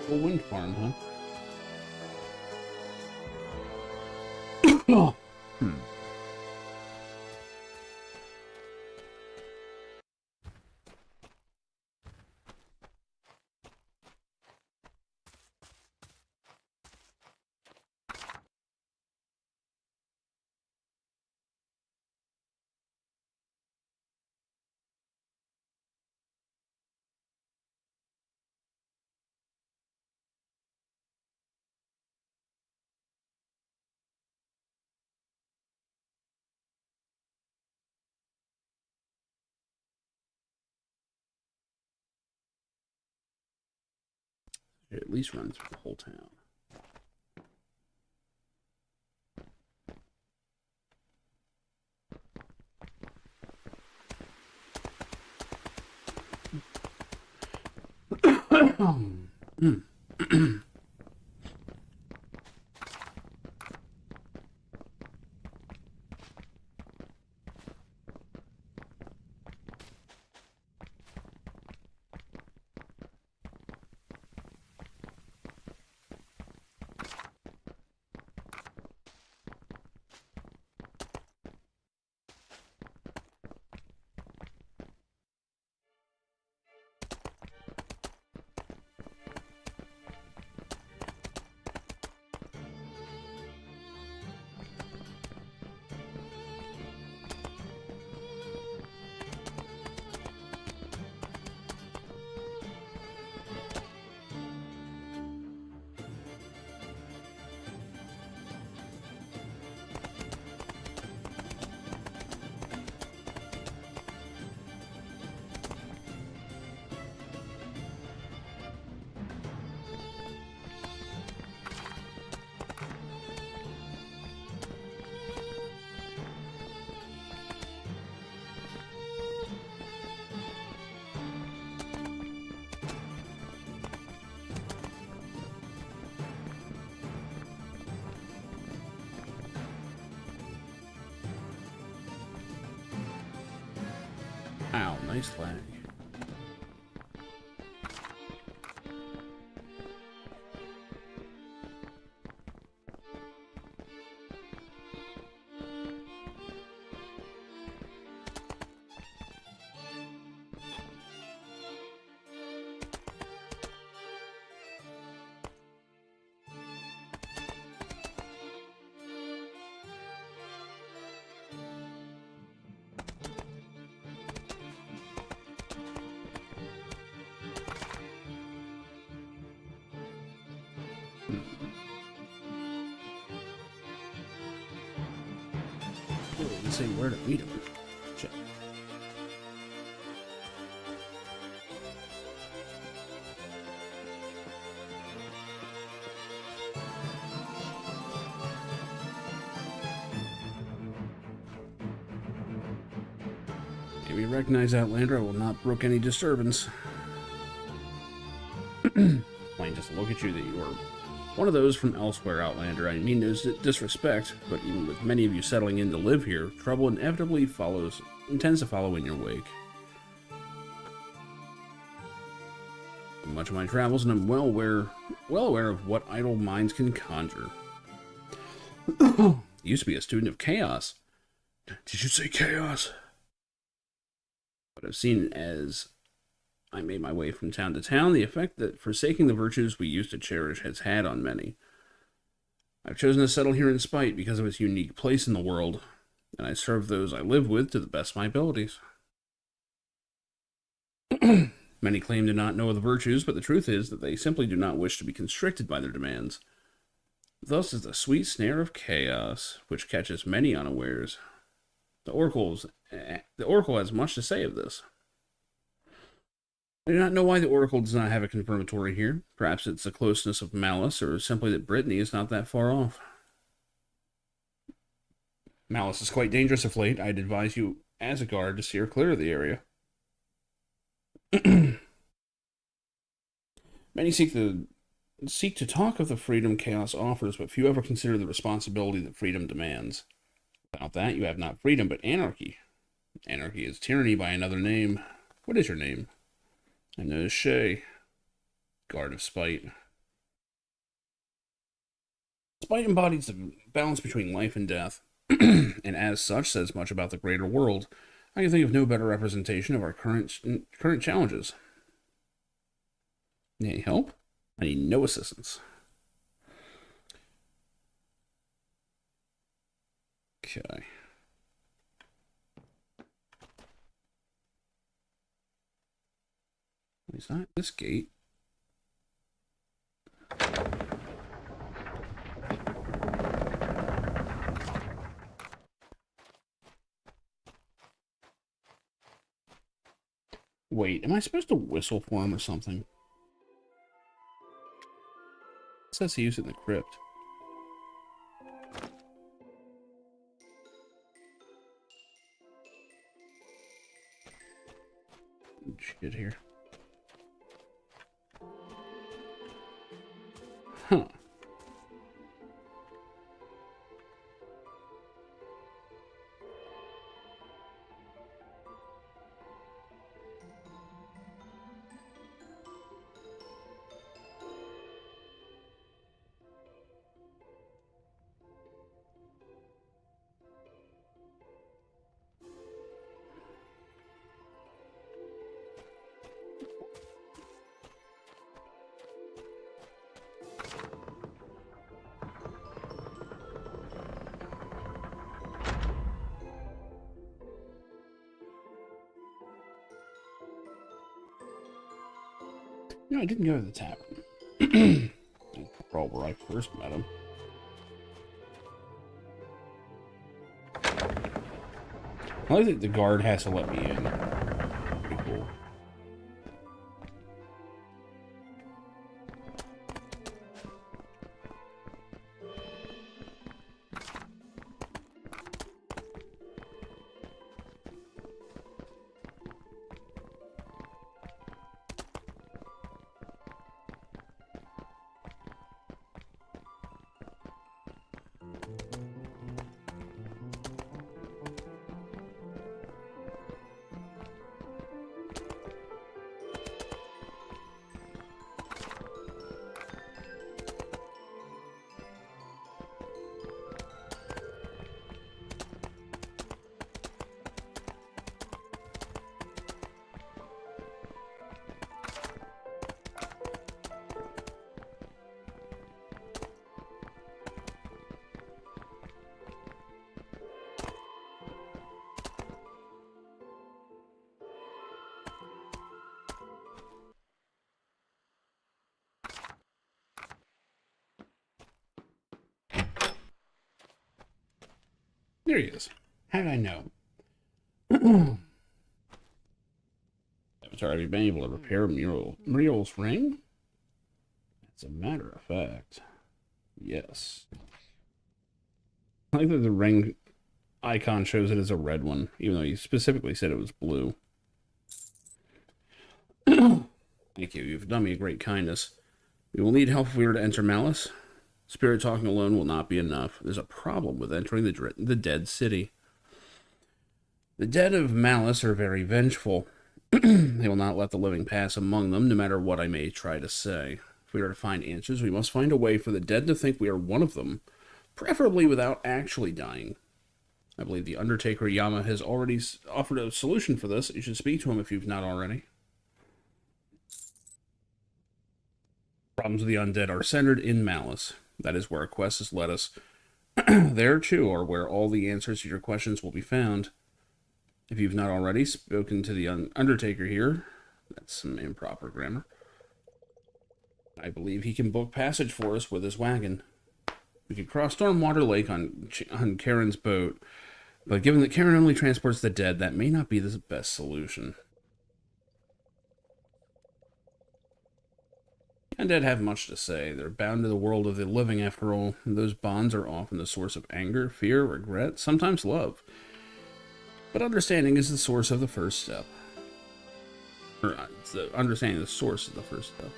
A wind farm, huh? Oh. It at least run through the whole town. Ow, nice lag. Let's see where to meet him. Check. If you recognize Outlander, I will not brook any disturbance. Plain just look at you that you are one of those from elsewhere, Outlander. I mean no disrespect, but even with many of you settling in to live here, trouble inevitably intends to follow in your wake. Much of my travels, and I'm well aware of what idle minds can conjure. I used to be a student of chaos. Did you say chaos? But I've seen as I made my way from town to town, the effect that forsaking the virtues we used to cherish has had on many. I've chosen to settle here in spite because of its unique place in the world, and I serve those I live with to the best of my abilities. Many claim to not know the virtues, but the truth is that they simply do not wish to be constricted by their demands. Thus is the sweet snare of chaos, which catches many unawares. The Oracle has much to say of this. I do not know why the Oracle does not have a confirmatory here. Perhaps it's the closeness of Malice, or simply that Brittany is not that far off. Malice is quite dangerous of late. I'd advise you, as a guard, to steer clear of the area. Many seek to talk of the freedom chaos offers, but few ever consider the responsibility that freedom demands. Without that, you have not freedom, but anarchy. Anarchy is tyranny by another name. What is your name? I'm known as Shay, Guard of Spite. Spite embodies the balance between life and death, and as such says much about the greater world. I can think of no better representation of our current challenges. Need any help? I need no assistance. Okay. Is that this gate? Wait, am I supposed to whistle for him or something? It says he used it in the crypt. Shit here. Huh. No, I didn't go to the tavern. That's probably where I first met him. I like that the guard has to let me in. Pretty cool. There he is. How did I know? Sorry, have you been able to repair Muriel's ring? As a matter of fact, yes. I like that the ring icon shows it as a red one, even though you specifically said it was blue. Thank you. You've done me a great kindness. We will need help if we are to enter Malice. Spirit talking alone will not be enough. There's a problem with entering the dead city. The dead of Malice are very vengeful. They will not let the living pass among them, no matter what I may try to say. If we are to find answers, we must find a way for the dead to think we are one of them, preferably without actually dying. I believe the Undertaker Yama has already offered a solution for this. You should speak to him if you've not already. Problems with the undead are centered in Malice. That is where our quest has led us. There, too, are where all the answers to your questions will be found. If you've not already spoken to the Undertaker here, that's some improper grammar. I believe he can book passage for us with his wagon. We could cross Stormwater Lake on Karen's boat, but given that Karen only transports the dead, that may not be the best solution. Undead have much to say. They're bound to the world of the living, after all. And those bonds are often the source of anger, fear, regret, sometimes love. But understanding is the source of the first step. Or, understanding the source is the first step.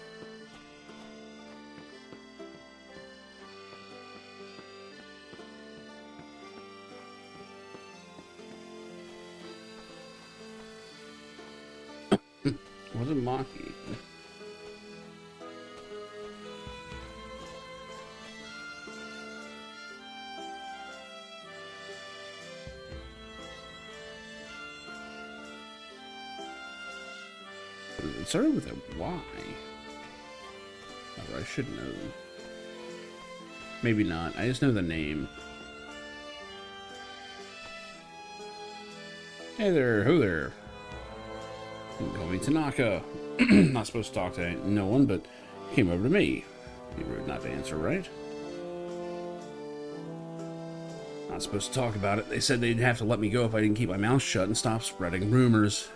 Was it Maki? It started with a Y. Or I should know. Maybe not. I just know the name. Hey there, who there? You can call me Tanaka. Not supposed to talk to no one, but he came over to me. Be rude not to answer, right? Not supposed to talk about it. They said they'd have to let me go if I didn't keep my mouth shut and stop spreading rumors.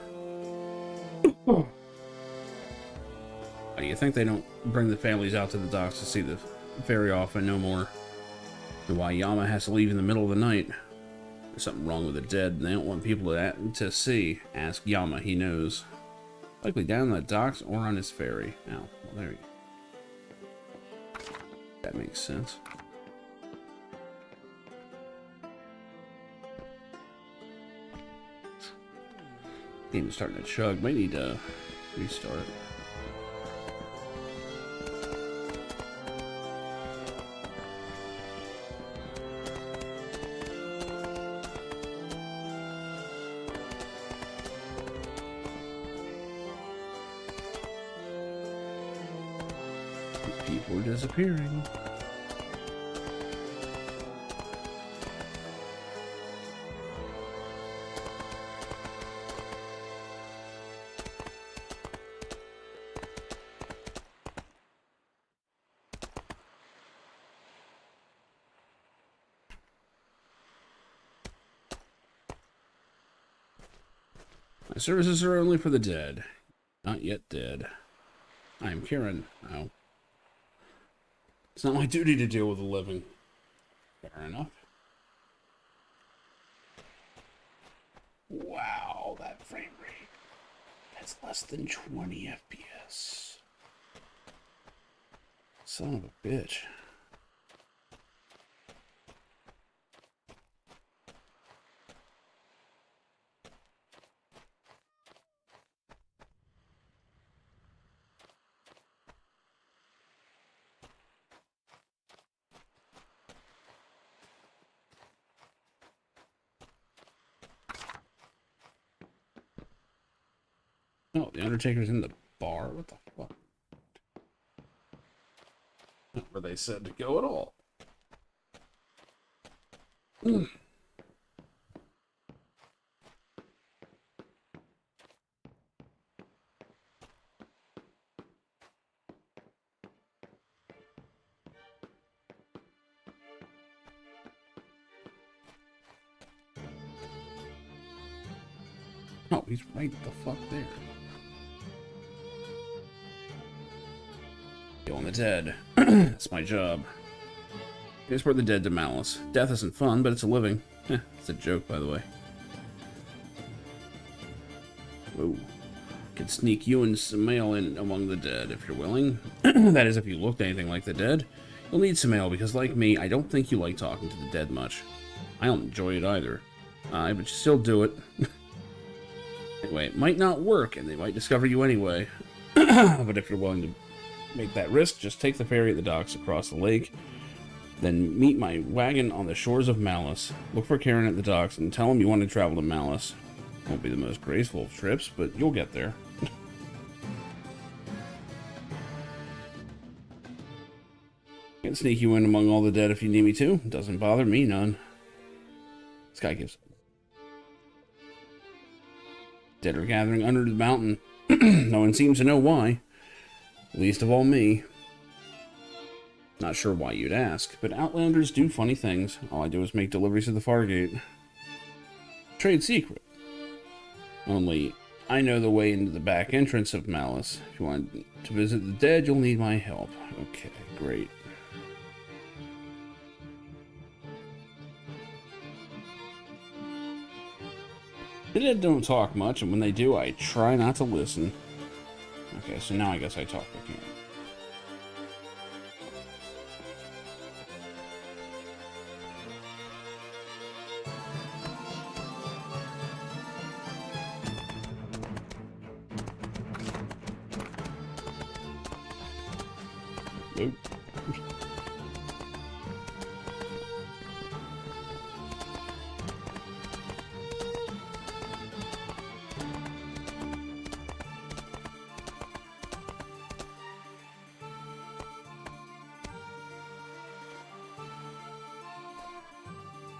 Do you think they don't bring the families out to the docks to see the very often no more? And why Yama has to leave in the middle of the night? There's something wrong with the dead, and they don't want people to see. Ask Yama, he knows. Likely down the docks or on his ferry. Oh, well, there you go. That makes sense. Game's starting to chug. Might need to restart. People are disappearing. My services are only for the dead. Not yet dead. I am Karen. Oh. It's not my duty to deal with the living. Fair enough. Wow, that frame rate. That's less than 20 FPS. Son of a bitch. Oh, the Undertaker's in the bar? What the fuck? Not where they said to go at all. Oh, he's right the fuck there. Killing the dead. That's my job. Transport the dead to Malice. Death isn't fun, but it's a living. It's a joke, by the way. Whoa. Could sneak you and Samael in among the dead if you're willing. That is, if you looked anything like the dead. You'll need Samael because, like me, I don't think you like talking to the dead much. I don't enjoy it either. But you still do it. Anyway, it might not work, and they might discover you anyway. But if you're willing to make that risk, just take the ferry at the docks across the lake. Then meet my wagon on the shores of Malice. Look for Karen at the docks and tell him you want to travel to Malice. Won't be the most graceful of trips, but you'll get there. Can sneak you in among all the dead if you need me to. Doesn't bother me none. This guy gives. Dead are gathering under the mountain. No one seems to know why. Least of all me. Not sure why you'd ask, but Outlanders do funny things. All I do is make deliveries to the Fargate. Trade secret. Only, I know the way into the back entrance of Malice. If you want to visit the dead, you'll need my help. Okay, great. The dead don't talk much, and when they do, I try not to listen. Okay, so now I guess I talk again. Nope.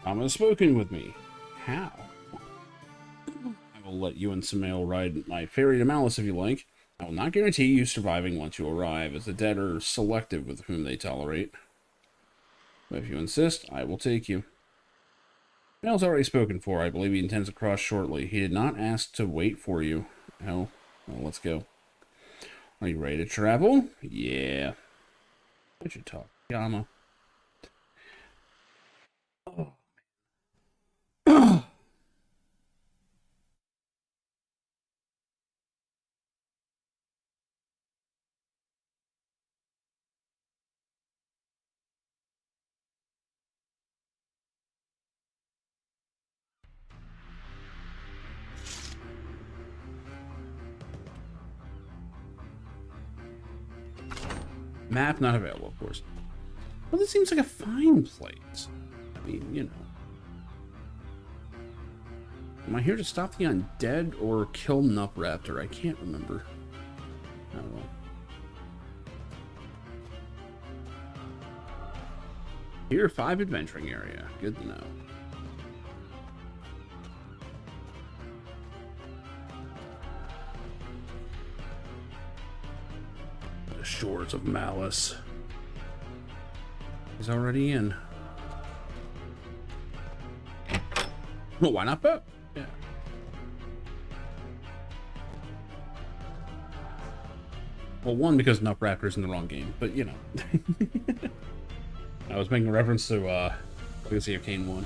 Tom has spoken with me. How? I will let you and Samael ride my ferry to Malice if you like. I will not guarantee you surviving once you arrive, as the dead are selective with whom they tolerate. But if you insist, I will take you. Samael's already spoken for. I believe he intends to cross shortly. He did not ask to wait for you. Oh, well, let's go. Are you ready to travel? Yeah. I should talk. Yama. Oh. Map not available, of course. Well, this seems like a fine place. I mean, you know. Am I here to stop the undead or kill Nup Raptor? I can't remember. Oh well. Tier 5 adventuring area. Good to know. The shores of Malice. He's already in. Well, why not both? Yeah. Well, one, because Nup Raptor's in the wrong game, but you know. I was making a reference to Legacy of Kain 1.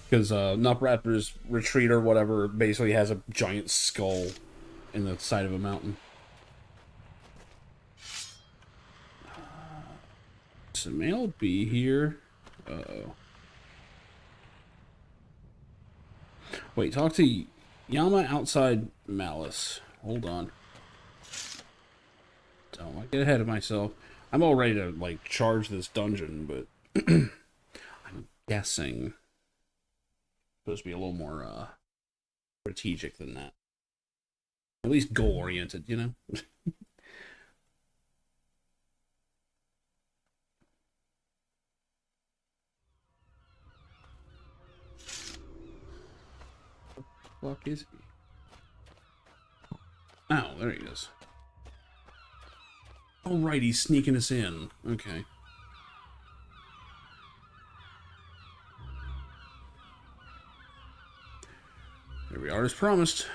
Because Nup Raptor's retreat or whatever basically has a giant skull in the side of a mountain. Samael be here. Uh-oh. Wait, talk to Yama outside Malice. Hold on. Don't want to get ahead of myself. I'm all ready to, like, charge this dungeon, but I'm guessing it's supposed to be a little more strategic than that. At least goal-oriented, you know? What the fuck is he? Oh, there he is. Alright, he's sneaking us in. Okay. Here we are. $100 promised.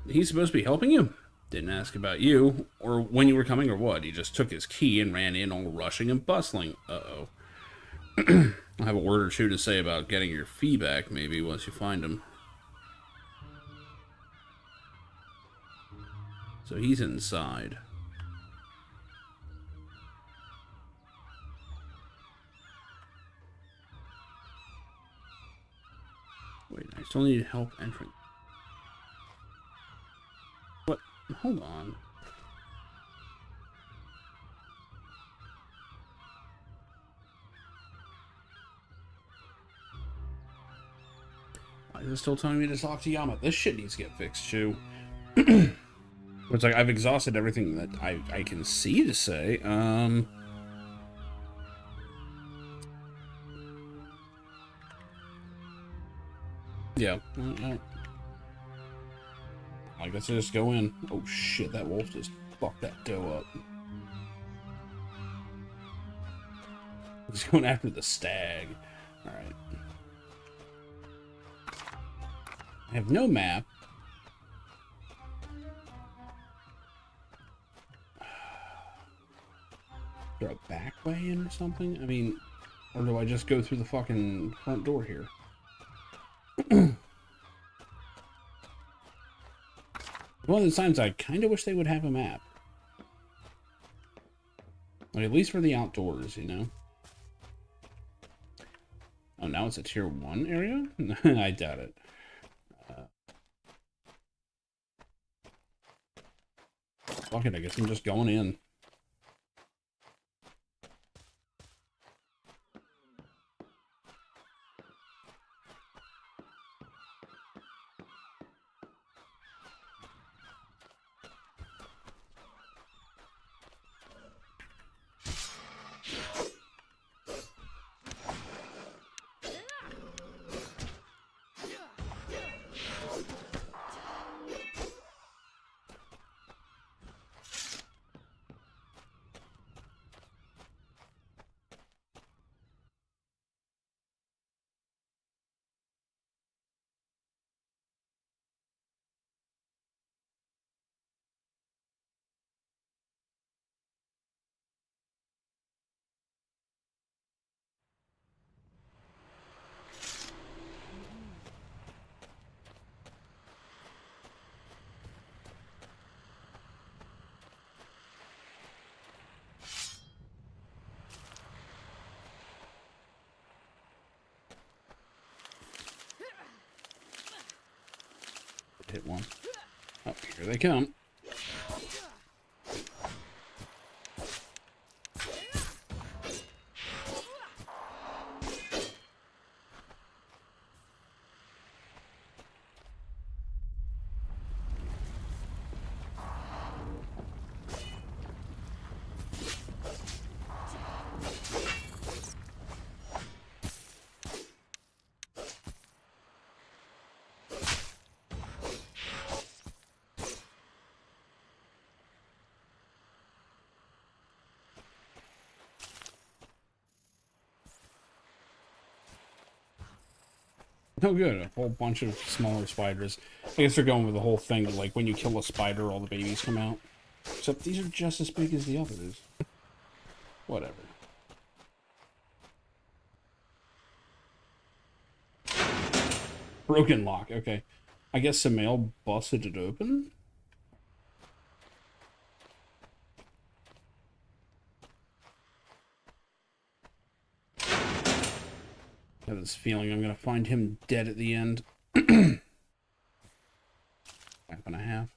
He's supposed to be helping you? Didn't ask about you, or when you were coming, or what. He just took his key and ran in all rushing and bustling. Uh-oh. I'll have a word or two to say about getting your fee back, maybe, once you find him. So he's inside. Wait, I still need help entering. What? Hold on. Why is it still telling me to talk to Yama? This shit needs to get fixed, too. It's like, I've exhausted everything that I can see to say. Yeah. I guess I just go in. Oh shit, that wolf just fucked that doe up. He's going after the stag. Alright. I have no map. Is there a back way in or something? I mean, or do I just go through the fucking front door here? One of the times I kind of wish they would have a map. Like, at least for the outdoors, you know? Oh, now it's a tier 1 area? I doubt it. Fuck it, I guess I'm just going in. Hit one. Oh, here they come. Oh good, a whole bunch of smaller spiders. I guess they're going with the whole thing that, like, when you kill a spider, all the babies come out. Except these are just as big as the others. Whatever. Broken lock, okay. I guess Samael busted it open? I have this feeling I'm gonna find him dead at the end. Weapon I have.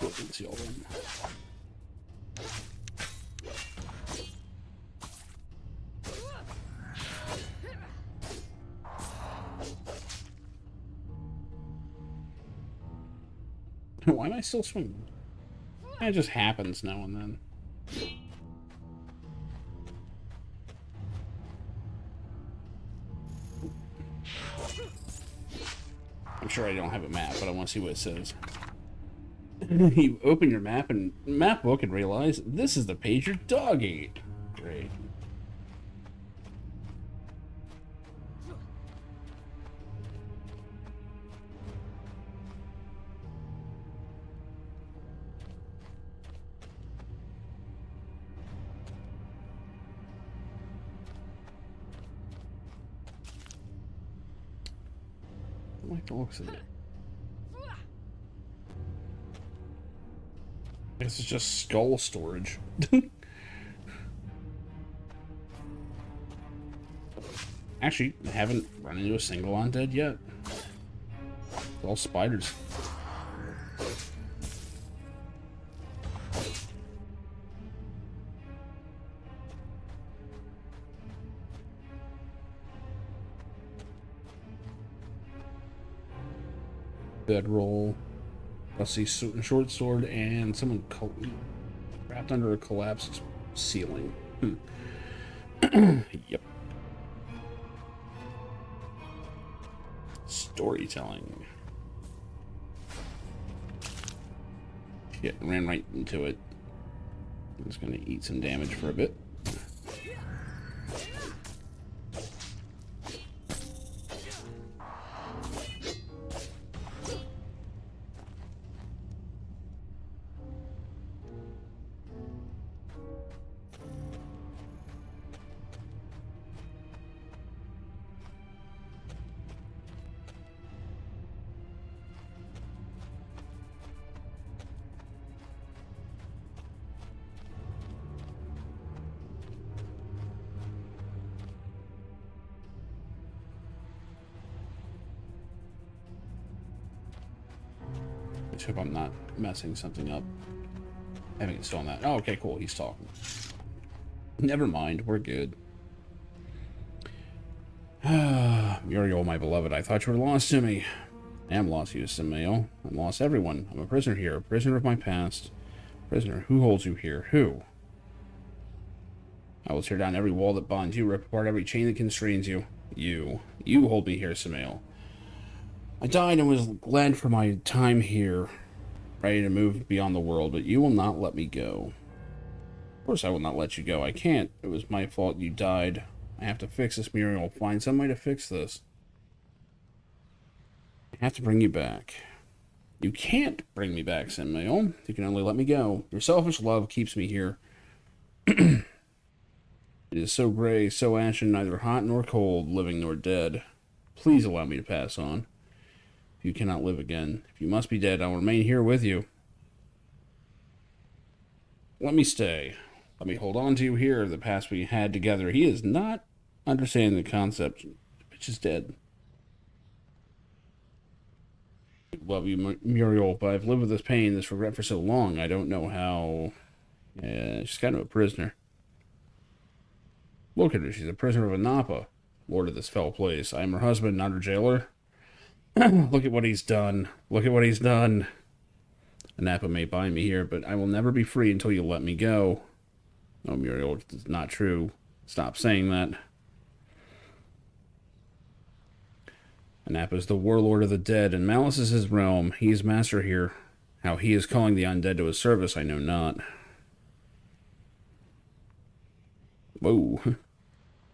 Let's see all of them. Why am I still swimming? It just happens now and then. sure I don't have a map, but I want to see what it says. You open your map book and realize this is the page your dog ate. Great. I like the looks of it. This is just skull storage. Actually, I haven't run into a single undead yet. It's all spiders. Bedroll. Let's see, short sword and someone wrapped under a collapsed ceiling. Yep. Storytelling. Shit, ran right into it. I'm just gonna eat some damage for a bit. Let's hope I'm not messing something up. Having it still on that. Oh, okay, cool. He's talking. Never mind. We're good. Muriel, my beloved, I thought you were lost to me. I am lost to you, Samael. I'm lost to everyone. I'm a prisoner here. A prisoner of my past. Prisoner. Who holds you here? Who? I will tear down every wall that bonds you, rip apart every chain that constrains you. You. You hold me here, Samael. I died and was glad for my time here, ready to move beyond the world, but you will not let me go. Of course I will not let you go. I can't. It was my fault you died. I have to fix this, Muriel. Find some way to fix this. I have to bring you back. You can't bring me back, Samael. You can only let me go. Your selfish love keeps me here. It is so gray, so ashen, neither hot nor cold, living nor dead. Please allow me to pass on. If you cannot live again, if you must be dead, I will remain here with you. Let me stay. Let me hold on to you here, the past we had together. He is not understanding the concept. Bitch is dead. Love you, Muriel, but I've lived with this pain, this regret for so long. I don't know how... she's kind of a prisoner. Look at her. She's a prisoner of Anapa, lord of this fell place. I am her husband, not her jailer. Look at what he's done. Look at what he's done. Anapa may bind me here, but I will never be free until you let me go. Oh, Muriel, it's not true. Stop saying that. Anapa is the warlord of the dead, and Malice is his realm. He is master here. How he is calling the undead to his service, I know not. Whoa.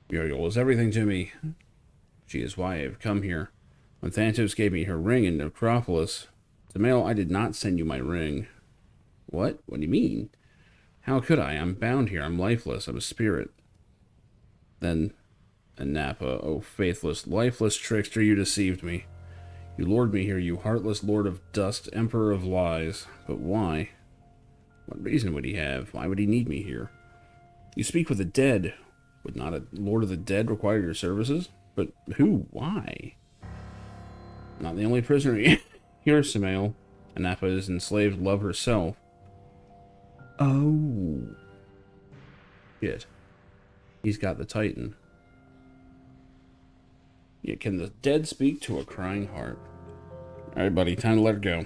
Muriel is everything to me. She is why I have come here. When Thanatos gave me her ring in Necropolis, Samael, I did not send you my ring. What? What do you mean? How could I? I'm bound here. I'm lifeless. I'm a spirit. Then, Anapa, oh faithless, lifeless trickster, you deceived me. You lured me here, you heartless lord of dust, emperor of lies. But why? What reason would he have? Why would he need me here? You speak with the dead. Would not a lord of the dead require your services? But who? Why? Not the only prisoner here, Samael. Anapa is enslaved love herself. Oh. Shit. He's got the Titan. Yeah, can the dead speak to a crying heart? Alright, buddy, time to let her go.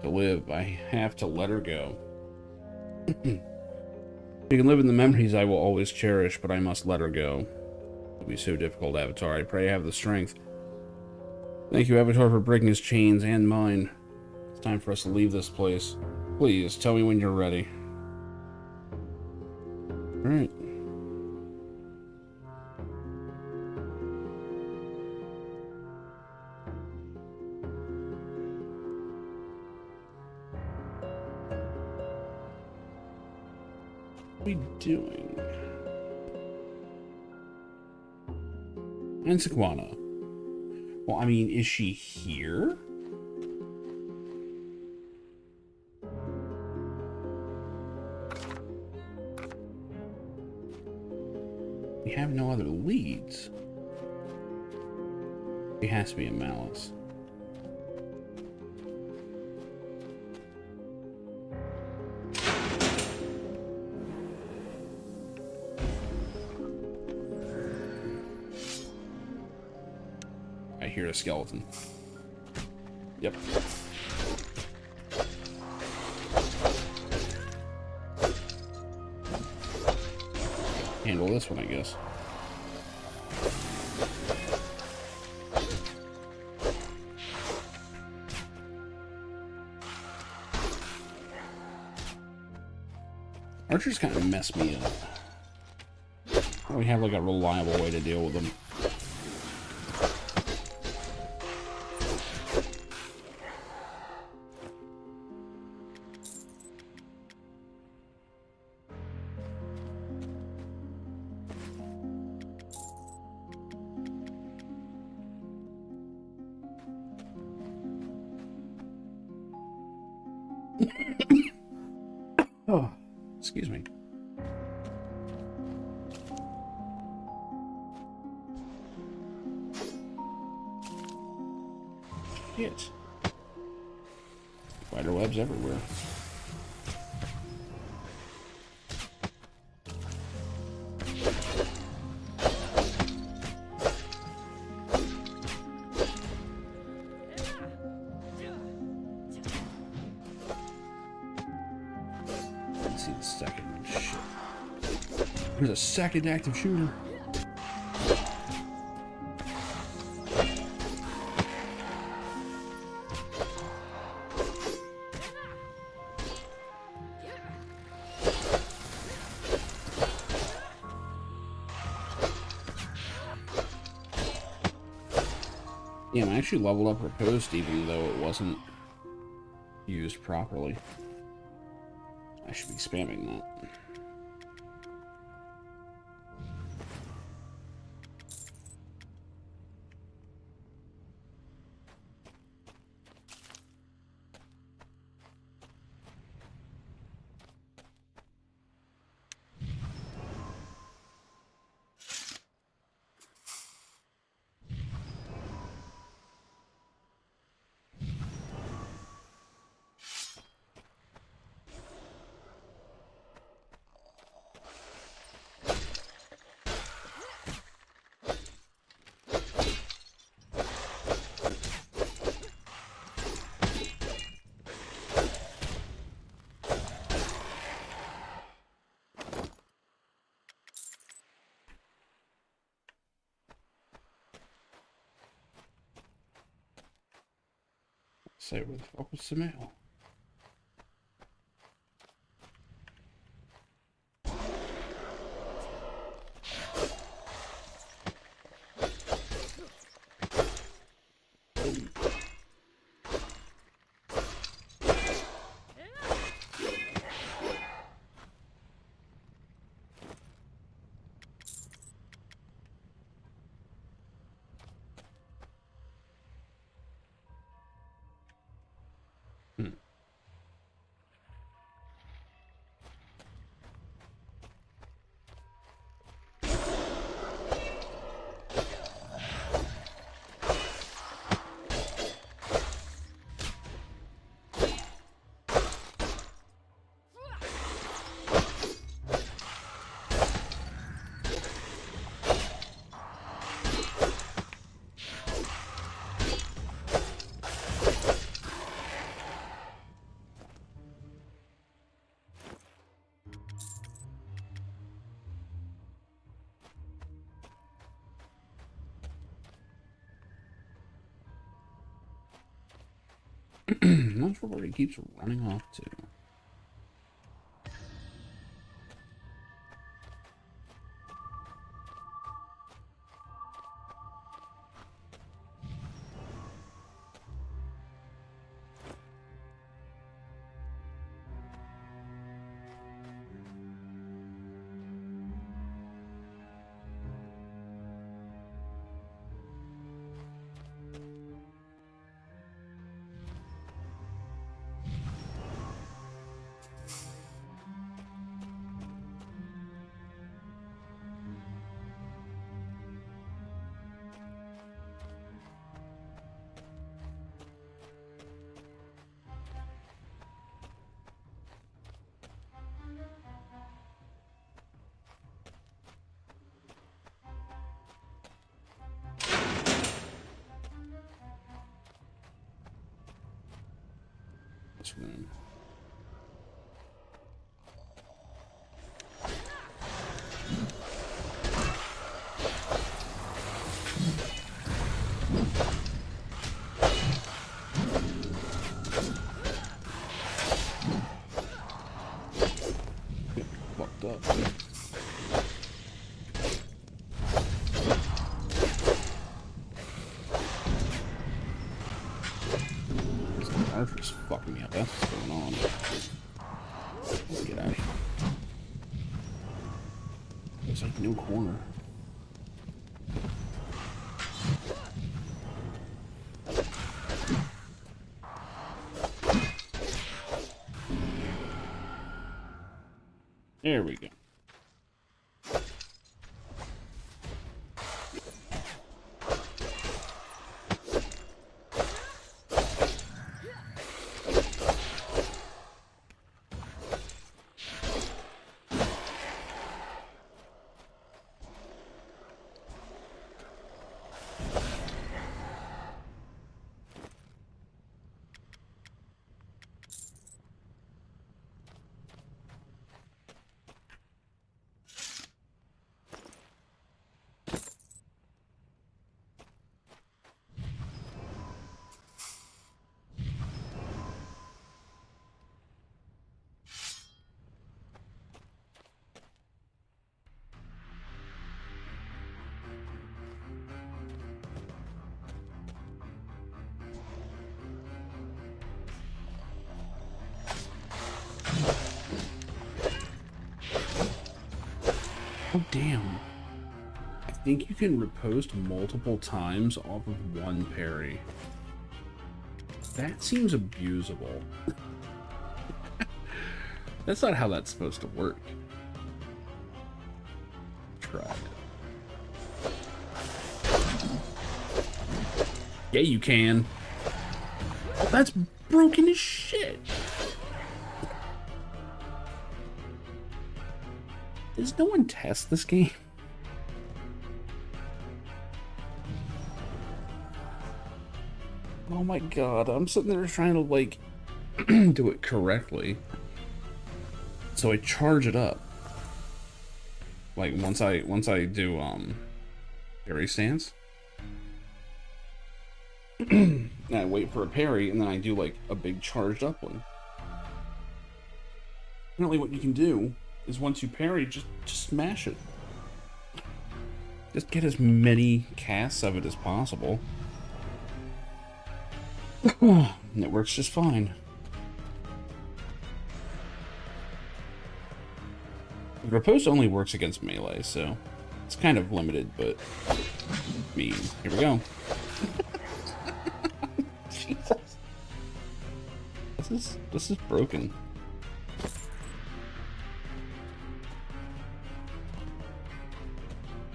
To live, I have to let her go. You can live in the memories I will always cherish, but I must let her go. It'll be so difficult, Avatar. I pray I have the strength. Thank you, Avatar, for breaking his chains and mine. It's time for us to leave this place. Please, tell me when you're ready. Alright. What are we doing? And Sequana. Well, I mean, is she here? We have no other leads. It has to be a Malice. I hear a skeleton. Yep. Handle this one, I guess. Archers kind of mess me up. We have like a reliable way to deal with them. Oh, excuse me. Shit. Spider webs everywhere. Let's see the second one. Shit. There's a second active shooter. Damn, I actually leveled up her post even though it wasn't used properly. I should be spamming that. Say, where the fuck was the mail? Hmm. Not sure where he keeps running off to. This room. Get fucked up. Archer's fucking me up. That's what's going on. Let's get out of here. There's like no corner. There we go. Oh, damn. I think you can riposte multiple times off of one parry. That seems abusable. That's not how that's supposed to work. Try it. Yeah, you can. Oh, that's broken as shit. Does no one test this game? Oh my god, I'm sitting there trying to, like, do it correctly. So I charge it up. Like, once I do, parry stance. And I wait for a parry, and then I do, like, a big charged up one. Apparently what you can do is once you parry, just smash it. Just get as many casts of it as possible. And it works just fine. Riposte only works against melee, so it's kind of limited, but I mean, here we go. Jesus. This is broken.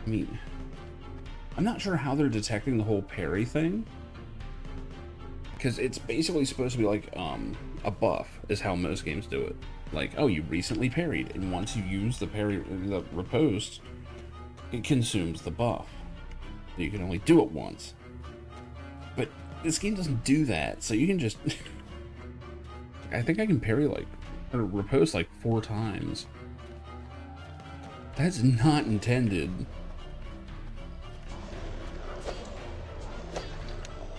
I mean, I'm not sure how they're detecting the whole parry thing, because it's basically supposed to be like a buff is how most games do it. Like, oh, you recently parried, and once you use the parry, the riposte, it consumes the buff. You can only do it once. But this game doesn't do that, so you can just I think I can parry like, or riposte like 4 times. That's not intended.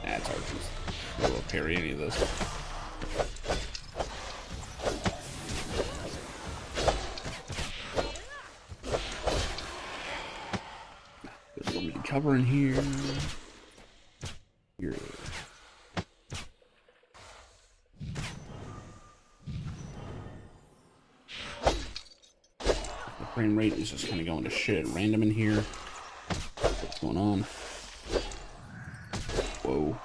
That's Archie's. I will parry any of this. cover in here. Here. The frame rate is just kind of going to shit at random in here. What's going on? Whoa.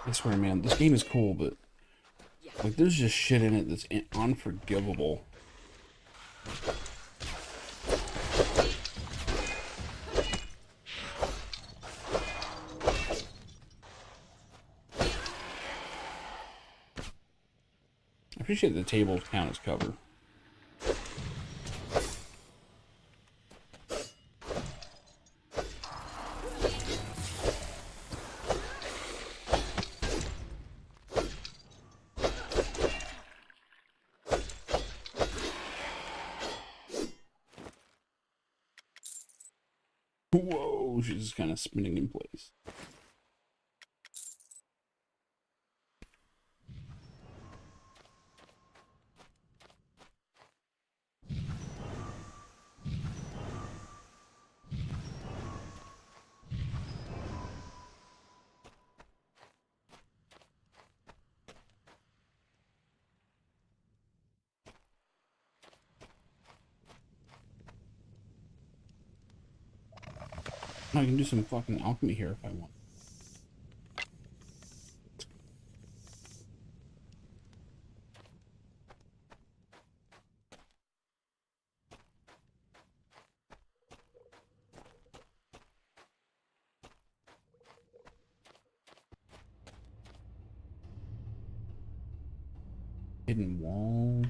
I swear, man, this game is cool, but like, there's just shit in it that's unforgivable. I appreciate the tables count as cover. Whoa, she's just kind of spinning in place. I can do some fucking alchemy here if I want. Hidden walls.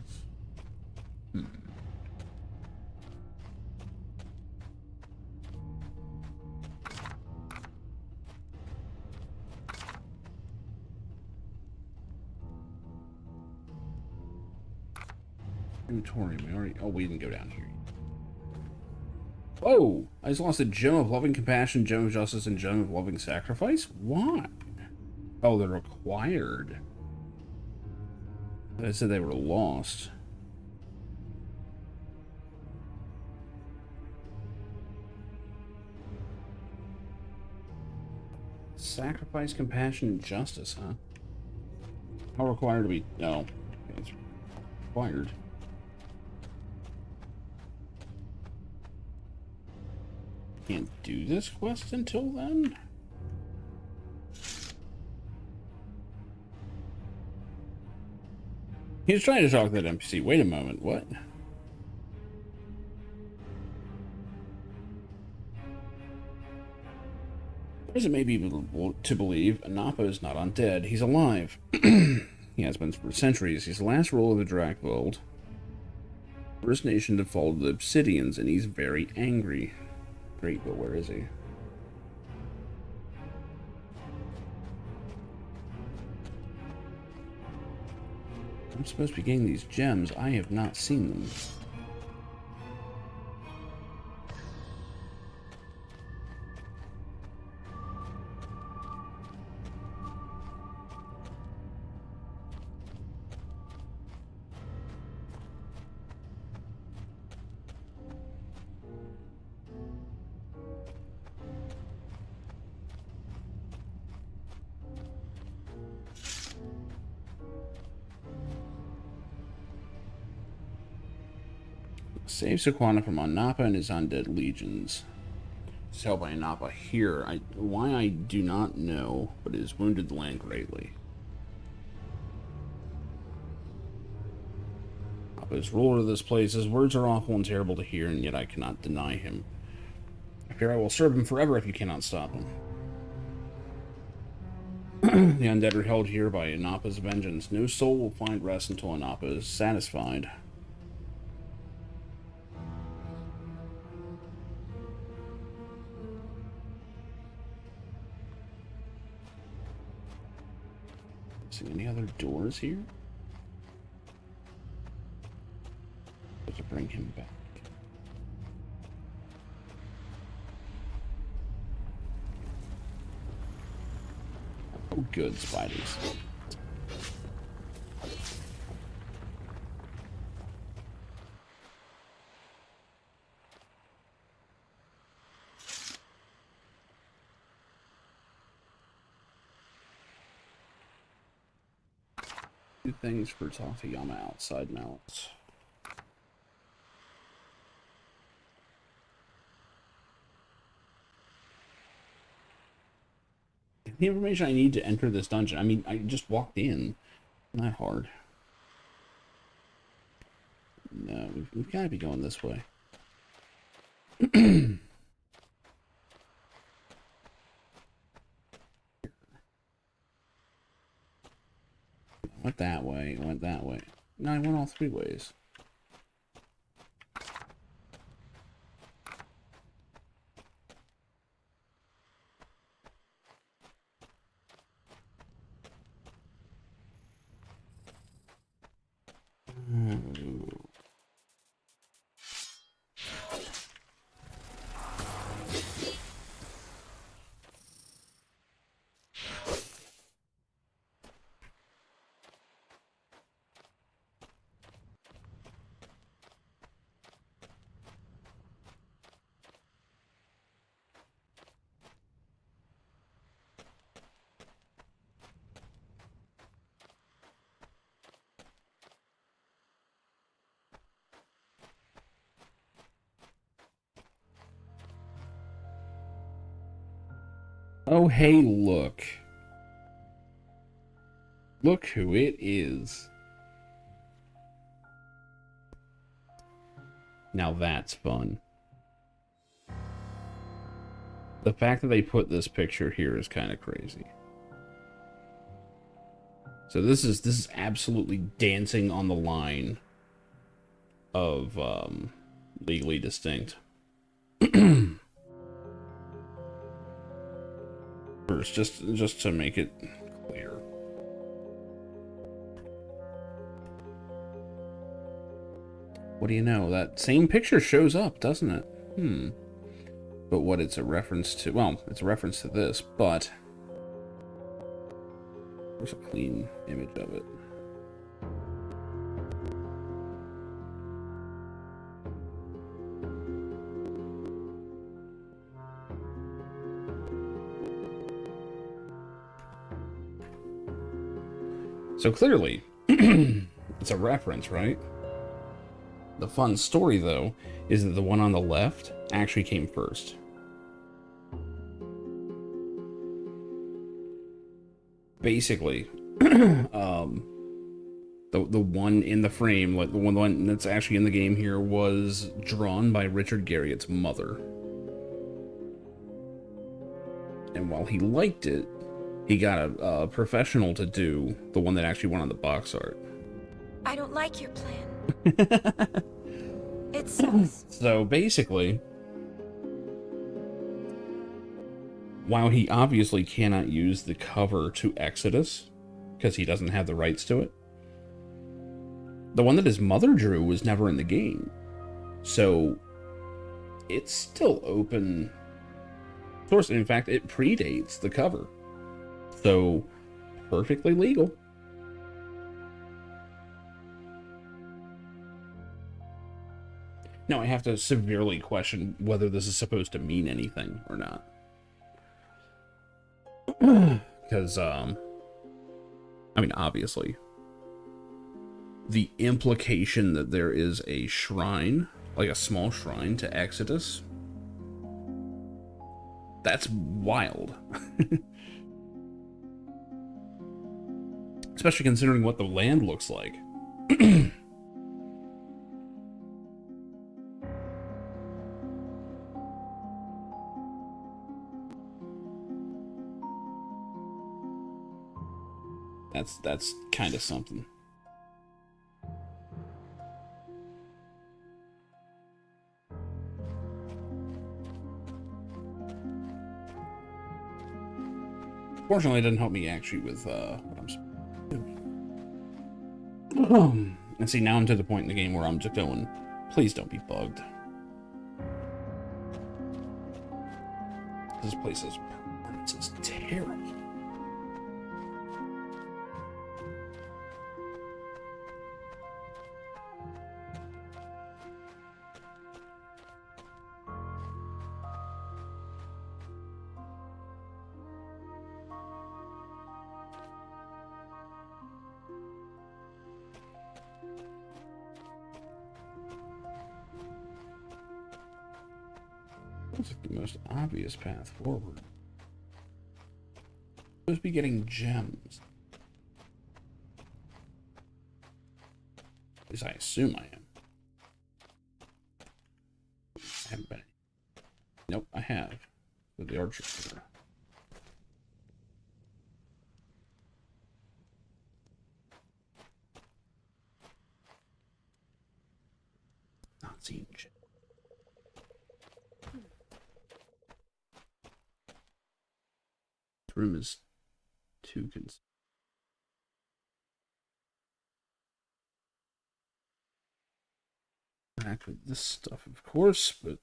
Inventory. We already. Oh, we didn't go down here. Whoa! I just lost a gem of loving compassion, gem of justice, and gem of loving sacrifice? Why? Oh, they're required. I said they were lost. Sacrifice, compassion, and justice, huh? How required to be? No. Okay, it's required. Can't do this quest until then? He was trying to talk to that NPC. Wait a moment, what? As it may be to believe, Anapa is not undead. He's alive. He has been for centuries. He's the last ruler of the Drakvold. First nation to fall to the Obsidians, and he's very angry. Great, but where is he? I'm supposed to be getting these gems. I have not seen them. Save Sequana from Anapa and his undead legions. It's held by Anapa here. Why I do not know, but it has wounded the land greatly. Anapa is ruler of this place. His words are awful and terrible to hear, and yet I cannot deny him. I fear I will serve him forever if you cannot stop him. The undead are held here by Anapa's vengeance. No soul will find rest until Anapa is satisfied. See any other doors here? To bring him back. Oh, good, spiders. Two things for Takayama outside mallets. The information I need to enter this dungeon. I mean, I just walked in. Not hard. No, we've got to be going this way. Went that way, went that way. No, I went all three ways. Oh, hey, look. Look who it is. Now that's fun. The fact that they put this picture here is kind of crazy. So this is absolutely dancing on the line of legally distinct. First, just to make it clear. What do you know? That same picture shows up, doesn't it? But what it's a reference to, well, it's a reference to this, but there's a clean image of it. So clearly, it's a reference, right? The fun story, though, is that the one on the left actually came first. Basically, the one in the frame, like the one that's actually in the game here, was drawn by Richard Garriott's mother. And while he liked it, he got a professional to do the one that actually went on the box art. I don't like your plan. It sucks. So basically, while he obviously cannot use the cover to Exodus, because he doesn't have the rights to it, the one that his mother drew was never in the game. So it's still open source. In fact, it predates the cover. So, perfectly legal. Now, I have to severely question whether this is supposed to mean anything or not. Because, I mean, obviously, the implication that there is a shrine, like a small shrine to Exodus, that's wild. Especially considering what the land looks like. That's kind of something. Fortunately, it didn't help me actually with what I'm supposed to do. And see, now I'm to the point in the game where I'm just going, please don't be bugged. This place's performance is terrible. Looks like the most obvious path forward. Supposed to be getting gems. At least I assume I am. I haven't been. Nope, I have. With the archer. Not seeing shit. This room is too back with this stuff, of course, but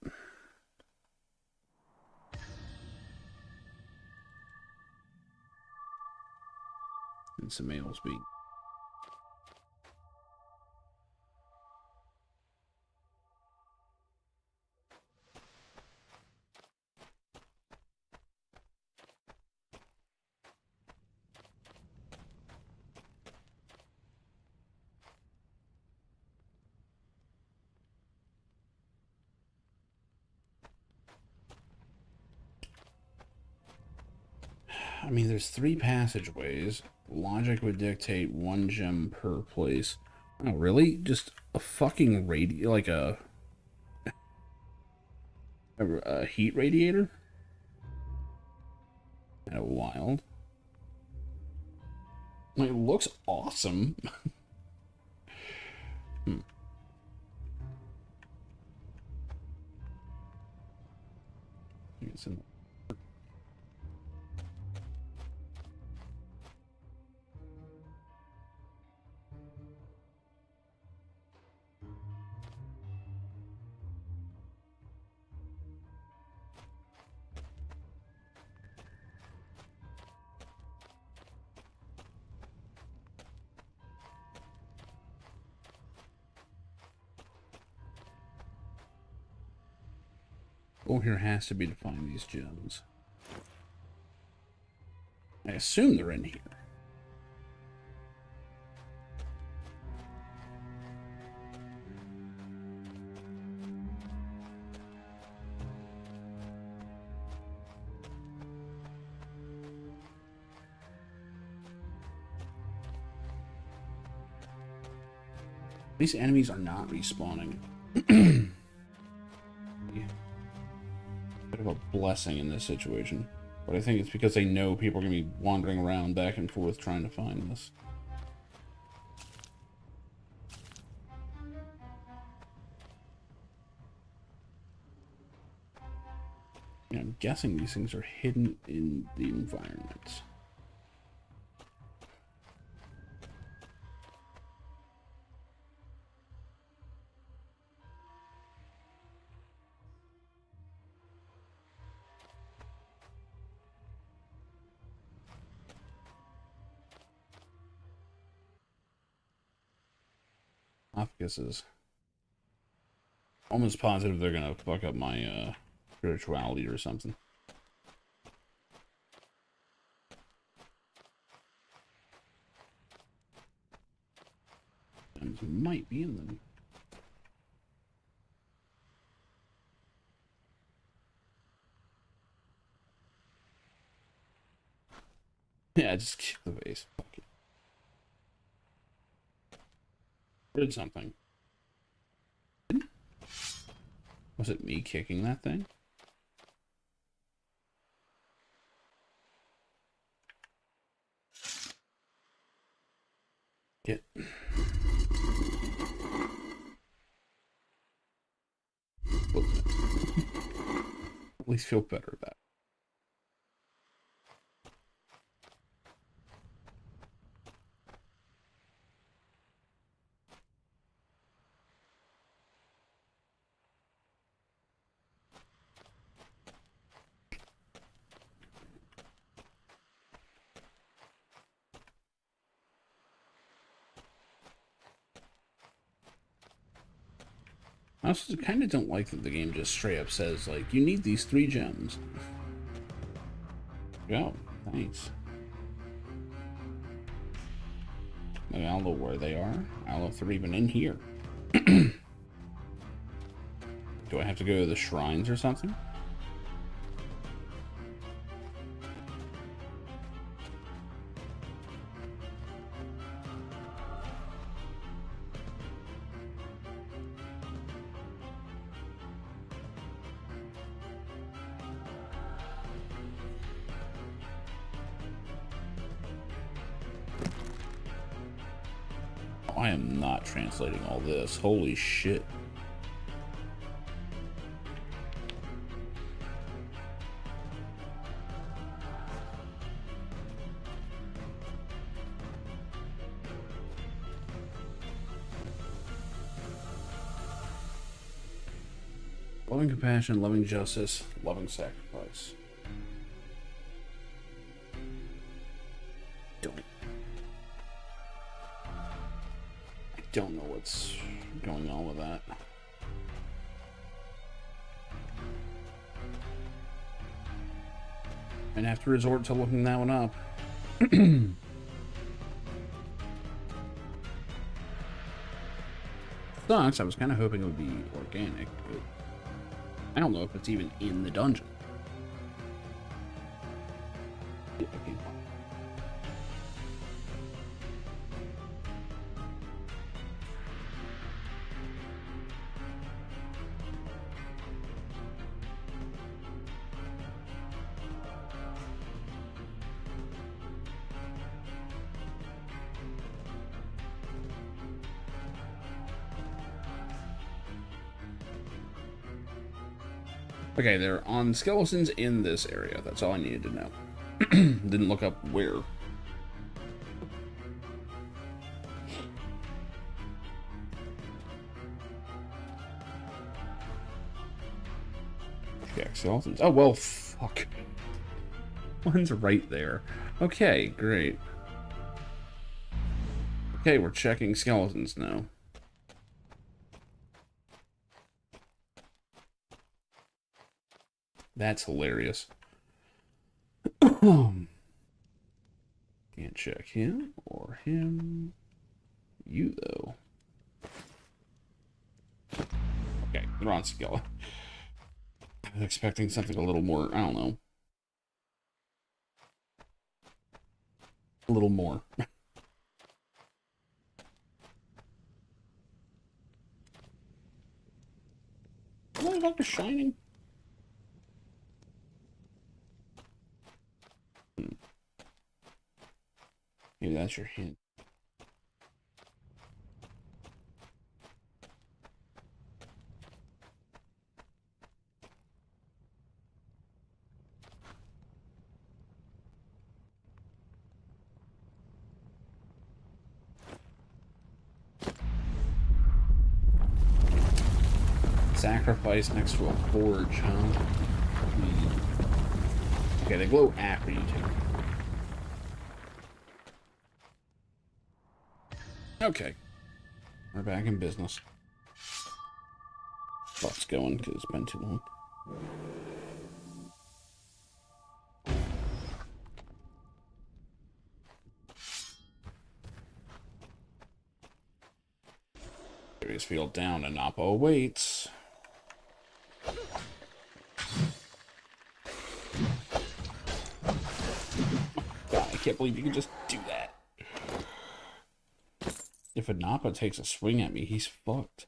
and some males being I mean, there's 3 passageways. Logic would dictate 1 gem per place. Oh, really? Just a fucking like a heat radiator? Kind of wild. Like, it looks awesome. It's in goal here has to be to find these gems. I assume they're in here. These enemies are not respawning. Bit of a blessing in this situation, but I think it's because they know people are going to be wandering around back and forth trying to find this. Yeah, I'm guessing these things are hidden in the environment. Is almost positive they're gonna fuck up my spirituality or something. Gems might be in them. Yeah, just kick the vase. Fuck it. Did something. Was it me kicking that thing? Get. At least feel better about it. I also kind of don't like that the game just straight up says, like, you need these 3 gems. Go. Thanks. I don't know where they are. I don't know if they're even in here. Do I have to go to the shrines or something? I am not translating all this. Holy shit. Loving compassion, loving justice, loving sacrifice. I don't know what's going on with that. And have to resort to looking that one up. Sucks. I was kind of hoping it would be organic, but I don't know if it's even in the dungeon. Yeah, okay. Okay, they're on skeletons in this area. That's all I needed to know. Didn't look up where. Yeah, skeletons. Oh, well, fuck. One's right there. Okay, great. Okay, we're checking skeletons now. That's hilarious. Can't check him or him. You, though. Okay, they're on skeleton. I was expecting something a little more, I don't know. A little more. What the fuck is shining? Maybe that's your hint. Sacrifice next to a forge, huh? Okay, they glow after you take them. Okay, we're back in business. Buff's going because it's been too long. Serious field down and Nappa awaits. God, I can't believe you can just do that. If a Nappa takes a swing at me, he's fucked.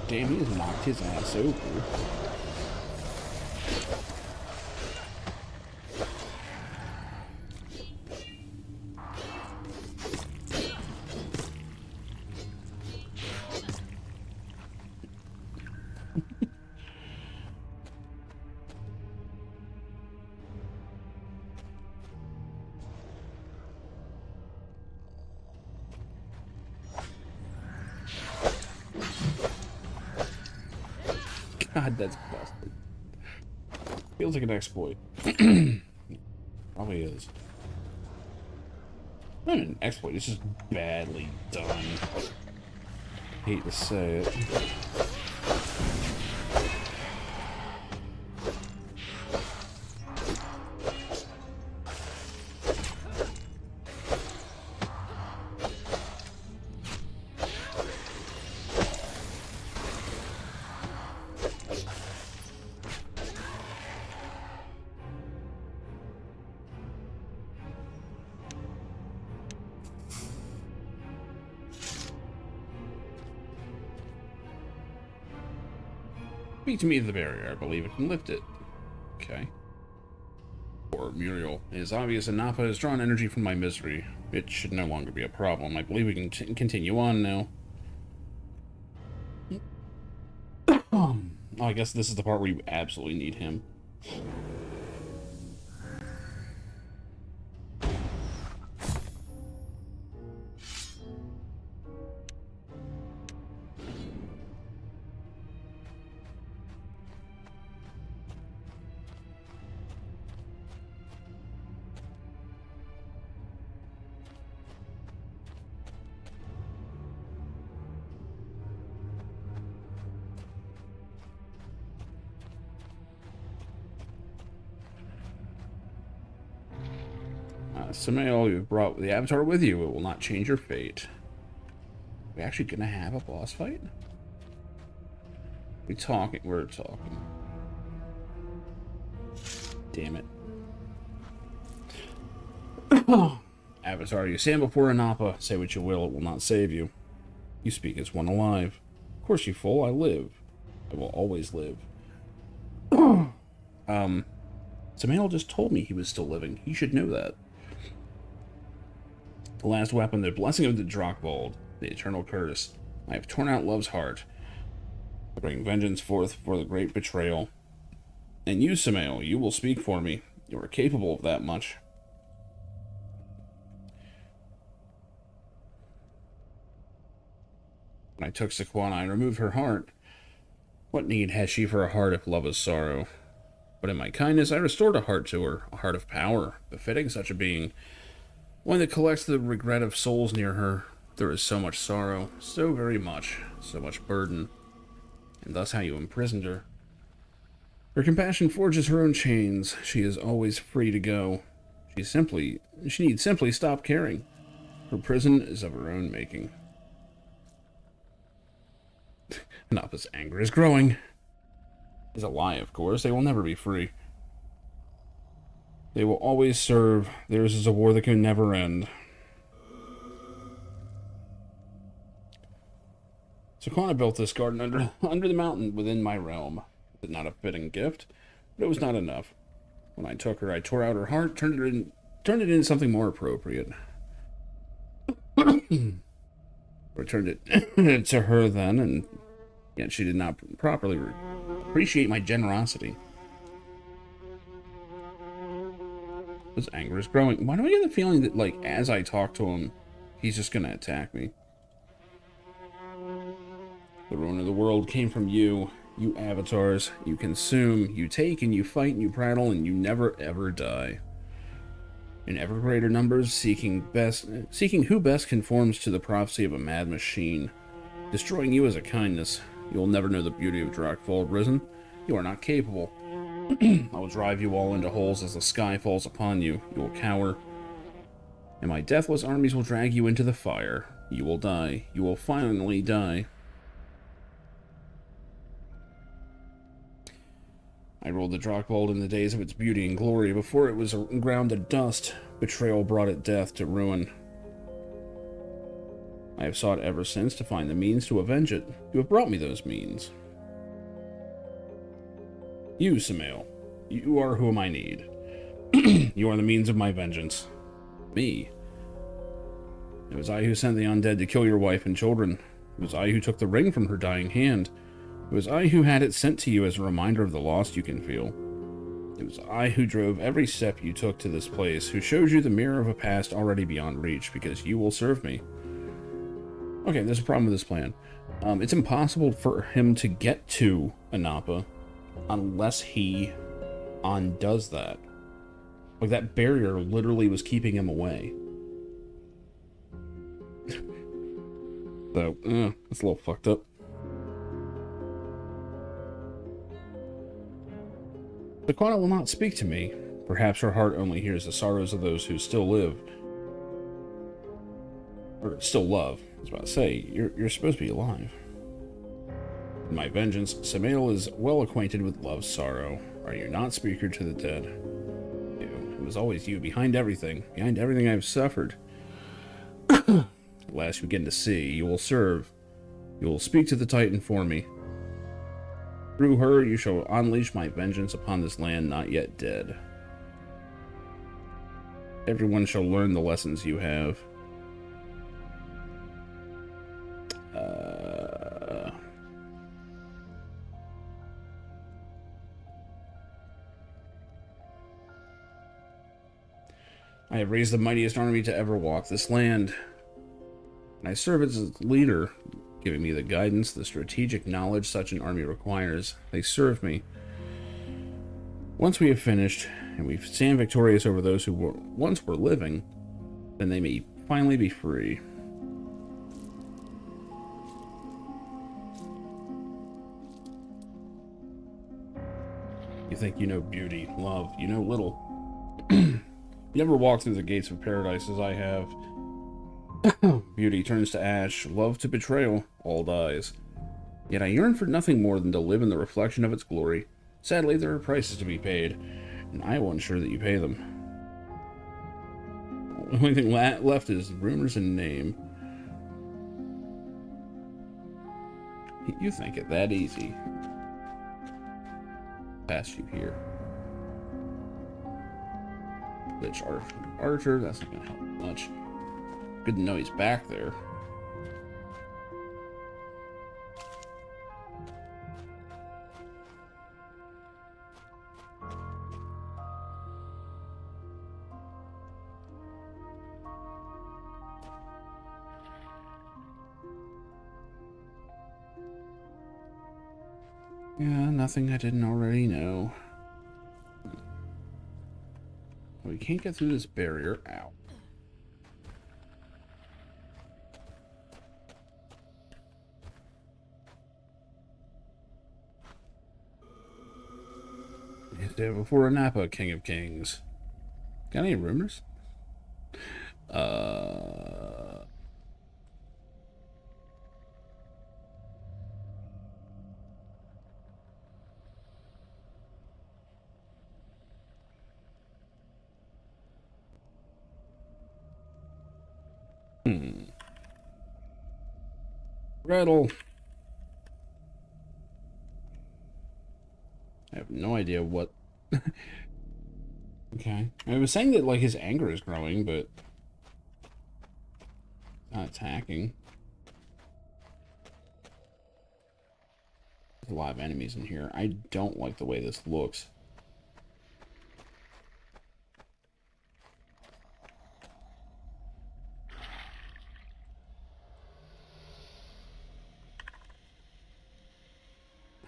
Damn, he just knocked his ass over. God, that's busted. Feels like an exploit. Probably is. Not an exploit, it's just badly done. Hate to say it. Speak to me of the barrier. I believe it can lift it. Okay. Poor Muriel. It is obvious Anapa has drawn energy from my misery. It should no longer be a problem. I believe we can continue on now. Oh, I guess this is the part where you absolutely need him. Samael, you've brought the Avatar with you. It will not change your fate. Are we actually gonna have a boss fight? We're talking. Damn it. Avatar, you stand before Anapa. Say what you will, it will not save you. You speak as one alive. Of course, you fool, I live. I will always live. Samael just told me he was still living. He should know that. The last weapon, the blessing of the Drakvold, the eternal curse. I have torn out love's heart. I bring vengeance forth for the great betrayal. And you, Samael, you will speak for me. You are capable of that much. When I took Sequana, I removed her heart. What need has she for a heart if love is sorrow? But in my kindness, I restored a heart to her, a heart of power, befitting such a being. One that collects the regret of souls near her. There is so much sorrow, so very much, so much burden. And thus how you imprisoned her. Her compassion forges her own chains. She is always free to go. She needs simply stop caring. Her prison is of her own making. Napa's anger is growing. It's a lie, of course. They will never be free. They will always serve. Theirs is a war that can never end. Sequana built this garden under the mountain within my realm. It's not a fitting gift, but it was not enough. When I took her, I tore out her heart, turned it into something more appropriate. Returned it to her then, and yet she did not properly appreciate my generosity. His anger is growing. Why do I get the feeling that, like, as I talk to him, he's just gonna attack me? The ruin of the world came from you, you avatars. You consume, you take, and you fight, and you prattle, and you never ever die. In ever greater numbers, seeking who best conforms to the prophecy of a mad machine. Destroying you is a kindness. You will never know the beauty of Drakvold risen. You are not capable. I will drive you all into holes as the sky falls upon you. You will cower. And my deathless armies will drag you into the fire. You will die. You will finally die. I ruled the Drakvold in the days of its beauty and glory. Before it was ground to dust, betrayal brought it death to ruin. I have sought ever since to find the means to avenge it. You have brought me those means. You, Samael, you are whom I need. You are the means of my vengeance. Me. It was I who sent the undead to kill your wife and children. It was I who took the ring from her dying hand. It was I who had it sent to you as a reminder of the loss you can feel. It was I who drove every step you took to this place, who showed you the mirror of a past already beyond reach, because you will serve me. Okay, there's a problem with this plan. It's impossible for him to get to Anapa unless he undoes that. Like, that barrier literally was keeping him away. So, it's a little fucked up. Sequana will not speak to me. Perhaps her heart only hears the sorrows of those who still live. Or still love. I was about to say, you're supposed to be alive. In my vengeance, Samael is well acquainted with love's sorrow. Are you not speaker to the dead? You. It was always you, behind everything I've suffered. At last you begin to see. You will serve. You will speak to the Titan for me. Through her, you shall unleash my vengeance upon this land not yet dead. Everyone shall learn the lessons you have. I have raised the mightiest army to ever walk this land. And I serve as its leader, giving me the guidance, the strategic knowledge such an army requires. They serve me. Once we have finished, and we stand victorious over those who once were living, then they may finally be free. You think you know beauty, love, you know little. You never walk through the gates of paradise as I have. Beauty turns to ash, love to betrayal, all dies. Yet I yearn for nothing more than to live in the reflection of its glory. Sadly, there are prices to be paid, and I will ensure that you pay them. The only thing left is rumors and name. You think it that easy. Pass you here. Lich Archer, that's not gonna help much. Good to know he's back there. Yeah, nothing I didn't already know. We can't get through this barrier. Ow. Before Napa, King of Kings. Got any rumors? Rattle. I have no idea what. Okay. I was saying that, like, his anger is growing, but not attacking. There's a lot of enemies in here. I don't like the way this looks.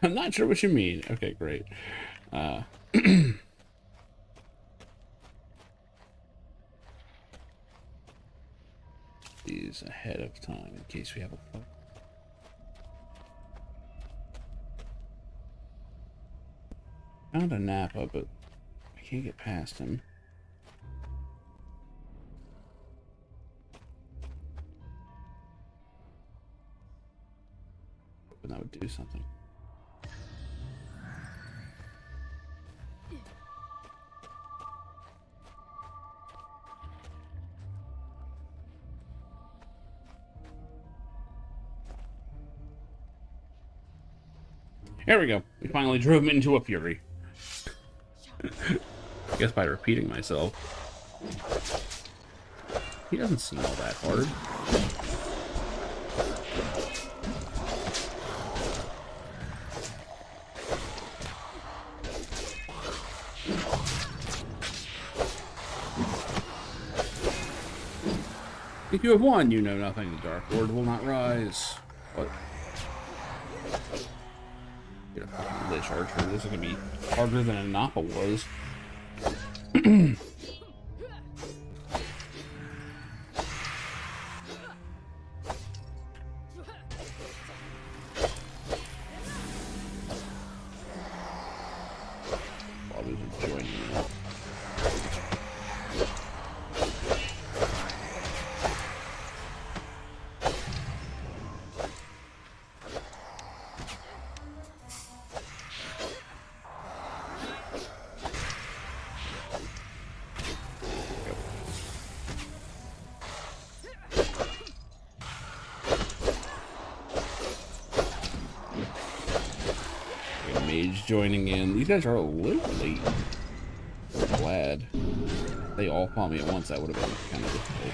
I'm not sure what you mean. Okay, great. These ahead of time in case we have a fight. Found a Napa, but I can't get past him. But that would do something. There we go. We finally drove him into a fury. I guess by repeating myself. He doesn't seem all that hard. If you have won, you know nothing. The Dark Lord will not rise. What? Get a fucking Lich Archer. This is gonna be harder than a Napa was. Others are joining me. mage joining in. These guys are a little late. Glad. If they all fought me at once, that would have been kind of difficult.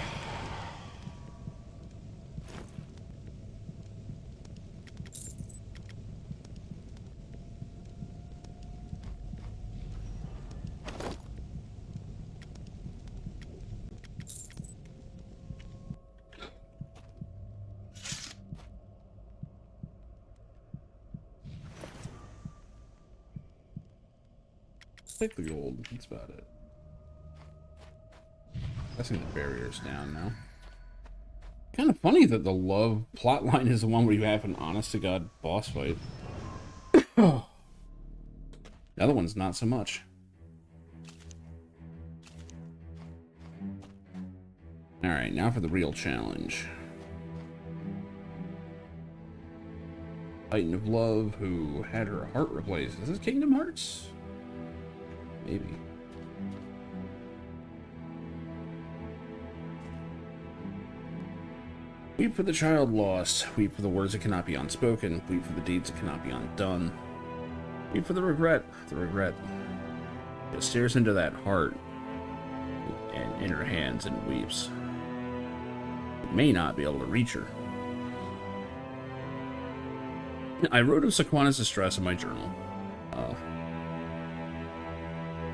Take the gold. That's about it. I think the barrier's down now. Kind of funny that the love plotline is the one where you have an honest-to-God boss fight. The other one's not so much. Alright, now for the real challenge. Titan of Love, who had her heart replaced. Is this Kingdom Hearts? Maybe. Weep for the child lost. Weep for the words that cannot be unspoken. Weep for the deeds that cannot be undone. Weep for the regret. The regret. It stares into that heart and in her hands and weeps. It may not be able to reach her. I wrote of Sequana's distress in my journal.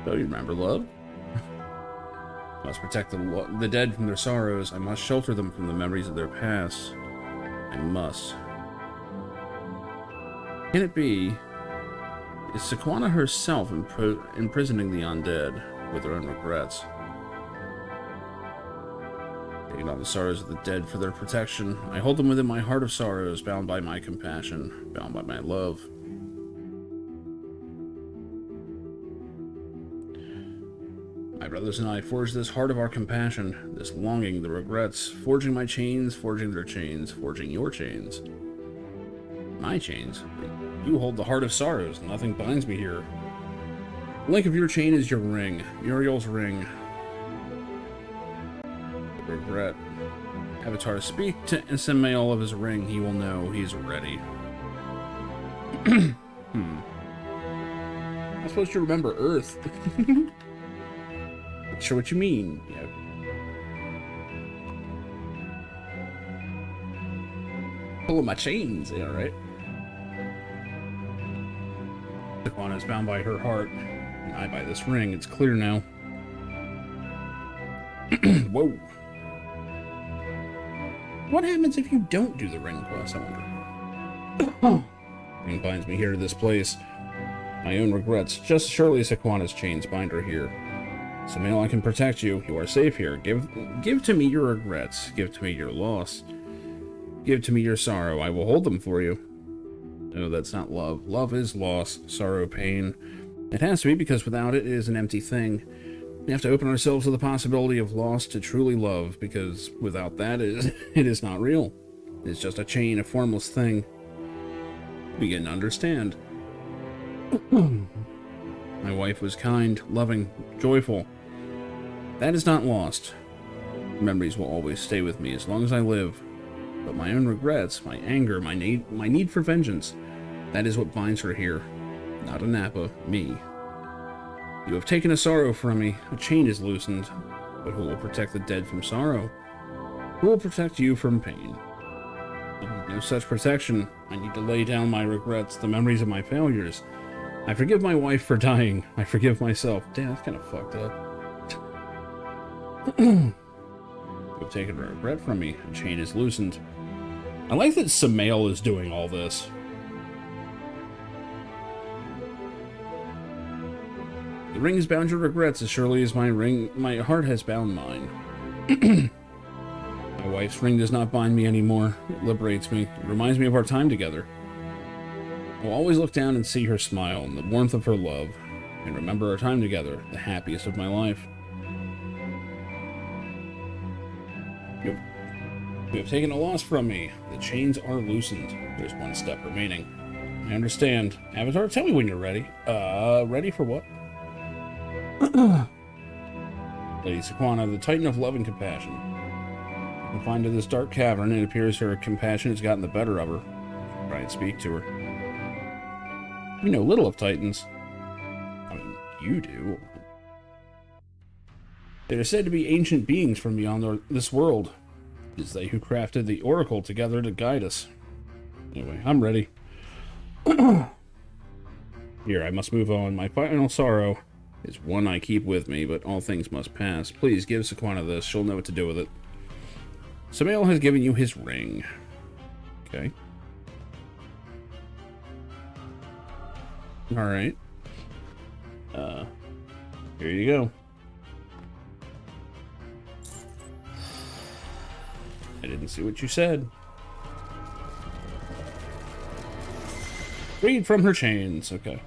So you remember, love? I must protect the dead from their sorrows. I must shelter them from the memories of their past. I must. Can it be? Is Sequana herself imprisoning the undead with her own regrets? Taking on the sorrows of the dead for their protection, I hold them within my heart of sorrows, bound by my compassion, bound by my love. My brothers and I forged this heart of our compassion, this longing, the regrets, forging my chains, forging their chains, forging your chains. My chains? You hold the heart of sorrows, nothing binds me here. The link of your chain is your ring, Muriel's ring. The regret. Avatar, speak to Ismail of his ring, he will know he's ready. I'm supposed to remember Earth. Not sure what you mean. Yeah. Pulling my chains, yeah, right? Sequana is bound by her heart, and I by this ring. It's clear now. Whoa. What happens if you don't do the ring quest, I wonder? Ring binds me here to this place. My own regrets. Just surely Sequana's chains bind her here. Samael, I can protect you. You are safe here. Give to me your regrets. Give to me your loss. Give to me your sorrow. I will hold them for you. No, that's not love. Love is loss, sorrow, pain. It has to be, because without it, it is an empty thing. We have to open ourselves to the possibility of loss to truly love, because without that, it is not real. It's just a chain, a formless thing. Begin to understand. My wife was kind, loving, joyful. That is not lost. Memories will always stay with me as long as I live. But my own regrets, my anger, my need for vengeance, that is what binds her here. Not a Nappa, me. You have taken a sorrow from me. A chain is loosened. But who will protect the dead from sorrow? Who will protect you from pain? No such protection. I need to lay down my regrets, the memories of my failures. I forgive my wife for dying. I forgive myself. Damn, that's kind of fucked up. You have taken a regret from me. A chain is loosened. I like that Samael is doing all this. The ring has bound your regrets as surely as my heart has bound mine. My wife's ring does not bind me anymore. It liberates me. It reminds me of our time together. I will always look down and see her smile and the warmth of her love, and remember our time together, the happiest of my life. You have taken a loss from me. The chains are loosened. There's one step remaining. I understand. Avatar, tell me when you're ready. Ready for what? Lady Sequana, the Titan of Love and Compassion. Confined to this dark cavern, it appears her compassion has gotten the better of her. Try and speak to her. You know little of Titans. I mean, you do. They are said to be ancient beings from beyond this world. It is they who crafted the Oracle together to guide us. Anyway, I'm ready. Here, I must move on. My final sorrow is one I keep with me, but all things must pass. Please give Sequana this. She'll know what to do with it. Samael has given you his ring. Okay. Alright. Here you go. I didn't see what you said. Freed from her chains. Okay.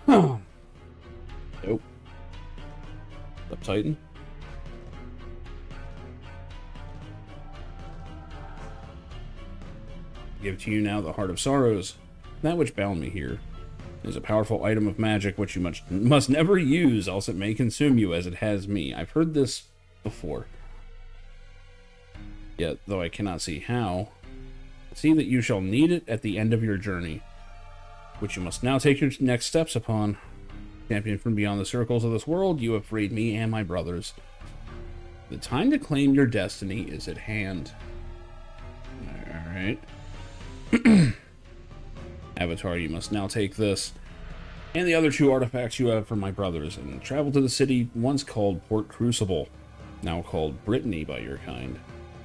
Nope. Up Titan. Give to you now the Heart of Sorrows. That which bound me here is a powerful item of magic which you must never use, else it may consume you as it has me. I've heard this before. Yet, though I cannot see how, see that you shall need it at the end of your journey, which you must now take your next steps upon. Champion from beyond the circles of this world, you have freed me and my brothers. The time to claim your destiny is at hand. Alright. Avatar, you must now take this and the other 2 artifacts you have from my brothers and travel to the city once called Port Crucible, now called Brittany by your kind.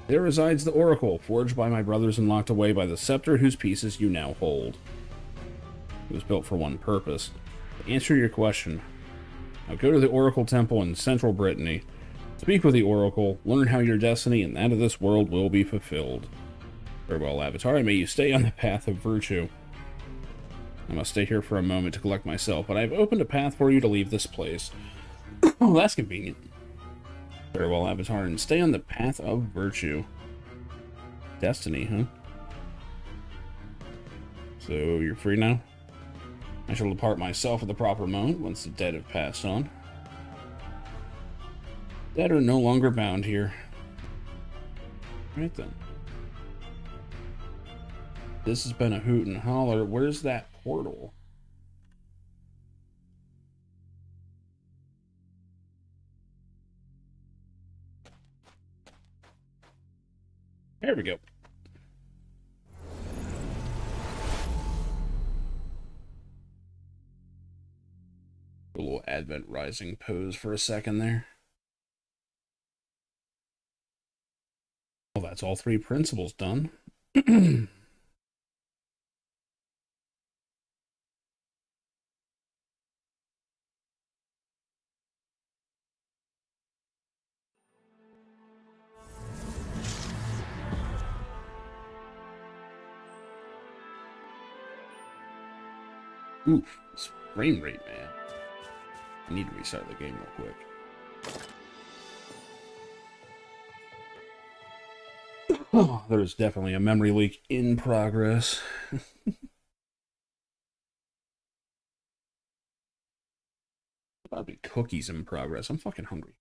There resides the Oracle, forged by my brothers and locked away by the scepter whose pieces you now hold. It was built for one purpose. To answer your question, now go to the Oracle Temple in central Brittany, speak with the Oracle, learn how your destiny and that of this world will be fulfilled. Farewell, Avatar, may you stay on the path of virtue. I must stay here for a moment to collect myself, but I have opened a path for you to leave this place. Oh, that's convenient. Farewell, Avatar, and stay on the path of virtue. Destiny, huh? So, you're free now? I shall depart myself at the proper moment, once the dead have passed on. Dead are no longer bound here. Right then. This has been a hoot and holler. Where's that portal? There we go. A little Advent Rising pose for a second there. Well, that's all 3 principles done. Oof, this frame rate, man. I need to restart the game real quick. Oh, there's definitely a memory leak in progress. About to be cookies in progress. I'm fucking hungry.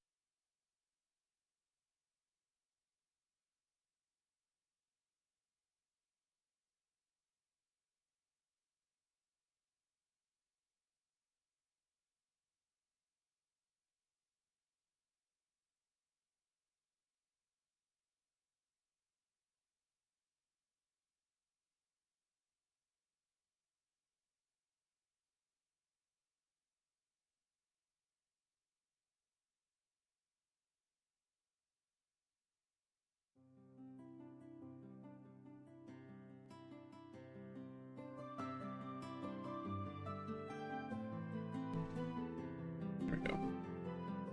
There we go.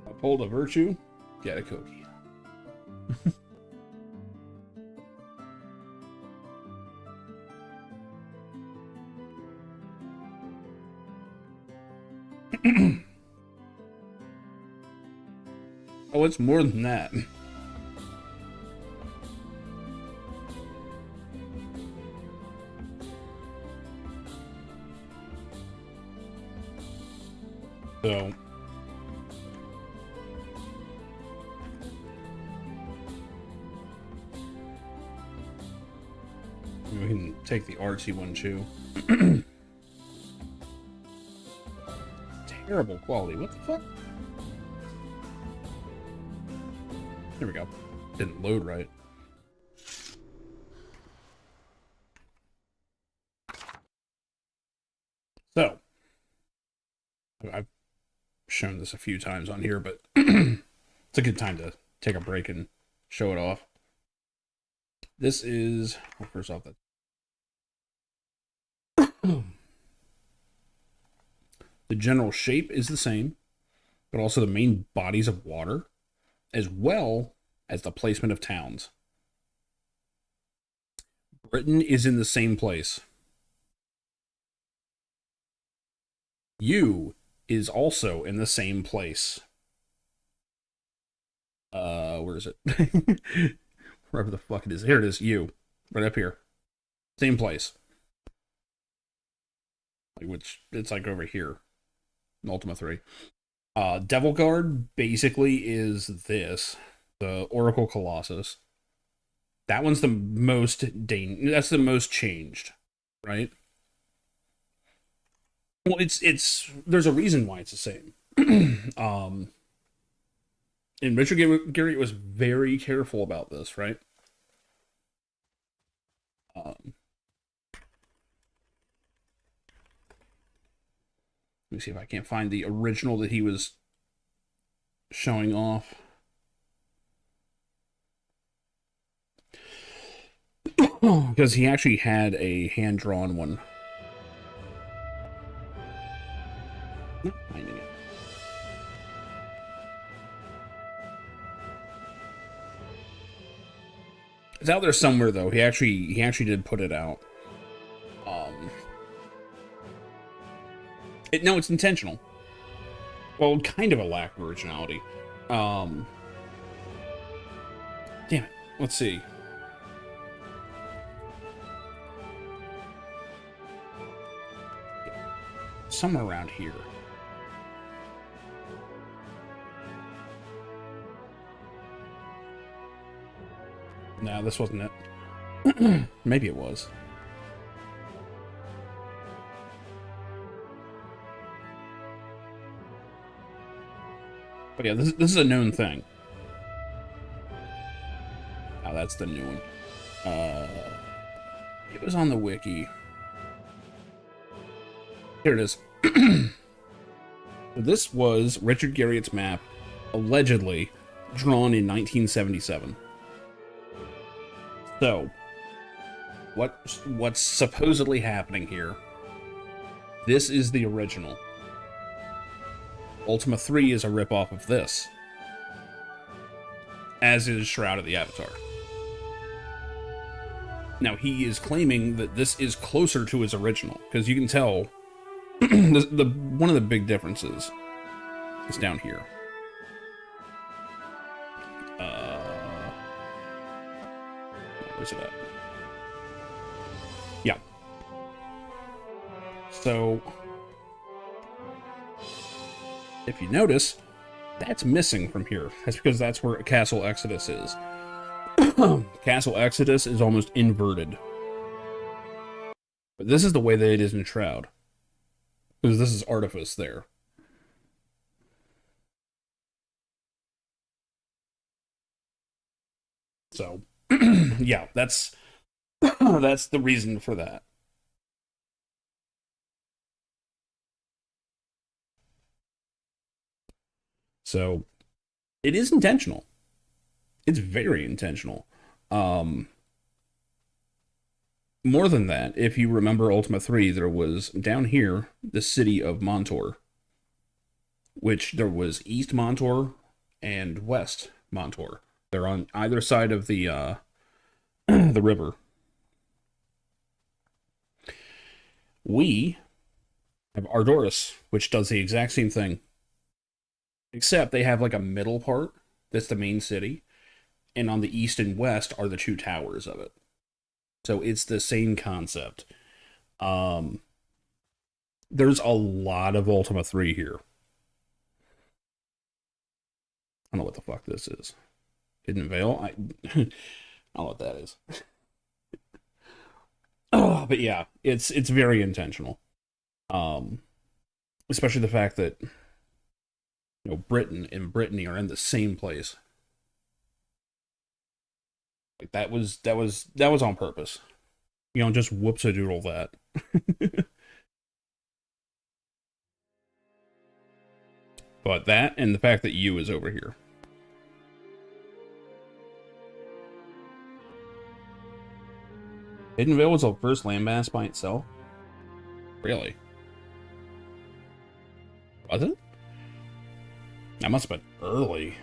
Uphold a virtue, get a cookie. Oh, it's more than that. So we can take the artsy one too. terrible quality. What the fuck? There we go. Didn't load right. So, I've shown this a few times on here, but it's a good time to take a break and show it off. This is, well, first off, the general shape is the same, but also the main bodies of water, as well as the placement of towns. Britain is in the same place. U is also in the same place. Where is it? Wherever the fuck it is. Here it is, U. Right up here. Same place. Which, it's like over here. Ultima 3. Devil Guard basically is this. The Oracle Colossus. That one's the most that's the most changed. Right? Well, it's there's a reason why it's the same. And Richard Garriott was very careful about this, right? Let me see if I can't find the original that he was showing off. Because he actually had a hand-drawn one. Not finding it. It's out there somewhere, though. He actually did put it out. No, it's intentional. Well, kind of a lack of originality. Damn it. Let's see. Somewhere around here. No, this wasn't it. Maybe it was. But yeah, this is a known thing. Oh, that's the new one. It was on the wiki. Here it is. This was Richard Garriott's map, allegedly drawn in 1977. So, what's supposedly happening here? This is the original. Ultima 3 is a ripoff of this, as is Shroud of the Avatar. Now, he is claiming that this is closer to his original, because you can tell one of the big differences is down here. Where's it at? Yeah. So, if you notice, that's missing from here. That's because that's where Castle Exodus is. Castle Exodus is almost inverted. But this is the way that it is in Shroud. Because this is Artifice there. So, yeah, that's the reason for that. So, it is intentional. It's very intentional. More than that, if you remember Ultima 3, there was, down here, the city of Montor. Which there was East Montor and West Montor. They're on either side of the the river. We have Ardoris, which does the exact same thing. Except they have like a middle part that's the main city. And on the east and west are the two towers of it. So it's the same concept. There's a lot of Ultima 3 here. I don't know what the fuck this is. Hidden Veil? I don't know what that is. Oh, but yeah, it's very intentional. Especially the fact that, Britain and Brittany are in the same place. Like that was on purpose. Just whoops a doodle that. But that and the fact that U is over here. Hidden Vale was the first landmass by itself? Really? Was it? That must have been early.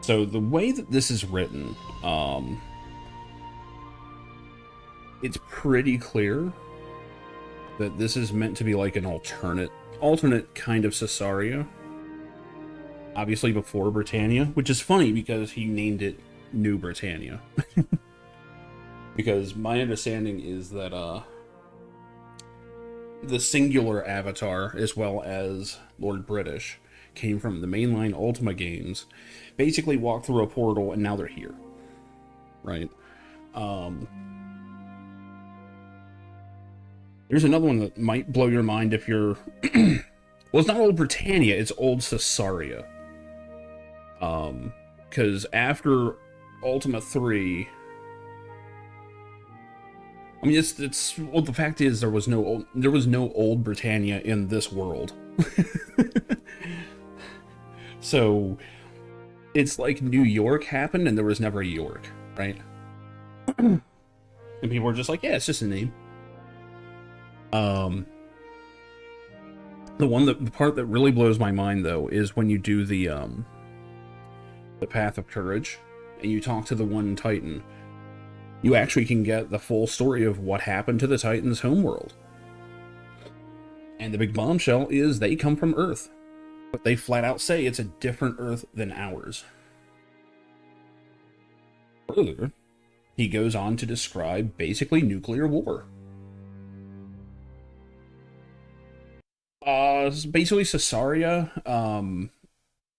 So the way that this is written, it's pretty clear that this is meant to be like an alternate kind of Cesaria. Obviously before Britannia, which is funny because he named it New Britannia. Because my understanding is that the singular avatar, as well as Lord British, came from the mainline Ultima games, basically walked through a portal, and now they're here. Right? Here's another one that might blow your mind if you're... Well, it's not Old Britannia, it's Old Cesaria. Because after Ultima 3... I mean, it's well, the fact is there was no Old Britannia in this world. So it's like New York happened and there was never a York, right? And people were just like, yeah, it's just a name. The part that really blows my mind though is when you do the Path of Courage and you talk to the one Titan. You actually can get the full story of what happened to the Titans' homeworld. And the big bombshell is they come from Earth. But they flat out say it's a different Earth than ours. Further, he goes on to describe basically nuclear war. Basically Cesaria,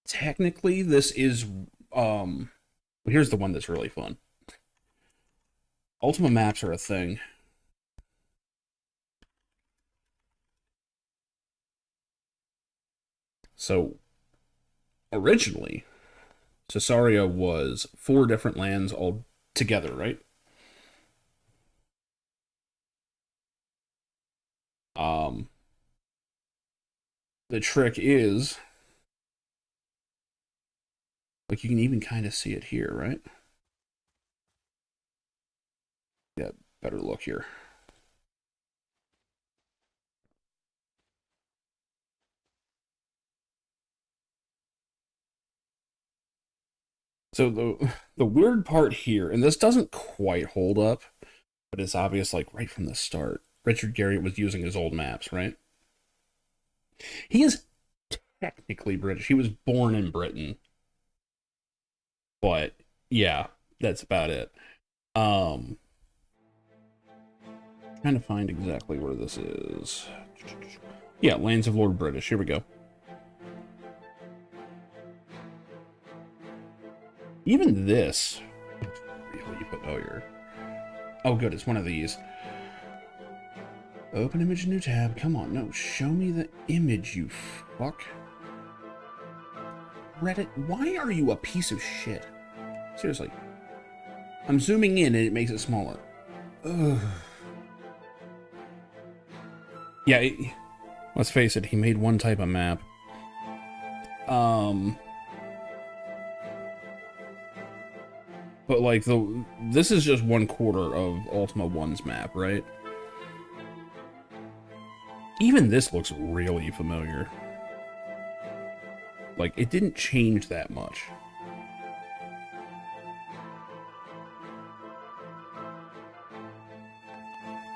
technically this is, here's the one that's really fun. Ultima maps are a thing. So, originally, Cesaria was 4 different lands all together, right? The trick is, like, you can even kind of see it here, right? Yeah, better look here. So the weird part here, and this doesn't quite hold up, but it's obvious like right from the start. Richard Garriott was using his old maps, right? He is technically British. He was born in Britain. But yeah, that's about it. Trying to find exactly where this is. Yeah, Lands of Lord British. Here we go. Even this... Really familiar. Oh, good. It's one of these. Open image, new tab. Come on. No, show me the image, you fuck. Reddit, why are you a piece of shit? Seriously. I'm zooming in and it makes it smaller. Ugh. Yeah, let's face it, he made one type of map. But like this is just 1/4 of Ultima 1's map, right? Even this looks really familiar. Like, it didn't change that much.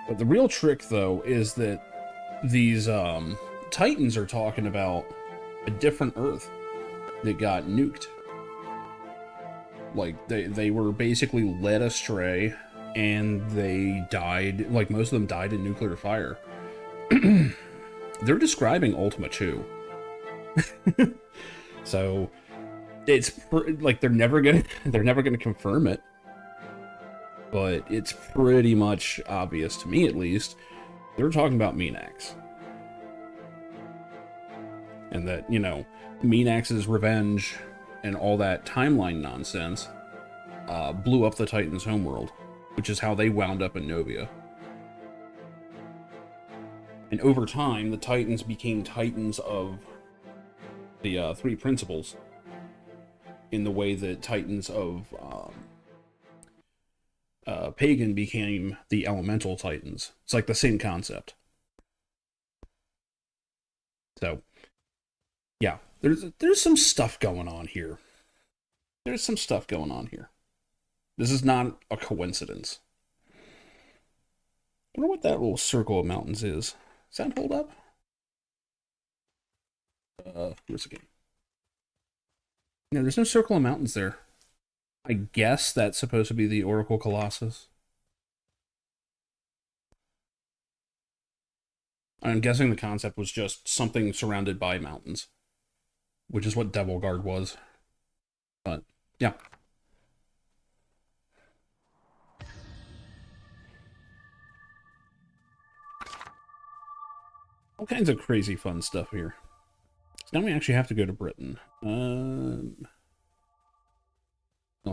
But the real trick, though, is that these Titans are talking about a different Earth that got nuked. Like, they were basically led astray, and they died, like, most of them died in nuclear fire. They're describing Ultima 2. So, it's, like, they're never gonna confirm it. but it's pretty much obvious, to me at least, they're talking about Minax. And that, you know, Minax's revenge and all that timeline nonsense blew up the Titans' homeworld, which is how they wound up in Novia. And over time, the Titans became Titans of the three principles, in the way that Titans of Pagan became the elemental Titans. It's like the same concept. So, yeah, there's some stuff going on here. There's some stuff going on here. This is not a coincidence. I wonder what that little circle of mountains is. Does that hold up? Where's the game? No, there's no circle of mountains there. I guess that's supposed to be the Oracle Colossus. I'm guessing the concept was just something surrounded by mountains, which is what Devil Guard was. But, yeah. All kinds of crazy fun stuff here. So now we actually have to go to Britain. Don't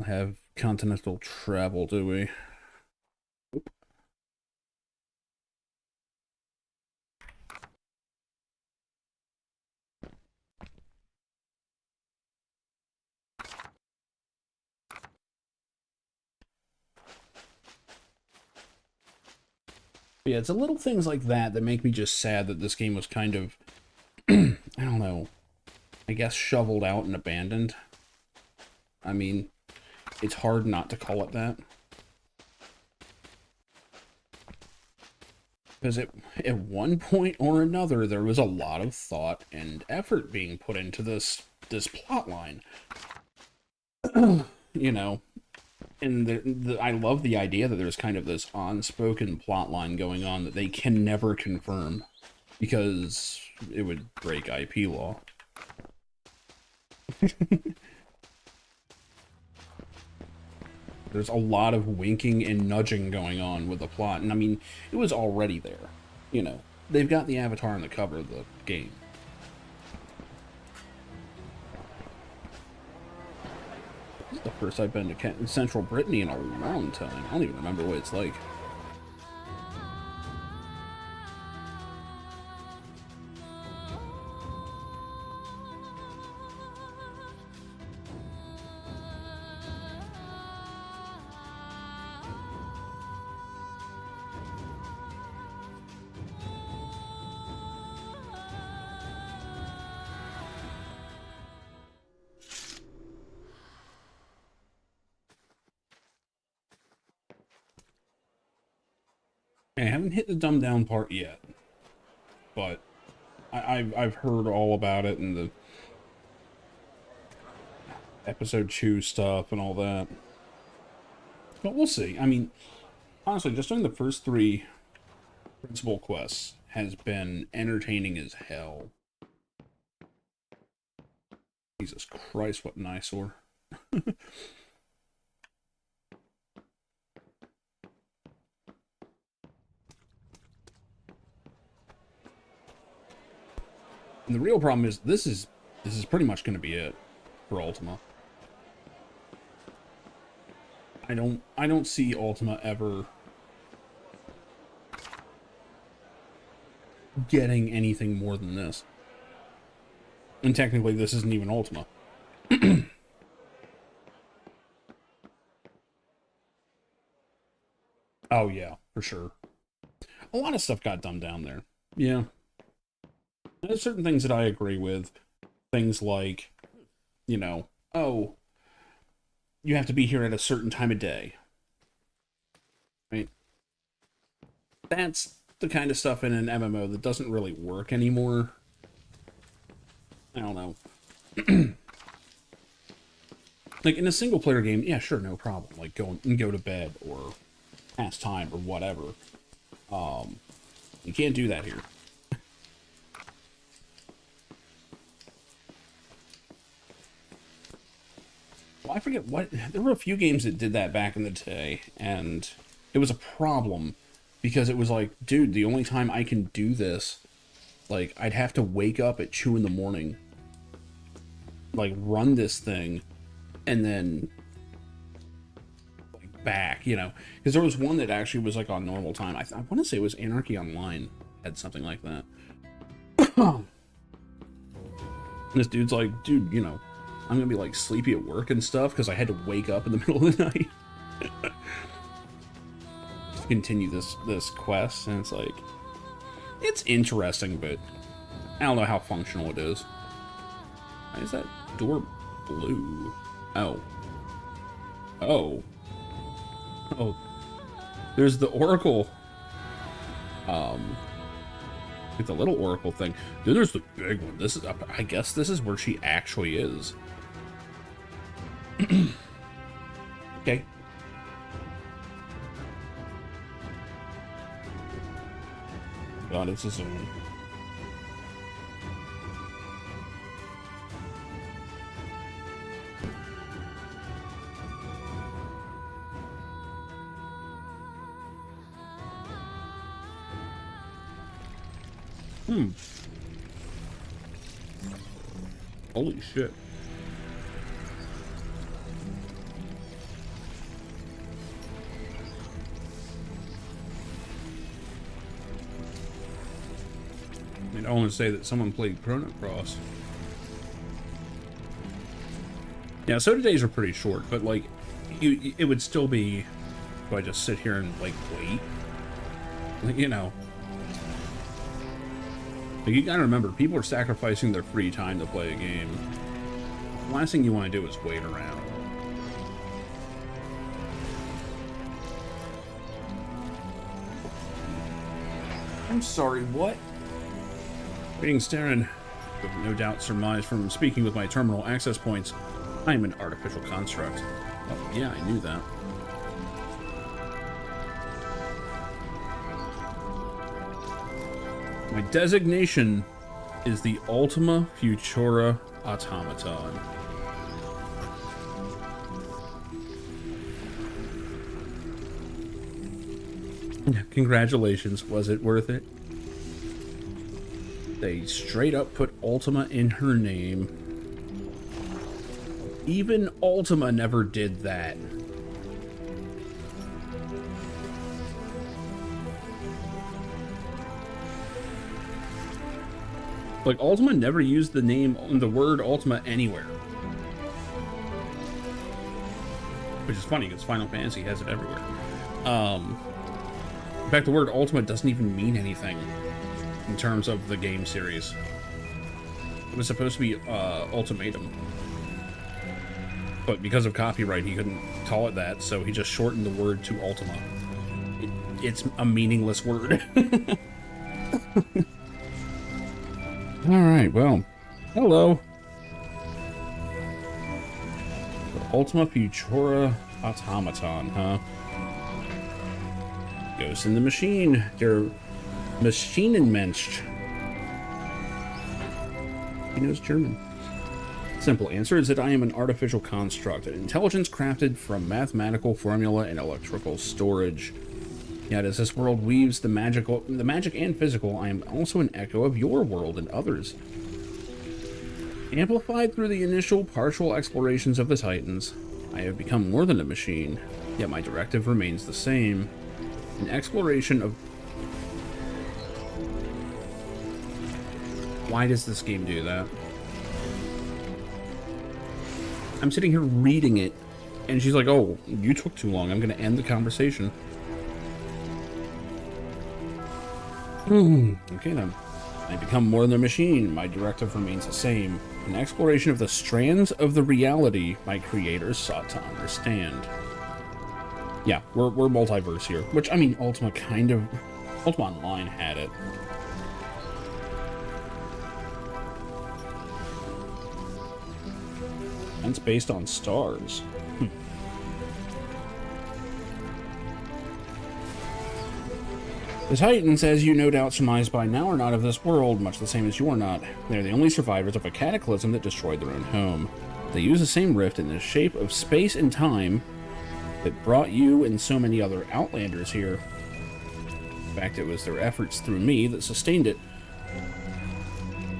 have continental travel, do we? Nope. But yeah, it's the little things like that that make me just sad that this game was kind of, I don't know, I guess shoveled out and abandoned. I mean, it's hard not to call it that. Because at one point or another, there was a lot of thought and effort being put into this plot line. You know, and I love the idea that there's kind of this unspoken plot line going on that they can never confirm, because it would break IP law. There's a lot of winking and nudging going on with the plot, and I mean, it was already there. You know, they've got the avatar on the cover of the game. This is the first I've been to Central Brittany in a long time. I don't even remember what it's like. I haven't hit the dumb down part yet, but I've heard all about it and the episode 2 stuff and all that. But we'll see. I mean, honestly, just doing the first 3 principal quests has been entertaining as hell. Jesus Christ, what an eyesore. And the real problem is this is pretty much going to be it for Ultima. I don't see Ultima ever getting anything more than this. And technically this isn't even Ultima. Oh yeah, for sure. A lot of stuff got dumbed down there. Yeah. There's certain things that I agree with. Things like, you know, oh, you have to be here at a certain time of day. Right? That's the kind of stuff in an MMO that doesn't really work anymore. I don't know. Like, in a single-player game, yeah, sure, no problem. Like, go to bed, or pass time, or whatever. You can't do that here. Well, I forget what... There were a few games that did that back in the day, and it was a problem, because it was like, dude, the only time I can do this, like, I'd have to wake up at 2 in the morning, like, run this thing, and then... back, you know, because there was one that actually was like on normal time. I want to say it was Anarchy Online had something like that. This dude's like, dude, you know, I'm gonna be like sleepy at work and stuff because I had to wake up in the middle of the night to continue this quest, and it's like, it's interesting, but I don't know how functional it is. Why is that door blue? Oh. There's the Oracle, like the little Oracle thing. Then there's the big one. This is, I guess this is where she actually is. Okay. God, it's a zone. Holy shit. I don't want to say that someone played Chrono Cross. Yeah, Soda days are pretty short, but like, it would still be, do I just sit here and like wait? You know. Like, you gotta remember, people are sacrificing their free time to play a game. The last thing you want to do is wait around. I'm sorry, what? Reading Starin, you have no doubt surmised from speaking with my terminal access points, I am an artificial construct. Oh, yeah, I knew that. My designation is the Ultima Futura Automaton. Congratulations, was it worth it? They straight up put Ultima in her name. Even Ultima never did that. Like, Ultima never used the word Ultima anywhere. Which is funny, because Final Fantasy has it everywhere. In fact, the word Ultima doesn't even mean anything in terms of the game series. It was supposed to be Ultimatum. But because of copyright, he couldn't call it that, so he just shortened the word to Ultima. It's a meaningless word. Alright, well, hello. The Ultima Futura Automaton, huh? Ghost in the Machine. Der Maschinenmensch. He knows German. Simple answer is that I am an artificial construct, an intelligence crafted from mathematical formula and electrical storage. Yet as this world weaves the magic and physical, I am also an echo of your world and others. Amplified through the initial partial explorations of the Titans, I have become more than a machine, yet my directive remains the same. An exploration of... Why does this game do that? I'm sitting here reading it, and she's like, oh, you took too long, I'm going to end the conversation. Okay then. I become more than a machine. My directive remains the same. An exploration of the strands of the reality my creators sought to understand. Yeah, we're multiverse here. Which, I mean, Ultima Online had it. And it's based on stars. The Titans, as you no doubt surmise by now, are not of this world, much the same as you are not. They are the only survivors of a cataclysm that destroyed their own home. They use the same rift in the shape of space and time that brought you and so many other Outlanders here. In fact, it was their efforts through me that sustained it.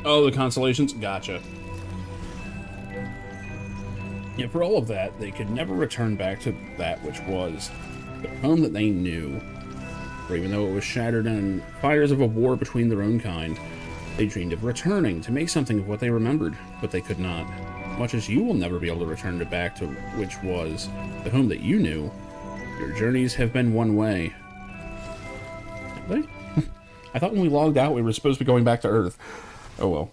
Oh, the constellations? Gotcha. Yet for all of that, they could never return back to that which was the home that they knew. For even though it was shattered in fires of a war between their own kind, they dreamed of returning to make something of what they remembered, but they could not. Much as you will never be able to return back to which was the home that you knew, your journeys have been one way. Have they? I thought when we logged out we were supposed to be going back to Earth. Oh well.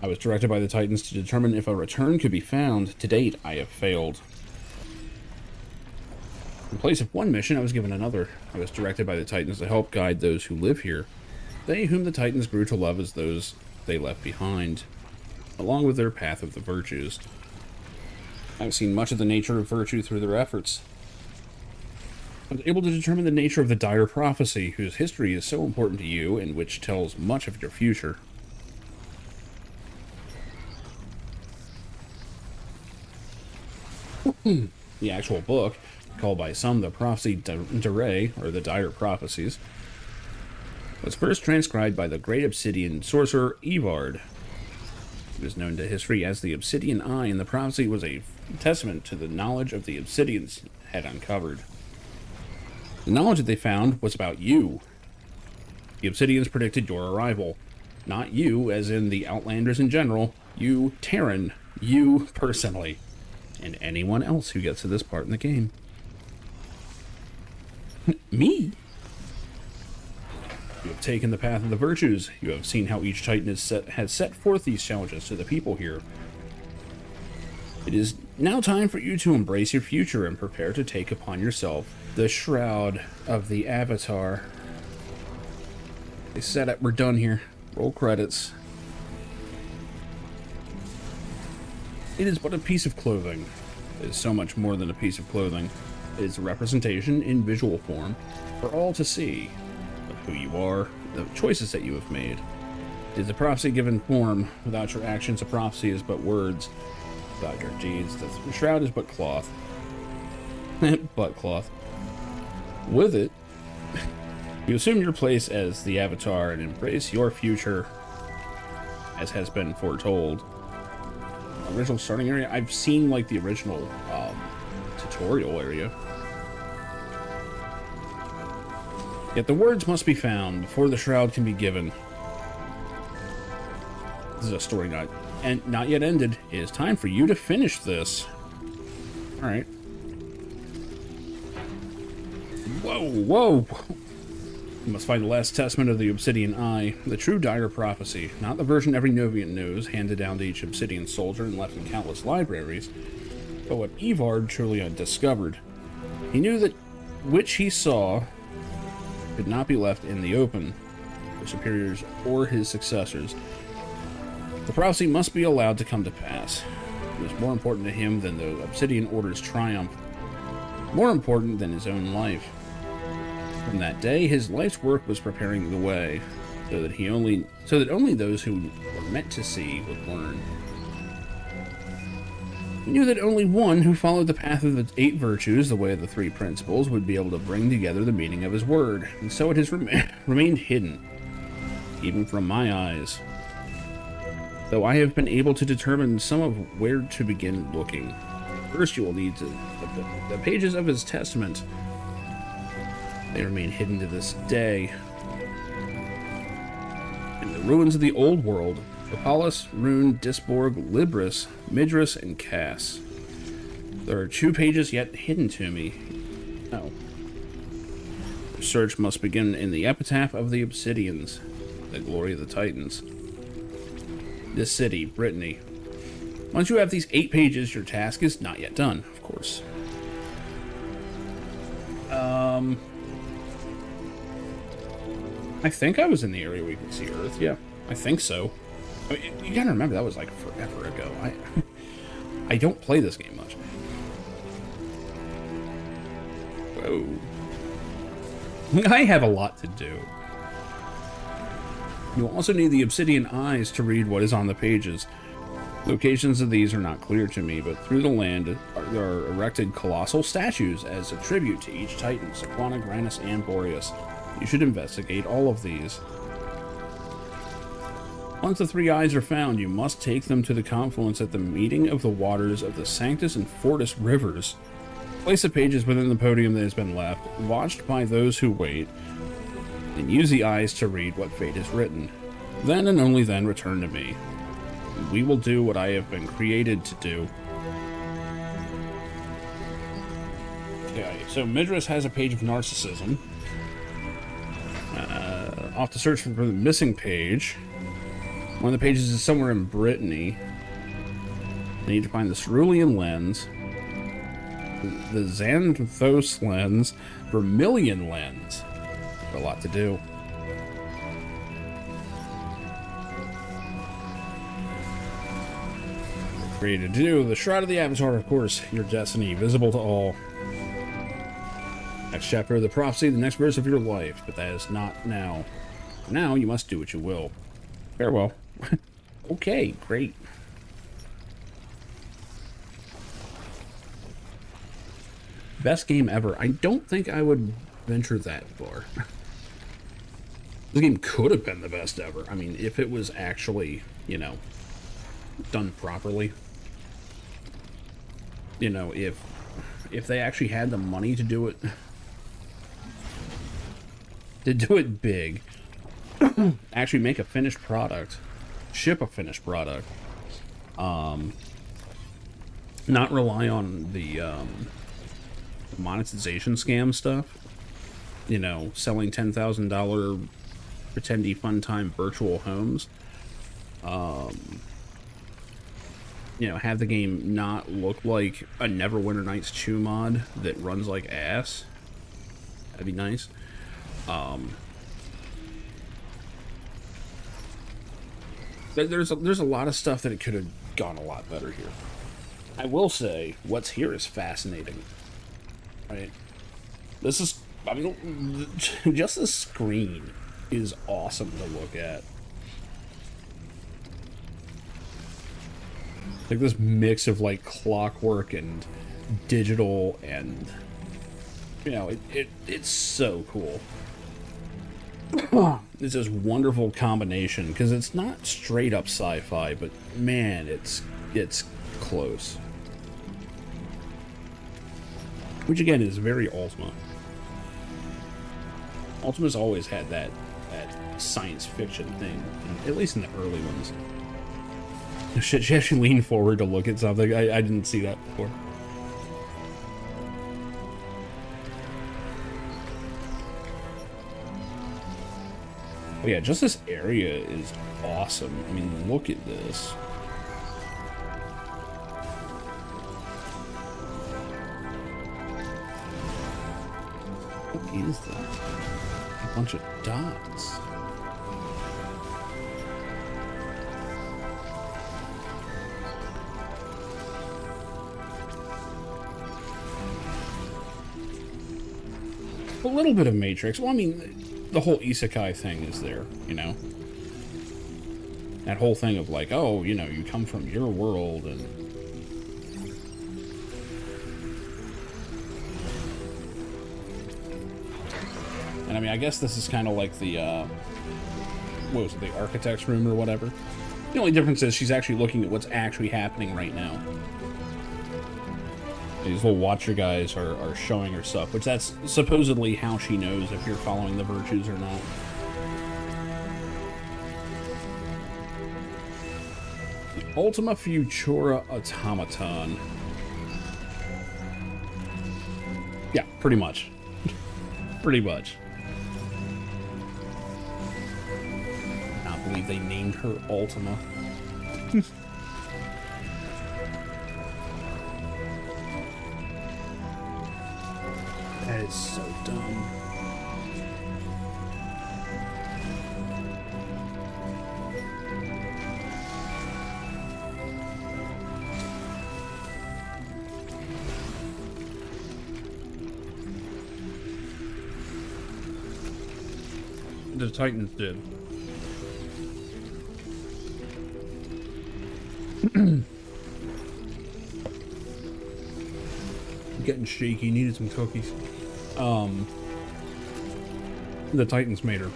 I was directed by the Titans to determine if a return could be found. To date, I have failed. In place of one mission, I was given another. I was directed by the Titans to help guide those who live here. They whom the Titans grew to love as those they left behind, along with their path of the virtues. I've seen much of the nature of virtue through their efforts. I was able to determine the nature of the dire prophecy, whose history is so important to you and which tells much of your future. The actual book, called by some the Prophecy Dire, or the Dire Prophecies, was first transcribed by the great Obsidian sorcerer Evard. He was known to history as the Obsidian Eye, and the prophecy was a testament to the knowledge of the Obsidians had uncovered. The knowledge that they found was about you. The Obsidians predicted your arrival. Not you, as in the Outlanders in general. You, Terran. You, personally. And anyone else who gets to this part in the game. Me? You have taken the path of the virtues. You have seen how each Titan has set forth these challenges to the people here. It is now time for you to embrace your future and prepare to take upon yourself the Shroud of the Avatar. They said it. We're done here. Roll credits. It is but a piece of clothing. It is so much more than a piece of clothing. It is a representation in visual form for all to see of who you are, the choices that you have made. It is a prophecy given form. Without your actions, a prophecy is but words. Without your deeds, the shroud is but cloth. Butt cloth. With it, you assume your place as the Avatar and embrace your future as has been foretold. Original starting area? I've seen like the original tutorial area. Yet the words must be found before the shroud can be given. This is a story not yet ended. It is time for you to finish this. Alright. Whoa, whoa! You must find the last testament of the Obsidian Eye, the true dire prophecy, not the version every Novian knows, handed down to each Obsidian soldier and left in countless libraries, but what Evard truly had discovered. He knew that which he saw could not be left in the open, for superiors or his successors. The prophecy must be allowed to come to pass. It was more important to him than the Obsidian Order's triumph, more important than his own life. From that day, his life's work was preparing the way, so that only those who were meant to see would learn. He knew that only one who followed the path of the 8 virtues, the way of the 3 principles, would be able to bring together the meaning of his word, and so it has remained hidden, even from my eyes. Though I have been able to determine some of where to begin looking. First, you will need the pages of his testament. They remain hidden to this day. In the ruins of the old world, Papalis, Rune, Disborg, Libris, Midras, and Cass. There are 2 pages yet hidden to me. No. The search must begin in the epitaph of the Obsidians, the glory of the Titans. This city, Brittany. Once you have these 8 pages, your task is not yet done, of course. I think I was in the area where you can see Earth, yeah. I think so. I mean, you gotta remember, that was like forever ago. I don't play this game much. Whoa. I have a lot to do. You'll also need the obsidian eyes to read what is on the pages. Locations of these are not clear to me, but through the land there are erected colossal statues as a tribute to each titan, Sequana, Granus, and Boreas. You should investigate all of these. Once the 3 eyes are found, you must take them to the confluence at the meeting of the waters of the Sanctus and Fortis rivers. Place the pages within the podium that has been left, watched by those who wait, and use the eyes to read what fate is written. Then and only then return to me. We will do what I have been created to do. Okay, so Midras has a page of narcissism. I'll have to search for the missing page. One of the pages is somewhere in Brittany. I need to find the Cerulean lens, the Xanthos lens, Vermilion lens. A lot to do. Created to do the Shroud of the Avatar, of course, your destiny, visible to all. Next chapter of the prophecy, the next verse of your life, but that is not now. Now you must do what you will. Farewell. Okay, great. Best game ever. I don't think I would venture that far. This game could have been the best ever. I mean, if it was actually, you know, done properly. You know, if they actually had the money to do it, big, actually make a finished product, ship a finished product, not rely on the monetization scam stuff, you know, selling $10,000 pretendy fun time virtual homes, you know, have the game not look like a Neverwinter Nights 2 mod that runs like ass. That'd be nice. There's a lot of stuff that it could have gone a lot better here. I will say, what's here is fascinating. Right? This is, I mean, just the screen is awesome to look at. Like this mix of like clockwork and digital, and you know, it's so cool. It's this wonderful combination because it's not straight up sci-fi, but man, it's close. Which again is very Ultima. Ultima's always had that science fiction thing, at least in the early ones. Shit, she actually leaned forward to look at something. I didn't see that before. But yeah, just this area is awesome. I mean, look at this. What is that? A bunch of dots. A little bit of Matrix. Well, I mean, the whole isekai thing is there, you know? That whole thing of like, oh, you know, you come from your world and... And I mean, I guess this is kind of like the, what was it, the architect's room or whatever? The only difference is she's actually looking at what's actually happening right now. These little watcher guys are showing her stuff, which that's supposedly how she knows if you're following the virtues or not. The Ultima Futura Automaton. Yeah, pretty much. Pretty much. I cannot believe they named her Ultima. That is so dumb. The Titans did. getting shaky, needed some cookies. The Titans made her.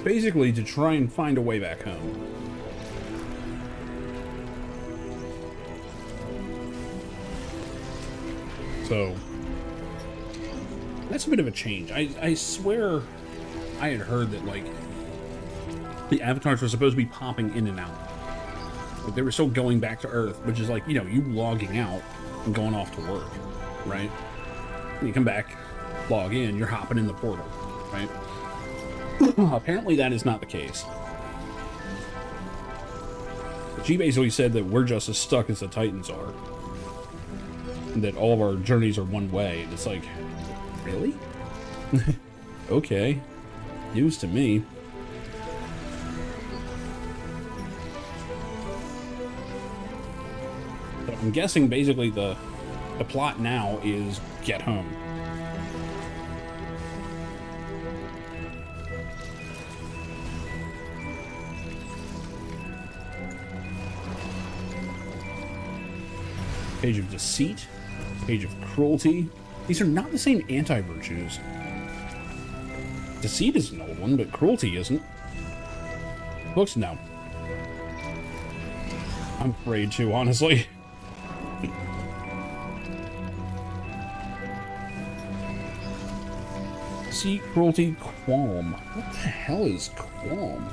Basically to try and find a way back home. So, that's a bit of a change. I swear I had heard that, like, the avatars were supposed to be popping in and out. Like, they were still going back to Earth, which is like, you know, you logging out and going off to work, right? When you come back, log in, you're hopping in the portal, right? Apparently that is not the case. She basically said that we're just as stuck as the Titans are. And that all of our journeys are one way. And it's like, really? Okay. News to me. But I'm guessing basically the plot now is get home. Page of deceit, page of cruelty. These are not the same anti-virtues. Deceit is an old one, but cruelty isn't. Books, no. I'm afraid to, honestly. Deceit, cruelty, qualm. What the hell is qualm?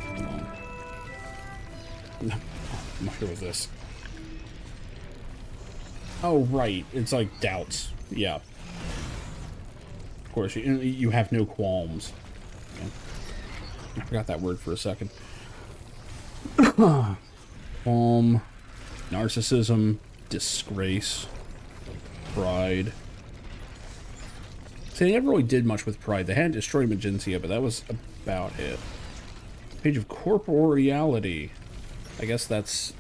I'm not sure with this. Oh, right. It's like doubts. Yeah. Of course, you have no qualms. Yeah. I forgot that word for a second. Qualm, narcissism, disgrace, pride. See, they never really did much with pride. They had destroyed Magentia, but that was about it. Page of corporeality. I guess that's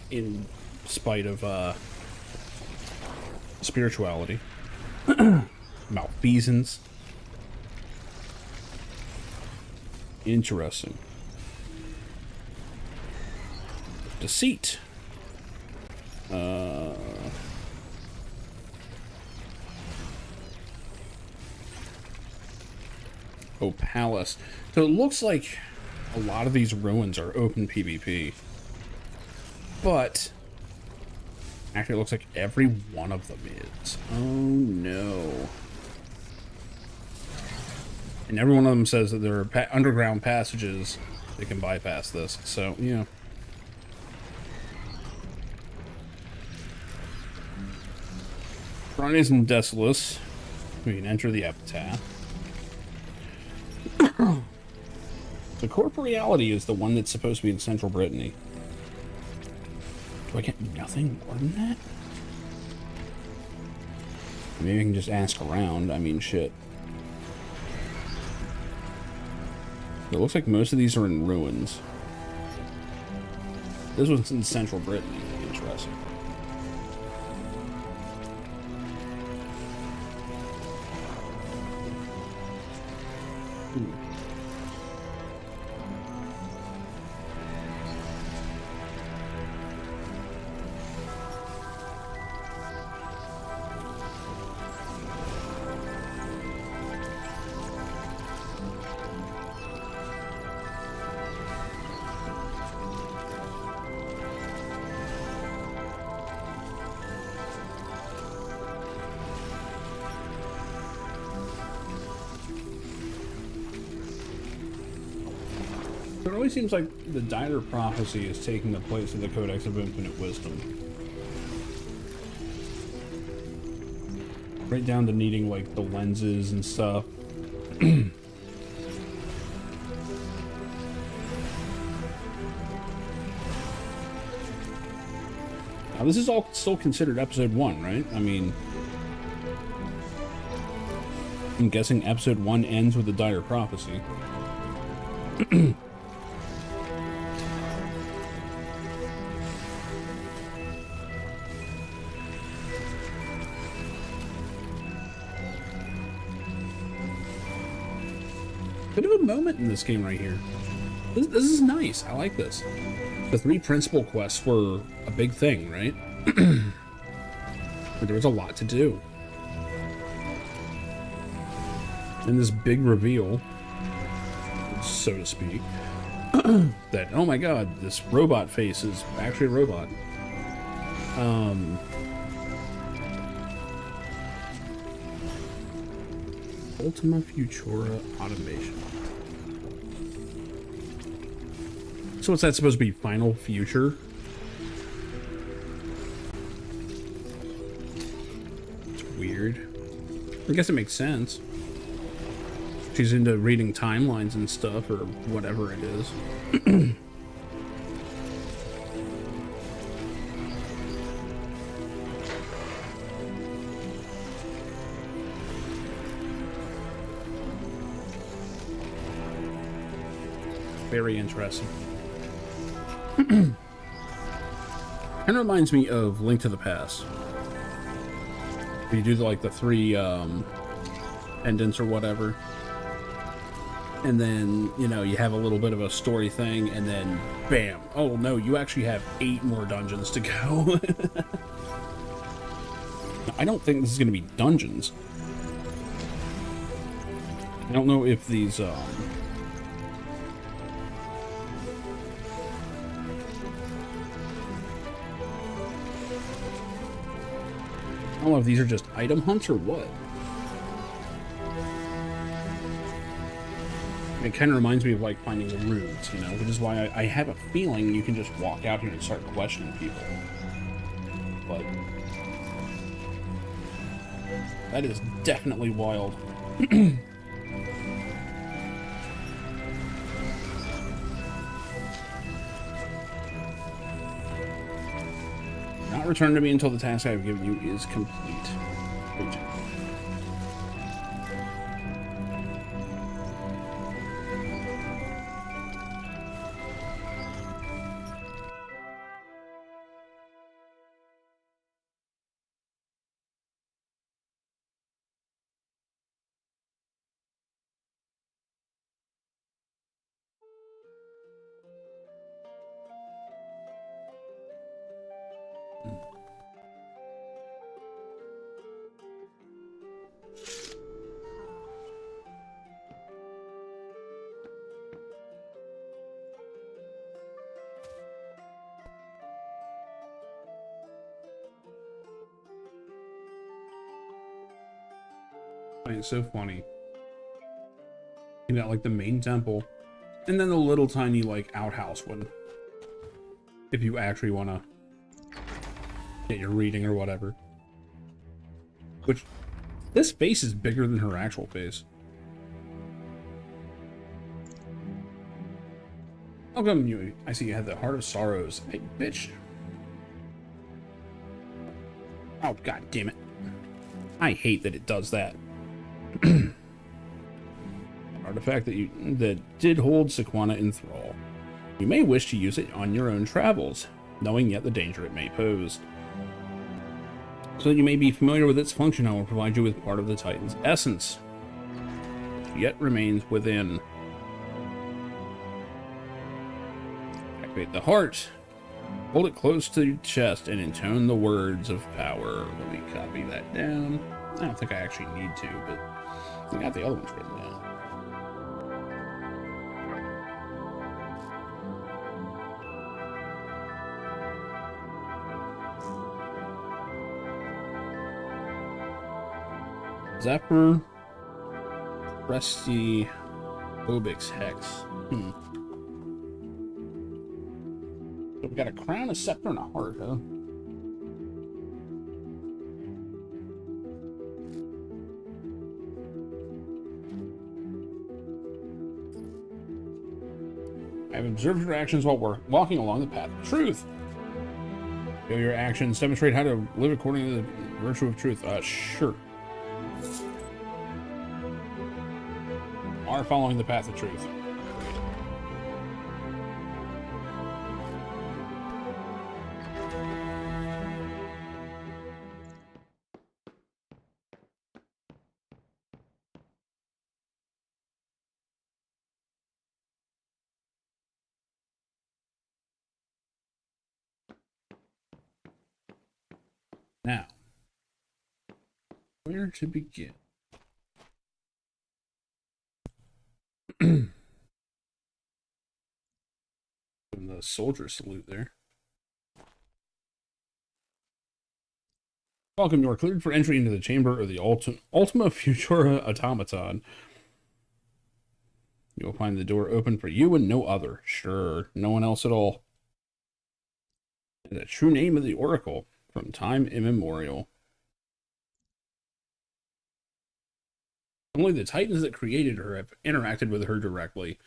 in spite of spirituality. Malfeasance. Interesting. Deceit. Oh, palace. So it looks like a lot of these ruins are open PvP. But actually, it looks like every one of them is. Oh, no. And every one of them says that there are underground passages that can bypass this. So, yeah. Fridays and Desolus. We can enter the epitaph. The corporeality is the one that's supposed to be in central Brittany. Do I get nothing more than that? Maybe I can just ask around. I mean, shit. It looks like most of these are in ruins. This one's in central Brittany. Interesting. It always seems like the Dire Prophecy is taking the place of the Codex of Infinite Wisdom. Right down to needing, like, the lenses and stuff. Now, this is all still considered Episode 1, right? I mean, I'm guessing Episode 1 ends with the Dire Prophecy. Bit of a moment in this game right here. This is nice. I like this. The 3 principal quests were a big thing, right? But there was a lot to do. And this big reveal, so to speak, that, oh my god, this robot face is actually a robot. Ultima Futura Automation. So what's that supposed to be? Final Future? It's weird. I guess it makes sense. She's into reading timelines and stuff, or whatever it is. Very interesting. Kind of reminds me of Link to the Past. You do like the 3 pendants or whatever, and then, you know, you have a little bit of a story thing, and then bam, oh no, you actually have 8 more dungeons to go. I don't think this is going to be dungeons. I don't know if these I don't know if these are just item hunts or what. It kind of reminds me of like finding the runes, you know, which is why I have a feeling you can just walk out here and start questioning people. But that is definitely wild. Not return to me until the task I've given you is complete. Wait. It's so funny. You got like the main temple, and then the little tiny like outhouse one. If you actually want to get your reading or whatever. Which, this face is bigger than her actual face. Welcome, you. I see you have the Heart of Sorrows. Hey, bitch. Oh, god damn it. I hate that it does that. Artifact that did hold Sequana in thrall. You may wish to use it on your own travels, knowing yet the danger it may pose. So that you may be familiar with its function, I will provide you with part of the Titan's essence, which yet remains within. Activate the heart. Hold it close to your chest and intone the words of power. Let me copy that down. I don't think I actually need to, but I got the other ones written down. Zephyr, Rusty, Obix Hex. So we got a crown, a scepter, and a heart, huh? I have observed your actions while we're walking along the path of truth. Feel your actions demonstrate how to live according to the virtue of truth. Sure. Are following the path of truth. Now, Where to begin? The soldier salute there. Welcome, you are cleared for entry into the chamber of the Ultima Futura Automaton. You will find the door open for you and no other. Sure, no one else at all. The true name of the Oracle, from time immemorial. Only the Titans that created her have interacted with her directly.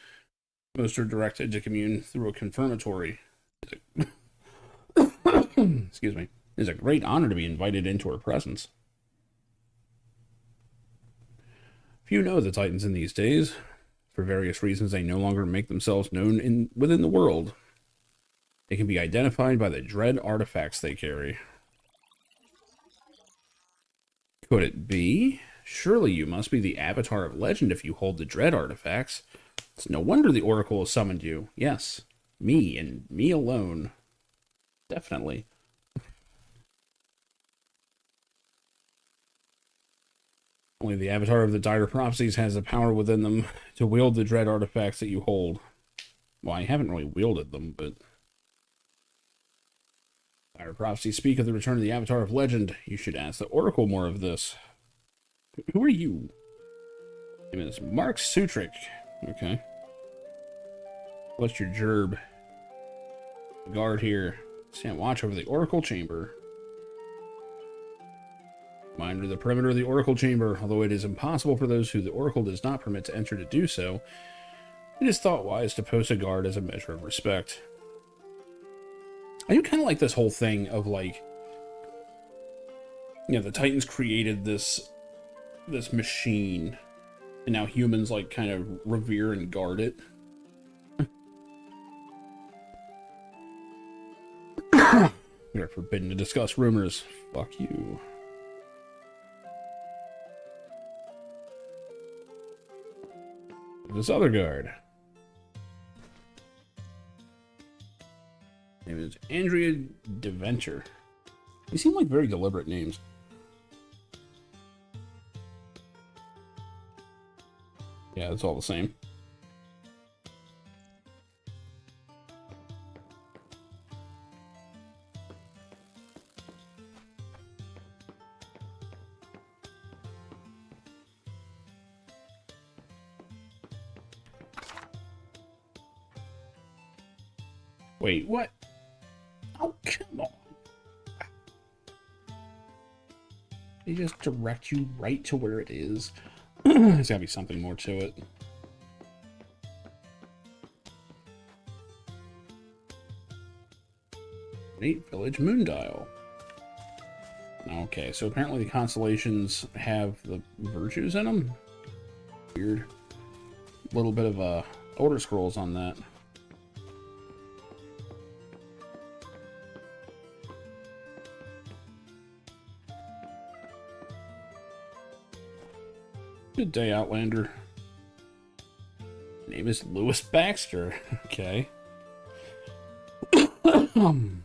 Most are directed to commune through a confirmatory. Excuse me. It is a great honor to be invited into her presence. Few know the Titans in these days. For various reasons, they no longer make themselves known within the world. They can be identified by the dread artifacts they carry. Could it be? Surely you must be the avatar of legend if you hold the dread artifacts. It's no wonder the Oracle has summoned you. Yes, me and me alone. Definitely. Only the avatar of the dire prophecies has the power within them to wield the dread artifacts that you hold. Well, I haven't really wielded them, but... Dire prophecies speak of the return of the avatar of legend. You should ask the Oracle more of this. Who are you? My name is Mark Sutrick. Okay. What's your gerb? Guard here. Stand watch over the Oracle Chamber. Mind the perimeter of the Oracle Chamber. Although it is impossible for those who the Oracle does not permit to enter to do so, it is thought wise to post a guard as a measure of respect. I do kind of like this whole thing of, like, you know, the Titans created this machine, and now humans, like, kind of revere and guard it. We are forbidden to discuss rumors. Fuck you. This other guard. Name is Andrea DeVenture. They seem like very deliberate names. Yeah, it's all the same. Wait, what? Oh, come on. They just direct you right to where it is. There's gotta be something more to it. Nate Village Moondial. Okay, so apparently the constellations have the virtues in them. Weird. A little bit of Elder Scrolls on that. Good day, Outlander. Name is Lewis Baxter. Okay. I'm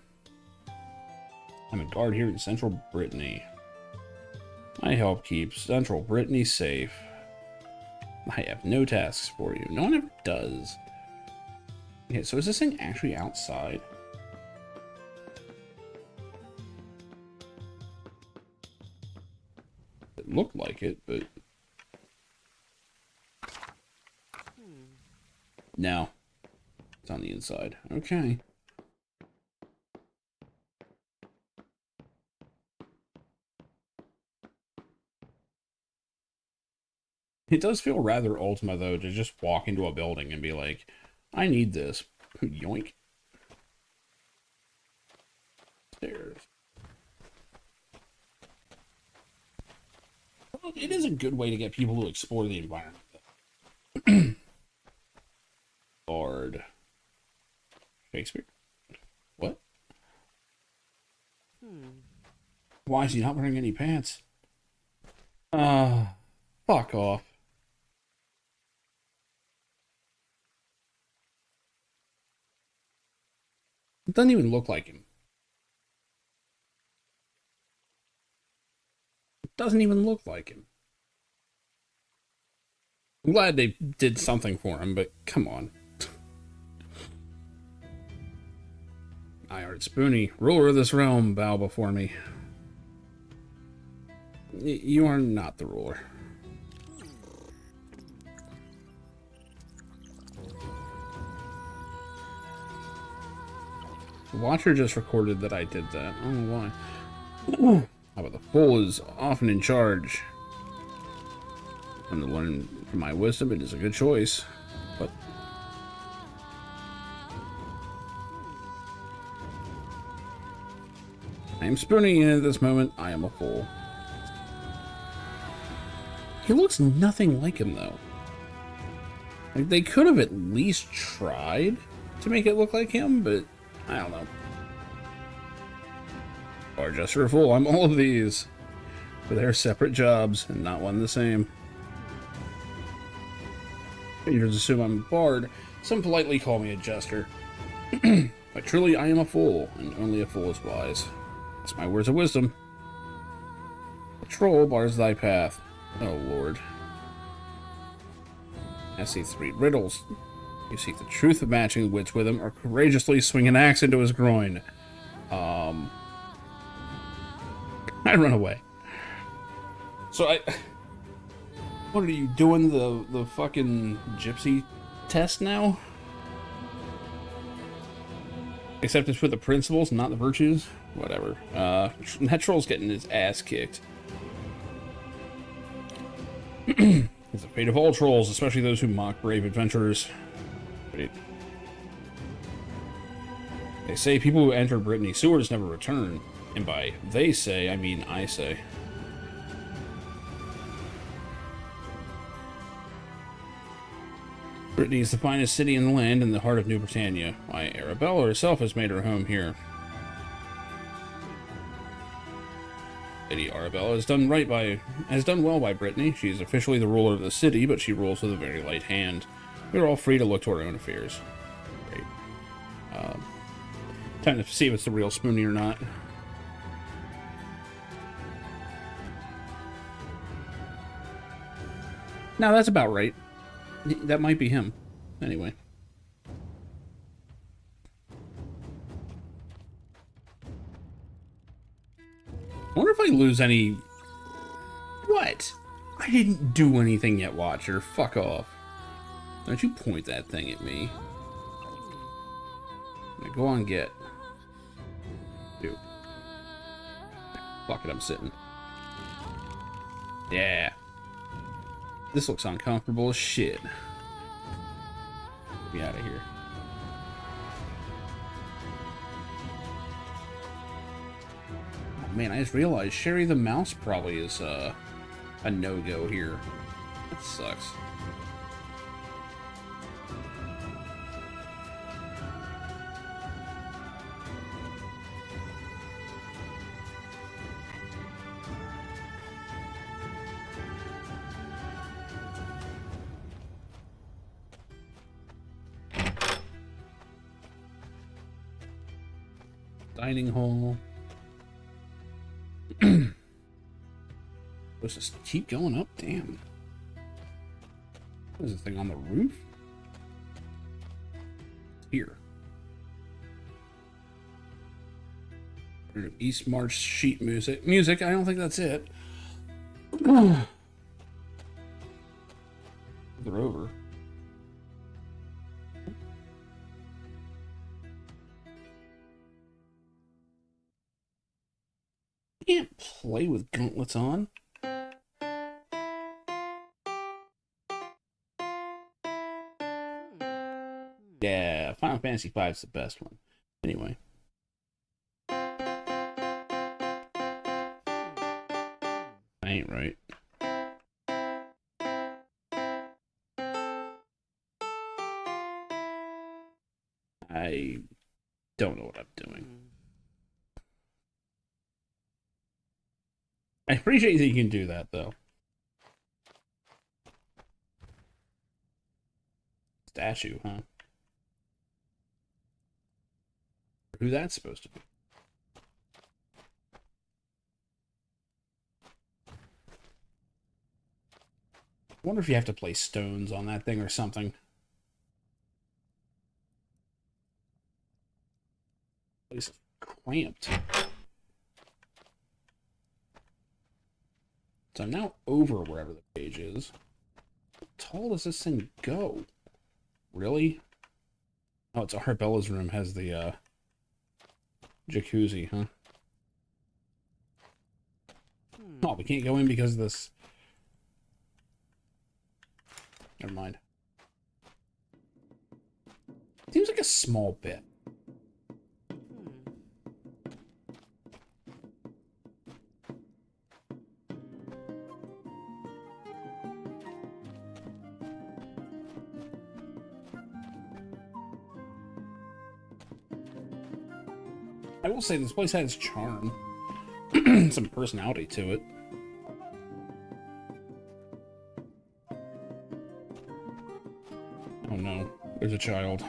a guard here in Central Brittany. I help keep Central Brittany safe. I have no tasks for you. No one ever does. Okay, so is this thing actually outside? It looked like it, but... No. It's on the inside. Okay. It does feel rather Ultima, though, to just walk into a building and be like, I need this. Yoink. Stairs. Well, it is a good way to get people to explore the environment, though. Bard. Shakespeare? What? Why is he not wearing any pants? Fuck off. It doesn't even look like him. It doesn't even look like him. I'm glad they did something for him, but come on. I art Spoonie, ruler of this realm, bow before me. You are not the ruler. The Watcher just recorded that I did that. I don't know why. How about the Fool is often in charge. And to learn from my wisdom, it is a good choice. But I am Spoonie, and at this moment, I am a fool. He looks nothing like him, though. Like, they could have at least tried to make it look like him, but I don't know. Or just for a fool, I'm all of these. But they're separate jobs, and not one the same. Readers assume I'm a bard. Some politely call me a jester. But truly, I am a fool, and only a fool is wise. It's my words of wisdom. A troll bars thy path. Oh, Lord. I see 3 riddles. You seek the truth of matching wits with him, or courageously swing an axe into his groin. I run away. So what are you doing, the fucking gypsy test now? Except it's with the principles, not the virtues? Whatever. That troll's getting his ass kicked. It's the fate of all trolls, especially those who mock brave adventurers. Wait. They say people who enter Brittany sewers never return. And by they say, I mean I say. Brittany is the finest city in the land in the heart of New Britannia. Why, Arabella herself has made her home here. Lady Arabella has done well by Brittany. She is officially the ruler of the city, but she rules with a very light hand. We are all free to look to our own affairs. Great. Time to see if it's the real Spoonie or not. No, that's about right. That might be him. Anyway. I wonder if I lose any... What? I didn't do anything yet, Watcher. Fuck off. Don't you point that thing at me. Now go on, get. Dude. Fuck it, I'm sitting. Yeah. This looks uncomfortable as shit. Get me out of here. Oh man, I just realized Sherry the mouse probably is a no-go here. That sucks. Dining hall. Let's just keep going up. Damn. What is this thing on the roof? Here. East March sheet music. Music, I don't think that's it. They're over. Can't play with gauntlets on. Yeah, Final Fantasy V is the best one. Anyway. I ain't right. I don't know what I'm doing. I appreciate that you can do that, though. Statue, huh? Who that's supposed to be? I wonder if you have to place stones on that thing or something. Place is cramped. So I'm now over wherever the page is. How tall does this thing go? Really? Oh, it's Arabella's room has the jacuzzi, huh? Oh, we can't go in because of this. Never mind. Seems like a small bit. I will say this place has charm. Some personality to it. Oh no, there's a child.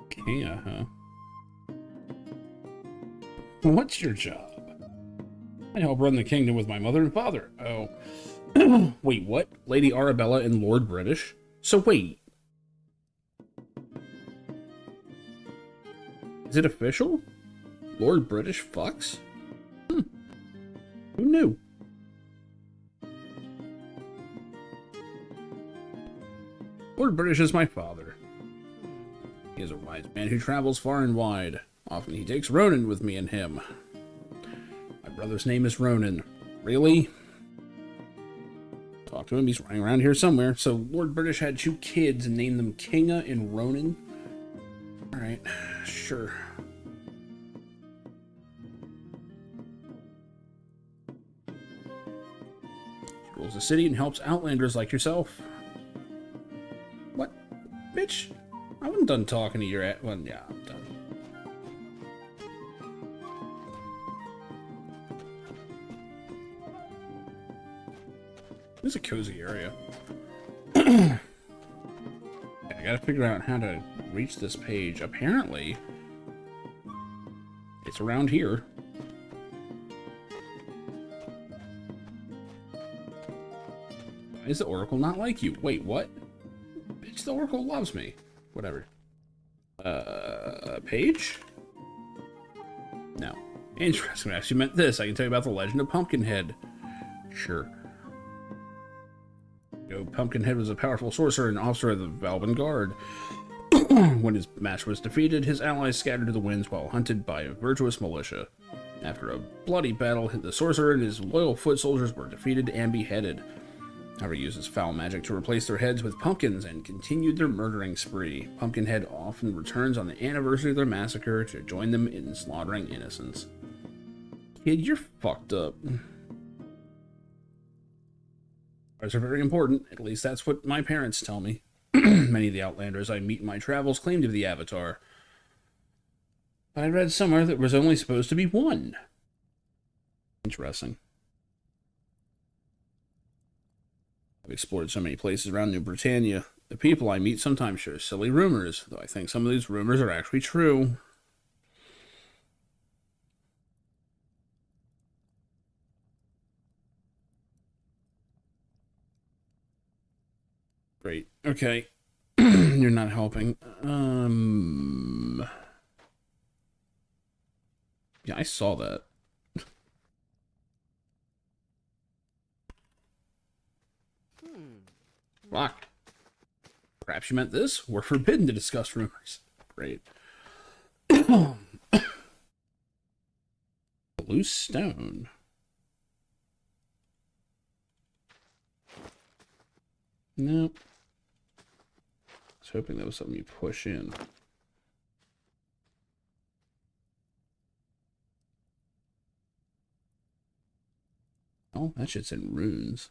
Kea, huh? What's your job? I help run the kingdom with my mother and father. Oh. Wait, what? Lady Arabella and Lord British? So wait. Is it official? Lord British fucks? Who knew? Lord British is my father. He is a wise man who travels far and wide. Often he takes Ronan with me and him. My brother's name is Ronan. Really? Talk to him, he's running around here somewhere. So Lord British had 2 kids and named them Kinga and Ronan? Alright, sure. He rules the city and helps outlanders like yourself. What? Bitch? I wasn't done talking to your well, yeah, I'm done. This is a cozy area. I gotta figure out how to reach this page. Apparently, it's around here. Why is the Oracle not like you? Wait, what? Bitch, the Oracle loves me. Whatever. Page? No. Interesting. I actually meant this. I can tell you about the legend of Pumpkinhead. Sure. Pumpkinhead was a powerful sorcerer and officer of the Valban Guard. When his match was defeated, his allies scattered to the winds while hunted by a virtuous militia. After a bloody battle, the sorcerer and his loyal foot soldiers were defeated and beheaded. However, he used his foul magic to replace their heads with pumpkins and continued their murdering spree. Pumpkinhead often returns on the anniversary of their massacre to join them in slaughtering innocents. Kid, you're fucked up. Are very important, at least that's what my parents tell me. Many of the outlanders I meet in my travels claim to be the Avatar. But I read somewhere that there was only supposed to be one. Interesting. I've explored so many places around New Britannia. The people I meet sometimes share silly rumors, though I think some of these rumors are actually true. Great. Okay. You're not helping. Yeah, I saw that. Fuck. Perhaps you meant this? We're forbidden to discuss rumors. Great. Loose stone. Nope. I was hoping that was something you push in. Oh, that shit's in runes.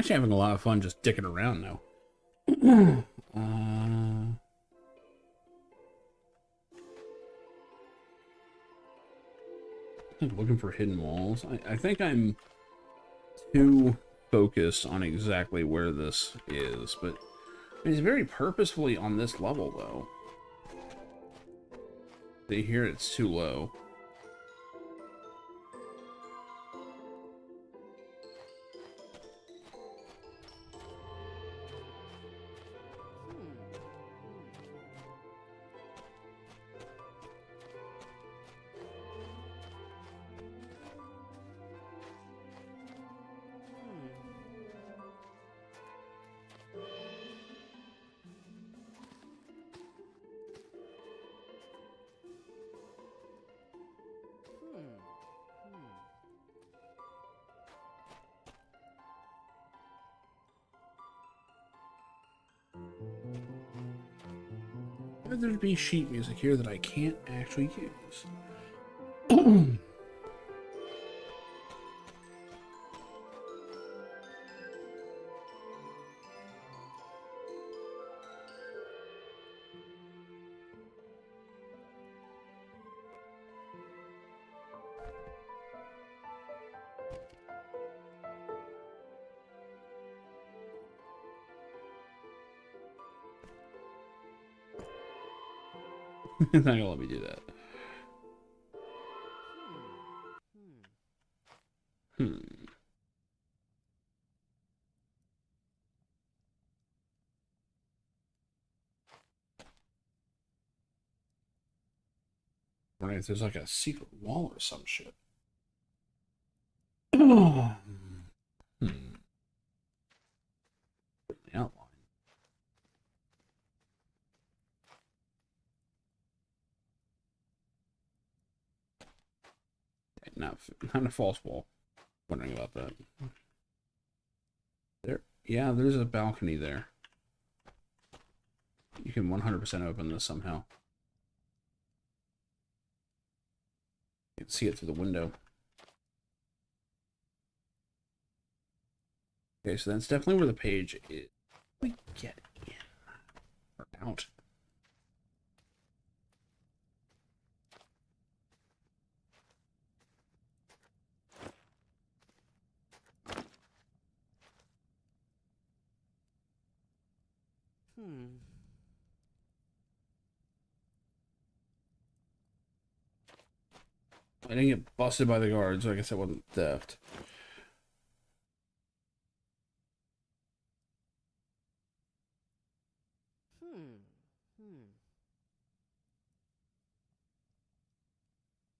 actually having a lot of fun just dicking around now. Looking for hidden walls. I think I'm too focused on exactly where this is, but it's very purposefully on this level, though. They hear it's too low. Why would there be sheet music here that I can't actually use? It's not gonna let me do that. Wondering if there's like a secret wall or some shit. The outline. Not a false wall. Wondering about that. There, yeah, there's a balcony there. You can 100% open this somehow. You can see it through the window. Okay, so that's definitely where the page is. We get in or out. I didn't get busted by the guards, so I guess that wasn't theft.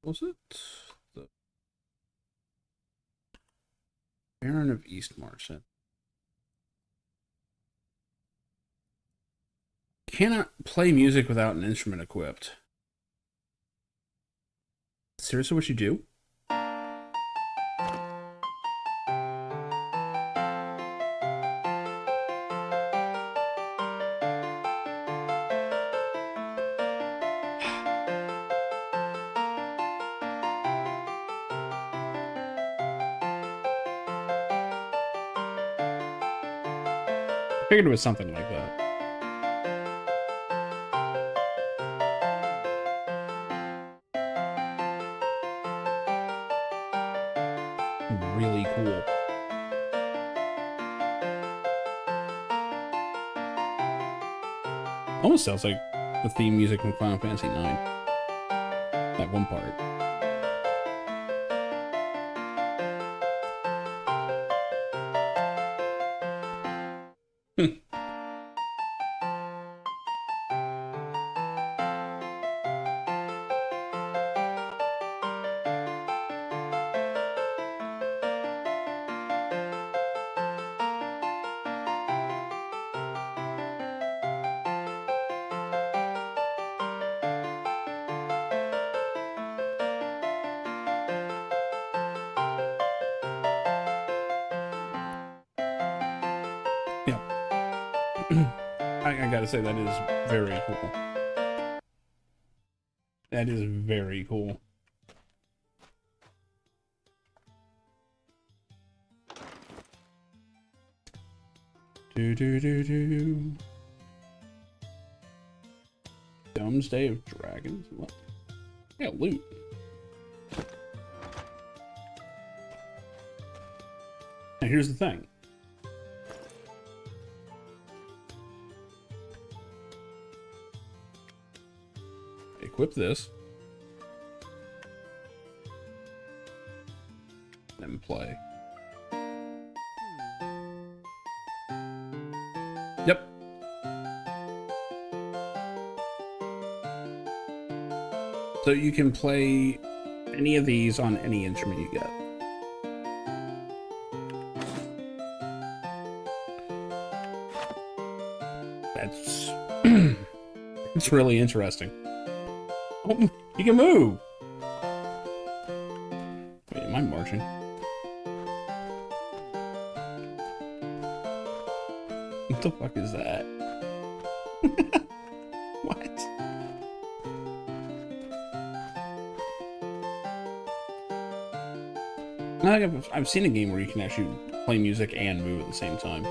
Was it the Baron of Eastmarch? Cannot play music without an instrument equipped. Seriously, what you do? I figured it was something like that. Really cool. Almost sounds like the theme music from Final Fantasy IX. That one part. I gotta say, that is very cool. That is very cool. Do do do do. Doomsday of Dragons? What? Yeah, loot. Now here's the thing. Equip this. And play. Yep. So you can play any of these on any instrument you get. That's it's really interesting. Oh, you can move. Wait, am I marching? What the fuck is that? What? I've seen a game where you can actually play music and move at the same time.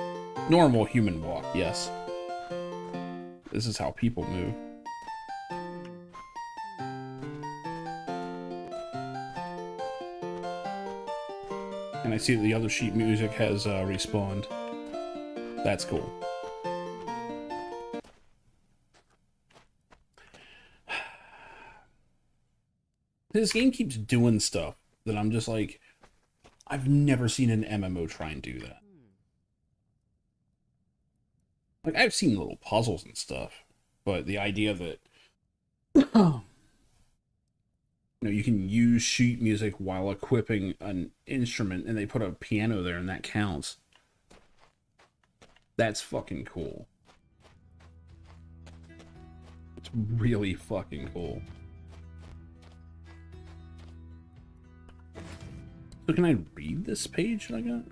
Normal human walk, yes. This is how people move. And I see that the other sheet music has respawned. That's cool. This game keeps doing stuff that I'm just like, I've never seen an MMO try and do that. Like, I've seen little puzzles and stuff, but the idea that you can use sheet music while equipping an instrument and they put a piano there and that counts. That's fucking cool. It's really fucking cool. So can I read this page that I got?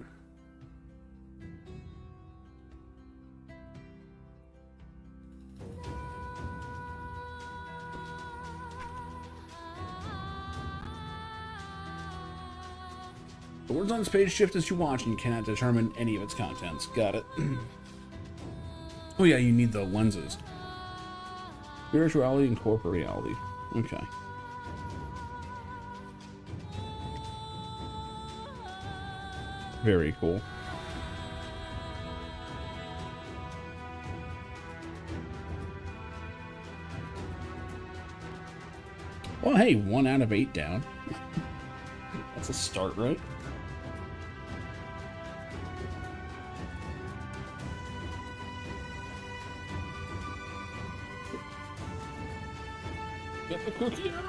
The words on this page shift as you watch and you cannot determine any of its contents. Got it. Oh yeah, you need the lenses. Spirituality and corporeality. Okay. Very cool. Well, hey, 1 out of 8 down. That's a start, right? Get the cookie out.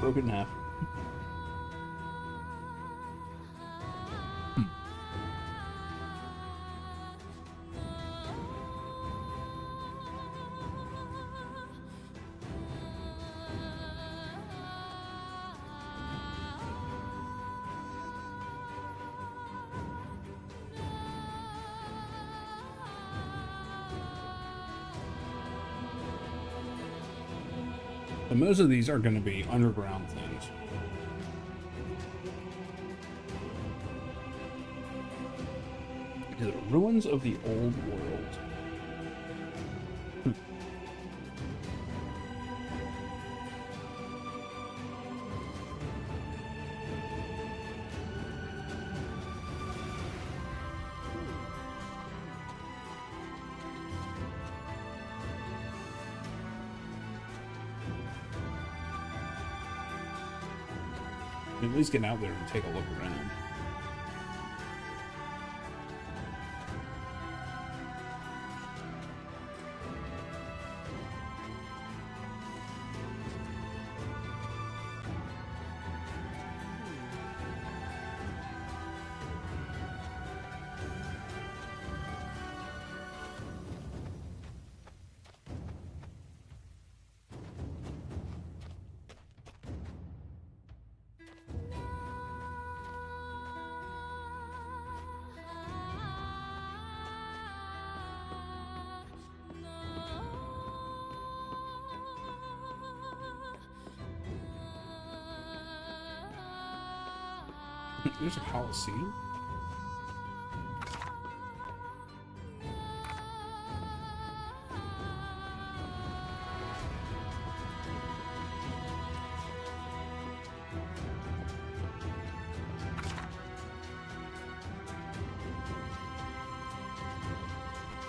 Broke it in half. And most of these are going to be underground things. The ruins of the old world. At least get out there and take a look around. There's a Coliseum?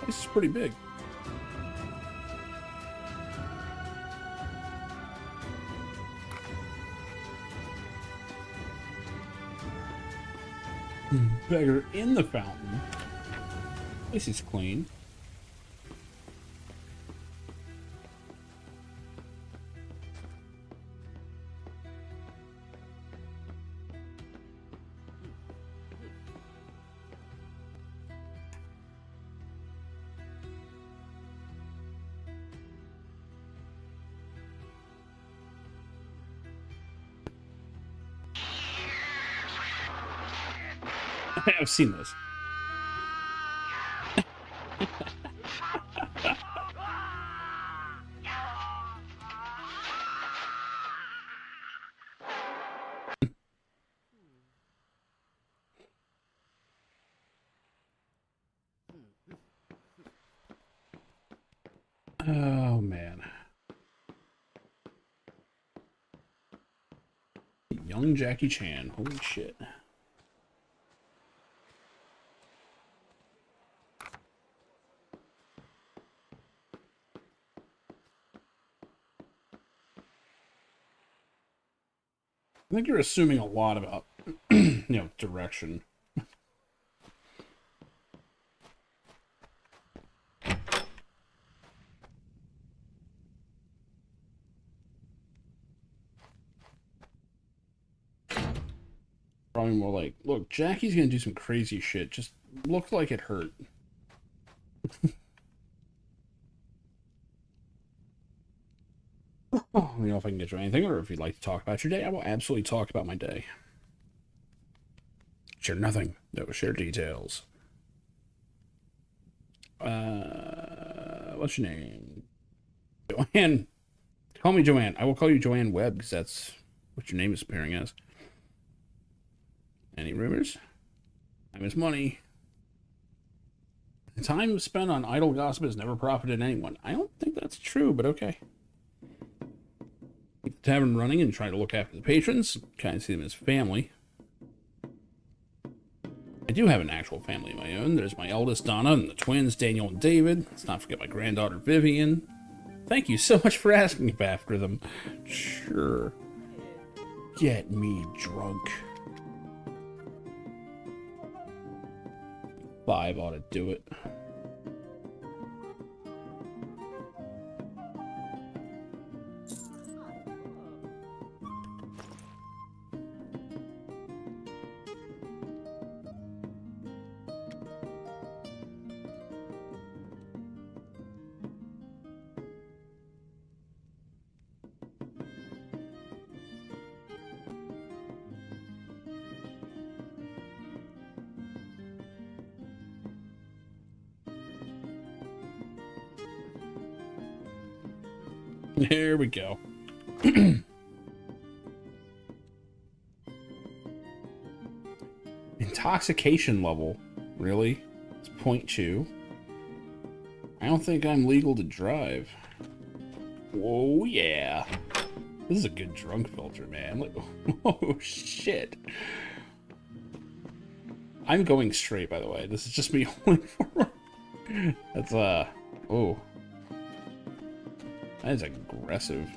This is pretty big. Beggar in the fountain. This is clean. I've seen this. Oh man. Young Jackie Chan. Holy shit. I think you're assuming a lot about, direction. Probably more like, look, Jackie's gonna do some crazy shit. Just looked like it hurt. Oh, I don't know if I can get you anything, or if you'd like to talk about your day, I will absolutely talk about my day. Share nothing. No, share details. What's your name? Joanne. Call me Joanne. I will call you Joanne Webb, because that's what your name is appearing as. Any rumors? Time is money. The time spent on idle gossip has never profited anyone. I don't think that's true, but okay. Keep the tavern running and try to look after the patrons. Kind of see them as family. I do have an actual family of my own. There's my eldest, Donna, and the twins, Daniel and David. Let's not forget my granddaughter, Vivian. Thank you so much for asking after them. Sure. Get me drunk. 5 ought to do it. There we go. Intoxication level. Really? It's 0.2. I don't think I'm legal to drive. Whoa, yeah. This is a good drunk filter, man. Look. Oh, shit. I'm going straight, by the way. This is just me holding forward. That's, oh. That is aggressive.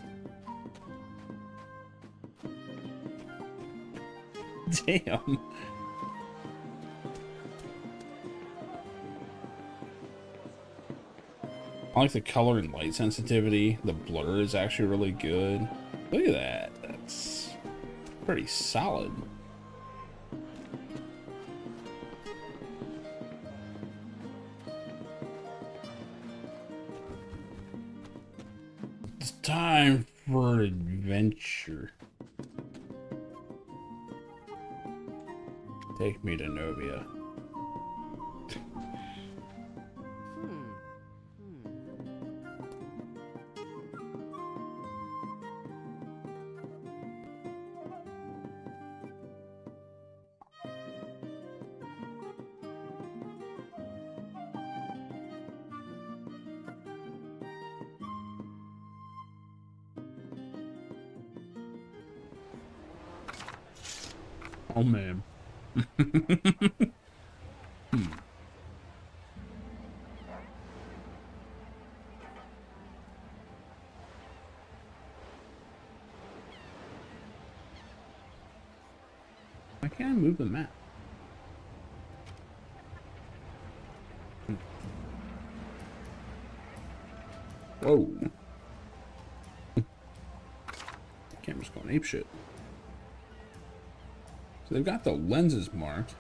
Damn. I like the color and light sensitivity. The blur is actually really good. Look at that. That's pretty solid. It's time for adventure. Take me to Novia. Oh man. Why can't I move the map? Whoa. Camera's going apeshit. So they've got the lenses marked.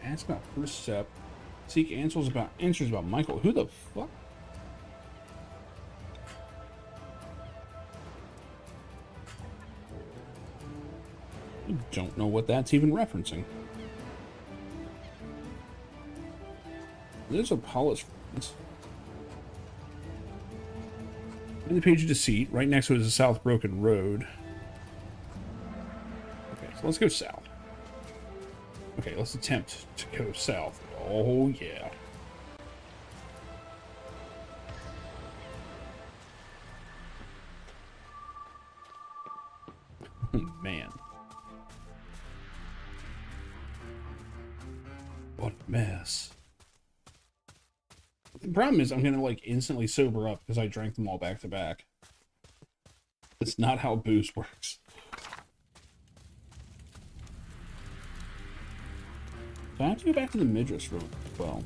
Ask about first step. Seek answers about Michael. Who the fuck? I don't know what that's even referencing. There's a polish. In the page of deceit, right next to it is a South Broken Road. Okay, so let's go south. Okay, let's attempt to go south. Oh, yeah. Oh, man. What a mess. The problem is I'm gonna, like, instantly sober up because I drank them all back to back. That's not how booze works. So I have to go back to the Midras room as well.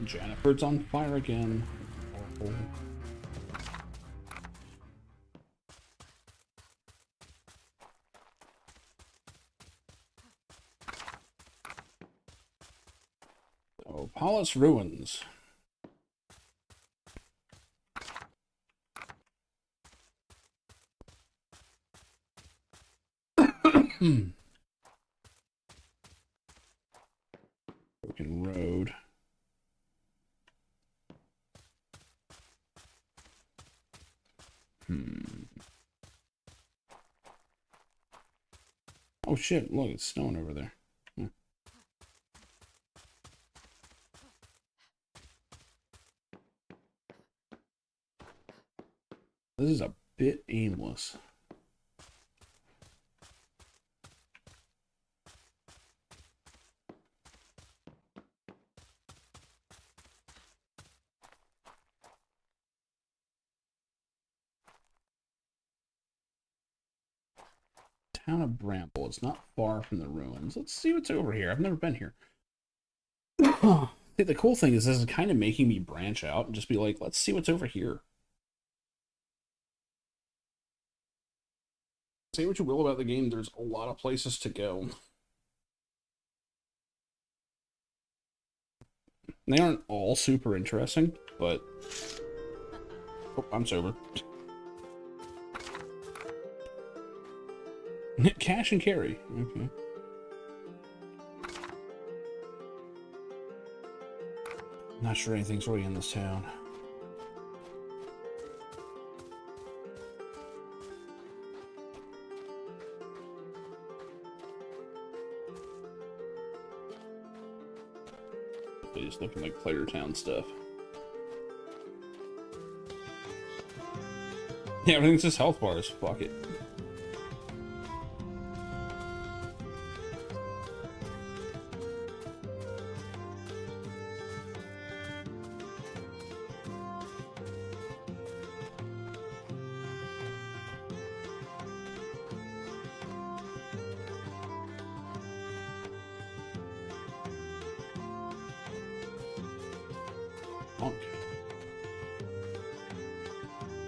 Jennifer's on fire again. Oh. So, Palace Ruins. Broken Road. Oh shit, look, it's snowing over there. This is a bit aimless. Town of Bramble. It's not far from the ruins. Let's see what's over here. I've never been here. The cool thing is this is kind of making me branch out and just be like, let's see what's over here. Say what you will about the game, there's a lot of places to go. They aren't all super interesting, but... Oh, I'm sober. Cash and carry. Okay. Not sure anything's really in this town. Just looking like Player Town stuff. Yeah, everything's just health bars. Fuck it.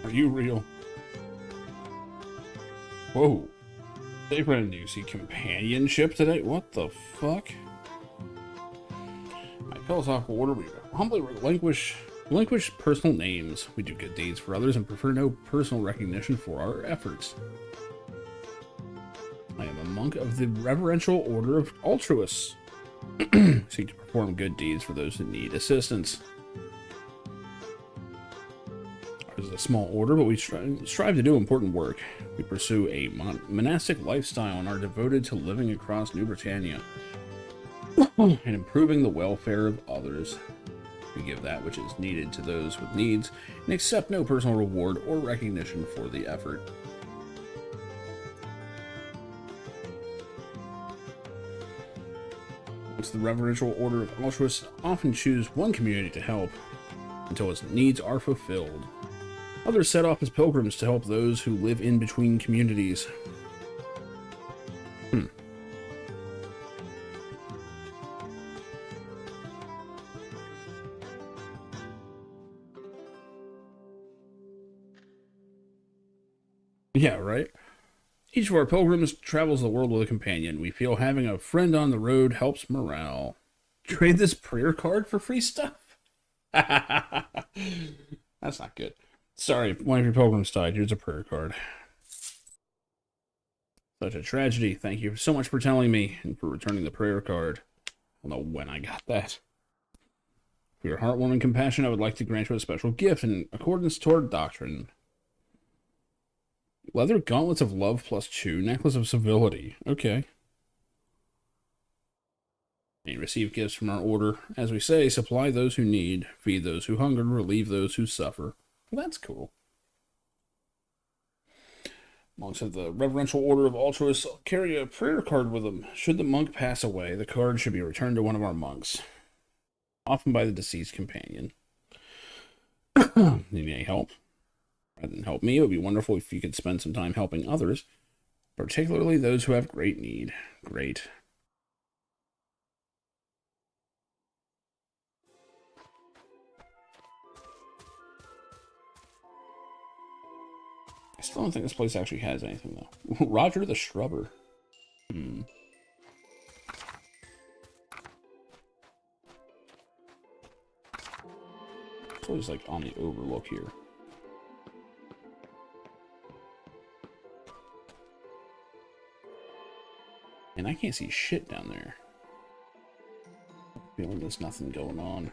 Are you real? Whoa. They ran into see companionship today? What the fuck? My philosophical order, we humbly relinquish personal names. We do good deeds for others and prefer no personal recognition for our efforts. I am a monk of the Reverential Order of Altruists. Seek to perform good deeds for those who need assistance. Ours is a small order, but we strive to do important work. We pursue a monastic lifestyle and are devoted to living across New Britannia and improving the welfare of others. We give that which is needed to those with needs and accept no personal reward or recognition for the effort. The Reverential Order of Altruists often choose one community to help until its needs are fulfilled. Others set off as pilgrims to help those who live in between communities. Yeah, right? Each of our pilgrims travels the world with a companion. We feel having a friend on the road helps morale. Trade this prayer card for free stuff? That's not good. Sorry, one of your pilgrims died. Here's a prayer card. Such a tragedy. Thank you so much for telling me and for returning the prayer card. I don't know when I got that. For your heartwarming compassion, I would like to grant you a special gift in accordance to our doctrine. Leather gauntlets of love +2, necklace of civility. Okay. And you receive gifts from our order. As we say, supply those who need, feed those who hunger, relieve those who suffer. Well, that's cool. Monks of the Reverential Order of Altruists carry a prayer card with them. Should the monk pass away, the card should be returned to one of our monks, often by the deceased companion. Need any help? Rather than help me, it would be wonderful if you could spend some time helping others, particularly those who have great need. Great. I still don't think this place actually has anything, though. Roger the Shrubber. It's always like on the overlook here. And I can't see shit down there. I'm feeling there's nothing going on.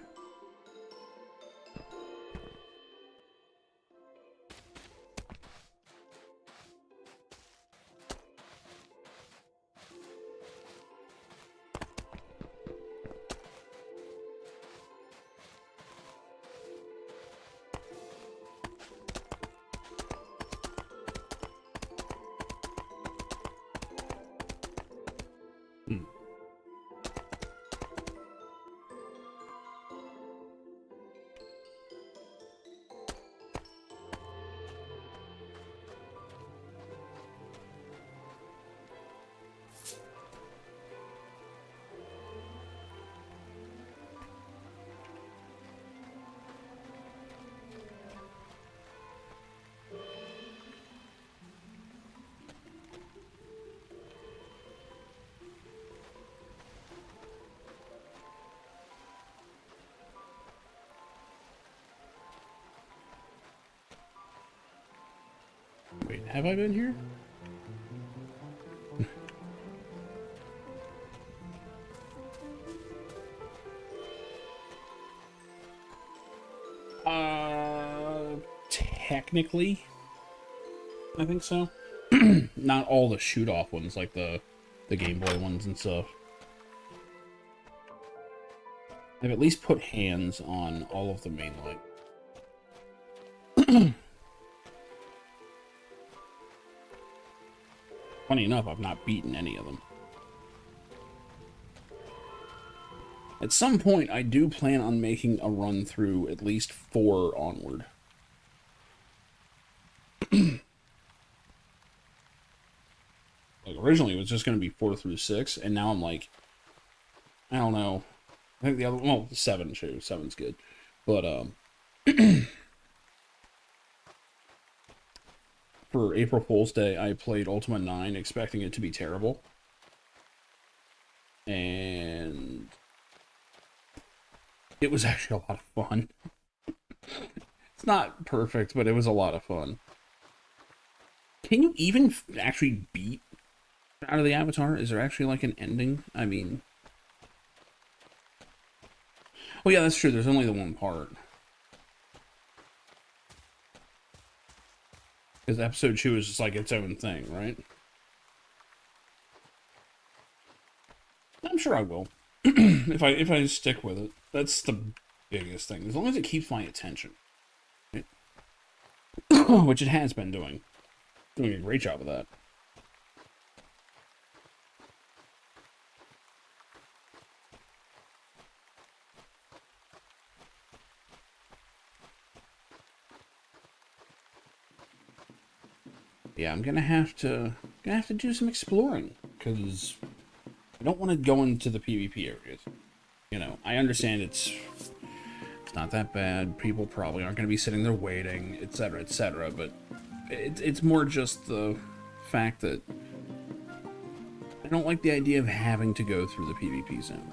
Wait, have I been here? Technically, I think so. Not all the shoot-off ones, like the Game Boy ones and stuff. I've at least put hands on all of the main light. Funny enough, I've not beaten any of them. At some point, I do plan on making a run through at least 4 onward. Like, originally it was just going to be 4 through 6, and now I'm like, I don't know. I think the other, well, 7 too. 7's good. But, for April Fool's Day, I played Ultima 9 expecting it to be terrible. And it was actually a lot of fun. It's not perfect, but it was a lot of fun. Can you even actually beat out of the Avatar? Is there actually like an ending? I mean, Well, yeah, that's true. There's only the one part. Because episode 2 is just like its own thing, right? I'm sure I will. if I stick with it. That's the biggest thing. As long as it keeps my attention. Right? Which it has been doing. Doing a great job of that. Yeah, I'm gonna have to do some exploring, because I don't want to go into the PvP areas. You know, I understand it's not that bad. People probably aren't going to be sitting there waiting, etc., but it's more just the fact that I don't like the idea of having to go through the PvP zone.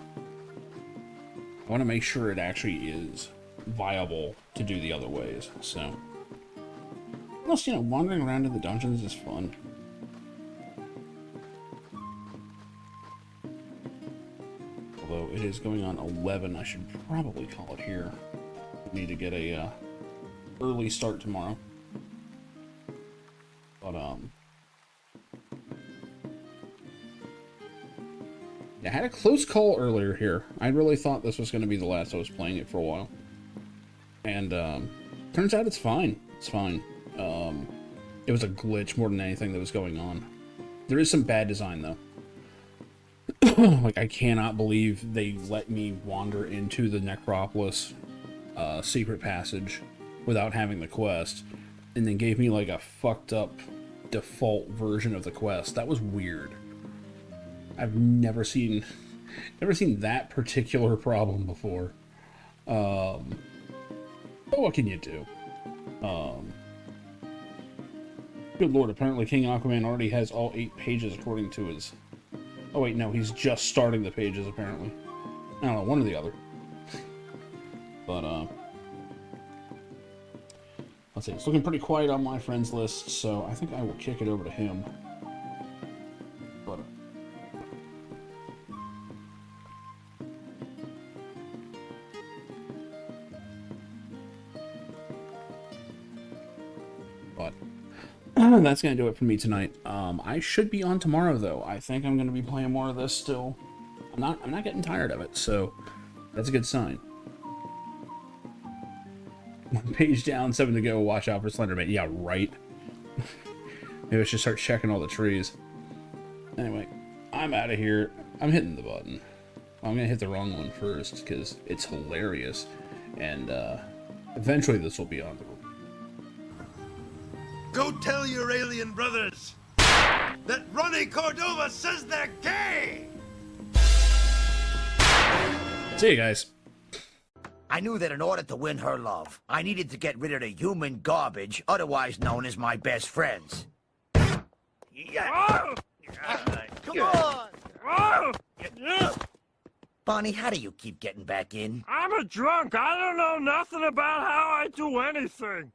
I want to make sure it actually is viable to do the other ways, so... Plus, you know, wandering around in the dungeons is fun. Although it is going on 11, I should probably call it here. I need to get a early start tomorrow. But yeah, I had a close call earlier here. I really thought this was going to be the last I was playing it for a while. And turns out it's fine. It's fine. It was a glitch more than anything that was going on. There is some bad design, though. Like, I cannot believe they let me wander into the Necropolis secret passage without having the quest, and then gave me, like, a fucked up default version of the quest. That was weird. I've never seen that particular problem before. But what can you do? Good lord, apparently King Aquaman already has all 8 pages according to his... Oh wait, no, he's just starting the pages, apparently. I don't know, one or the other. But, let's see, it's looking pretty quiet on my friends list, so I think I will kick it over to him. But, that's gonna do it for me tonight. I should be on tomorrow, though. I think I'm gonna be playing more of this still. I'm not getting tired of it, so that's a good sign. 1 page down, 7 to go. Watch out for Slenderman. Yeah, right. Maybe I should start checking all the trees. Anyway, I'm out of here. I'm hitting the button. I'm gonna hit the wrong one first because it's hilarious, and eventually this will be on the. Go tell your alien brothers that Ronnie Cordova says they're gay! See you guys. I knew that in order to win her love, I needed to get rid of the human garbage, otherwise known as my best friends. Come on! Bonnie, how do you keep getting back in? I'm a drunk. I don't know nothing about how I do anything.